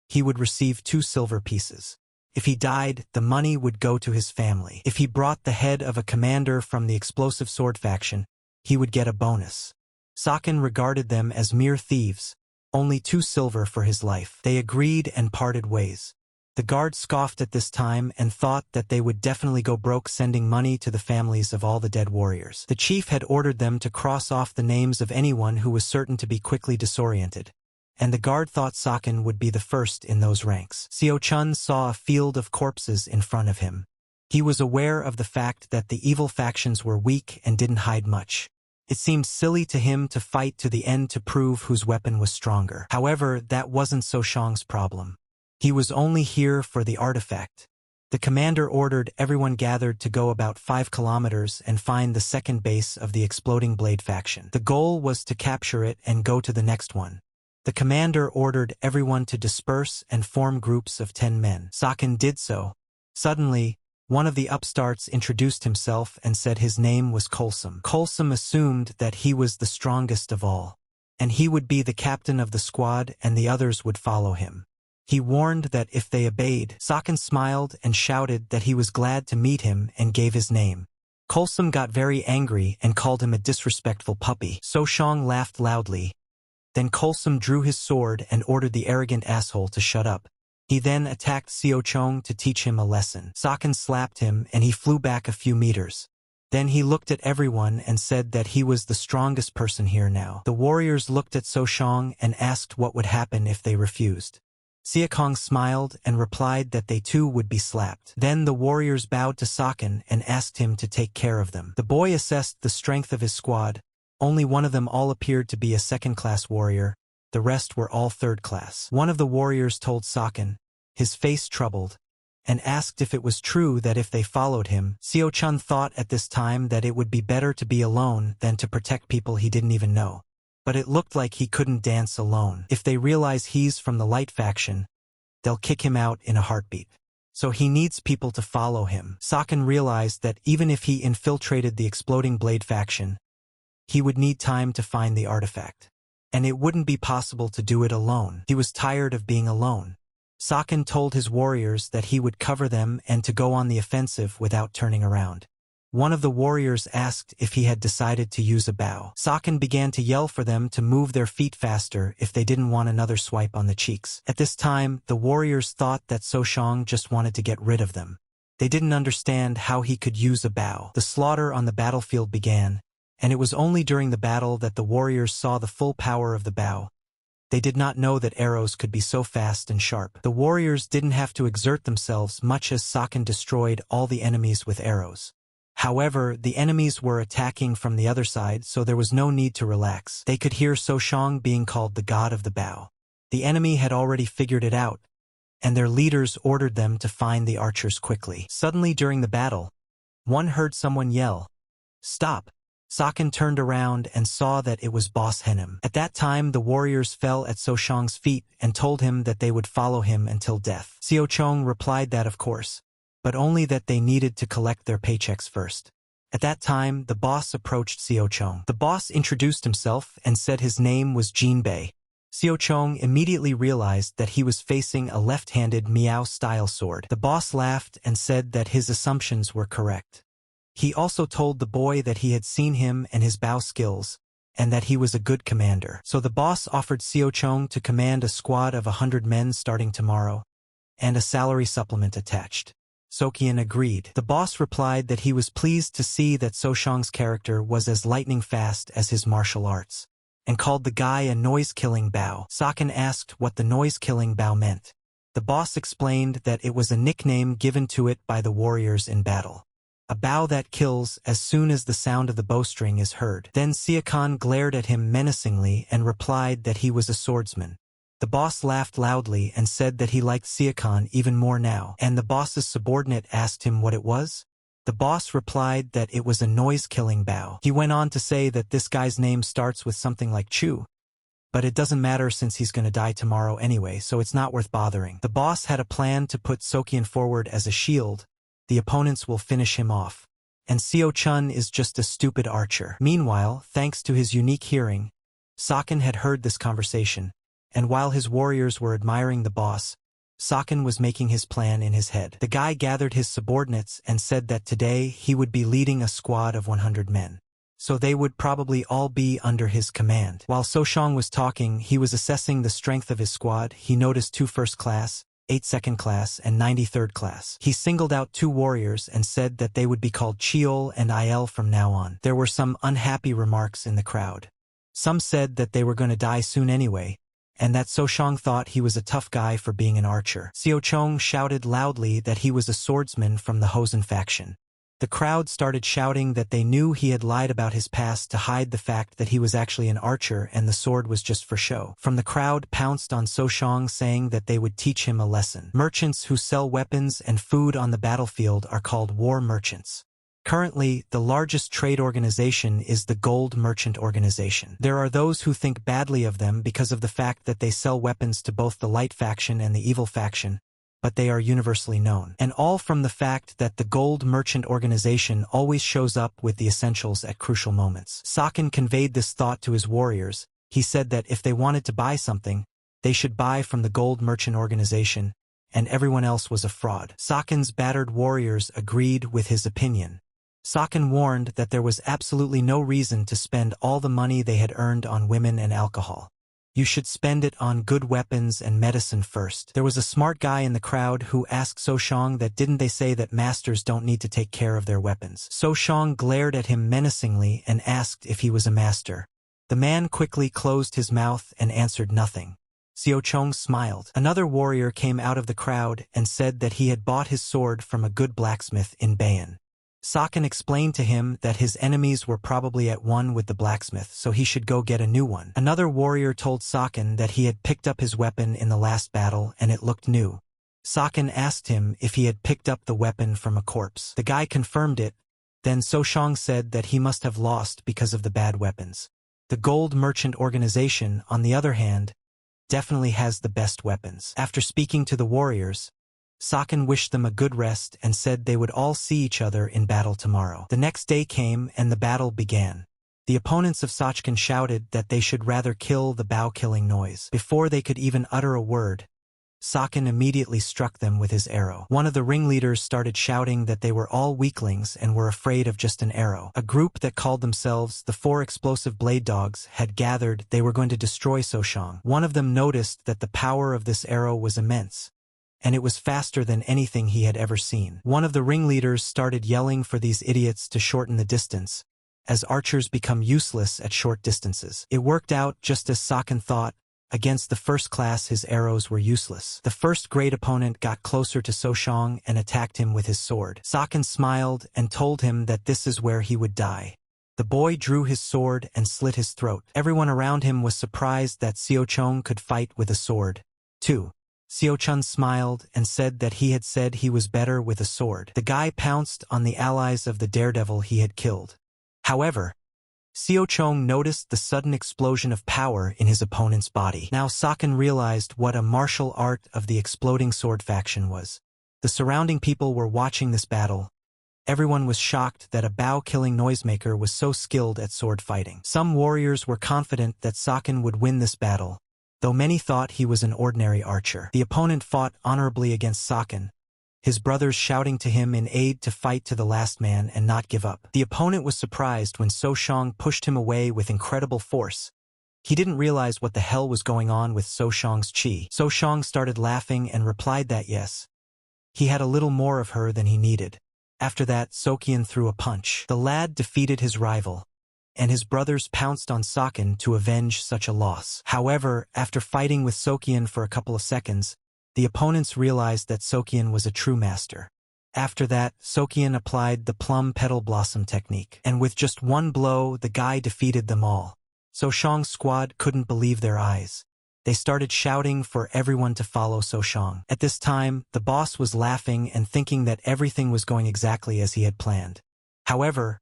S1: he would receive 2 silver pieces. If he died, the money would go to his family. If he brought the head of a commander from the explosive sword faction, he would get a bonus. Saken regarded them as mere thieves, only 2 silver for his life. They agreed and parted ways. The guard scoffed at this time and thought that they would definitely go broke sending money to the families of all the dead warriors. The chief had ordered them to cross off the names of anyone who was certain to be quickly disoriented, and the guard thought Saken would be the first in those ranks. Seo-chun saw a field of corpses in front of him. He was aware of the fact that the evil factions were weak and didn't hide much. It seemed silly to him to fight to the end to prove whose weapon was stronger. However, that wasn't So-shang's problem. He was only here for the artifact. The commander ordered everyone gathered to go about 5 kilometers and find the second base of the Exploding Blade faction. The goal was to capture it and go to the next one. The commander ordered everyone to disperse and form groups of 10 men. Saken did so. Suddenly, one of the upstarts introduced himself and said his name was Kolsum. Kolsum assumed that he was the strongest of all, and he would be the captain of the squad and the others would follow him. He warned that if they obeyed, Saken smiled and shouted that he was glad to meet him and gave his name. Kolsum got very angry and called him a disrespectful puppy. So Shang laughed loudly. Then Kolsum drew his sword and ordered the arrogant asshole to shut up. He then attacked Seo Chong to teach him a lesson. Saken slapped him and he flew back a few meters. Then he looked at everyone and said that he was the strongest person here now. The warriors looked at So Shang and asked what would happen if they refused. Siakong smiled and replied that they too would be slapped. Then the warriors bowed to Saken and asked him to take care of them. The boy assessed the strength of his squad. Only one of them all appeared to be a second-class warrior. The rest were all third-class. One of the warriors told Saken, his face troubled, and asked if it was true that if they followed him. Seo-chun thought at this time that it would be better to be alone than to protect people he didn't even know. But it looked like he couldn't dance alone. If they realize he's from the light faction, they'll kick him out in a heartbeat. So he needs people to follow him. Saken realized that even if he infiltrated the Exploding Blade faction, he would need time to find the artifact. And it wouldn't be possible to do it alone. He was tired of being alone. Saken told his warriors that he would cover them and to go on the offensive without turning around. One of the warriors asked if he had decided to use a bow. Saken began to yell for them to move their feet faster if they didn't want another swipe on the cheeks. At this time, the warriors thought that So Shang just wanted to get rid of them. They didn't understand how he could use a bow. The slaughter on the battlefield began, and it was only during the battle that the warriors saw the full power of the bow. They did not know that arrows could be so fast and sharp. The warriors didn't have to exert themselves much as Saken destroyed all the enemies with arrows. However, the enemies were attacking from the other side, so there was no need to relax. They could hear So Shang being called the god of the bow. The enemy had already figured it out, and their leaders ordered them to find the archers quickly. Suddenly during the battle, one heard someone yell, "Stop!" Saken turned around and saw that it was Boss Henim. At that time, the warriors fell at So Shang's feet and told him that they would follow him until death. Seo Chong replied that of course, but only that they needed to collect their paychecks first. At that time, the boss approached Seo Chong. The boss introduced himself and said his name was Jinbei. Seo Chong immediately realized that he was facing a left-handed Miao-style sword. The boss laughed and said that his assumptions were correct. He also told the boy that he had seen him and his bow skills, and that he was a good commander. So the boss offered Seo Chong to command a squad of 100 men starting tomorrow, and a salary supplement attached. Sokian agreed. The boss replied that he was pleased to see that So Shang's character was as lightning fast as his martial arts, and called the guy a noise-killing bow. Saken asked what the noise-killing bow meant. The boss explained that it was a nickname given to it by the warriors in battle. A bow that kills as soon as the sound of the bowstring is heard. Then Siakon glared at him menacingly and replied that he was a swordsman. The boss laughed loudly and said that he liked Siakon even more now. And the boss's subordinate asked him what it was. The boss replied that it was a noise-killing bow. He went on to say that this guy's name starts with something like Chu. But it doesn't matter since he's gonna die tomorrow anyway, so it's not worth bothering. The boss had a plan to put Sokian forward as a shield. The opponents will finish him off. And Seo Chun is just a stupid archer. Meanwhile, thanks to his unique hearing, Saken had heard this conversation, and while his warriors were admiring the boss, Saken was making his plan in his head. The guy gathered his subordinates and said that today he would be leading a squad of 100 men. So they would probably all be under his command. While So Shang was talking, he was assessing the strength of his squad. He noticed 2 first class, 8 second class, and 90 third class. He singled out 2 warriors and said that they would be called Chiol and Il from now on. There were some unhappy remarks in the crowd. Some said that they were going to die soon anyway, and that So Shang thought he was a tough guy for being an archer. Seo Chong shouted loudly that he was a swordsman from the Hosen faction. The crowd started shouting that they knew he had lied about his past to hide the fact that he was actually an archer and the sword was just for show. From the crowd pounced on So Shang saying that they would teach him a lesson. Merchants who sell weapons and food on the battlefield are called war merchants. Currently, the largest trade organization is the Gold Merchant Organization. There are those who think badly of them because of the fact that they sell weapons to both the light faction and the evil faction, but they are universally known. And all from the fact that the Gold Merchant Organization always shows up with the essentials at crucial moments. Saken conveyed this thought to his warriors. He said that if they wanted to buy something, they should buy from the Gold Merchant Organization, and everyone else was a fraud. Saken's battered warriors agreed with his opinion. Saken warned that there was absolutely no reason to spend all the money they had earned on women and alcohol. You should spend it on good weapons and medicine first. There was a smart guy in the crowd who asked Soshang that didn't they say that masters don't need to take care of their weapons. Soshang glared at him menacingly and asked if he was a master. The man quickly closed his mouth and answered nothing. Xiaochong smiled. Another warrior came out of the crowd and said that he had bought his sword from a good blacksmith in Bayan. Saken explained to him that his enemies were probably at one with the blacksmith, so he should go get a new one. Another warrior told Saken that he had picked up his weapon in the last battle and it looked new. Saken asked him if he had picked up the weapon from a corpse. The guy confirmed it. Then Soshang said that he must have lost because of the bad weapons. The Gold Merchant Organization, on the other hand, definitely has the best weapons. After speaking to the warriors, Saken wished them a good rest and said they would all see each other in battle tomorrow. The next day came and the battle began. The opponents of Sachkin shouted that they should rather kill the bow-killing noise. Before they could even utter a word, Saken immediately struck them with his arrow. One of the ringleaders started shouting that they were all weaklings and were afraid of just an arrow. A group that called themselves the 4 Explosive Blade Dogs had gathered. They were going to destroy Soshang. One of them noticed that the power of this arrow was immense, and it was faster than anything he had ever seen. One of the ringleaders started yelling for these idiots to shorten the distance, as archers become useless at short distances. It worked out just as Saken thought. Against the first class his arrows were useless. The first great opponent got closer to Soshang and attacked him with his sword. Saken smiled and told him that this is where he would die. The boy drew his sword and slit his throat. Everyone around him was surprised that Xiaochong could fight with a sword, too. Xiaochun smiled and said that he had said he was better with a sword. The guy pounced on the allies of the daredevil he had killed. However, Xiaochong noticed the sudden explosion of power in his opponent's body. Now Saken realized what a martial art of the exploding sword faction was. The surrounding people were watching this battle. Everyone was shocked that a bow-killing noisemaker was so skilled at sword fighting. Some warriors were confident that Saken would win this battle, though many thought he was an ordinary archer. The opponent fought honorably against Saken, his brothers shouting to him in aid to fight to the last man and not give up. The opponent was surprised when Soshang pushed him away with incredible force. He didn't realize what the hell was going on with Soshang's chi. Soshang started laughing and replied that yes, he had a little more of her than he needed. After that, Sokian threw a punch. The lad defeated his rival, and his brothers pounced on Saken to avenge such a loss. However, after fighting with Sokian for a couple of seconds, the opponents realized that Sokian was a true master. After that, Sokian applied the plum petal blossom technique, and with just one blow, the guy defeated them all. Soshang's squad couldn't believe their eyes. They started shouting for everyone to follow Soshang. At this time, the boss was laughing and thinking that everything was going exactly as he had planned. However,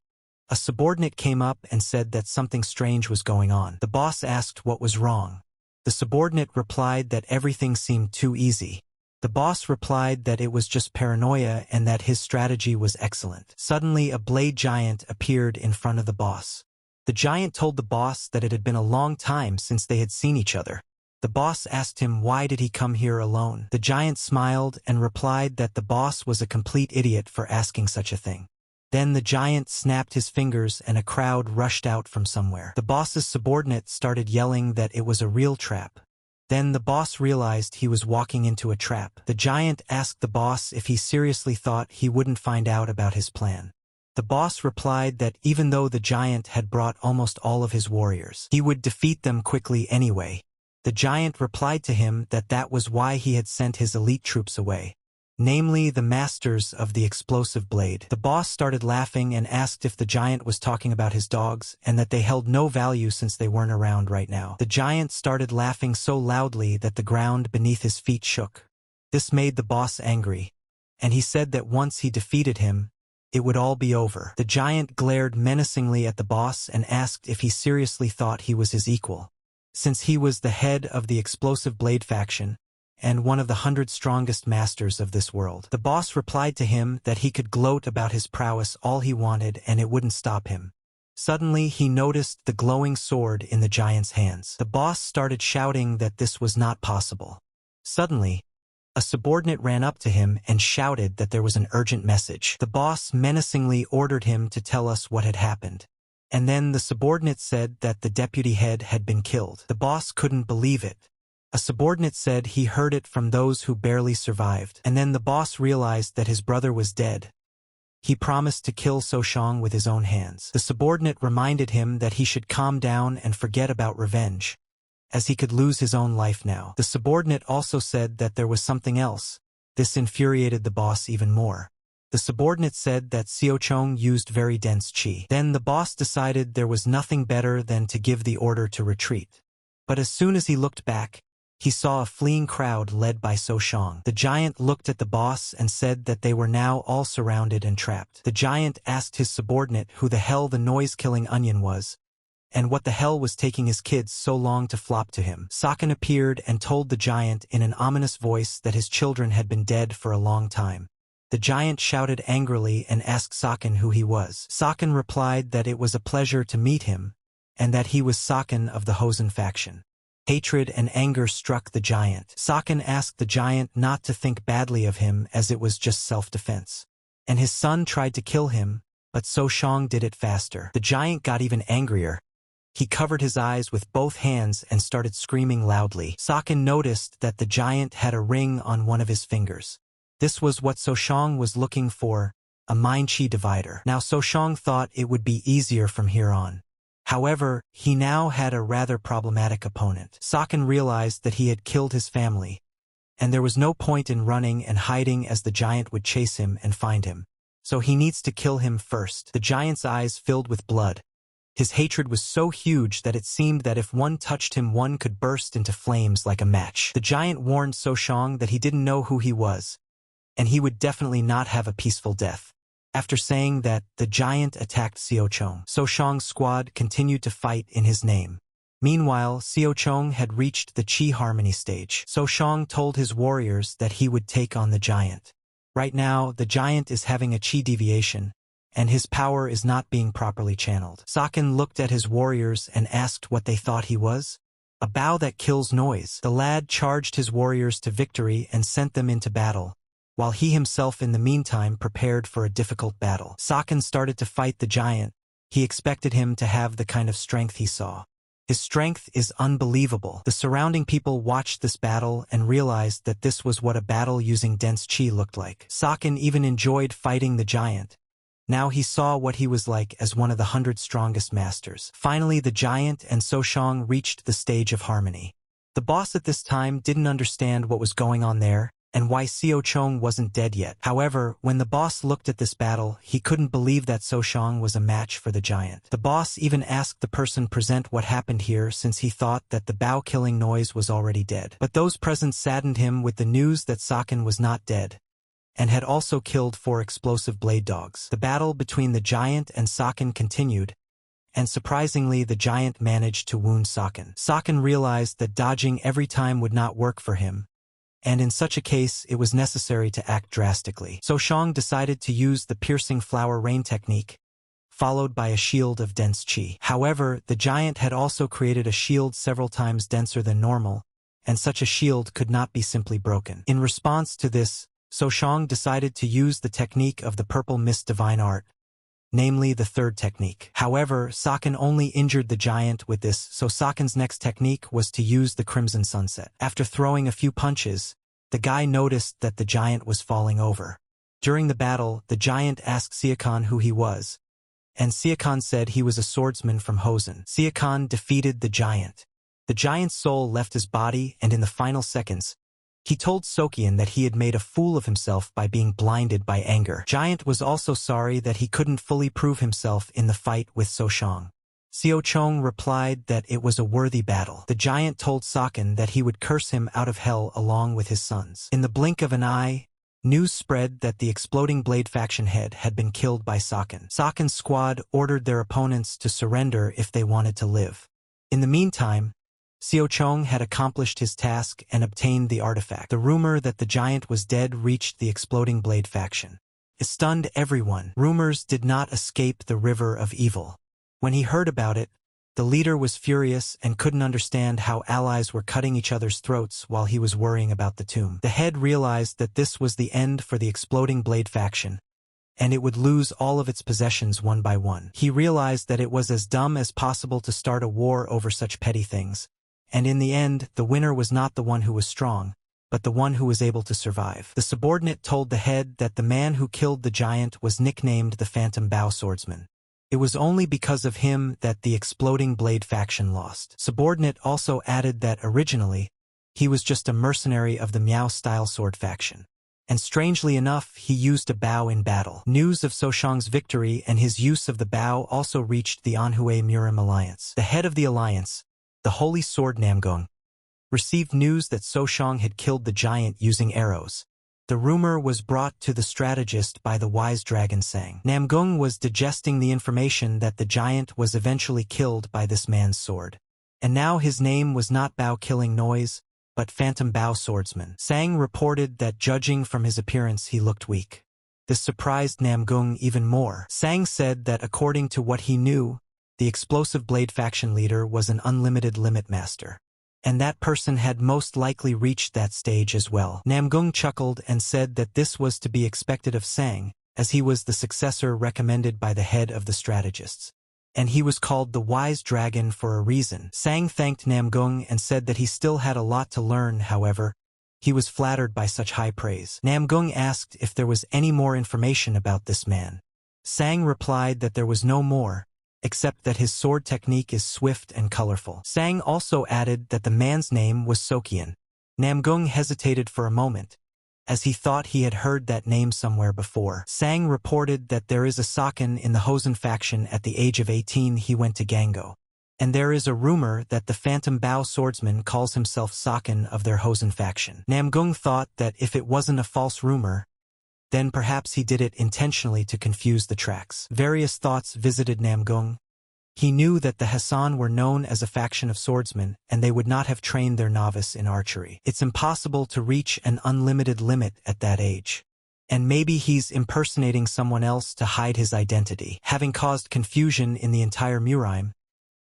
S1: a subordinate came up and said that something strange was going on. The boss asked what was wrong. The subordinate replied that everything seemed too easy. The boss replied that it was just paranoia and that his strategy was excellent. Suddenly, a blade giant appeared in front of the boss. The giant told the boss that it had been a long time since they had seen each other. The boss asked him why did he come here alone. The giant smiled and replied that the boss was a complete idiot for asking such a thing. Then the giant snapped his fingers and a crowd rushed out from somewhere. The boss's subordinate started yelling that it was a real trap. Then the boss realized he was walking into a trap. The giant asked the boss if he seriously thought he wouldn't find out about his plan. The boss replied that even though the giant had brought almost all of his warriors, he would defeat them quickly anyway. The giant replied to him that that was why he had sent his elite troops away, namely the masters of the explosive blade. The boss started laughing and asked if the giant was talking about his dogs and that they held no value since they weren't around right now. The giant started laughing so loudly that the ground beneath his feet shook. This made the boss angry, and he said that once he defeated him, it would all be over. The giant glared menacingly at the boss and asked if he seriously thought he was his equal. Since he was the head of the explosive blade faction, and one of the 100 strongest masters of this world. The boss replied to him that he could gloat about his prowess all he wanted and it wouldn't stop him. Suddenly, he noticed the glowing sword in the giant's hands. The boss started shouting that this was not possible. Suddenly, a subordinate ran up to him and shouted that there was an urgent message. The boss menacingly ordered him to tell us what had happened. And then the subordinate said that the deputy head had been killed. The boss couldn't believe it. A subordinate said he heard it from those who barely survived. And then the boss realized that his brother was dead. He promised to kill Soshang with his own hands. The subordinate reminded him that he should calm down and forget about revenge, as he could lose his own life now. The subordinate also said that there was something else. This infuriated the boss even more. The subordinate said that Siochong used very dense qi. Then the boss decided there was nothing better than to give the order to retreat. But as soon as he looked back, he saw a fleeing crowd led by Soshang. The giant looked at the boss and said that they were now all surrounded and trapped. The giant asked his subordinate who the hell the noise-killing onion was, and what the hell was taking his kids so long to flop to him. Saken appeared and told the giant in an ominous voice that his children had been dead for a long time. The giant shouted angrily and asked Saken who he was. Saken replied that it was a pleasure to meet him, and that he was Saken of the Hosen faction. Hatred and anger struck the giant. Saken asked the giant not to think badly of him as it was just self-defense. And his son tried to kill him, but Soshang did it faster. The giant got even angrier. He covered his eyes with both hands and started screaming loudly. Saken noticed that the giant had a ring on one of his fingers. This was what Soshang was looking for, a mind-chi divider. Now Soshang thought it would be easier from here on. However, he now had a rather problematic opponent. Saken realized that he had killed his family, and there was no point in running and hiding as the giant would chase him and find him. So he needs to kill him first. The giant's eyes filled with blood. His hatred was so huge that it seemed that if one touched him one could burst into flames like a match. The giant warned Soshang that he didn't know who he was, and he would definitely not have a peaceful death. After saying that, the giant attacked Siochong. Soshang's squad continued to fight in his name. Meanwhile, Siochong had reached the Qi Harmony stage. Soshang told his warriors that he would take on the giant. Right now, the giant is having a Qi deviation, and his power is not being properly channeled. Saken looked at his warriors and asked what they thought he was. A bow that kills noise. The lad charged his warriors to victory and sent them into battle, while he himself in the meantime prepared for a difficult battle. Saken started to fight the giant. He expected him to have the kind of strength he saw. His strength is unbelievable. The surrounding people watched this battle and realized that this was what a battle using dense qi looked like. Saken even enjoyed fighting the giant. Now he saw what he was like as one of the 100 strongest masters. Finally, the giant and Soshang reached the stage of harmony. The boss at this time didn't understand what was going on there, and why Siochong wasn't dead yet. However, when the boss looked at this battle, he couldn't believe that Soshang was a match for the giant. The boss even asked the person present what happened here since he thought that the bow-killing noise was already dead. But those present saddened him with the news that Saken was not dead, and had also killed 4 explosive blade dogs. The battle between the giant and Saken continued, and surprisingly the giant managed to wound Saken. Saken realized that dodging every time would not work for him, and in such a case it was necessary to act drastically. Soshang decided to use the piercing flower rain technique, followed by a shield of dense qi. However, the giant had also created a shield several times denser than normal, and such a shield could not be simply broken. In response to this, Soshang decided to use the technique of the purple mist divine art, namely the 3rd technique. However, Saken only injured the giant with this, so Saken's next technique was to use the crimson sunset. After throwing a few punches, the guy noticed that the giant was falling over. During the battle, the giant asked Siakan who he was, and Siakan said he was a swordsman from Hosen. Siakan defeated the giant. The giant's soul left his body, and in the final seconds, he told Sokian that he had made a fool of himself by being blinded by anger. Giant was also sorry that he couldn't fully prove himself in the fight with Soshang. Siochong replied that it was a worthy battle. The giant told Saken that he would curse him out of hell along with his sons. In the blink of an eye, News spread that the Exploding Blade faction head had been killed by Saken. Saken's squad ordered their opponents to surrender if they wanted to live. In the meantime, Xiao Chong had accomplished his task and obtained the artifact. The rumor that the giant was dead reached the Exploding Blade faction. It stunned everyone. Rumors did not escape the River of Evil. When he heard about it, the leader was furious and couldn't understand how allies were cutting each other's throats while he was worrying about the tomb. The head realized that this was the end for the Exploding Blade faction, and it would lose all of its possessions one by one. He realized that it was as dumb as possible to start a war over such petty things, and in the end, the winner was not the one who was strong, but the one who was able to survive. The subordinate told the head that the man who killed the giant was nicknamed the Phantom Bow Swordsman. It was only because of him that the Exploding Blade faction lost. Subordinate also added that originally, he was just a mercenary of the Miao-style sword faction. And strangely enough, he used a bow in battle. News of Soshang's victory and his use of the bow also reached the Anhui Murim alliance. The head of the alliance, the Holy Sword Namgung, received news that Soshang had killed the giant using arrows. The rumor was brought to the strategist by the wise dragon Sang. Namgung was digesting the information that the giant was eventually killed by this man's sword. And now his name was not Bow Killing Noise, but Phantom Bow Swordsman. Sang reported that judging from his appearance he looked weak. This surprised Namgung even more. Sang said that according to what he knew, the Explosive Blade faction leader was an unlimited limit master. And that person had most likely reached that stage as well. Namgung chuckled and said that this was to be expected of Sang, as he was the successor recommended by the head of the strategists. And he was called the Wise Dragon for a reason. Sang thanked Namgung and said that he still had a lot to learn, however. He was flattered by such high praise. Namgung asked if there was any more information about this man. Sang replied that there was no more, except that his sword technique is swift and colorful. Sang also added that the man's name was Sokian. Namgung hesitated for a moment, as he thought he had heard that name somewhere before. Sang reported that there is a Saken in the Hosen faction. At the age of 18 he went to Gango. And there is a rumor that the Phantom Bow Swordsman calls himself Saken of their Hosen faction. Namgung thought that if it wasn't a false rumor, then perhaps he did it intentionally to confuse the tracks. Various thoughts visited Namgung. He knew that the Hassan were known as a faction of swordsmen, and they would not have trained their novice in archery. It's impossible to reach an unlimited limit at that age. And maybe he's impersonating someone else to hide his identity. Having caused confusion in the entire Murim,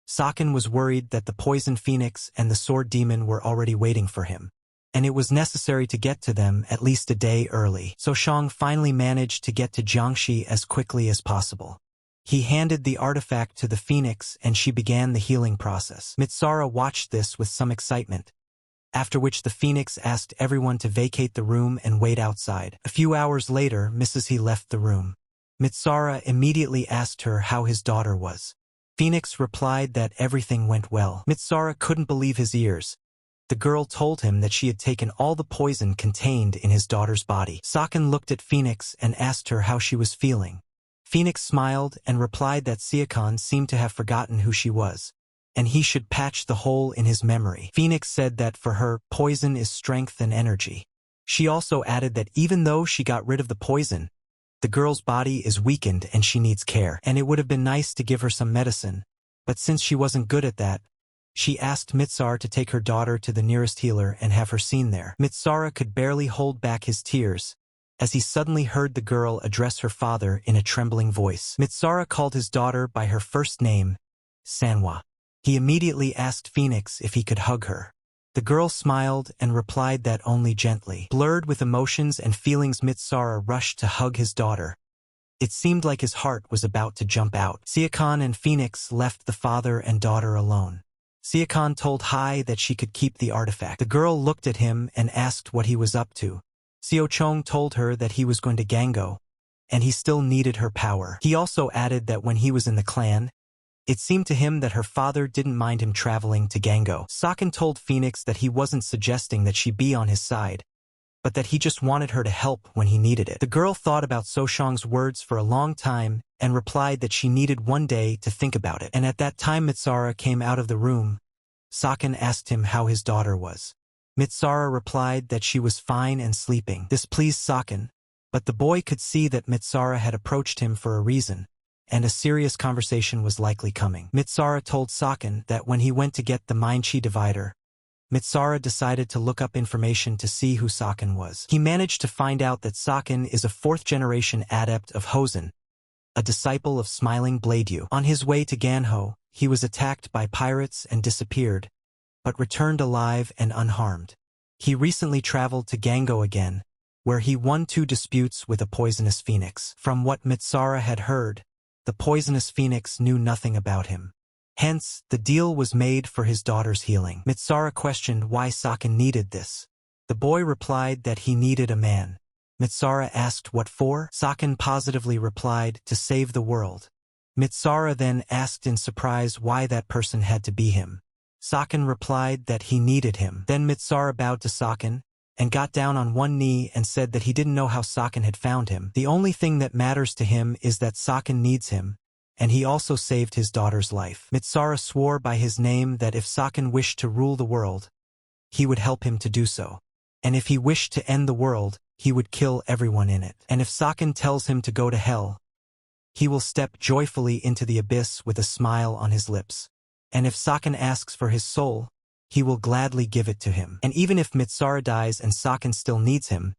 S1: Saken was worried that the Poison Phoenix and the Sword Demon were already waiting for him, and it was necessary to get to them at least a day early. Soshang finally managed to get to Jiangxi as quickly as possible. He handed the artifact to the Phoenix and she began the healing process. Mitsara watched this with some excitement, after which the Phoenix asked everyone to vacate the room and wait outside. A few hours later, Mrs. He left the room. Mitsara immediately asked her how his daughter was. Phoenix replied that everything went well. Mitsara couldn't believe his ears. The girl told him that she had taken all the poison contained in his daughter's body. Saken looked at Phoenix and asked her how she was feeling. Phoenix smiled and replied that Siakon seemed to have forgotten who she was, and he should patch the hole in his memory. Phoenix said that for her, poison is strength and energy. She also added that even though she got rid of the poison, the girl's body is weakened and she needs care, and it would have been nice to give her some medicine, but since she wasn't good at that, she asked Mitsara to take her daughter to the nearest healer and have her seen there. Mitsara could barely hold back his tears, as he suddenly heard the girl address her father in a trembling voice. Mitsara called his daughter by her first name, Sanhua. He immediately asked Phoenix if he could hug her. The girl smiled and replied that only gently. Blurred with emotions and feelings, Mitsara rushed to hug his daughter. It seemed like his heart was about to jump out. Siakon and Phoenix left the father and daughter alone. Siakon told Hai that she could keep the artifact. The girl looked at him and asked what he was up to. Xiao Chong told her that he was going to Gango, and he still needed her power. He also added that when he was in the clan, it seemed to him that her father didn't mind him traveling to Gango. Saken told Phoenix that he wasn't suggesting that she be on his side, but that he just wanted her to help when he needed it. The girl thought about Soshang's words for a long time and replied that she needed one day to think about it. And at that time Mitsara came out of the room. Saken asked him how his daughter was. Mitsara replied that she was fine and sleeping. This pleased Saken, but the boy could see that Mitsara had approached him for a reason, and a serious conversation was likely coming. Mitsara told Saken that when he went to get the mind-chi divider, Mitsara decided to look up information to see who Saken was. He managed to find out that Saken is a fourth-generation adept of Hosen, a disciple of Smiling Bladeyu. On his way to Ganho, he was attacked by pirates and disappeared, but returned alive and unharmed. He recently traveled to Gango again, where he won 2 disputes with a poisonous phoenix. From what Mitsara had heard, the poisonous phoenix knew nothing about him. Hence, the deal was made for his daughter's healing. Mitsara questioned why Saken needed this. The boy replied that he needed a man. Mitsara asked what for. Saken positively replied, to save the world. Mitsara then asked in surprise why that person had to be him. Saken replied that he needed him. Then Mitsara bowed to Saken, and got down on one knee and said that he didn't know how Saken had found him. The only thing that matters to him is that Saken needs him, and he also saved his daughter's life. Mitsara swore by his name that if Saken wished to rule the world, he would help him to do so. And if he wished to end the world, he would kill everyone in it. And if Saken tells him to go to hell, he will step joyfully into the abyss with a smile on his lips. And if Saken asks for his soul, he will gladly give it to him. And even if Mitsara dies and Saken still needs him,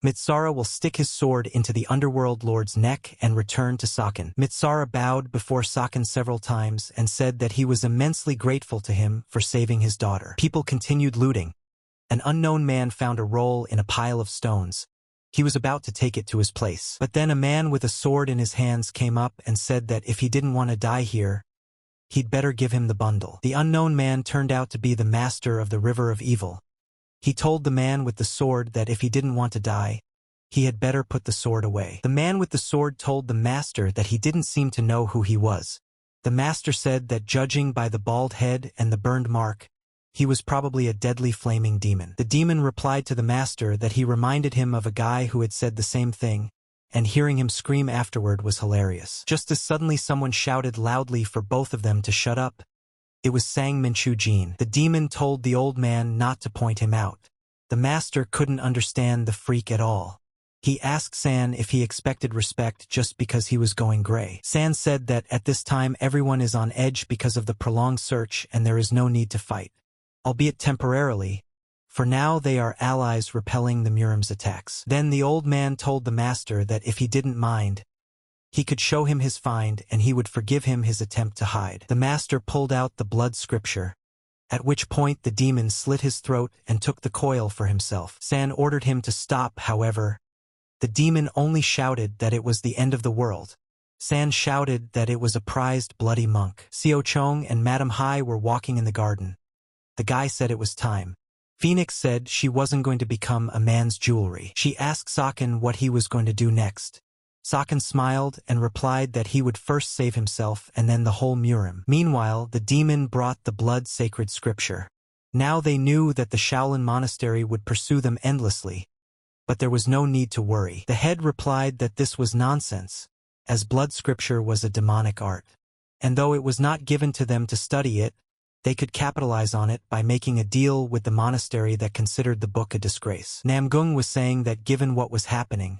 S1: Mitsara will stick his sword into the underworld lord's neck and return to Saken. Mitsara bowed before Saken several times and said that he was immensely grateful to him for saving his daughter. People continued looting. An unknown man found a roll in a pile of stones. He was about to take it to his place. But then a man with a sword in his hands came up and said that if he didn't want to die here, he'd better give him the bundle. The unknown man turned out to be the master of the river of evil. He told the man with the sword that if he didn't want to die, he had better put the sword away. The man with the sword told the master that he didn't seem to know who he was. The master said that judging by the bald head and the burned mark, he was probably a deadly flaming demon. The demon replied to the master that he reminded him of a guy who had said the same thing, and hearing him scream afterward was hilarious. Just as suddenly someone shouted loudly for both of them to shut up. It was Sang Minchu Jin. The demon told the old man not to point him out. The master couldn't understand the freak at all. He asked San if he expected respect just because he was going gray. San said that at this time everyone is on edge because of the prolonged search and there is no need to fight. Albeit temporarily, for now they are allies repelling the Murim's attacks. Then the old man told the master that if he didn't mind, he could show him his find and he would forgive him his attempt to hide. The master pulled out the blood scripture, at which point the demon slit his throat and took the coil for himself. San ordered him to stop, however. The demon only shouted that it was the end of the world. San shouted that it was a prized bloody monk. Xiao Chong and Madame Hai were walking in the garden. The guy said it was time. Phoenix said she wasn't going to become a man's jewelry. She asked Saken what he was going to do next. Saken smiled and replied that he would first save himself and then the whole Murim. Meanwhile, the demon brought the blood-sacred scripture. Now they knew that the Shaolin monastery would pursue them endlessly, but there was no need to worry. The head replied that this was nonsense, as blood scripture was a demonic art. And though it was not given to them to study it, they could capitalize on it by making a deal with the monastery that considered the book a disgrace. Namgung was saying that given what was happening,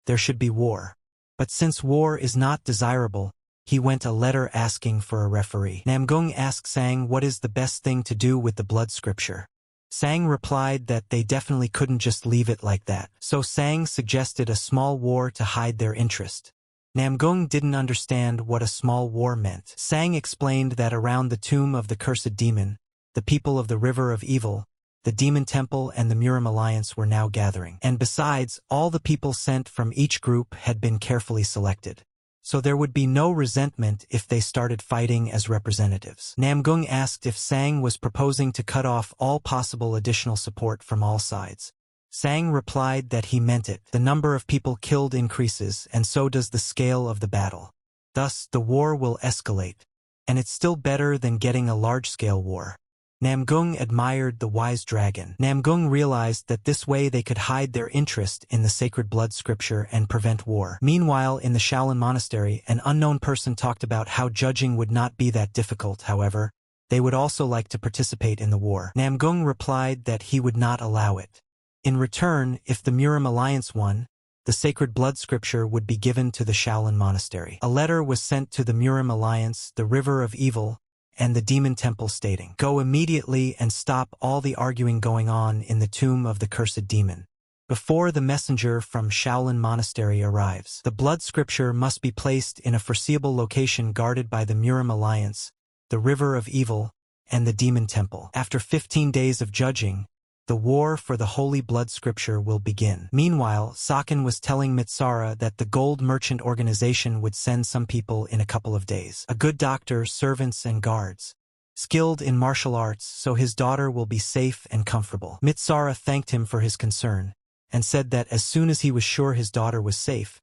S1: there should be war. But since war is not desirable, he went a letter asking for a referee. Namgung asked Sang what is the best thing to do with the blood scripture. Sang replied that they definitely couldn't just leave it like that. So Sang suggested a small war to hide their interest. Namgung didn't understand what a small war meant. Sang explained that around the tomb of the cursed demon, the people of the river of evil, the demon temple and the Murim alliance were now gathering. And besides, all the people sent from each group had been carefully selected. So there would be no resentment if they started fighting as representatives. Namgung asked if Sang was proposing to cut off all possible additional support from all sides. Sang replied that he meant it. The number of people killed increases, and so does the scale of the battle. Thus, the war will escalate. And it's still better than getting a large-scale war. Namgung admired the wise dragon. Namgung realized that this way they could hide their interest in the sacred blood scripture and prevent war. Meanwhile, in the Shaolin monastery, an unknown person talked about how judging would not be that difficult. However, They would also like to participate in the war. Namgung replied that he would not allow it. In return, if the Murim alliance won, the sacred blood scripture would be given to the Shaolin monastery. A letter was sent to the Murim alliance, the River of Evil, and the Demon Temple stating, "Go immediately and stop all the arguing going on in the tomb of the cursed demon. Before the messenger from Shaolin Monastery arrives, the blood scripture must be placed in a foreseeable location guarded by the Murim Alliance, the River of Evil, and the Demon Temple. After 15 days of judging, the war for the Holy Blood Scripture will begin." Meanwhile, Saken was telling Mitsara that the Gold Merchant Organization would send some people in a couple of days. A good doctor, servants, and guards, skilled in martial arts, so his daughter will be safe and comfortable. Mitsara thanked him for his concern, and said that as soon as he was sure his daughter was safe,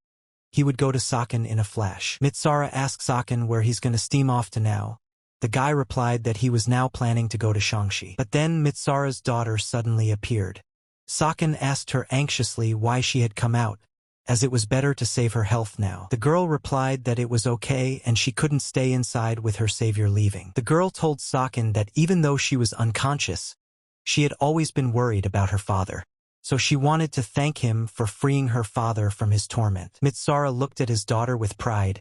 S1: he would go to Saken in a flash. Mitsara asked Saken where he's going to steam off to now. The guy replied that he was now planning to go to Shangxi. But then Mitsara's daughter suddenly appeared. Saken asked her anxiously why she had come out, as it was better to save her health now. The girl replied that it was okay and she couldn't stay inside with her savior leaving. The girl told Saken that even though she was unconscious, she had always been worried about her father. So she wanted to thank him for freeing her father from his torment. Mitsara looked at his daughter with pride,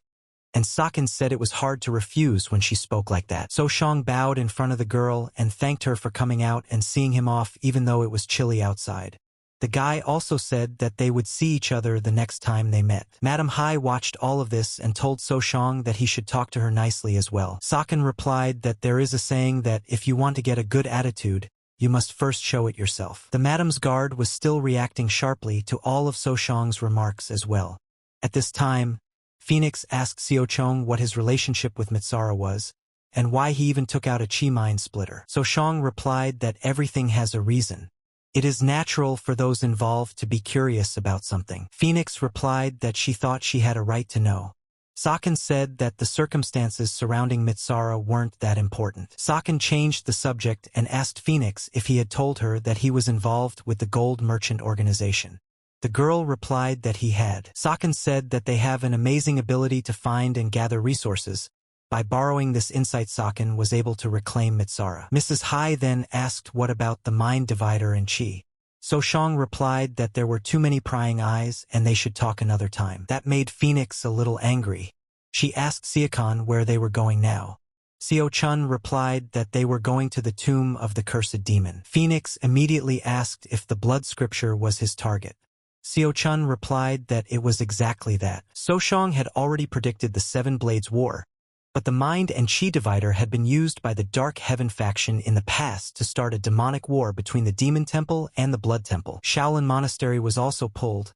S1: and Saken said it was hard to refuse when she spoke like that. So Shang bowed in front of the girl and thanked her for coming out and seeing him off even though it was chilly outside. The guy also said that they would see each other the next time they met. Madame Hai watched all of this and told So Shang that he should talk to her nicely as well. Saken replied that there is a saying that if you want to get a good attitude, you must first show it yourself. The madam's guard was still reacting sharply to all of So Shang's remarks as well. At this time, Phoenix asked Xiao Chong what his relationship with Mitsara was, and why he even took out a chi mind splitter. So Shang replied that everything has a reason. It is natural for those involved to be curious about something. Phoenix replied that she thought she had a right to know. Saken said that the circumstances surrounding Mitsara weren't that important. Saken changed the subject and asked Phoenix if he had told her that he was involved with the Gold Merchant Organization. The girl replied that he had. Saken said that they have an amazing ability to find and gather resources. By borrowing this insight, Saken was able to reclaim Mitsara. Mrs. Hai then asked what about the mind divider and chi. So Shang replied that there were too many prying eyes and they should talk another time. That made Phoenix a little angry. She asked Siakon where they were going now. Xiao Chun replied that they were going to the tomb of the cursed demon. Phoenix immediately asked if the blood scripture was his target. Xiao Chun replied that it was exactly that. So Shang had already predicted the Seven Blades War, but the mind and chi divider had been used by the Dark Heaven faction in the past to start a demonic war between the Demon Temple and the Blood Temple. Shaolin Monastery was also pulled,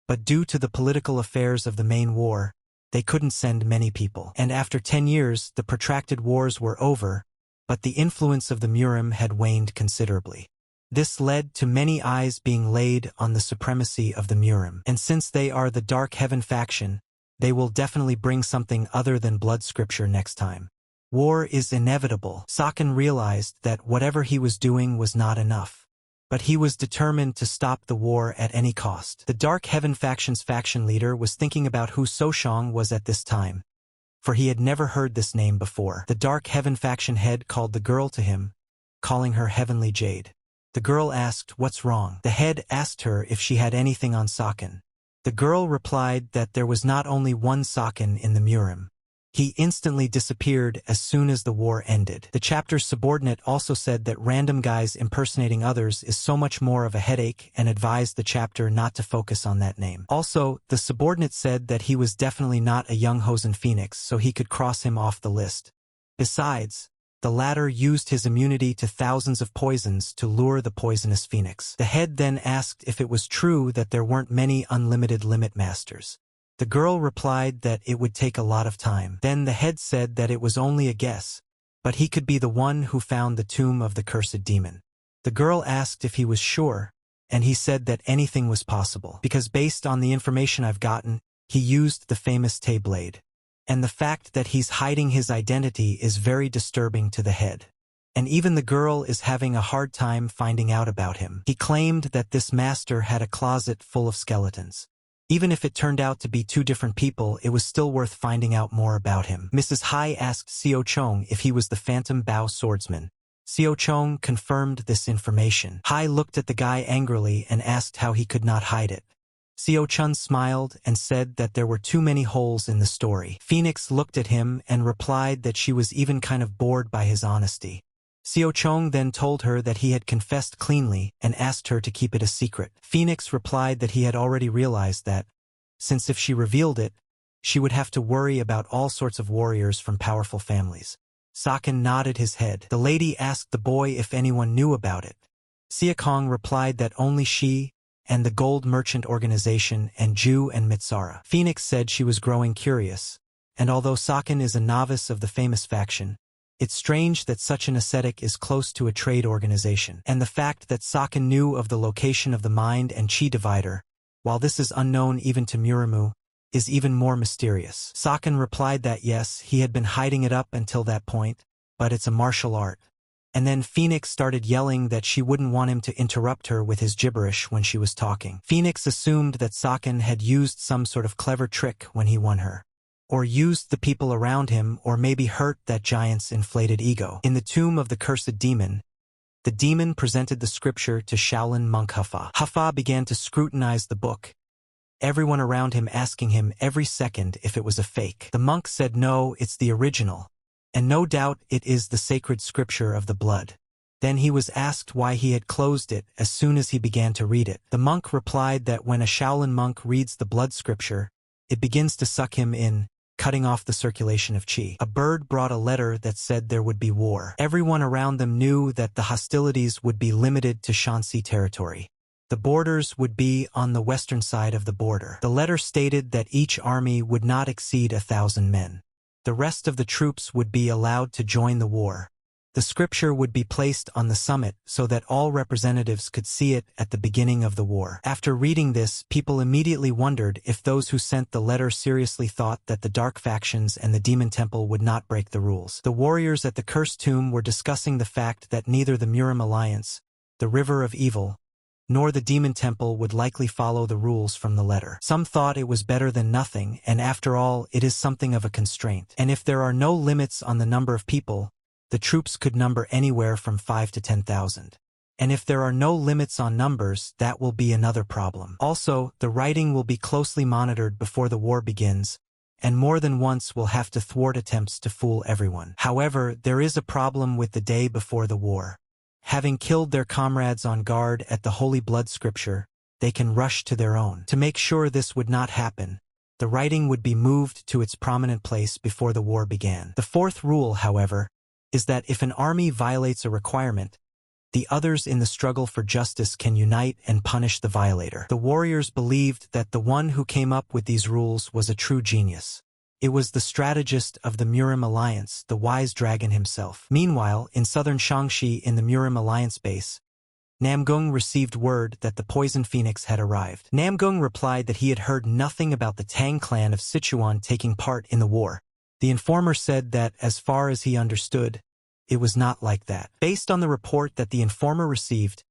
S1: but due to the political affairs of the main war, they couldn't send many people. And after 10 years, the protracted wars were over, but the influence of the Murim had waned considerably. This led to many eyes being laid on the supremacy of the Murim. And since they are the Dark Heaven faction, they will definitely bring something other than blood scripture next time. War is inevitable. Saken realized that whatever he was doing was not enough. But he was determined to stop the war at any cost. The Dark Heaven faction's faction leader was thinking about who So Shang was at this time, for he had never heard this name before. The Dark Heaven faction head called the girl to him, calling her Heavenly Jade. The girl asked, "What's wrong?" The head asked her if she had anything on Saken. The girl replied that there was not only one Saken in the Murim. He instantly disappeared as soon as the war ended. The chapter's subordinate also said that random guys impersonating others is so much more of a headache and advised the chapter not to focus on that name. Also, the subordinate said that he was definitely not a young Hosen Phoenix, so he could cross him off the list. Besides, the latter used his immunity to thousands of poisons to lure the poisonous phoenix. The head then asked if it was true that there weren't many unlimited limit masters. The girl replied that it would take a lot of time. Then the head said that it was only a guess, but he could be the one who found the tomb of the cursed demon. The girl asked if he was sure, and he said that anything was possible, because based on the information I've gotten, he used the famous Tay blade. And the fact that he's hiding his identity is very disturbing to the head. And even the girl is having a hard time finding out about him. He claimed that this master had a closet full of skeletons. Even if it turned out to be two different people, it was still worth finding out more about him. Mrs. Hai asked Xiao Chong if he was the phantom Bao swordsman. Xiao Chong confirmed this information. Hai looked at the guy angrily and asked how he could not hide it. Xiao Chun smiled and said that there were too many holes in the story. Phoenix looked at him and replied that she was even kind of bored by his honesty. Xiao Chong then told her that he had confessed cleanly and asked her to keep it a secret. Phoenix replied that he had already realized that, since if she revealed it, she would have to worry about all sorts of warriors from powerful families. Saken nodded his head. The lady asked the boy if anyone knew about it. Siakong replied that only she and the Gold Merchant Organization and Ju and Mitsara. Phoenix said she was growing curious, and although Saken is a novice of the famous faction, it's strange that such an ascetic is close to a trade organization, and the fact that Saken knew of the location of the mind and chi divider, while this is unknown even to Muramu, is even more mysterious. Saken replied that yes, he had been hiding it up until that point, but it's a martial art. And then Phoenix started yelling that she wouldn't want him to interrupt her with his gibberish when she was talking. Phoenix assumed that Saken had used some sort of clever trick when he won her, or used the people around him, or maybe hurt that giant's inflated ego. In the tomb of the cursed demon, the demon presented the scripture to Shaolin monk Huffa. Huffa began to scrutinize the book, everyone around him asking him every second if it was a fake. The monk said no, it's the original, and no doubt it is the sacred scripture of the blood. Then he was asked why he had closed it as soon as he began to read it. The monk replied that when a Shaolin monk reads the blood scripture, it begins to suck him in, cutting off the circulation of chi. A bird brought a letter that said there would be war. Everyone around them knew that the hostilities would be limited to Shanxi territory. The borders would be on the western side of the border. The letter stated that each army would not exceed 1,000 men. The rest of the troops would be allowed to join the war. The scripture would be placed on the summit so that all representatives could see it at the beginning of the war. After reading this, people immediately wondered if those who sent the letter seriously thought that the dark factions and the demon temple would not break the rules. The warriors at the cursed tomb were discussing the fact that neither the Murim Alliance, the River of Evil, nor the demon temple would likely follow the rules from the letter. Some thought it was better than nothing, and after all, it is something of a constraint. And if there are no limits on the number of people, the troops could number anywhere from 5 to 10,000. And if there are no limits on numbers, that will be another problem. Also, the writing will be closely monitored before the war begins, and more than once will have to thwart attempts to fool everyone. However, there is a problem with the day before the war. Having killed their comrades on guard at the Holy Blood Scripture, they can rush to their own. To make sure this would not happen, the writing would be moved to its prominent place before the war began. The fourth rule, however, is that if an army violates a requirement, the others in the struggle for justice can unite and punish the violator. The warriors believed that the one who came up with these rules was a true genius. It was the strategist of the Murim Alliance, the wise dragon himself. Meanwhile, in southern Shaanxi in the Murim Alliance base, Namgung received word that the Poison Phoenix had arrived. Namgung replied that he had heard nothing about the Tang clan of Sichuan taking part in the war. The informer said that, as far as he understood, it was not like that. Based on the report that the informer received,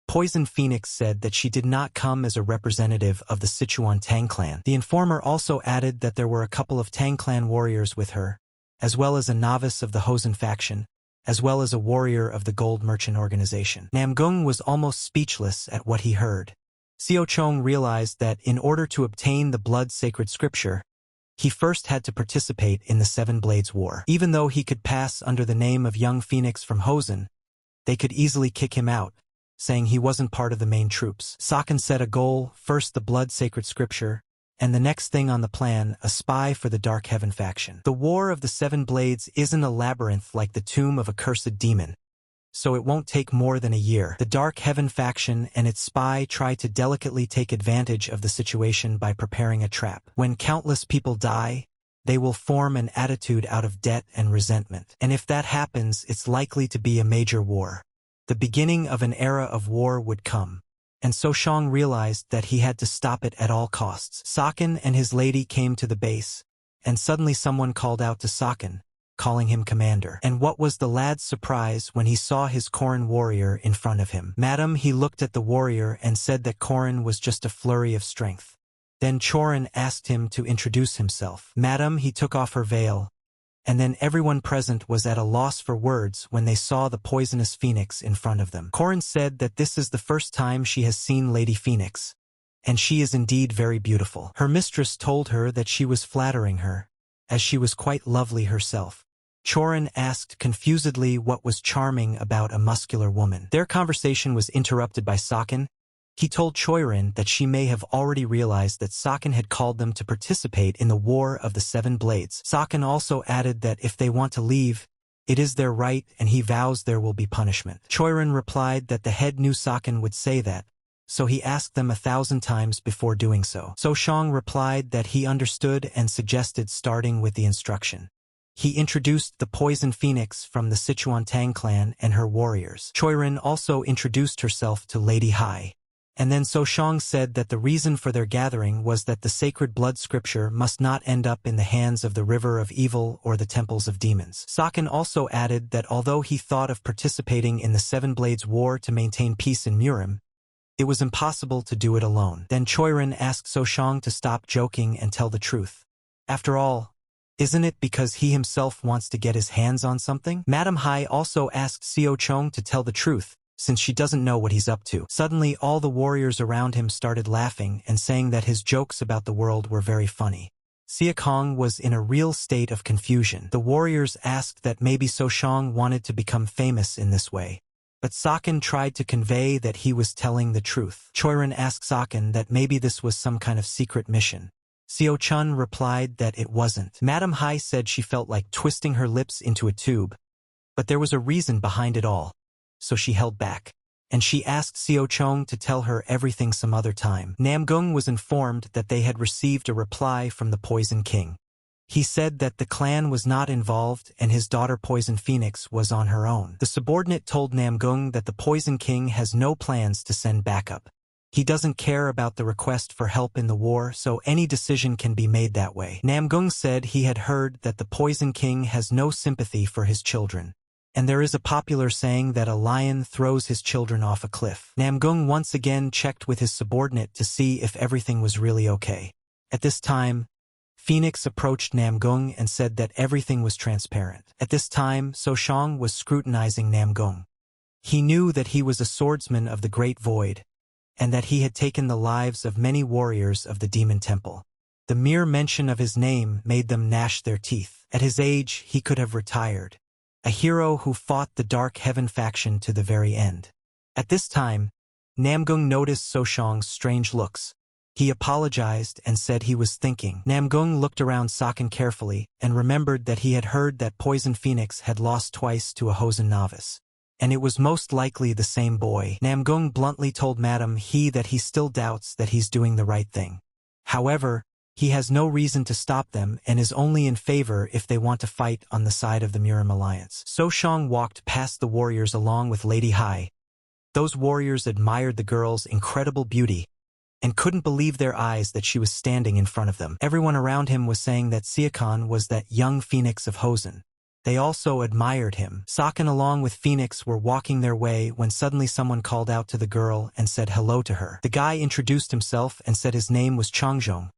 S1: Poison Phoenix said that she did not come as a representative of the Sichuan Tang clan. The informer also added that there were a couple of Tang clan warriors with her, as well as a novice of the Hosen faction, as well as a warrior of the Gold Merchant Organization. Namgung was almost speechless at what he heard. Xiao Chong realized that in order to obtain the blood sacred scripture, he first had to participate in the Seven Blades War. Even though he could pass under the name of Young Phoenix from Hosen, they could easily kick him out, saying he wasn't part of the main troops. Saken set a goal, first the blood sacred scripture, and the next thing on the plan, a spy for the Dark Heaven faction. The War of the Seven Blades isn't a labyrinth like the tomb of a cursed demon, so it won't take more than a year. The Dark Heaven faction and its spy try to delicately take advantage of the situation by preparing a trap. When countless people die, they will form an attitude out of debt and resentment. And if that happens, it's likely to be a major war. The beginning of an era of war would come. And so Shang realized that he had to stop it at all costs. Saken and his lady came to the base, and suddenly someone called out to Saken, calling him commander. And what was the lad's surprise when he saw his Korin warrior in front of him. Madam, he looked at the warrior and said that Korin was just a flurry of strength. Then Chorin asked him to introduce himself. Madam, he took off her veil, and then everyone present was at a loss for words when they saw the poisonous phoenix in front of them. Chorin said that this is the first time she has seen Lady Phoenix, and she is indeed very beautiful. Her mistress told her that she was flattering her, as she was quite lovely herself. Chorin asked confusedly what was charming about a muscular woman. Their conversation was interrupted by Sakin. He told Chorin that she may have already realized that Sakin had called them to participate in the War of the Seven Blades. Sakin also added that if they want to leave, it is their right and he vows there will be punishment. Chorin replied that the head knew Sakin would say that, so he asked them 1,000 times before doing so. So Shang replied that he understood and suggested starting with the instruction. He introduced the Poison Phoenix from the Sichuan Tang clan and her warriors. Chorin also introduced herself to Lady Hai. And then So Shang said that the reason for their gathering was that the sacred blood scripture must not end up in the hands of the river of evil or the temples of demons. Sakin also added that although he thought of participating in the Seven Blades War to maintain peace in Murim, it was impossible to do it alone. Then Choirin asked So Shang to stop joking and tell the truth. After all, isn't it because he himself wants to get his hands on something? Madame Hai also asked Xiao Chong to tell the truth, since she doesn't know what he's up to. Suddenly all the warriors around him started laughing and saying that his jokes about the world were very funny. Xia Kong was in a real state of confusion. The warriors asked that maybe So Shang wanted to become famous in this way. But Sakin tried to convey that he was telling the truth. Choirin asked Sakin that maybe this was some kind of secret mission. Xiao Chun replied that it wasn't. Madame Hai said she felt like twisting her lips into a tube, but there was a reason behind it all, so she held back. And she asked Xiao Chong to tell her everything some other time. Namgung was informed that they had received a reply from the Poison King. He said that the clan was not involved and his daughter Poison Phoenix was on her own. The subordinate told Namgung that the Poison King has no plans to send backup. He doesn't care about the request for help in the war, so any decision can be made that way. Namgung said he had heard that the Poison King has no sympathy for his children, and there is a popular saying that a lion throws his children off a cliff. Namgung once again checked with his subordinate to see if everything was really okay. At this time, Phoenix approached Namgung and said that everything was transparent. At this time, So Shang was scrutinizing Namgung. He knew that he was a swordsman of the Great Void, and that he had taken the lives of many warriors of the Demon Temple. The mere mention of his name made them gnash their teeth. At his age, he could have retired, a hero who fought the Dark Heaven faction to the very end. At this time, Namgung noticed So Shang's strange looks. He apologized and said he was thinking. Namgung looked around Sakin carefully and remembered that he had heard that Poison Phoenix had lost twice to a Hosen novice, and it was most likely the same boy. Namgung bluntly told Madame He that he still doubts that he's doing the right thing. However, he has no reason to stop them and is only in favor if they want to fight on the side of the Murim Alliance. So Shang walked past the warriors along with Lady Hai. Those warriors admired the girl's incredible beauty and couldn't believe their eyes that she was standing in front of them. Everyone around him was saying that Siakon was that young phoenix of Hosen. They also admired him. Sakin along with Phoenix were walking their way when suddenly someone called out to the girl and said hello to her. The guy introduced himself and said his name was Changzhong,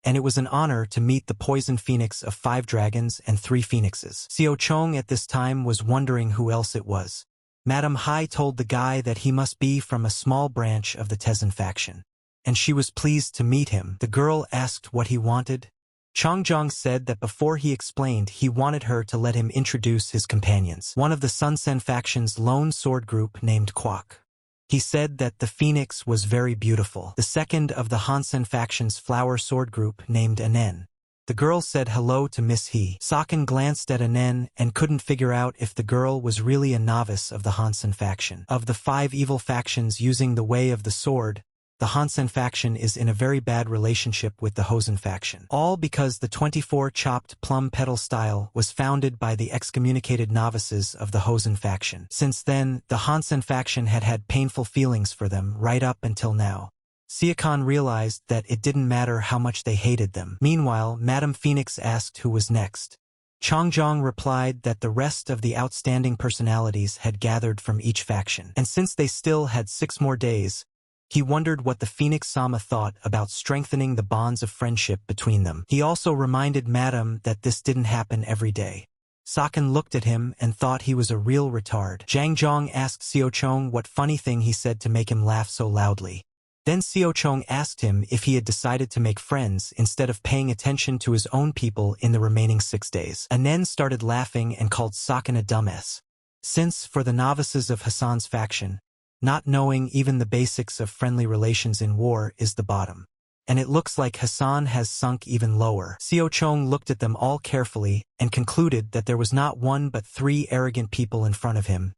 S1: and it was an honor to meet the Poison Phoenix of 5 dragons and 3 phoenixes. Xiao Chong at this time was wondering who else it was. Madame Hai told the guy that he must be from a small branch of the Tezen faction, and she was pleased to meet him. The girl asked what he wanted. Changzhong said that before he explained, he wanted her to let him introduce his companions. One of the Sunsen faction's lone sword group named Kwok. He said that the phoenix was very beautiful. The second of the Hansen faction's flower sword group named Anen. The girl said hello to Miss He. Sakin glanced at Anen and couldn't figure out if the girl was really a novice of the Hansen faction. Of the 5 evil factions using the way of the sword, the Hansen faction is in a very bad relationship with the Hosen faction. All because the 24 chopped plum petal style was founded by the excommunicated novices of the Hosen faction. Since then, the Hansen faction had had painful feelings for them right up until now. Siakon realized that it didn't matter how much they hated them. Meanwhile, Madame Phoenix asked who was next. Changzhong replied that the rest of the outstanding personalities had gathered from each faction, and since they still had 6 more days, He wondered what the Phoenix-sama thought about strengthening the bonds of friendship between them. He also reminded Madame that this didn't happen every day. Saken looked at him and thought he was a real retard. Zhang Zhong asked Xiaochong what funny thing he said to make him laugh so loudly. Then Xiaochong asked him if he had decided to make friends instead of paying attention to his own people in the remaining 6 days. Anen started laughing and called Saken a dumbass. Since, for the novices of Hassan's faction, not knowing even the basics of friendly relations in war is the bottom. And it looks like Hassan has sunk even lower. Xiaochong looked at them all carefully and concluded that there was not one but 3 arrogant people in front of him,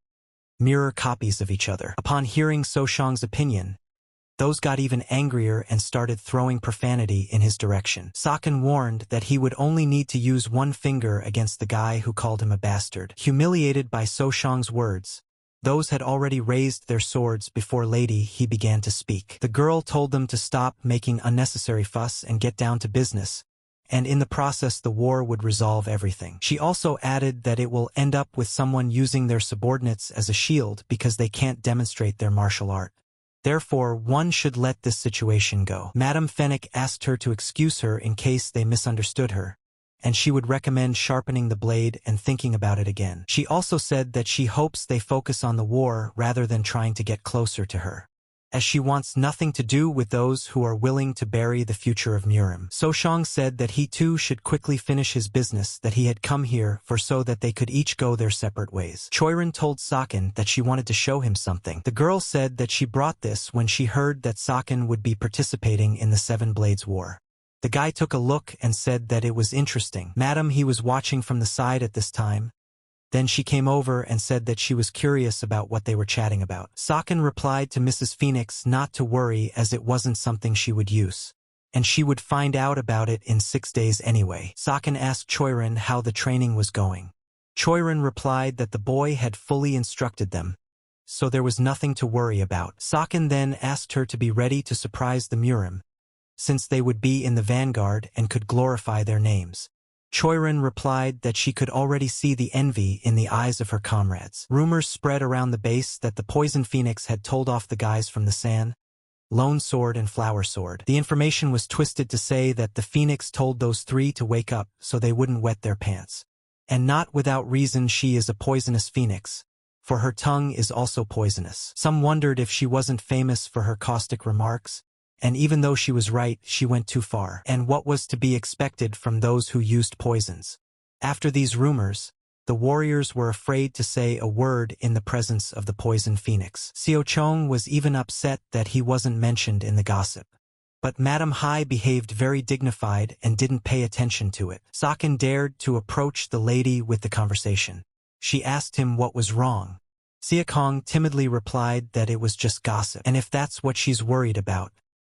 S1: mirror copies of each other. Upon hearing Soshang's opinion, those got even angrier and started throwing profanity in his direction. Saken warned that he would only need to use one finger against the guy who called him a bastard. Humiliated by Soshang's words, those had already raised their swords before he began to speak. The girl told them to stop making unnecessary fuss and get down to business, and in the process the war would resolve everything. She also added that it will end up with someone using their subordinates as a shield because they can't demonstrate their martial art. Therefore, one should let this situation go. Madame Fennec asked her to excuse her in case they misunderstood her, and she would recommend sharpening the blade and thinking about it again. She also said that she hopes they focus on the war rather than trying to get closer to her, as she wants nothing to do with those who are willing to bury the future of Murim. Soshang said that he too should quickly finish his business that he had come here for so that they could each go their separate ways. Choiren told Saken that she wanted to show him something. The girl said that she brought this when she heard that Saken would be participating in the Seven Blades War. The guy took a look and said that it was interesting. Madam, he was watching from the side at this time. Then she came over and said that she was curious about what they were chatting about. Saken replied to Mrs. Phoenix not to worry as it wasn't something she would use, and she would find out about it in 6 days anyway. Saken asked Choiren how the training was going. Choiren replied that the boy had fully instructed them, so there was nothing to worry about. Saken then asked her to be ready to surprise the Murim, since they would be in the vanguard and could glorify their names. Choiren replied that she could already see the envy in the eyes of her comrades. Rumors spread around the base that the Poison Phoenix had told off the guys from the San, Lone Sword and Flower Sword. The information was twisted to say that the Phoenix told those 3 to wake up so they wouldn't wet their pants. And not without reason, she is a poisonous Phoenix, for her tongue is also poisonous. Some wondered if she wasn't famous for her caustic remarks, and even though she was right, she went too far. And what was to be expected from those who used poisons? After these rumors, the warriors were afraid to say a word in the presence of the Poison Phoenix. Xiaochong was even upset that he wasn't mentioned in the gossip. But Madame Hai behaved very dignified and didn't pay attention to it. Saken dared to approach the lady with the conversation. She asked him what was wrong. Xiaochong timidly replied that it was just gossip, and if that's what she's worried about.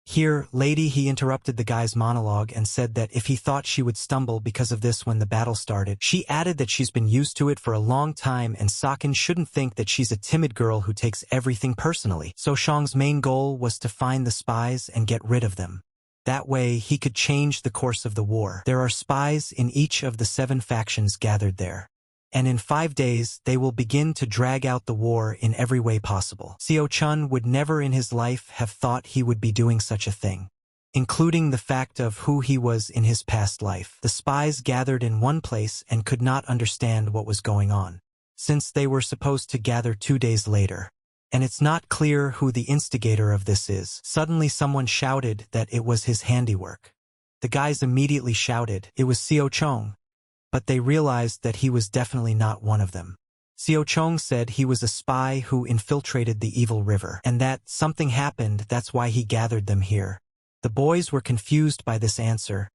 S1: Here, lady, he interrupted the guy's monologue and said that if he thought she would stumble because of this when the battle started, she added that she's been used to it for a long time and Saken shouldn't think that she's a timid girl who takes everything personally. So Shang's main goal was to find the spies and get rid of them. That way, he could change the course of the war. There are spies in each of the 7 factions gathered there. And in 5 days, they will begin to drag out the war in every way possible. Xiao Chun would never in his life have thought he would be doing such a thing, including the fact of who he was in his past life. The spies gathered in one place and could not understand what was going on, since they were supposed to gather 2 days later. And it's not clear who the instigator of this is. Suddenly someone shouted that it was his handiwork. The guys immediately shouted it was Xiao Chong, but they realized that he was definitely not one of them. Xiao Chong said he was a spy who infiltrated the evil river, and that something happened, that's why he gathered them here. The boys were confused by this answer,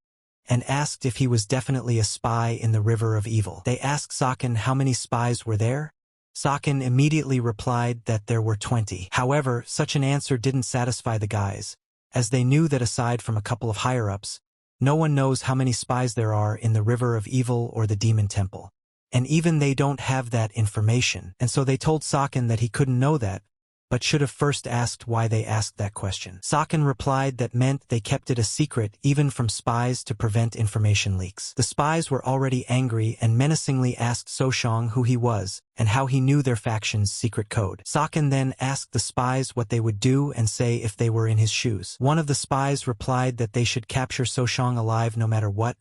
S1: and asked if he was definitely a spy in the river of evil. They asked Saken how many spies were there. Saken immediately replied that there were 20. However, such an answer didn't satisfy the guys, as they knew that aside from a couple of higher-ups, no one knows how many spies there are in the River of Evil or the Demon Temple. And even they don't have that information, and so they told Saken that he couldn't know that, but should have first asked why they asked that question. Saken replied that meant they kept it a secret even from spies to prevent information leaks. The spies were already angry and menacingly asked Soshang who he was and how he knew their faction's secret code. Saken then asked the spies what they would do and say if they were in his shoes. One of the spies replied that they should capture Soshang alive no matter what,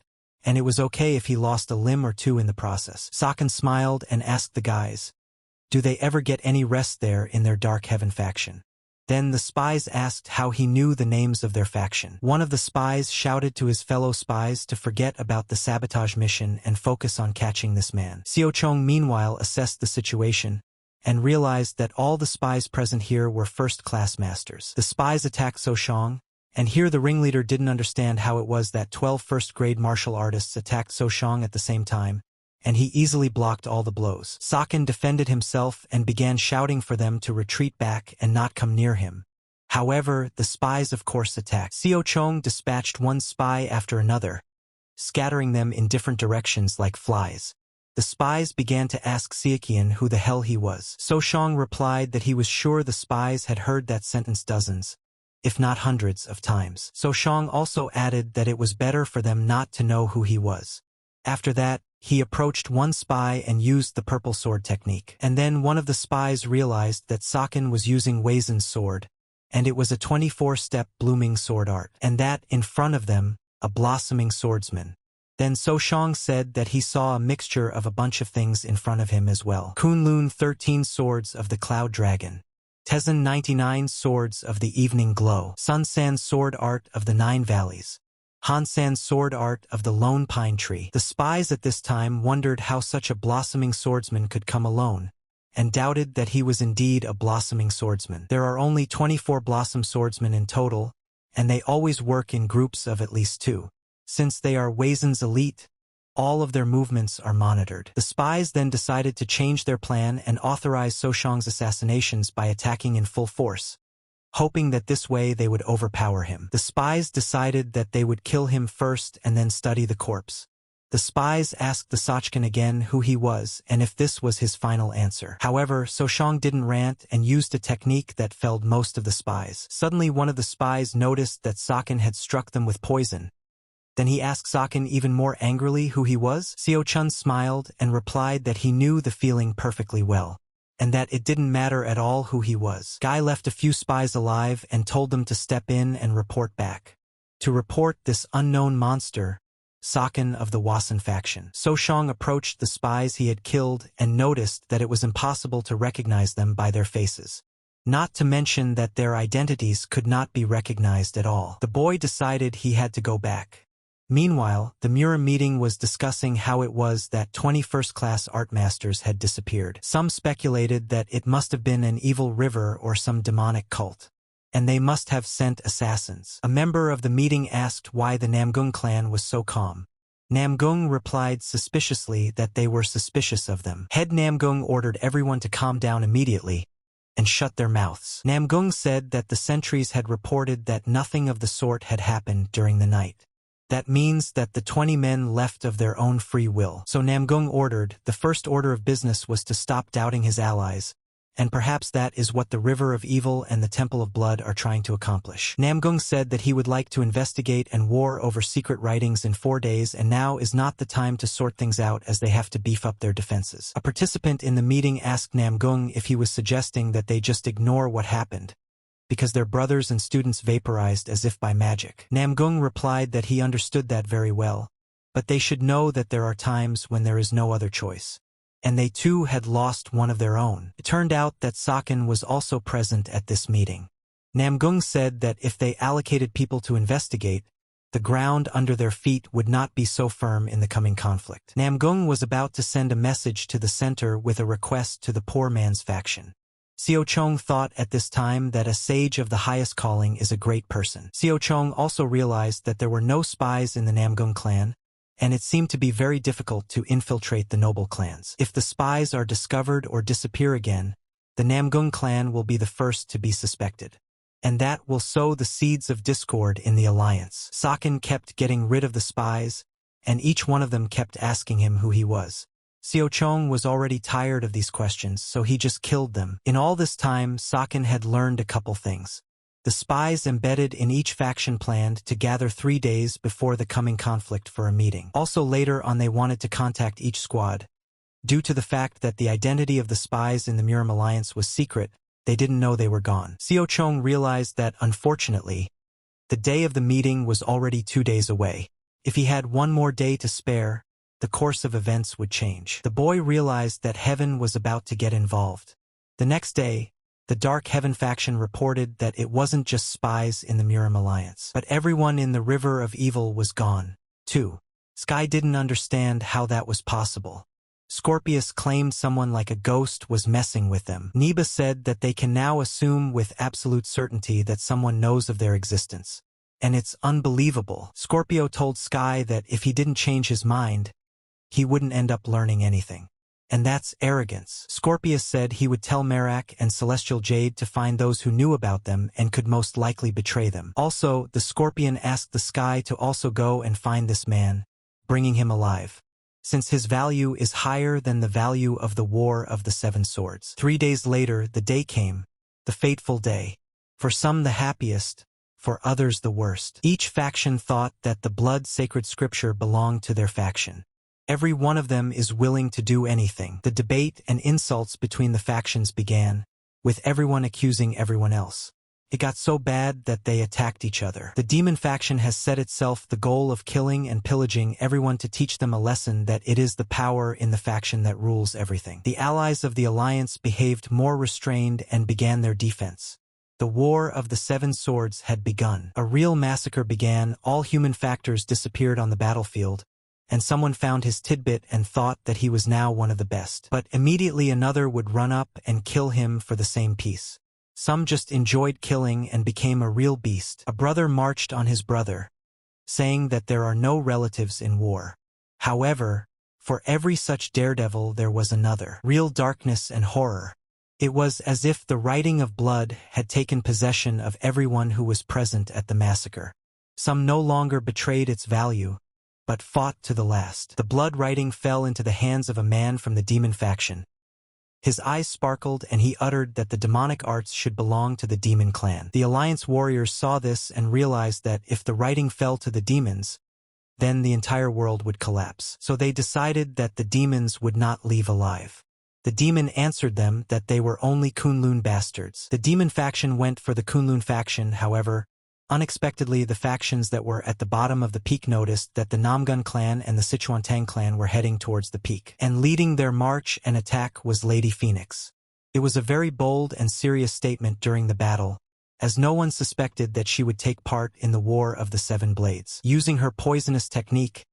S1: and it was okay if he lost a limb or two in the process. Saken smiled and asked the guys, do they ever get any rest there in their Dark Heaven faction? Then the spies asked how he knew the names of their faction. One of the spies shouted to his fellow spies to forget about the sabotage mission and focus on catching this man. Xiao Chong meanwhile assessed the situation and realized that all the spies present here were first-class masters. The spies attacked Soshang, and here the ringleader didn't understand how it was that 12 first-grade martial artists attacked Soshang at the same time, and he easily blocked all the blows. Saken defended himself and began shouting for them to retreat back and not come near him. However, the spies of course attacked. Xiao Chong dispatched one spy after another, scattering them in different directions like flies. The spies began to ask Xiaqian who the hell he was. Soshang replied that he was sure the spies had heard that sentence dozens, if not hundreds of times. Soshang also added that it was better for them not to know who he was. After that, he approached one spy and used the purple sword technique. And then one of the spies realized that Saken was using Weizen's sword, and it was a 24-step blooming sword art. And that, in front of them, a blossoming swordsman. Then Soshang said that he saw a mixture of a bunch of things in front of him as well. Kunlun 13 swords of the Cloud Dragon. Tezen 99 swords of the Evening Glow. Sun-san sword art of the Nine Valleys. Han-san's sword art of the Lone Pine Tree. The spies at this time wondered how such a blossoming swordsman could come alone, and doubted that he was indeed a blossoming swordsman. There are only 24 blossom swordsmen in total, and they always work in groups of at least 2. Since they are Weizen's elite, all of their movements are monitored. The spies then decided to change their plan and authorize Soshang's assassinations by attacking in full force, hoping that this way they would overpower him. The spies decided that they would kill him first and then study the corpse. The spies asked the Sachkin again who he was and if this was his final answer. However, Soshang didn't rant and used a technique that felled most of the spies. Suddenly one of the spies noticed that Saken had struck them with poison. Then he asked Saken even more angrily who he was. Xiao Chun smiled and replied that he knew the feeling perfectly well, and that it didn't matter at all who he was. Guy left a few spies alive and told them to step in and report back. To report this unknown monster, Saken of the Wasan faction. Soshang approached the spies he had killed and noticed that it was impossible to recognize them by their faces. Not to mention that their identities could not be recognized at all. The boy decided he had to go back. Meanwhile, the Mura meeting was discussing how it was that 20 first-class art masters had disappeared. Some speculated that it must have been an evil river or some demonic cult, and they must have sent assassins. A member of the meeting asked why the Namgung clan was so calm. Namgung replied suspiciously that they were suspicious of them. Head Namgung ordered everyone to calm down immediately and shut their mouths. Namgung said that the sentries had reported that nothing of the sort had happened during the night. That means that the 20 men left of their own free will. So Namgung ordered, the first order of business was to stop doubting his allies, and perhaps that is what the River of Evil and the Temple of Blood are trying to accomplish. Namgung said that he would like to investigate and war over secret writings in 4 days, and now is not the time to sort things out as they have to beef up their defenses. A participant in the meeting asked Namgung if he was suggesting that they just ignore what happened, because their brothers and students vaporized as if by magic. Namgung replied that he understood that very well, but they should know that there are times when there is no other choice. And they too had lost one of their own. It turned out that Saken was also present at this meeting. Namgung said that if they allocated people to investigate, the ground under their feet would not be so firm in the coming conflict. Namgung was about to send a message to the center with a request to the poor man's faction. Xiao Chong thought at this time that a sage of the highest calling is a great person. Xiao Chong also realized that there were no spies in the Namgung clan, and it seemed to be very difficult to infiltrate the noble clans. If the spies are discovered or disappear again, the Namgung clan will be the first to be suspected, and that will sow the seeds of discord in the alliance. Saken kept getting rid of the spies, and each one of them kept asking him who he was. Xiao Chong was already tired of these questions, so he just killed them. In all this time, Saken had learned a couple things. The spies embedded in each faction planned to gather 3 days before the coming conflict for a meeting. Also later on they wanted to contact each squad. Due to the fact that the identity of the spies in the Murim Alliance was secret, they didn't know they were gone. Xiao Chong realized that, unfortunately, the day of the meeting was already 2 days away. If he had one more day to spare, the course of events would change. The boy realized that Heaven was about to get involved. The next day, the Dark Heaven faction reported that it wasn't just spies in the Murim Alliance, but everyone in the River of Evil was gone, too. Sky didn't understand how that was possible. Scorpius claimed someone like a ghost was messing with them. Neba said that they can now assume with absolute certainty that someone knows of their existence. And it's unbelievable. Scorpio told Sky that if he didn't change his mind, he wouldn't end up learning anything. And that's arrogance. Scorpius said he would tell Merak and Celestial Jade to find those who knew about them and could most likely betray them. Also, the Scorpion asked the Sky to also go and find this man, bringing him alive, since his value is higher than the value of the War of the Seven Swords. 3 days later, the day came, the fateful day. For some the happiest, for others the worst. Each faction thought that the blood sacred scripture belonged to their faction. Every one of them is willing to do anything. The debate and insults between the factions began, with everyone accusing everyone else. It got so bad that they attacked each other. The demon faction has set itself the goal of killing and pillaging everyone to teach them a lesson that it is the power in the faction that rules everything. The allies of the alliance behaved more restrained and began their defense. The War of the Seven Swords had begun. A real massacre began. All human factors disappeared on the battlefield, and someone found his tidbit and thought that he was now one of the best. But immediately another would run up and kill him for the same piece. Some just enjoyed killing and became a real beast. A brother marched on his brother, saying that there are no relatives in war. However, for every such daredevil there was another. Real darkness and horror. It was as if the writing of blood had taken possession of everyone who was present at the massacre. Some no longer betrayed its value, but fought to the last. The blood writing fell into the hands of a man from the demon faction. His eyes sparkled and he uttered that the demonic arts should belong to the demon clan. The alliance warriors saw this and realized that if the writing fell to the demons, then the entire world would collapse. So they decided that the demons would not leave alive. The demon answered them that they were only Kunlun bastards. The demon faction went for the Kunlun faction, however. Unexpectedly, the factions that were at the bottom of the peak noticed that the Namgun clan and the Sichuantang clan were heading towards the peak. And leading their march and attack was Lady Phoenix. It was a very bold and serious statement during the battle, as no one suspected that she would take part in the War of the Seven Blades. Using her poisonous technique,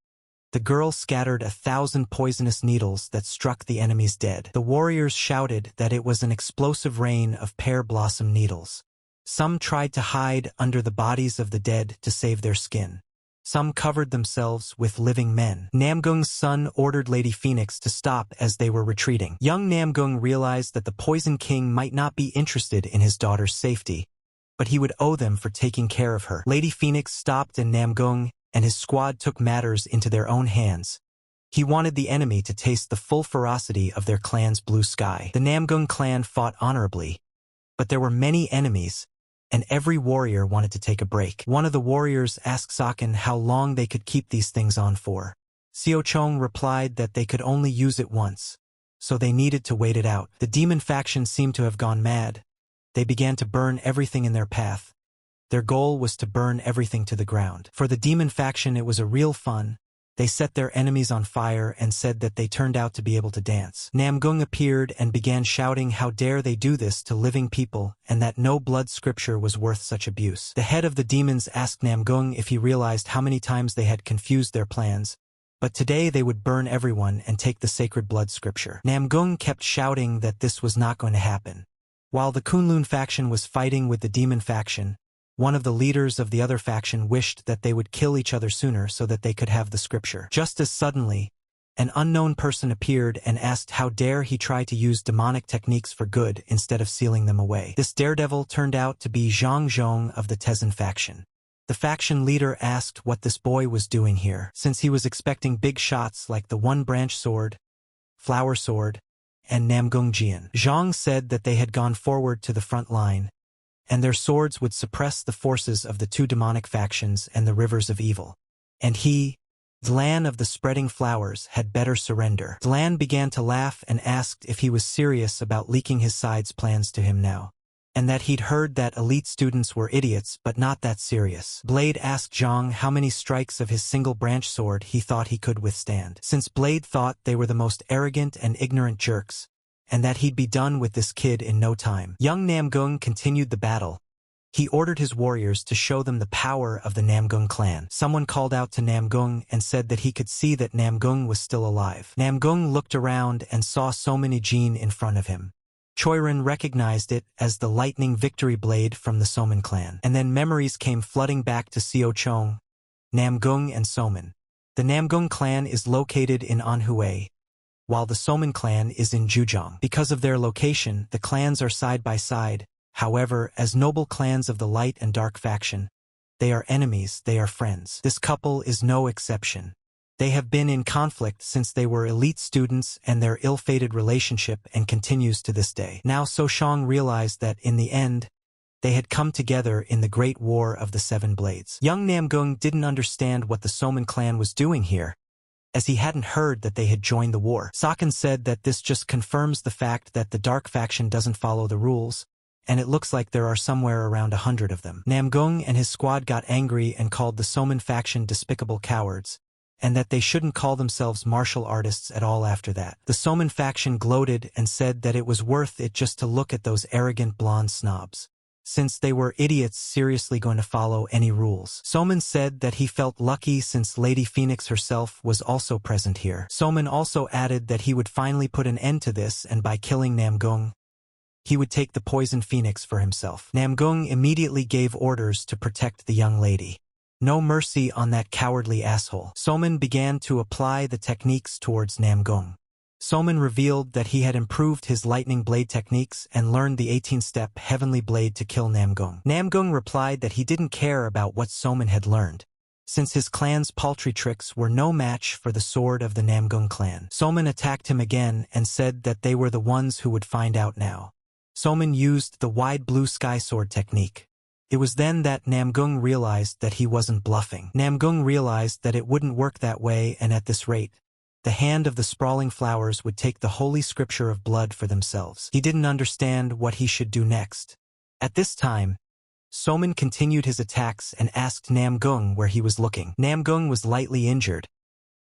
S1: the girl scattered 1,000 poisonous needles that struck the enemies dead. The warriors shouted that it was an explosive rain of pear blossom needles. Some tried to hide under the bodies of the dead to save their skin. Some covered themselves with living men. Namgung's son ordered Lady Phoenix to stop as they were retreating. Young Namgung realized that the Poison King might not be interested in his daughter's safety, but he would owe them for taking care of her. Lady Phoenix stopped and Namgung and his squad took matters into their own hands. He wanted the enemy to taste the full ferocity of their clan's blue sky. The Namgung clan fought honorably, but there were many enemies, and every warrior wanted to take a break. One of the warriors asked Saken how long they could keep these things on for. Xiao Chong replied that they could only use it once, so they needed to wait it out. The demon faction seemed to have gone mad. They began to burn everything in their path. Their goal was to burn everything to the ground. For the demon faction it was a real fun. They set their enemies on fire and said that they turned out to be able to dance. Namgung appeared and began shouting how dare they do this to living people and that no blood scripture was worth such abuse. The head of the demons asked Namgung if he realized how many times they had confused their plans, but today they would burn everyone and take the sacred blood scripture. Namgung kept shouting that this was not going to happen. While the Kunlun faction was fighting with the demon faction, one of the leaders of the other faction wished that they would kill each other sooner so that they could have the scripture. Just as suddenly, an unknown person appeared and asked how dare he try to use demonic techniques for good instead of sealing them away. This daredevil turned out to be Zhang Zhong of the Tezin faction. The faction leader asked what this boy was doing here, since he was expecting big shots like the one-branch sword, Flower Sword, and Namgung Jian. Zhang said that they had gone forward to the front line, and their swords would suppress the forces of the two demonic factions and the rivers of evil. And he, Dlan of the Spreading Flowers, had better surrender. Dlan began to laugh and asked if he was serious about leaking his side's plans to him now, and that he'd heard that elite students were idiots but not that serious. Blade asked Zhang how many strikes of his single branch sword he thought he could withstand, since Blade thought they were the most arrogant and ignorant jerks, and that he'd be done with this kid in no time. Young Namgung continued the battle. He ordered his warriors to show them the power of the Namgung clan. Someone called out to Namgung and said that he could see that Namgung was still alive. Namgung looked around and saw Somin Jin in front of him. Choiren recognized it as the lightning victory blade from the Somin clan. And then memories came flooding back to Xiao Chong, Namgung and Somin. The Namgung clan is located in Anhui, while the Somin clan is in Zhujiang. Because of their location, the clans are side by side. However, as noble clans of the light and dark faction, they are enemies, they are friends. This couple is no exception. They have been in conflict since they were elite students, and their ill-fated relationship and continues to this day. Now So Shang realized that, in the end, they had come together in the Great War of the Seven Blades. Young Namgung didn't understand what the Somin clan was doing here, as he hadn't heard that they had joined the war. Saken said that this just confirms the fact that the dark faction doesn't follow the rules, and it looks like there are somewhere around 100 of them. Namgung and his squad got angry and called the Somin faction despicable cowards, and that they shouldn't call themselves martial artists at all after that. The Somin faction gloated and said that it was worth it just to look at those arrogant blonde snobs, since they were idiots seriously going to follow any rules. Somin said that he felt lucky since Lady Phoenix herself was also present here. Somin also added that he would finally put an end to this, and by killing Namgung, he would take the poison phoenix for himself. Namgung immediately gave orders to protect the young lady. No mercy on that cowardly asshole. Somin began to apply the techniques towards Namgung. Somin revealed that he had improved his lightning blade techniques and learned the 18-step heavenly blade to kill Namgung. Namgung replied that he didn't care about what Somin had learned, since his clan's paltry tricks were no match for the sword of the Namgung clan. Somin attacked him again and said that they were the ones who would find out now. Somin used the wide blue sky sword technique. It was then that Namgung realized that he wasn't bluffing. Namgung realized that it wouldn't work that way, and at this rate, the hand of the sprawling flowers would take the holy scripture of blood for themselves. He didn't understand what he should do next. At this time, Somin continued his attacks and asked Namgung where he was looking. Namgung was lightly injured.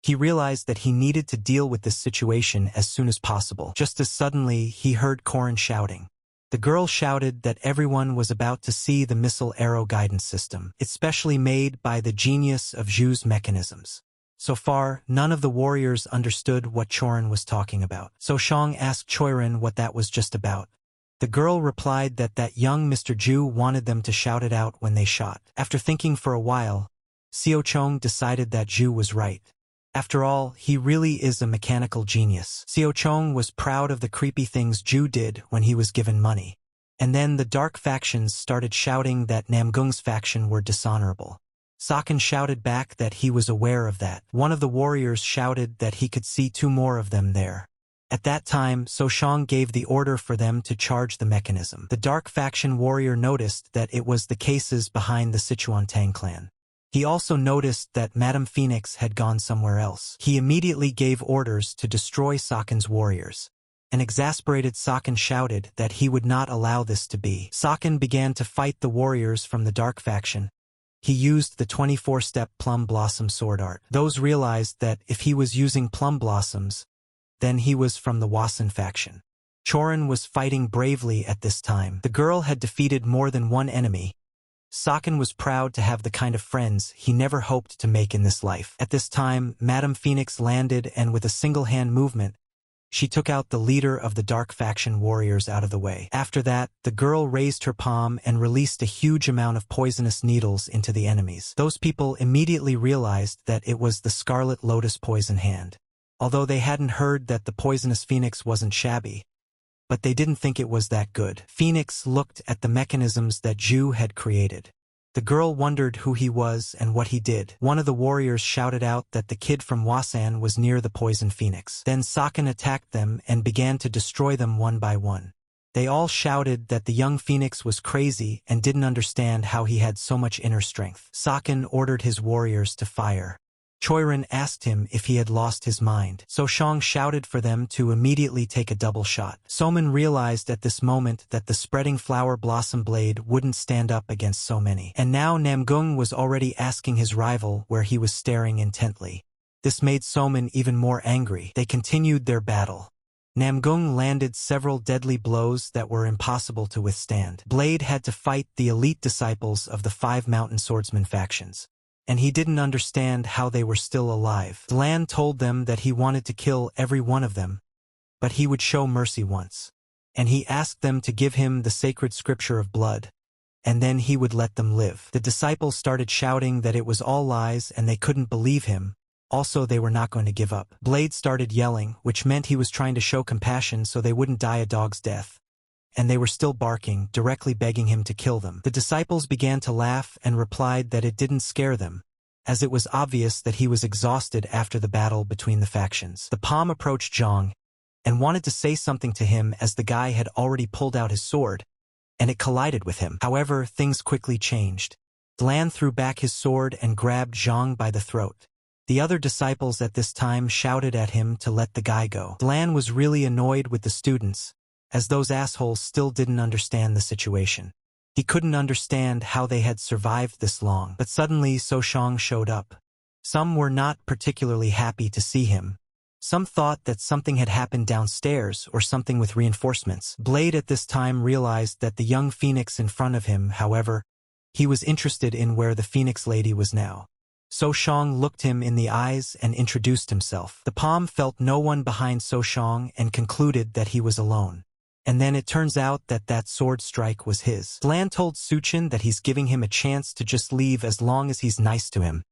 S1: He realized that he needed to deal with this situation as soon as possible. Just as suddenly, he heard Korin shouting. The girl shouted that everyone was about to see the missile arrow guidance system. It's specially made by the genius of Zhu's mechanisms. So far, none of the warriors understood what Chorin was talking about. So Shang asked Choiren what that was just about. The girl replied that young Mr. Zhu wanted them to shout it out when they shot. After thinking for a while, Xiao Chong decided that Zhu was right. After all, he really is a mechanical genius. Xiao Chong was proud of the creepy things Zhu did when he was given money. And then the dark factions started shouting that Namgung's faction were dishonorable. Saken shouted back that he was aware of that. One of the warriors shouted that he could see 2 more of them there. At that time, So Shang gave the order for them to charge the mechanism. The dark faction warrior noticed that it was the cases behind the Sichuan Tang clan. He also noticed that Madame Phoenix had gone somewhere else. He immediately gave orders to destroy Saken's warriors. An exasperated Saken shouted that he would not allow this to be. Saken began to fight the warriors from the dark faction. He used the 24-step Plum Blossom sword art. Those realized that if he was using Plum Blossoms, then he was from the Wasan faction. Chorin was fighting bravely at this time. The girl had defeated more than one enemy. Saken was proud to have the kind of friends he never hoped to make in this life. At this time, Madame Phoenix landed, and with a single-hand movement, she took out the leader of the dark faction warriors out of the way. After that, the girl raised her palm and released a huge amount of poisonous needles into the enemies. Those people immediately realized that it was the Scarlet Lotus poison hand. Although they hadn't heard that the poisonous phoenix wasn't shabby, but they didn't think it was that good. Phoenix looked at the mechanisms that Zhu had created. The girl wondered who he was and what he did. One of the warriors shouted out that the kid from Wasan was near the poison phoenix. Then Saken attacked them and began to destroy them one by one. They all shouted that the young phoenix was crazy and didn't understand how he had so much inner strength. Saken ordered his warriors to fire. Choiren asked him if he had lost his mind. So Shang shouted for them to immediately take a double shot. Soman realized at this moment that the spreading flower blossom blade wouldn't stand up against so many. And now Namgung was already asking his rival where he was staring intently. This made Soman even more angry. They continued their battle. Namgung landed several deadly blows that were impossible to withstand. Blade had to fight the elite disciples of the 5 mountain swordsman factions. And he didn't understand how they were still alive. Dlan told them that he wanted to kill every one of them, but he would show mercy once. And he asked them to give him the sacred scripture of blood, and then he would let them live. The disciples started shouting that it was all lies and they couldn't believe him. Also, they were not going to give up. Blade started yelling, which meant he was trying to show compassion so they wouldn't die a dog's death. And they were still barking, directly begging him to kill them. The disciples began to laugh and replied that it didn't scare them, as it was obvious that he was exhausted after the battle between the factions. The Palm approached Zhang and wanted to say something to him as the guy had already pulled out his sword, and it collided with him. However, things quickly changed. Dlan threw back his sword and grabbed Zhang by the throat. The other disciples at this time shouted at him to let the guy go. Dlan was really annoyed with the students, as those assholes still didn't understand the situation. He couldn't understand how they had survived this long. But suddenly Soshang showed up. Some were not particularly happy to see him. Some thought that something had happened downstairs or something with reinforcements. Blade at this time realized that the young phoenix in front of him, however, he was interested in where the phoenix lady was now. Soshang looked him in the eyes and introduced himself. The Palm felt no one behind Soshang and concluded that he was alone. And then it turns out that that sword strike was his. Dlan told Suchin that he's giving him a chance to just leave as long as he's nice to him,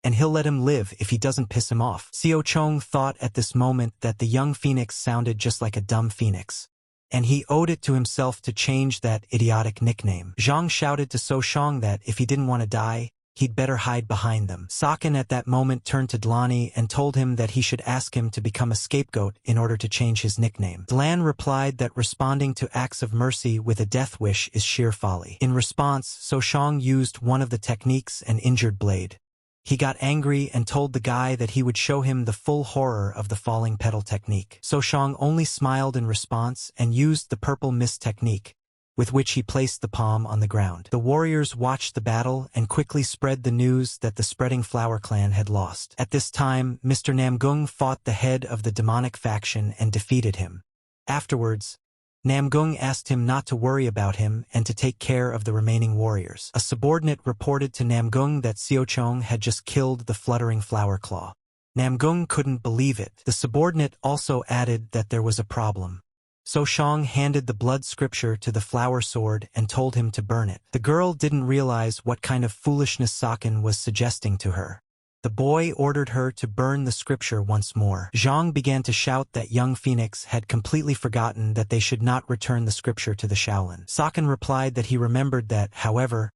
S1: and he'll let him live if he doesn't piss him off. Xiao Chong thought at this moment that the young phoenix sounded just like a dumb phoenix, and he owed it to himself to change that idiotic nickname. Zhang shouted to Soshang that if he didn't want to die, he'd better hide behind them. Saken at that moment turned to Dlani and told him that he should ask him to become a scapegoat in order to change his nickname. Dlan replied that responding to acts of mercy with a death wish is sheer folly. In response, Soshang used one of the techniques and injured Blade. He got angry and told the guy that he would show him the full horror of the falling petal technique. Soshang only smiled in response and used the purple mist technique, with which he placed the palm on the ground. The warriors watched the battle and quickly spread the news that the spreading flower clan had lost. At this time, Mr. Namgung fought the head of the demonic faction and defeated him. Afterwards, Namgung asked him not to worry about him and to take care of the remaining warriors. A subordinate reported to Namgung that Xiaochong had just killed the fluttering flower claw. Namgung couldn't believe it. The subordinate also added that there was a problem. Soshang handed the blood scripture to the flower sword and told him to burn it. The girl didn't realize what kind of foolishness Saken was suggesting to her. The boy ordered her to burn the scripture once more. Zhang began to shout that young phoenix had completely forgotten that they should not return the scripture to the Shaolin. Saken replied that he remembered that, however,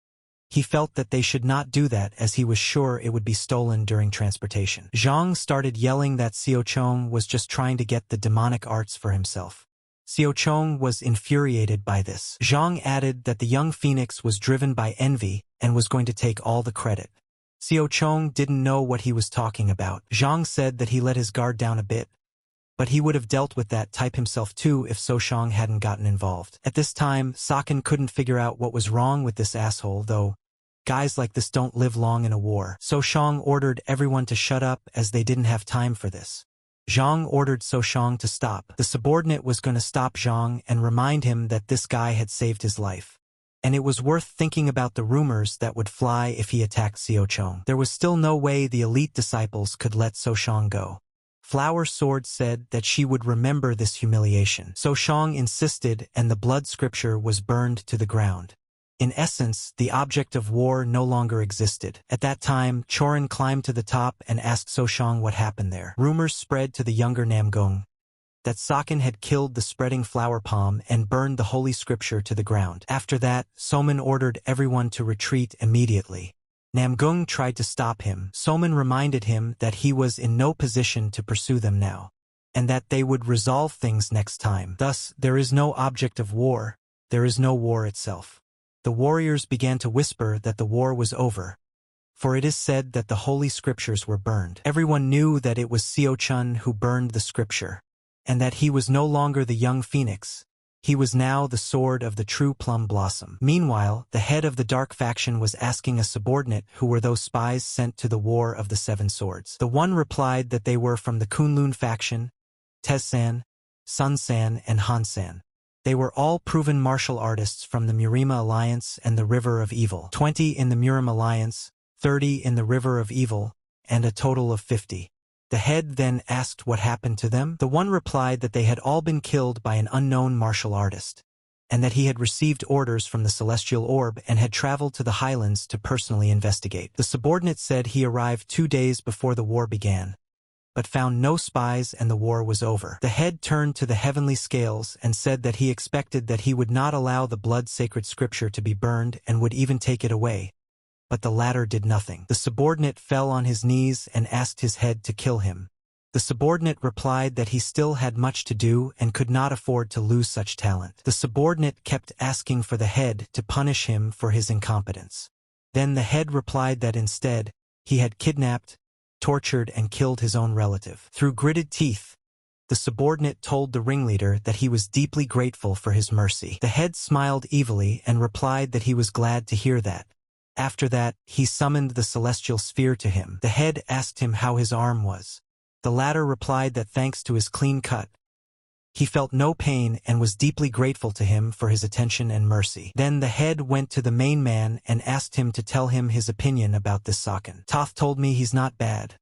S1: he felt that they should not do that as he was sure it would be stolen during transportation. Zhang started yelling that Xiaochong was just trying to get the demonic arts for himself. Xiaochong was infuriated by this. Zhang added that the young phoenix was driven by envy and was going to take all the credit. Xiaochong didn't know what he was talking about. Zhang said that he let his guard down a bit, but he would have dealt with that type himself too if Soshang hadn't gotten involved. At this time, Saken couldn't figure out what was wrong with this asshole, though guys like this don't live long in a war. Soshang ordered everyone to shut up as they didn't have time for this. Zhang ordered Soshang to stop. The subordinate was going to stop Zhang and remind him that this guy had saved his life. And it was worth thinking about the rumors that would fly if he attacked Xiaochong. There was still no way the elite disciples could let Soshang go. Flower Sword said that she would remember this humiliation. Soshang insisted and the blood scripture was burned to the ground. In essence, the object of war no longer existed. At that time, Chorin climbed to the top and asked Soshang what happened there. Rumors spread to the younger Namgung, that Saken had killed the spreading flower palm and burned the holy scripture to the ground. After that, Soman ordered everyone to retreat immediately. Namgung tried to stop him. Soman reminded him that he was in no position to pursue them now, and that they would resolve things next time. Thus, there is no object of war, there is no war itself. The warriors began to whisper that the war was over, for it is said that the holy scriptures were burned. Everyone knew that it was Seo Chun who burned the scripture, and that he was no longer the young phoenix. He was now the sword of the true plum blossom. Meanwhile, the head of the dark faction was asking a subordinate who were those spies sent to the War of the Seven Swords. The one replied that they were from the Kunlun faction, Tezsan, Sun-san, and Han-san. They were all proven martial artists from the Murima Alliance and the River of Evil. 20 in the Murim Alliance, 30 in the River of Evil, and a total of 50. The head then asked what happened to them. The one replied that they had all been killed by an unknown martial artist, and that he had received orders from the celestial orb and had traveled to the highlands to personally investigate. The subordinate said he arrived 2 days before the war began, but found no spies and the war was over. The head turned to the heavenly scales and said that he expected that he would not allow the blood-sacred scripture to be burned and would even take it away. But the latter did nothing. The subordinate fell on his knees and asked his head to kill him. The subordinate replied that he still had much to do and could not afford to lose such talent. The subordinate kept asking for the head to punish him for his incompetence. Then the head replied that instead, he had kidnapped, tortured, and killed his own relative. Through gritted teeth, the subordinate told the ringleader that he was deeply grateful for his mercy. The head smiled evilly and replied that he was glad to hear that. After that, he summoned the celestial sphere to him. The head asked him how his arm was. The latter replied that thanks to his clean cut, he felt no pain and was deeply grateful to him for his attention and mercy. Then the head went to the main man and asked him to tell him his opinion about this Saken. Toth told me he's not bad,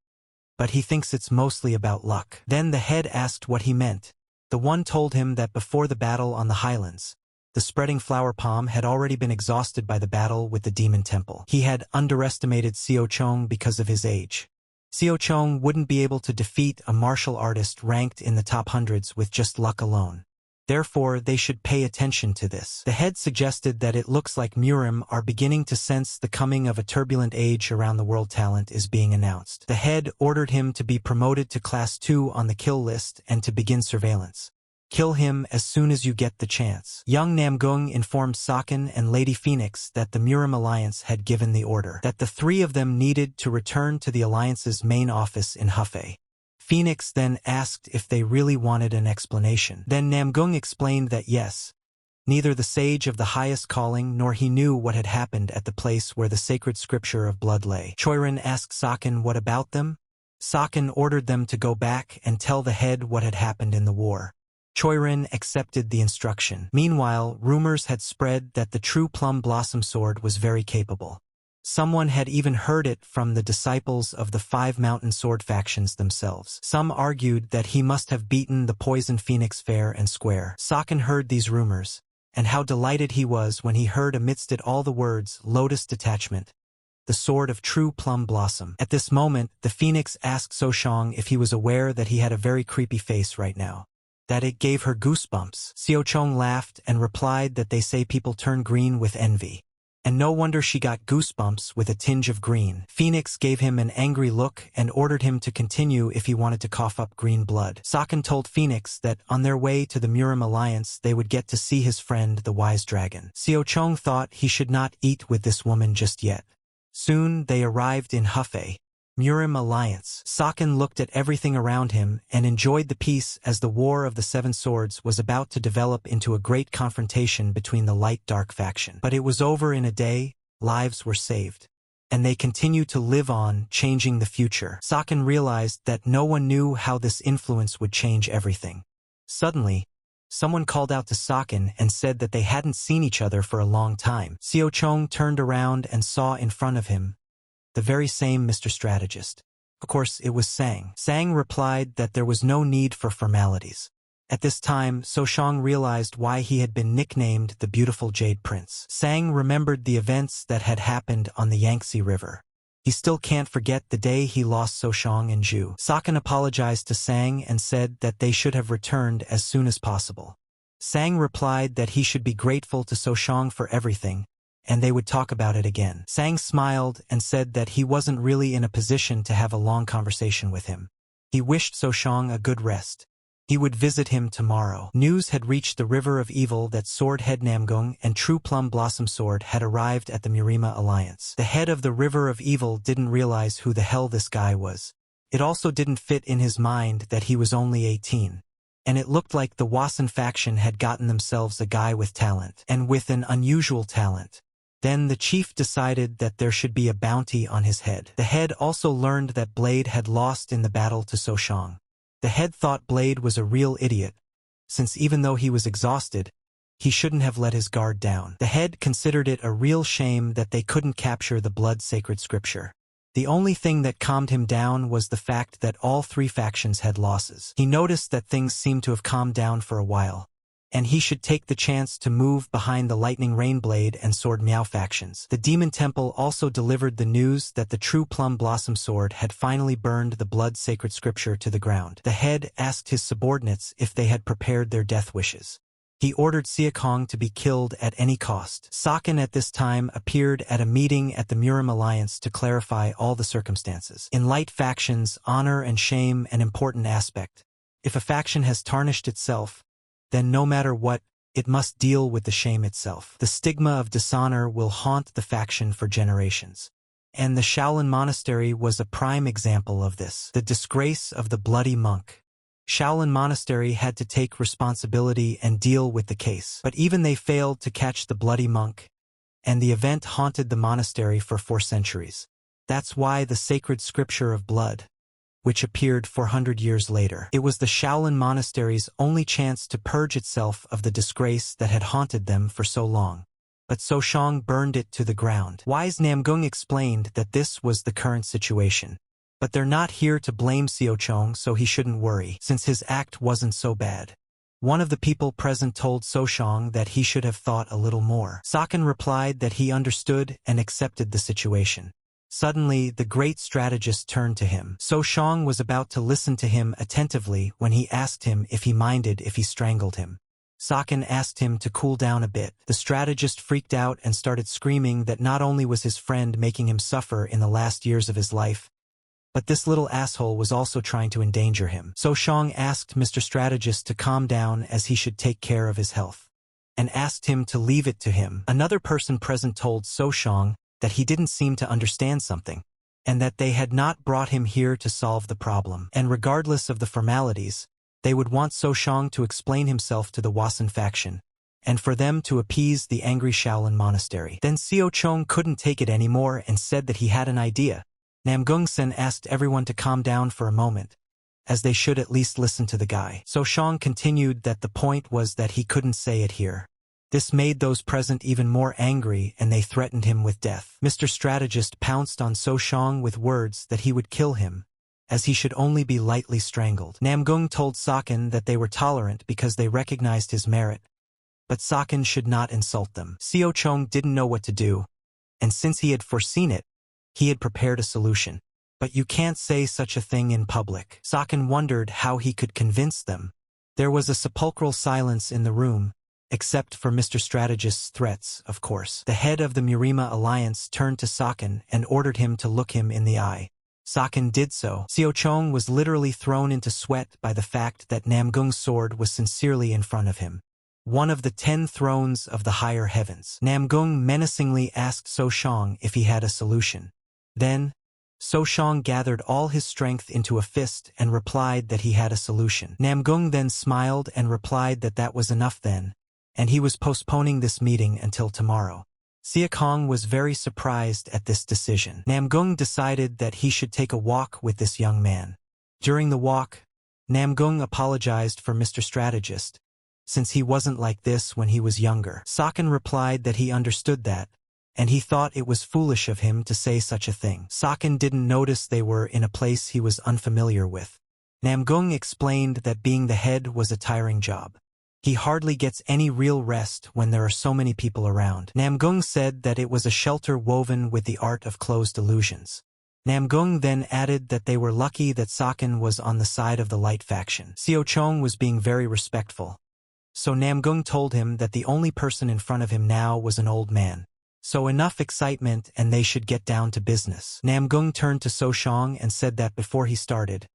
S1: but he thinks it's mostly about luck. Then the head asked what he meant. The one told him that before the battle on the highlands, the spreading flower palm had already been exhausted by the battle with the demon temple. He had underestimated Seo Chong because of his age. Seo Chong wouldn't be able to defeat a martial artist ranked in the top hundreds with just luck alone. Therefore, they should pay attention to this. The head suggested that it looks like Murim are beginning to sense the coming of a turbulent age around the world. Talent is being announced. The head ordered him to be promoted to Class 2 on the kill list and to begin surveillance. Kill him as soon as you get the chance. Young Namgung informed Saken and Lady Phoenix that the Murim Alliance had given the order, that the three of them needed to return to the Alliance's main office in Hefei. Phoenix then asked if they really wanted an explanation. Then Namgung explained that yes, neither the sage of the highest calling nor he knew what had happened at the place where the sacred scripture of blood lay. Choirin asked Saken what about them. Saken ordered them to go back and tell the head what had happened in the war. Choirin accepted the instruction. Meanwhile, rumors had spread that the true plum blossom sword was very capable. Someone had even heard it from the disciples of the 5 mountain sword factions themselves. Some argued that he must have beaten the poison phoenix fair and square. Saken heard these rumors, and how delighted he was when he heard amidst it all the words, Lotus Detachment, the sword of true plum blossom. At this moment, the phoenix asked Soshang if he was aware that he had a very creepy face right now, that it gave her goosebumps. Seo Chong laughed and replied that they say people turn green with envy. And no wonder she got goosebumps with a tinge of green. Phoenix gave him an angry look and ordered him to continue if he wanted to cough up green blood. Saken told Phoenix that on their way to the Murim Alliance they would get to see his friend the wise dragon. Seo Chong thought he should not eat with this woman just yet. Soon they arrived in Hefei, Murim Alliance. Saken looked at everything around him and enjoyed the peace as the War of the Seven Swords was about to develop into a great confrontation between the light-dark faction. But it was over in a day, lives were saved, and they continued to live on, changing the future. Saken realized that no one knew how this influence would change everything. Suddenly, someone called out to Saken and said that they hadn't seen each other for a long time. Seo Chong turned around and saw in front of him the very same Mr. Strategist. Of course, it was Sang. Sang replied that there was no need for formalities. At this time, Soshang realized why he had been nicknamed the Beautiful Jade Prince. Sang remembered the events that had happened on the Yangtze River. He still can't forget the day he lost Soshang and Zhu. Saken apologized to Sang and said that they should have returned as soon as possible. Sang replied that he should be grateful to Soshang for everything, and they would talk about it again. Sang smiled and said that he wasn't really in a position to have a long conversation with him. He wished Soshang a good rest. He would visit him tomorrow. News had reached the River of Evil that Sword Head Namgung and True Plum Blossom Sword had arrived at the Murima Alliance. The head of the River of Evil didn't realize who the hell this guy was. It also didn't fit in his mind that he was only 18. And it looked like the Wasan faction had gotten themselves a guy with talent, and with an unusual talent. Then the chief decided that there should be a bounty on his head. The head also learned that Blade had lost in the battle to Soshang. The head thought Blade was a real idiot, since even though he was exhausted, he shouldn't have let his guard down. The head considered it a real shame that they couldn't capture the blood-sacred scripture. The only thing that calmed him down was the fact that all three factions had losses. He noticed that things seemed to have calmed down for a while, and he should take the chance to move behind the Lightning Rainblade and Sword Meow factions. The Demon Temple also delivered the news that the True Plum Blossom Sword had finally burned the blood-sacred scripture to the ground. The head asked his subordinates if they had prepared their death wishes. He ordered Siakong to be killed at any cost. Saken at this time appeared at a meeting at the Murim Alliance to clarify all the circumstances. In light factions, honor and shame an important aspect. If a faction has tarnished itself, then no matter what, it must deal with the shame itself. The stigma of dishonor will haunt the faction for generations. And the Shaolin Monastery was a prime example of this. The disgrace of the bloody monk. Shaolin Monastery had to take responsibility and deal with the case. But even they failed to catch the bloody monk, and the event haunted the monastery for 4 centuries. That's why the sacred scripture of blood, which appeared 400 years later. It was the Shaolin Monastery's only chance to purge itself of the disgrace that had haunted them for so long. But Soshang burned it to the ground. Wise Namgung explained that this was the current situation. But they're not here to blame Siochong, so he shouldn't worry, since his act wasn't so bad. One of the people present told Soshang that he should have thought a little more. Saken replied that he understood and accepted the situation. Suddenly, the great strategist turned to him. Soshang was about to listen to him attentively when he asked him if he minded if he strangled him. Saken asked him to cool down a bit. The strategist freaked out and started screaming that not only was his friend making him suffer in the last years of his life, but this little asshole was also trying to endanger him. Soshang asked Mr. Strategist to calm down as he should take care of his health, and asked him to leave it to him. Another person present told Soshang that he didn't seem to understand something, and that they had not brought him here to solve the problem. And regardless of the formalities, they would want Soshang to explain himself to the Wasan faction, and for them to appease the angry Shaolin Monastery. Then Siochong couldn't take it anymore and said that he had an idea. Namgung-sen asked everyone to calm down for a moment, as they should at least listen to the guy. Soshang continued that the point was that he couldn't say it here. This made those present even more angry, and they threatened him with death. Mr. Strategist pounced on Soshang with words that he would kill him, as he should only be lightly strangled. Namgung told Saken that they were tolerant because they recognized his merit, but Saken should not insult them. Siochong didn't know what to do, and since he had foreseen it, he had prepared a solution. But you can't say such a thing in public. Saken wondered how he could convince them. There was a sepulchral silence in the room, except for Mr. Strategist's threats, of course. The head of the Murima Alliance turned to Saken and ordered him to look him in the eye. Saken did so. Siochong was literally thrown into sweat by the fact that Namgung's sword was sincerely in front of him. One of the 10 thrones of the higher heavens. Namgung menacingly asked Soshang if he had a solution. Then, Soshang gathered all his strength into a fist and replied that he had a solution. Namgung then smiled and replied that that was enough then, and he was postponing this meeting until tomorrow. Siakong was very surprised at this decision. Namgung decided that he should take a walk with this young man. During the walk, Namgung apologized for Mr. Strategist, since he wasn't like this when he was younger. Saken replied that he understood that, and he thought it was foolish of him to say such a thing. Saken didn't notice they were in a place he was unfamiliar with. Namgung explained that being the head was a tiring job. He hardly gets any real rest when there are so many people around. Namgung said that it was a shelter woven with the art of closed illusions. Namgung then added that they were lucky that Saken was on the side of the light faction. Seo Chong was being very respectful. So Namgung told him that the only person in front of him now was an old man. So enough excitement and they should get down to business. Namgung turned to Soshang and said that before he started,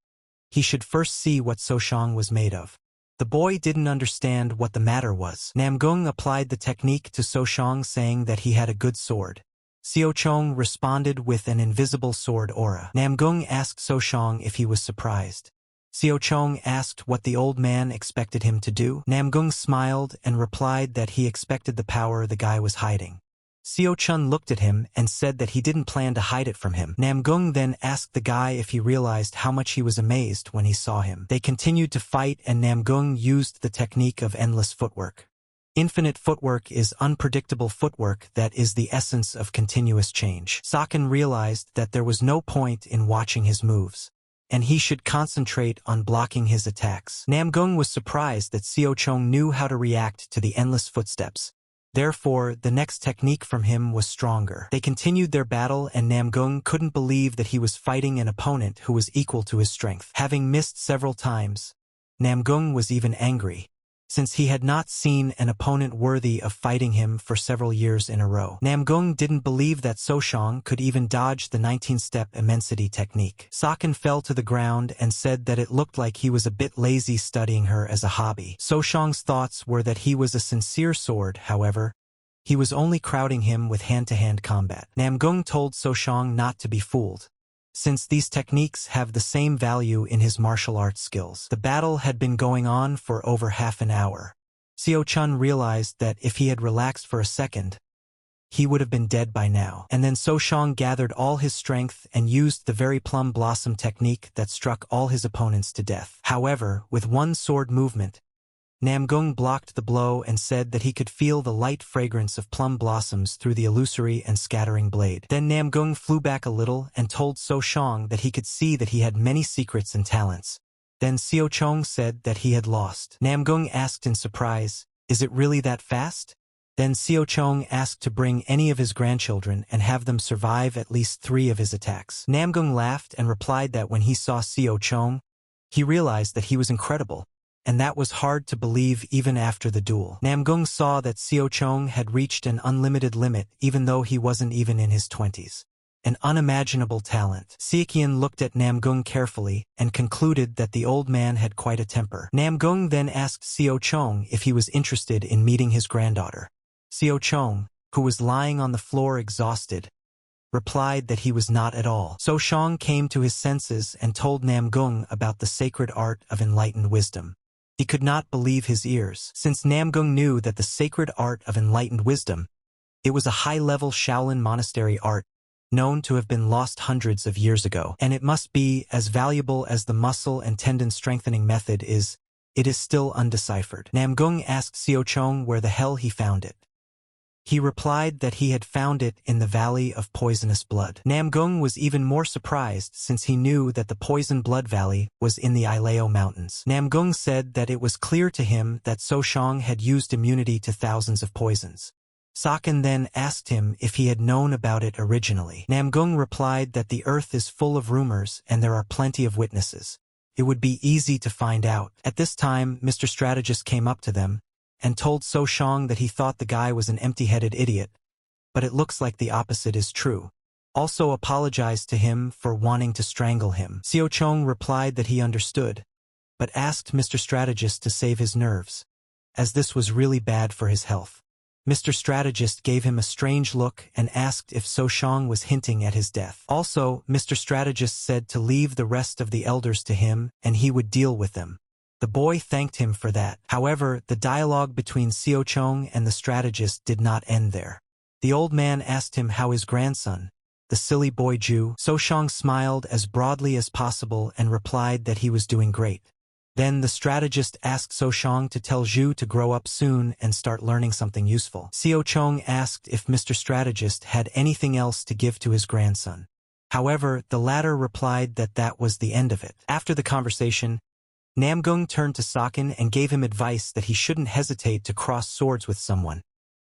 S1: he should first see what Soshang was made of. The boy didn't understand what the matter was. Namgung applied the technique to Soshang, saying that he had a good sword. Seo Chong responded with an invisible sword aura. Namgung asked Soshang if he was surprised. Seo Chong asked what the old man expected him to do. Namgung smiled and replied that he expected the power the guy was hiding. Seo Chun looked at him and said that he didn't plan to hide it from him. Namgung then asked the guy if he realized how much he was amazed when he saw him. They continued to fight and Namgung used the technique of endless footwork. Infinite footwork is unpredictable footwork that is the essence of continuous change. Saken realized that there was no point in watching his moves, and he should concentrate on blocking his attacks. Namgung was surprised that Seo Chong knew how to react to the endless footsteps. Therefore, the next technique from him was stronger. They continued their battle and Namgung couldn't believe that he was fighting an opponent who was equal to his strength. Having missed several times, Namgung was even angry, since he had not seen an opponent worthy of fighting him for several years in a row. Namgung didn't believe that Soshang could even dodge the 19-step immensity technique. Saken fell to the ground and said that it looked like he was a bit lazy studying her as a hobby. Soshang's thoughts were that he was a sincere sword, however, he was only crowding him with hand-to-hand combat. Namgung told Soshang not to be fooled, since these techniques have the same value in his martial arts skills. The battle had been going on for over half an hour. Seo Chun realized that if he had relaxed for a second, he would have been dead by now. And then Soshang gathered all his strength and used the very plum blossom technique that struck all his opponents to death. However, with one sword movement, Namgung blocked the blow and said that he could feel the light fragrance of plum blossoms through the illusory and scattering blade. Then Namgung flew back a little and told Soshang that he could see that he had many secrets and talents. Then Seo Chong said that he had lost. Namgung asked in surprise, "Is it really that fast?" Then Seo Chong asked to bring any of his grandchildren and have them survive at least 3 of his attacks. Namgung laughed and replied that when he saw Seo Chong, he realized that he was incredible, and that was hard to believe even after the duel. Namgung saw that Seo Chong had reached an unlimited limit even though he wasn't even in his 20s. An unimaginable talent. Sekian looked at Namgung carefully and concluded that the old man had quite a temper. Namgung then asked Seo Chong if he was interested in meeting his granddaughter. Seo Chong, who was lying on the floor exhausted, replied that he was not at all. Soshang came to his senses and told Namgung about the sacred art of enlightened wisdom. He could not believe his ears, since Namgung knew that the sacred art of enlightened wisdom, it was a high-level Shaolin monastery art, known to have been lost hundreds of years ago, and it must be as valuable as the muscle and tendon strengthening method is. It is still undeciphered. Namgung asked Seo Chong where the hell he found it. He replied that he had found it in the Valley of Poisonous Blood. Namgung was even more surprised since he knew that the Poison Blood Valley was in the Ileo Mountains. Namgung said that it was clear to him that Soshang had used immunity to thousands of poisons. Saken then asked him if he had known about it originally. Namgung replied that the earth is full of rumors and there are plenty of witnesses. It would be easy to find out. At this time, Mr. Strategist came up to them and told Soshang that he thought the guy was an empty-headed idiot, but it looks like the opposite is true. Also apologized to him for wanting to strangle him. Seo Chong replied that he understood, but asked Mr. Strategist to save his nerves, as this was really bad for his health. Mr. Strategist gave him a strange look and asked if Soshang was hinting at his death. Also, Mr. Strategist said to leave the rest of the elders to him and he would deal with them. The boy thanked him for that. However, the dialogue between Seo Chong and the strategist did not end there. The old man asked him how his grandson, the silly boy Ju. Soshang smiled as broadly as possible and replied that he was doing great. Then the strategist asked Soshang to tell Ju to grow up soon and start learning something useful. Seo Chong asked if Mr. Strategist had anything else to give to his grandson. However, the latter replied that that was the end of it. After the conversation, Namgung turned to Saken and gave him advice that he shouldn't hesitate to cross swords with someone,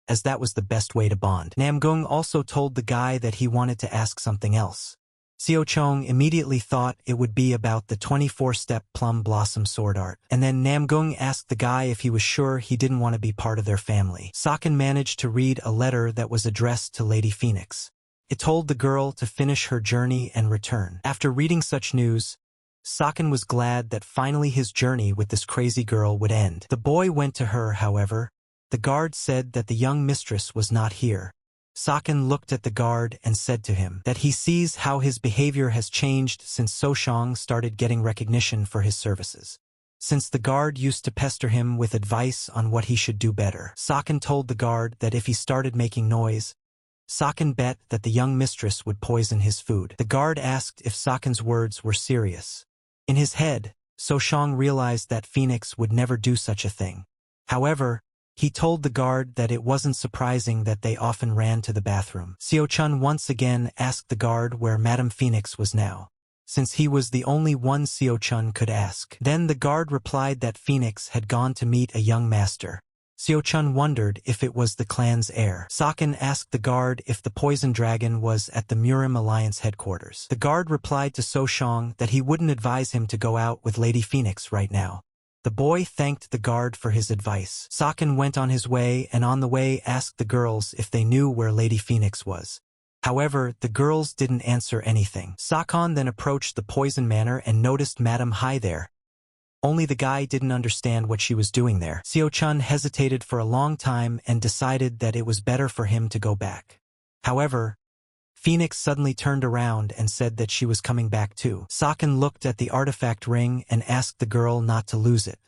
S1: as that was the best way to bond. Namgung also told the guy that he wanted to ask something else. Seo-chong immediately thought it would be about the 24-step plum blossom sword art. And then Namgung asked the guy if he was sure he didn't want to be part of their family. Saken managed to read a letter that was addressed to Lady Phoenix. It told the girl to finish her journey and return. After reading such news, Saken was glad that finally his journey with this crazy girl would end. The boy went to her, however. The guard said that the young mistress was not here. Saken looked at the guard and said to him that he sees how his behavior has changed since So-shang started getting recognition for his services. Since the guard used to pester him with advice on what he should do better. Saken told the guard that if he started making noise, Saken bet that the young mistress would poison his food. The guard asked if Saken's words were serious. In his head, So-shang realized that Phoenix would never do such a thing. However, he told the guard that it wasn't surprising that they often ran to the bathroom. Seo-chun once again asked the guard where Madame Phoenix was now, since he was the only one Seo-chun could ask. Then the guard replied that Phoenix had gone to meet a young master. Seo-chun wondered if it was the clan's heir. Saken asked the guard if the poison dragon was at the Murim Alliance headquarters. The guard replied to So-shang that he wouldn't advise him to go out with Lady Phoenix right now. The boy thanked the guard for his advice. Saken went on his way and on the way asked the girls if they knew where Lady Phoenix was. However, the girls didn't answer anything. Saken then approached the poison manor and noticed Madame Hai there. Only the guy didn't understand what she was doing there. Seo-chun hesitated for a long time and decided that it was better for him to go back. However, Phoenix suddenly turned around and said that she was coming back too. Saken looked at the artifact ring and asked the girl not to lose it.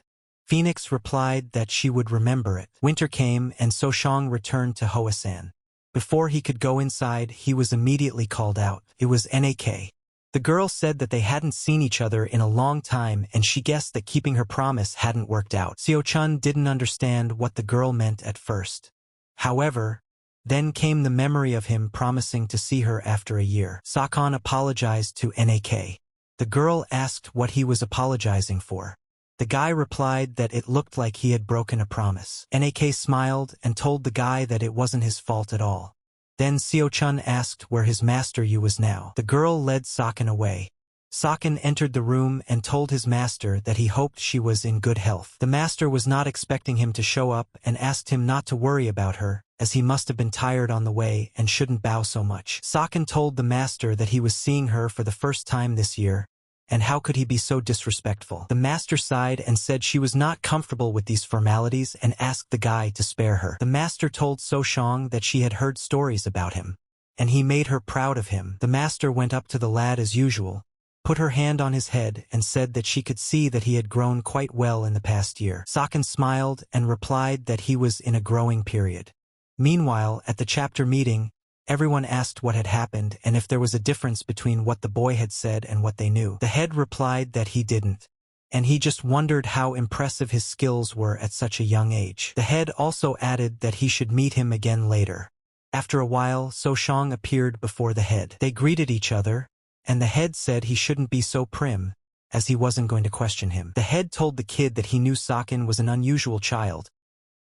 S1: Phoenix replied that she would remember it. Winter came and So-shang returned to Hoasan. Before he could go inside, he was immediately called out. It was Nak. The girl said that they hadn't seen each other in a long time and she guessed that keeping her promise hadn't worked out. Seo-chun didn't understand what the girl meant at first. However, then came the memory of him promising to see her after a year. Saken apologized to Nak. The girl asked what he was apologizing for. The guy replied that it looked like he had broken a promise. Nak smiled and told the guy that it wasn't his fault at all. Then Seo-chun asked where his master Yu was now. The girl led Saken away. Saken entered the room and told his master that he hoped she was in good health. The master was not expecting him to show up and asked him not to worry about her, as he must have been tired on the way and shouldn't bow so much. Saken told the master that he was seeing her for the first time this year, and how could he be so disrespectful? The master sighed and said she was not comfortable with these formalities and asked the guy to spare her. The master told So-shang that she had heard stories about him, and he made her proud of him. The master went up to the lad as usual, put her hand on his head and said that she could see that he had grown quite well in the past year. Saken smiled and replied that he was in a growing period. Meanwhile, at the chapter meeting, everyone asked what had happened and if there was a difference between what the boy had said and what they knew. The head replied that he didn't, and he just wondered how impressive his skills were at such a young age. The head also added that he should meet him again later. After a while, So-shang appeared before the head. They greeted each other, and the head said he shouldn't be so prim, as he wasn't going to question him. The head told the kid that he knew Saken was an unusual child,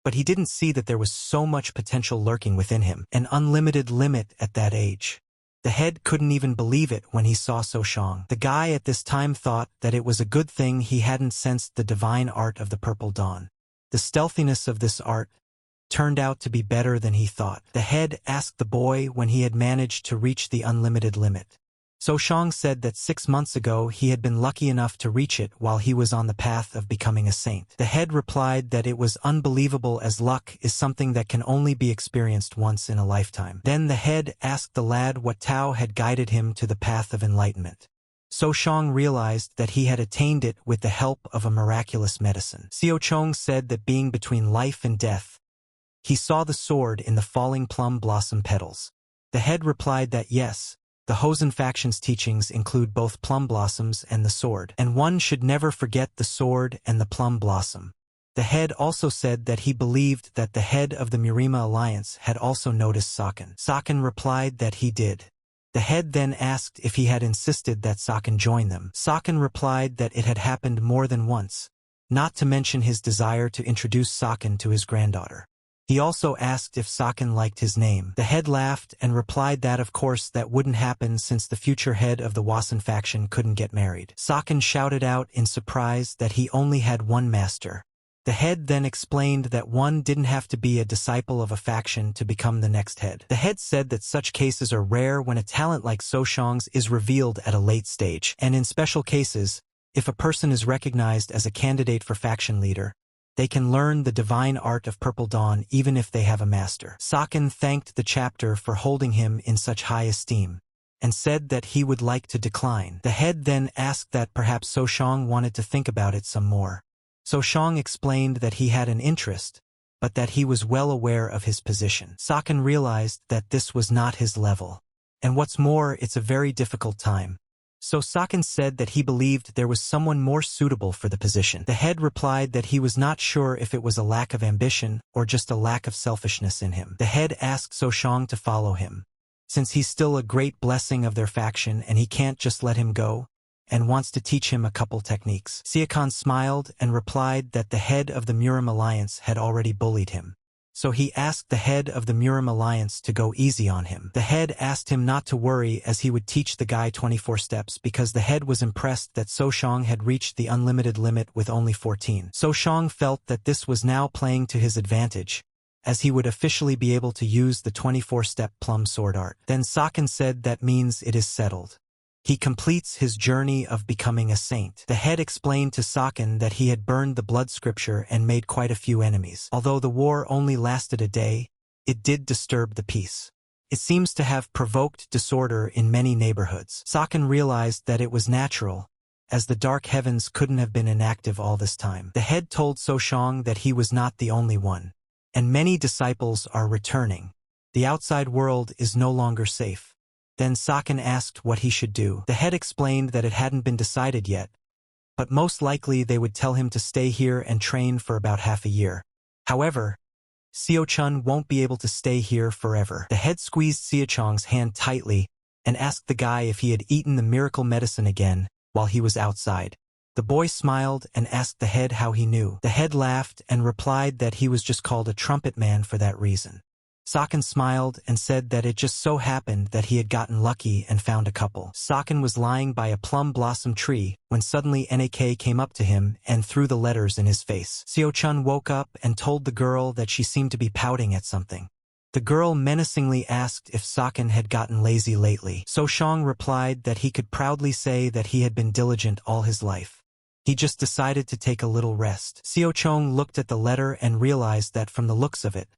S1: but he didn't see that there was so much potential lurking within him, an unlimited limit at that age. The head couldn't even believe it when he saw So-shang. The guy at this time thought that it was a good thing he hadn't sensed the divine art of the Purple Dawn. The stealthiness of this art turned out to be better than he thought. The head asked the boy when he had managed to reach the unlimited limit. So-shang said that 6 months ago he had been lucky enough to reach it while he was on the path of becoming a saint. The head replied that it was unbelievable, as luck is something that can only be experienced once in a lifetime. Then the head asked the lad what Tao had guided him to the path of enlightenment. So-shang realized that he had attained it with the help of a miraculous medicine. Seo-chong said that being between life and death, he saw the sword in the falling plum blossom petals. The head replied that yes, the Hosen faction's teachings include both plum blossoms and the sword, and one should never forget the sword and the plum blossom. The head also said that he believed that the head of the Murima Alliance had also noticed Saken. Saken replied that he did. The head then asked if he had insisted that Saken join them. Saken replied that it had happened more than once, not to mention his desire to introduce Saken to his granddaughter. He also asked if Saken liked his name. The head laughed and replied that of course that wouldn't happen since the future head of the Wasen faction couldn't get married. Saken shouted out in surprise that he only had one master. The head then explained that one didn't have to be a disciple of a faction to become the next head. The head said that such cases are rare when a talent like Soshang's is revealed at a late stage, and in special cases, if a person is recognized as a candidate for faction leader, they can learn the divine art of Purple Dawn even if they have a master. Saken thanked the chapter for holding him in such high esteem, and said that he would like to decline. The head then asked that perhaps Soshang wanted to think about it some more. Soshang explained that he had an interest, but that he was well aware of his position. Saken realized that this was not his level. And what's more, it's a very difficult time. So Saken said that he believed there was someone more suitable for the position. The head replied that he was not sure if it was a lack of ambition or just a lack of selfishness in him. The head asked Soshang to follow him, since he's still a great blessing of their faction and he can't just let him go, and wants to teach him a couple techniques. Siakon smiled and replied that the head of the Murim Alliance had already bullied him. So he asked the head of the Murim Alliance to go easy on him. The head asked him not to worry as he would teach the guy 24 steps because the head was impressed that Soshang had reached the unlimited limit with only 14. Soshang felt that this was now playing to his advantage, as he would officially be able to use the 24-step plum sword art. Then Saken said that means it is settled. He completes his journey of becoming a saint. The head explained to Saken that he had burned the blood scripture and made quite a few enemies. Although the war only lasted a day, it did disturb the peace. It seems to have provoked disorder in many neighborhoods. Saken realized that it was natural, as the dark heavens couldn't have been inactive all this time. The head told Soshang that he was not the only one, and many disciples are returning. The outside world is no longer safe. Then Saken asked what he should do. The head explained that it hadn't been decided yet, but most likely they would tell him to stay here and train for about half a year. However, Seo-chun won't be able to stay here forever. The head squeezed Seo-chung's hand tightly and asked the guy if he had eaten the miracle medicine again while he was outside. The boy smiled and asked the head how he knew. The head laughed and replied that he was just called a trumpet man for that reason. Saken smiled and said that it just so happened that he had gotten lucky and found a couple. Saken was lying by a plum blossom tree when suddenly Nak came up to him and threw the letters in his face. Seo-chun woke up and told the girl that she seemed to be pouting at something. The girl menacingly asked if Saken had gotten lazy lately. Soshang replied that he could proudly say that he had been diligent all his life. He just decided to take a little rest. Seo-chun looked at the letter and realized that from the looks of it,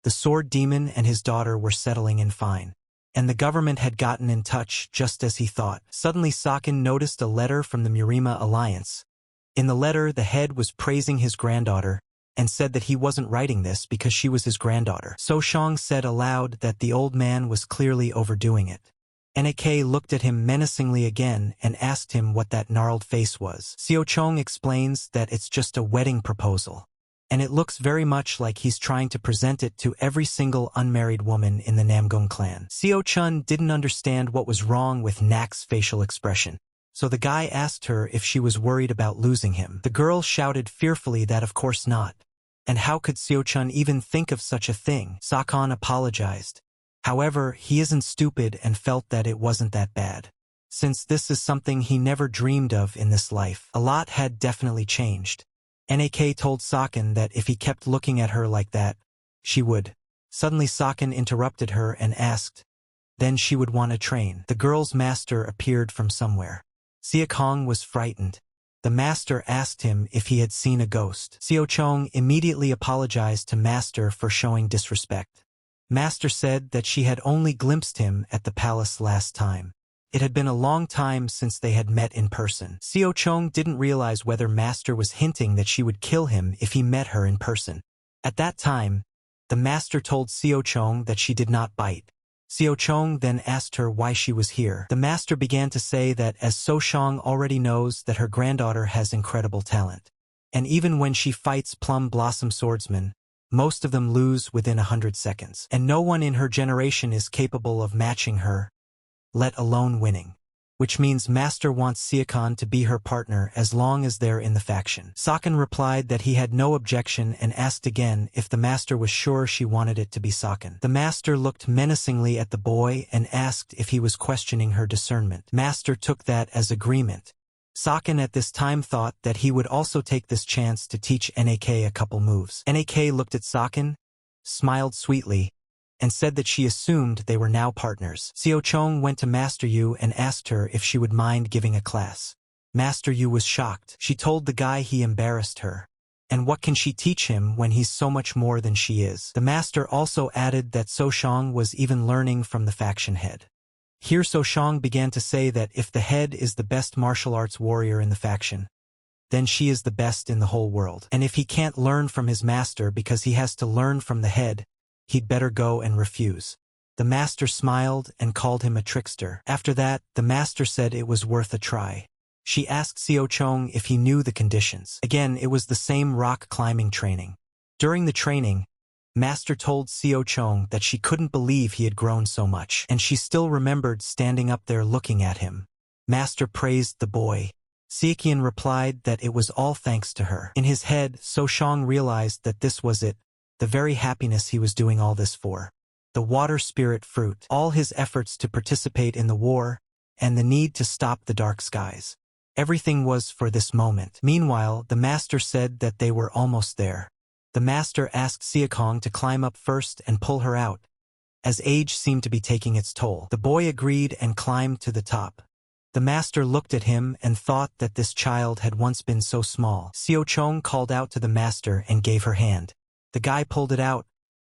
S1: the sword demon and his daughter were settling in fine, and the government had gotten in touch just as he thought. Suddenly Saken noticed a letter from the Murima Alliance. In the letter, the head was praising his granddaughter and said that he wasn't writing this because she was his granddaughter. Soshang said aloud that the old man was clearly overdoing it. Nak looked at him menacingly again and asked him what that gnarled face was. Seo-chun explains that it's just a wedding proposal, and it looks very much like he's trying to present it to every single unmarried woman in the Namgung clan. Seo-chun didn't understand what was wrong with Nak's facial expression, so the guy asked her if she was worried about losing him. The girl shouted fearfully that of course not. And how could Seo-chun even think of such a thing? Saken apologized. However, he isn't stupid and felt that it wasn't that bad. Since this is something he never dreamed of in this life, a lot had definitely changed. Nak told Saken that if he kept looking at her like that, she would. Suddenly Saken interrupted her and asked, then she would want to train. The girl's master appeared from somewhere. Siakong was frightened. The master asked him if he had seen a ghost. Seo-chun immediately apologized to master for showing disrespect. Master said that she had only glimpsed him at the palace last time. It had been a long time since they had met in person. Seo-chun didn't realize whether Master was hinting that she would kill him if he met her in person. At that time, the Master told Seo-chun that she did not bite. Seo-chun then asked her why she was here. The Master began to say that as Soshang already knows that her granddaughter has incredible talent, and even when she fights Plum Blossom swordsmen, most of them lose within 100 seconds, and no one in her generation is capable of matching her, let alone winning. which means Master wants Siakon to be her partner as long as they're in the faction. Saken replied that he had no objection and asked again if the Master was sure she wanted it to be Saken. The Master looked menacingly at the boy and asked if he was questioning her discernment. Master took that as agreement. Saken at this time thought that he would also take this chance to teach Nak a couple moves. Nak looked at Saken, smiled sweetly, and said that she assumed they were now partners. Seo Chong went to Master Yu and asked her if she would mind giving a class. Master Yu was shocked. She told the guy he embarrassed her. And what can she teach him when he's so much more than she is? The master also added that So Shang was even learning from the faction head. Here So Shang began to say that if the head is the best martial arts warrior in the faction, then she is the best in the whole world. And if he can't learn from his master because he has to learn from the head, he'd better go and refuse. The master smiled and called him a trickster. After that, the master said it was worth a try. She asked Seo Chong if he knew the conditions. Again, it was the same rock climbing training. During the training, Master told Seo Chong that she couldn't believe he had grown so much, and she still remembered standing up there looking at him. Master praised the boy. Siekian replied that it was all thanks to her. In his head, So Shang realized that this was it, the very happiness he was doing all this for. The water spirit fruit, all his efforts to participate in the war, and the need to stop the dark skies. Everything was for this moment. Meanwhile, the master said that they were almost there. The master asked Siakong to climb up first and pull her out, as age seemed to be taking its toll. The boy agreed and climbed to the top. The master looked at him and thought that this child had once been so small. Seo Chong called out to the master and gave her hand. The guy pulled it out,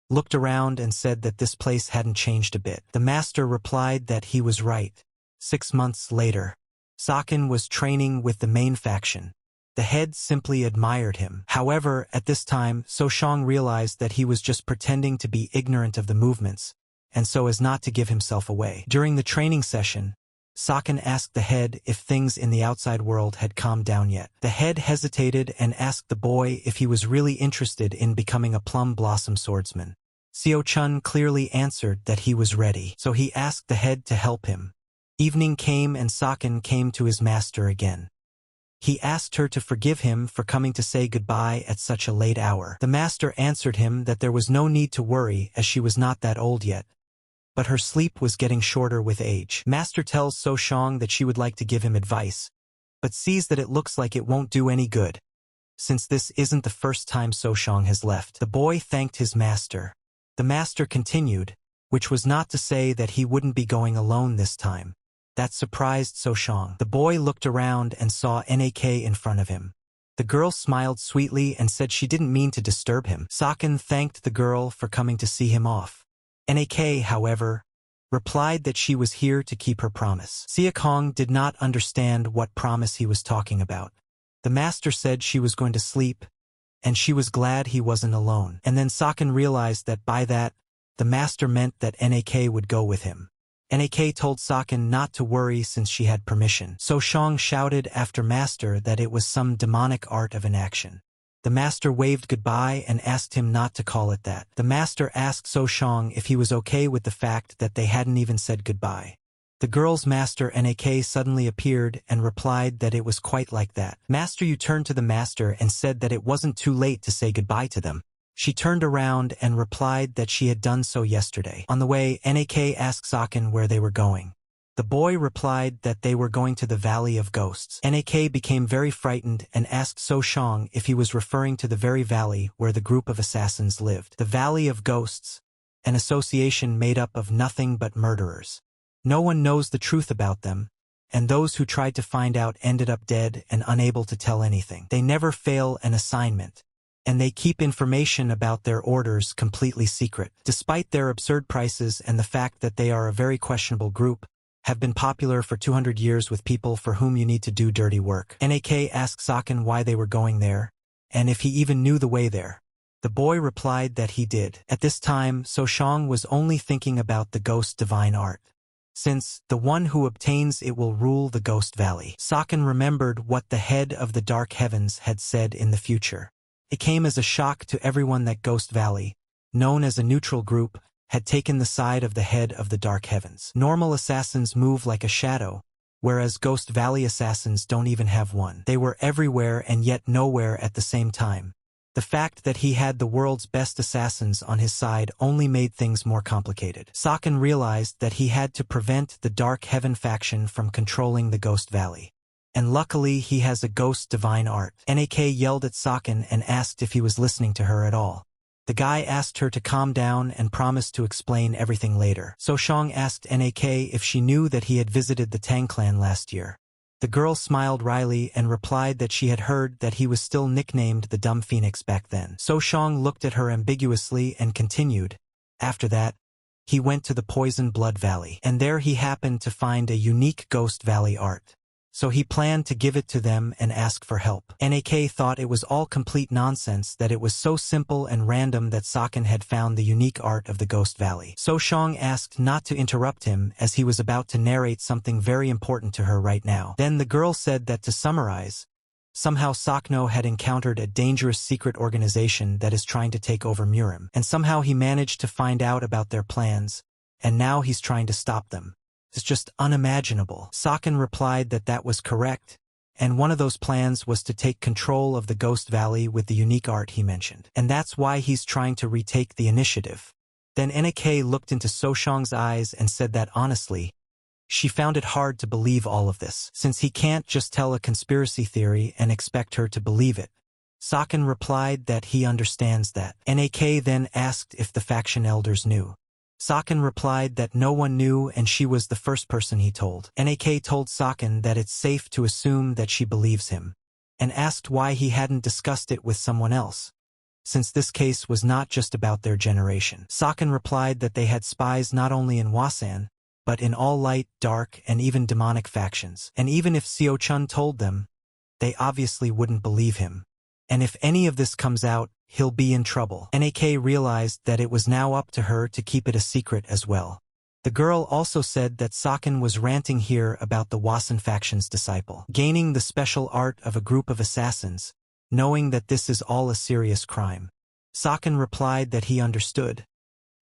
S1: looked around and said that this place hadn't changed a bit. The master replied that he was right. 6 months later, Saken was training with the main faction. The head simply admired him. However, at this time, So Shang realized that he was just pretending to be ignorant of the movements, and so as not to give himself away. During the training session, Saken asked the head if things in the outside world had calmed down yet. The head hesitated and asked the boy if he was really interested in becoming a plum blossom swordsman. Seo Chun clearly answered that he was ready, so he asked the head to help him. Evening came and Saken came to his master again. He asked her to forgive him for coming to say goodbye at such a late hour. The master answered him that there was no need to worry as she was not that old yet, but her sleep was getting shorter with age. Master tells So Shang that she would like to give him advice, but sees that it looks like it won't do any good, since this isn't the first time So Shang has left. The boy thanked his master. The master continued, which was not to say that he wouldn't be going alone this time. That surprised So Shang. The boy looked around and saw Nak in front of him. The girl smiled sweetly and said she didn't mean to disturb him. Saken thanked the girl for coming to see him off. Nak, however, replied that she was here to keep her promise. Siakong did not understand what promise he was talking about. The master said she was going to sleep, and she was glad he wasn't alone. And then Saken realized that by that, the master meant that Nak would go with him. Nak told Saken not to worry since she had permission. So Shang shouted after Master that it was some demonic art of inaction. The master waved goodbye and asked him not to call it that. The master asked So Shang if he was okay with the fact that they hadn't even said goodbye. The girl's master Nak suddenly appeared and replied that it was quite like that. Master Yu turned to the master and said that it wasn't too late to say goodbye to them. She turned around and replied that she had done so yesterday. On the way, Nak asked Saken where they were going. The boy replied that they were going to the Valley of Ghosts. Nak became very frightened and asked So Shang if he was referring to the very valley where the group of assassins lived. The Valley of Ghosts, an association made up of nothing but murderers. No one knows the truth about them, and those who tried to find out ended up dead and unable to tell anything. They never fail an assignment, and they keep information about their orders completely secret. Despite their absurd prices and the fact that they are a very questionable group, have been popular for 200 years with people for whom you need to do dirty work. Nak asked Saken why they were going there, and if he even knew the way there. The boy replied that he did. At this time, So Shang was only thinking about the ghost divine art, since the one who obtains it will rule the Ghost Valley. Saken remembered what the head of the Dark Heavens had said in the future. It came as a shock to everyone that Ghost Valley, known as a neutral group, had taken the side of the head of the Dark Heavens. Normal assassins move like a shadow, whereas Ghost Valley assassins don't even have one. They were everywhere and yet nowhere at the same time. The fact that he had the world's best assassins on his side only made things more complicated. Saken realized that he had to prevent the Dark Heaven faction from controlling the Ghost Valley. And luckily he has a ghost divine art. NAK yelled at Saken and asked if he was listening to her at all. The guy asked her to calm down and promised to explain everything later. So Shang asked NAK if she knew that he had visited the Tang clan last year. The girl smiled wryly and replied that she had heard that he was still nicknamed the Dumb Phoenix back then. So Shang looked at her ambiguously and continued. After that, he went to the Poison Blood Valley, and there he happened to find a unique Ghost Valley art. So he planned to give it to them and ask for help. NAK thought it was all complete nonsense, that it was so simple and random that Saken had found the unique art of the Ghost Valley. So Shang asked not to interrupt him as he was about to narrate something very important to her right now. Then the girl said that to summarize, somehow Sakno had encountered a dangerous secret organization that is trying to take over Murim, and somehow he managed to find out about their plans, and now he's trying to stop them. It's just unimaginable. Saken replied that that was correct, and one of those plans was to take control of the Ghost Valley with the unique art he mentioned. And that's why he's trying to retake the initiative. Then NAK looked into So Shang's eyes and said that honestly, she found it hard to believe all of this, since he can't just tell a conspiracy theory and expect her to believe it. Saken replied that he understands that. NAK then asked if the faction elders knew. Saken replied that no one knew and she was the first person he told. NAK told Saken that it's safe to assume that she believes him, and asked why he hadn't discussed it with someone else, since this case was not just about their generation. Saken replied that they had spies not only in Wasan, but in all light, dark, and even demonic factions. And even if Seo Chun told them, they obviously wouldn't believe him. And if any of this comes out, he'll be in trouble. NAK realized that it was now up to her to keep it a secret as well. The girl also said that Saken was ranting here about the Wasan faction's disciple gaining the special art of a group of assassins, knowing that this is all a serious crime. Saken replied that he understood,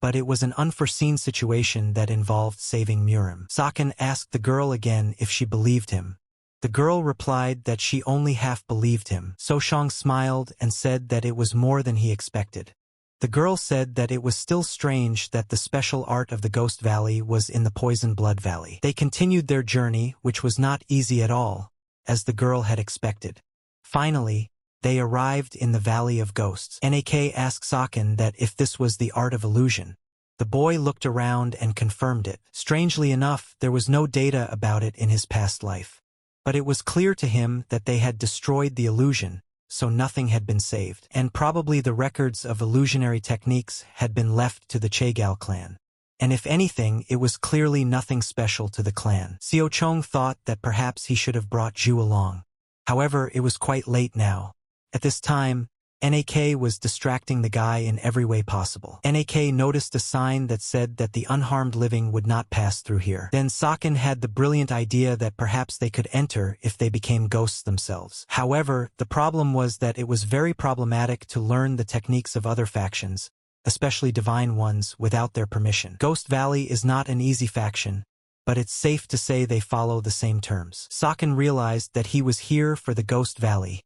S1: but it was an unforeseen situation that involved saving Murim. Saken asked the girl again if she believed him. The girl replied that she only half believed him. So Shang smiled and said that it was more than he expected. The girl said that it was still strange that the special art of the Ghost Valley was in the Poison Blood Valley. They continued their journey, which was not easy at all, as the girl had expected. Finally, they arrived in the Valley of Ghosts. NAK asked Saken that if this was the art of illusion. The boy looked around and confirmed it. Strangely enough, there was no data about it in his past life. But it was clear to him that they had destroyed the illusion, so nothing had been saved. And probably the records of illusionary techniques had been left to the Chaegal clan. And if anything, it was clearly nothing special to the clan. Seo Chong thought that perhaps he should have brought Ju along. However, it was quite late now. At this time, NAK was distracting the guy in every way possible. NAK noticed a sign that said that the unharmed living would not pass through here. Then Saken had the brilliant idea that perhaps they could enter if they became ghosts themselves. However, the problem was that it was very problematic to learn the techniques of other factions, especially divine ones, without their permission. Ghost Valley is not an easy faction, but it's safe to say they follow the same terms. Saken realized that he was here for the Ghost Valley,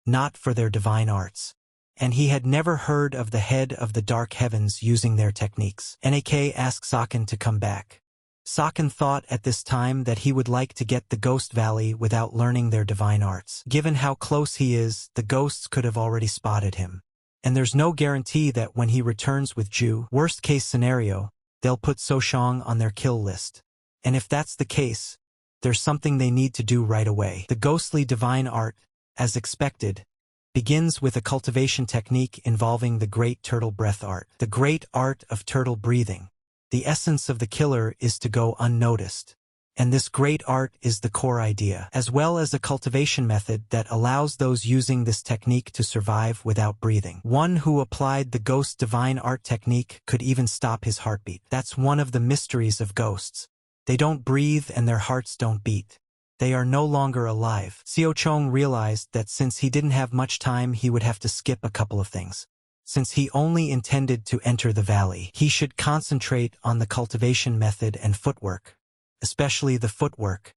S1: not for their divine arts. And he had never heard of the head of the Dark Heavens using their techniques. NAK asked Saken to come back. Saken thought at this time that he would like to get the Ghost Valley without learning their divine arts. Given how close he is, the ghosts could have already spotted him. And there's no guarantee that when he returns with Ju, worst case scenario, they'll put So Shang on their kill list. And if that's the case, there's something they need to do right away. The ghostly divine art, as expected, begins with a cultivation technique involving the Great Turtle Breath art. The great art of turtle breathing. The essence of the killer is to go unnoticed. And this great art is the core idea, as well as a cultivation method that allows those using this technique to survive without breathing. One who applied the ghost divine art technique could even stop his heartbeat. That's one of the mysteries of ghosts. They don't breathe and their hearts don't beat. They are no longer alive. Seo Chong realized that since he didn't have much time, he would have to skip a couple of things. Since he only intended to enter the valley, he should concentrate on the cultivation method and footwork, especially the footwork.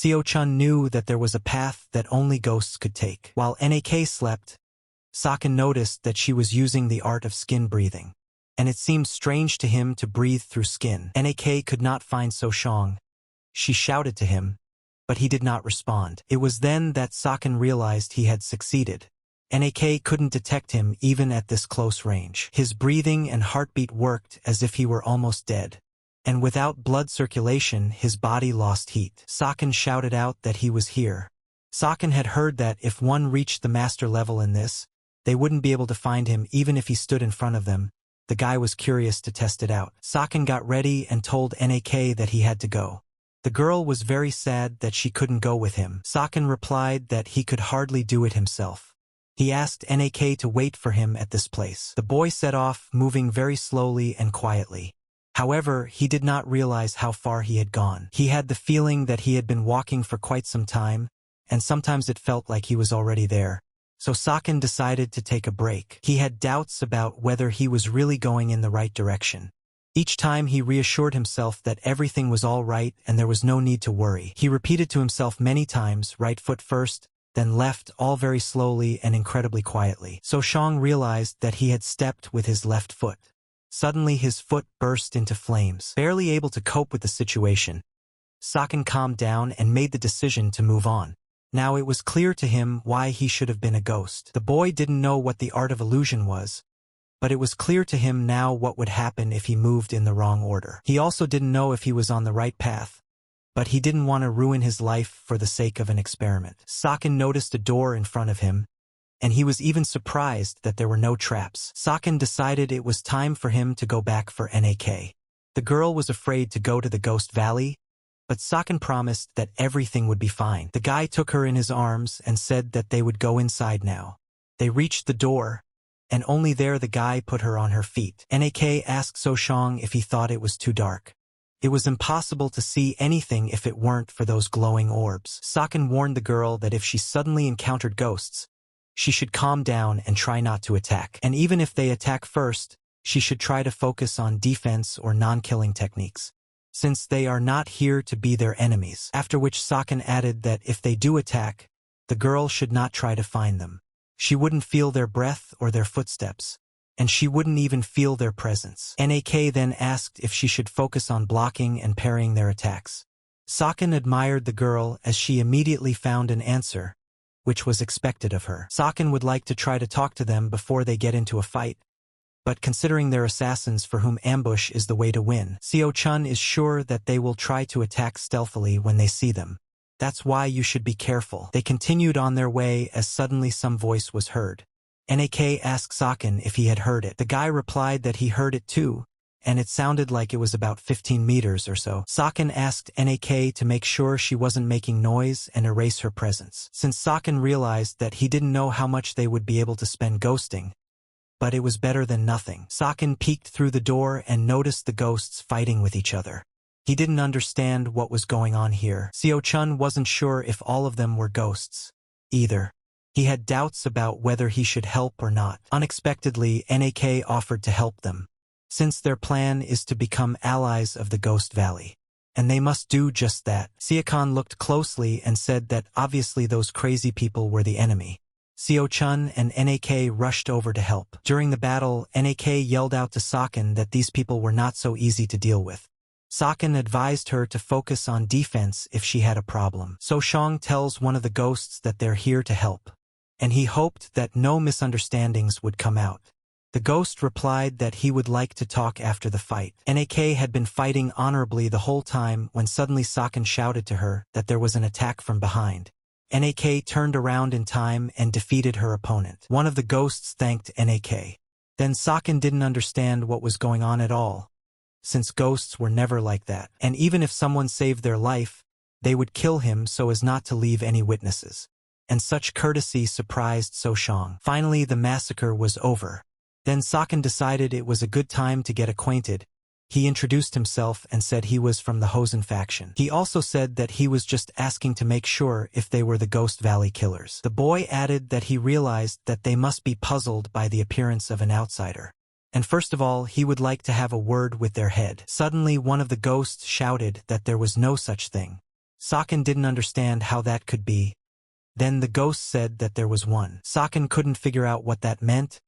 S1: Seo-chun knew that there was a path that only ghosts could take. While Nak slept, Saken noticed that she was using the art of skin breathing, and it seemed strange to him to breathe through skin. Nak could not find So-shang. She shouted to him, but he did not respond. It was then that Saken realized he had succeeded. Nak couldn't detect him even at this close range. His breathing and heartbeat worked as if he were almost dead. And without blood circulation, his body lost heat. Saken shouted out that he was here. Saken had heard that if one reached the master level in this, they wouldn't be able to find him even if he stood in front of them. The guy was curious to test it out. Saken got ready and told Nak that he had to go. The girl was very sad that she couldn't go with him. Saken replied that he could hardly do it himself. He asked Nak to wait for him at this place. The boy set off, moving very slowly and quietly. However, he did not realize how far he had gone. He had the feeling that he had been walking for quite some time, and sometimes it felt like he was already there. So Saken decided to take a break. He had doubts about whether he was really going in the right direction. Each time he reassured himself that everything was all right and there was no need to worry. He repeated to himself many times, right foot first, then left, all very slowly and incredibly quietly. So-shang realized that he had stepped with his left foot. Suddenly his foot burst into flames. Barely able to cope with the situation, Saken calmed down and made the decision to move on. Now it was clear to him why he should have been a ghost. The boy didn't know what the art of illusion was, but it was clear to him now what would happen if he moved in the wrong order. He also didn't know if he was on the right path, but he didn't want to ruin his life for the sake of an experiment. Saken noticed a door in front of him, and he was even surprised that there were no traps. Saken decided it was time for him to go back for Nak. The girl was afraid to go to the Ghost Valley, but Saken promised that everything would be fine. The guy took her in his arms and said that they would go inside now. They reached the door, and only there the guy put her on her feet. Nak asked So-shang if he thought it was too dark. It was impossible to see anything if it weren't for those glowing orbs. Saken warned the girl that if she suddenly encountered ghosts, she should calm down and try not to attack. And even if they attack first, she should try to focus on defense or non-killing techniques, since they are not here to be their enemies. After which Saken added that if they do attack, the girl should not try to find them. She wouldn't feel their breath or their footsteps, and she wouldn't even feel their presence. Nak then asked if she should focus on blocking and parrying their attacks. Saken admired the girl as she immediately found an answer, which was expected of her. Saken would like to try to talk to them before they get into a fight, but considering they're assassins for whom ambush is the way to win, Seo-chun is sure that they will try to attack stealthily when they see them. That's why you should be careful. They continued on their way as suddenly some voice was heard. Nak asked Saken if he had heard it. The guy replied that he heard it too, and it sounded like it was about 15 meters or so. Saken asked Nak to make sure she wasn't making noise and erase her presence. Since Saken realized that he didn't know how much they would be able to spend ghosting, but it was better than nothing. Saken peeked through the door and noticed the ghosts fighting with each other. He didn't understand what was going on here. Seo-chun wasn't sure if all of them were ghosts either. He had doubts about whether he should help or not. Unexpectedly, Nak offered to help them, since their plan is to become allies of the Ghost Valley, and they must do just that. Seo-chun looked closely and said that obviously those crazy people were the enemy. Seo-chun and Nak rushed over to help. During the battle, Nak yelled out to Saken that these people were not so easy to deal with. Saken advised her to focus on defense if she had a problem. So-shang tells one of the ghosts that they're here to help, and he hoped that no misunderstandings would come out. The ghost replied that he would like to talk after the fight. Nak had been fighting honorably the whole time when suddenly Saken shouted to her that there was an attack from behind. Nak turned around in time and defeated her opponent. One of the ghosts thanked Nak. Then Saken didn't understand what was going on at all, since ghosts were never like that, and even if someone saved their life, they would kill him so as not to leave any witnesses. And such courtesy surprised So-shang. Finally, the massacre was over. Then Saken decided it was a good time to get acquainted. He introduced himself and said he was from the Hosen faction. He also said that he was just asking to make sure if they were the Ghost Valley killers. The boy added that he realized that they must be puzzled by the appearance of an outsider, and first of all he would like to have a word with their head. Suddenly one of the ghosts shouted that there was no such thing. Saken didn't understand how that could be. Then the ghost said that there was one. Saken couldn't figure out what that meant,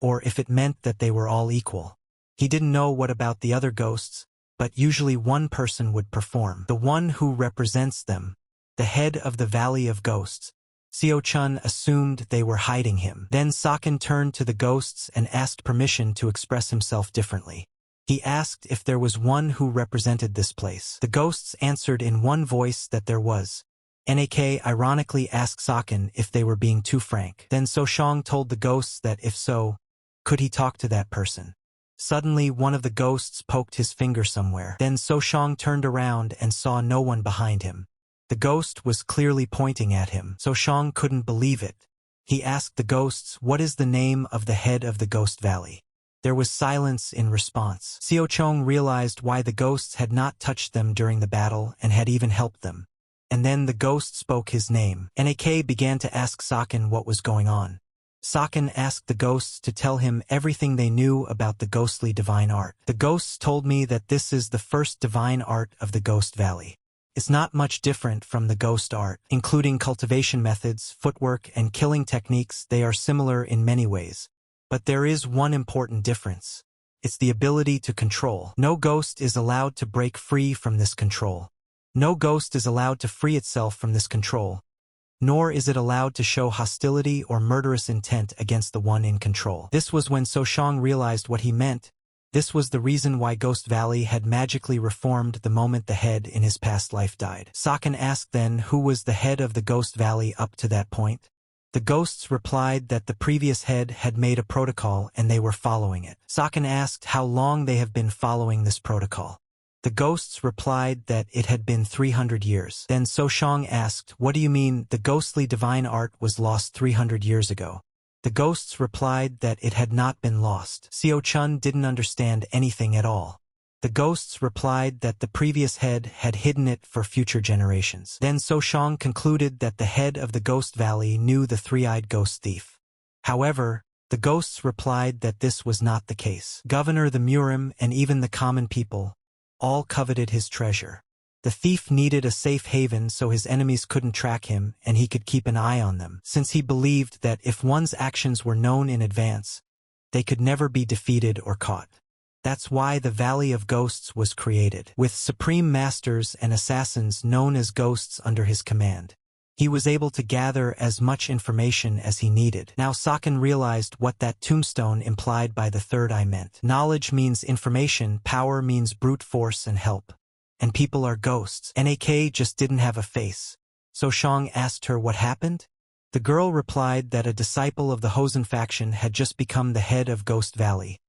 S1: or if it meant that they were all equal. He didn't know what about the other ghosts, but usually one person would perform. The one who represents them, the head of the Valley of Ghosts. Seo-chun assumed they were hiding him. Then Saken turned to the ghosts and asked permission to express himself differently. He asked if there was one who represented this place. The ghosts answered in one voice that there was. Nak ironically asked Saken if they were being too frank. Then So-shang told the ghosts that if so, could he talk to that person? Suddenly one of the ghosts poked his finger somewhere. Then So-shang turned around and saw no one behind him. The ghost was clearly pointing at him. So-shang couldn't believe it. He asked the ghosts, what is the name of the head of the Ghost Valley? There was silence in response. Seo-chong realized why the ghosts had not touched them during the battle and had even helped them. And then the ghost spoke his name. Nak began to ask Saken what was going on. Saken asked the ghosts to tell him everything they knew about the ghostly divine art. The ghosts told me that this is the first divine art of the Ghost Valley. It's not much different from the ghost art, including cultivation methods, footwork, and killing techniques. They are similar in many ways. But there is one important difference. It's the ability to control. No ghost is allowed to break free from this control. No ghost is allowed to free itself from this control. Nor is it allowed to show hostility or murderous intent against the one in control. This was when So-shang realized what he meant. This was the reason why Ghost Valley had magically reformed the moment the head in his past life died. Saken asked then who was the head of the Ghost Valley up to that point. The ghosts replied that the previous head had made a protocol and they were following it. Saken asked how long they have been following this protocol. The ghosts replied that it had been 300 years. Then So-shang asked, what do you mean the ghostly divine art was lost 300 years ago? The ghosts replied that it had not been lost. Seo-chun didn't understand anything at all. The ghosts replied that the previous head had hidden it for future generations. Then So-shang concluded that the head of the Ghost Valley knew the three-eyed ghost thief. However, the ghosts replied that this was not the case. Governor the Murim and even the common people all coveted his treasure. The thief needed a safe haven so his enemies couldn't track him and he could keep an eye on them, since he believed that if one's actions were known in advance, they could never be defeated or caught. That's why the Valley of Ghosts was created, with supreme masters and assassins known as ghosts under his command. He was able to gather as much information as he needed. Now Saken realized what that tombstone implied by the third eye meant. Knowledge means information, power means brute force and help. And people are ghosts. Nak just didn't have a face. So-shang asked her what happened. The girl replied that a disciple of the Hosen faction had just become the head of Ghost Valley,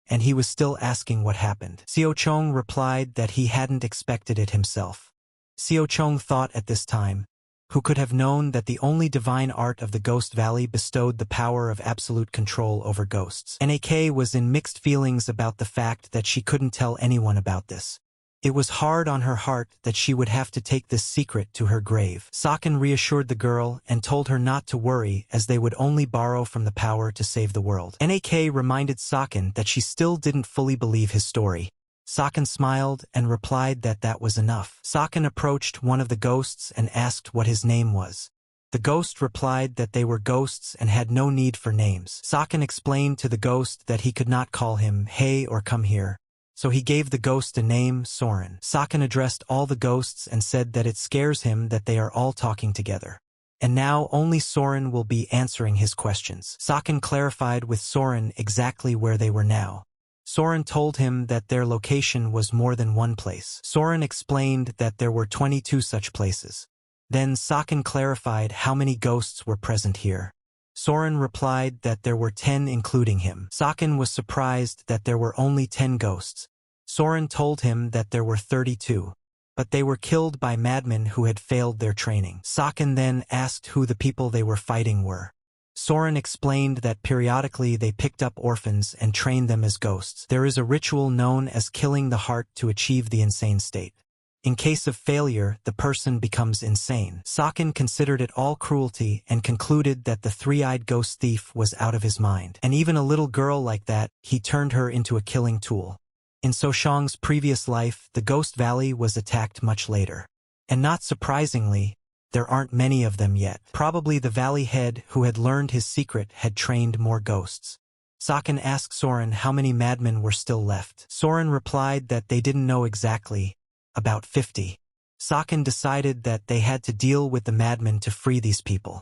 S1: and he was still asking what happened. Seo-chong replied that he hadn't expected it himself. Seo-chong thought at this time, who could have known that the only divine art of the Ghost Valley bestowed the power of absolute control over ghosts. Nak was in mixed feelings about the fact that she couldn't tell anyone about this. It was hard on her heart that she would have to take this secret to her grave. Saken reassured the girl and told her not to worry as they would only borrow from the power to save the world. Nak reminded Saken that she still didn't fully believe his story. Saken smiled and replied that that was enough. Saken approached one of the ghosts and asked what his name was. The ghost replied that they were ghosts and had no need for names. Saken explained to the ghost that he could not call him hey or come here. So he gave the ghost a name, Soren. Saken addressed all the ghosts and said that it scares him that they are all talking together. And now only Soren will be answering his questions. Saken clarified with Soren exactly where they were now. Soren told him that their location was more than one place. Soren explained that there were 22 such places. Then Saken clarified how many ghosts were present here. Soren replied that there were 10 including him. Saken was surprised that there were only 10 ghosts. Soren told him that there were 32, but they were killed by madmen who had failed their training. Saken then asked who the people they were fighting were. Soren explained that periodically they picked up orphans and trained them as ghosts. There is a ritual known as killing the heart to achieve the insane state. In case of failure, the person becomes insane. Saken considered it all cruelty and concluded that the three-eyed ghost thief was out of his mind. And even a little girl like that, he turned her into a killing tool. In So-shang's previous life, the Ghost Valley was attacked much later. And not surprisingly, there aren't many of them yet. Probably the valley head who had learned his secret had trained more ghosts. Saken asked Soren how many madmen were still left. Soren replied that they didn't know exactly, about 50. Saken decided that they had to deal with the madmen to free these people.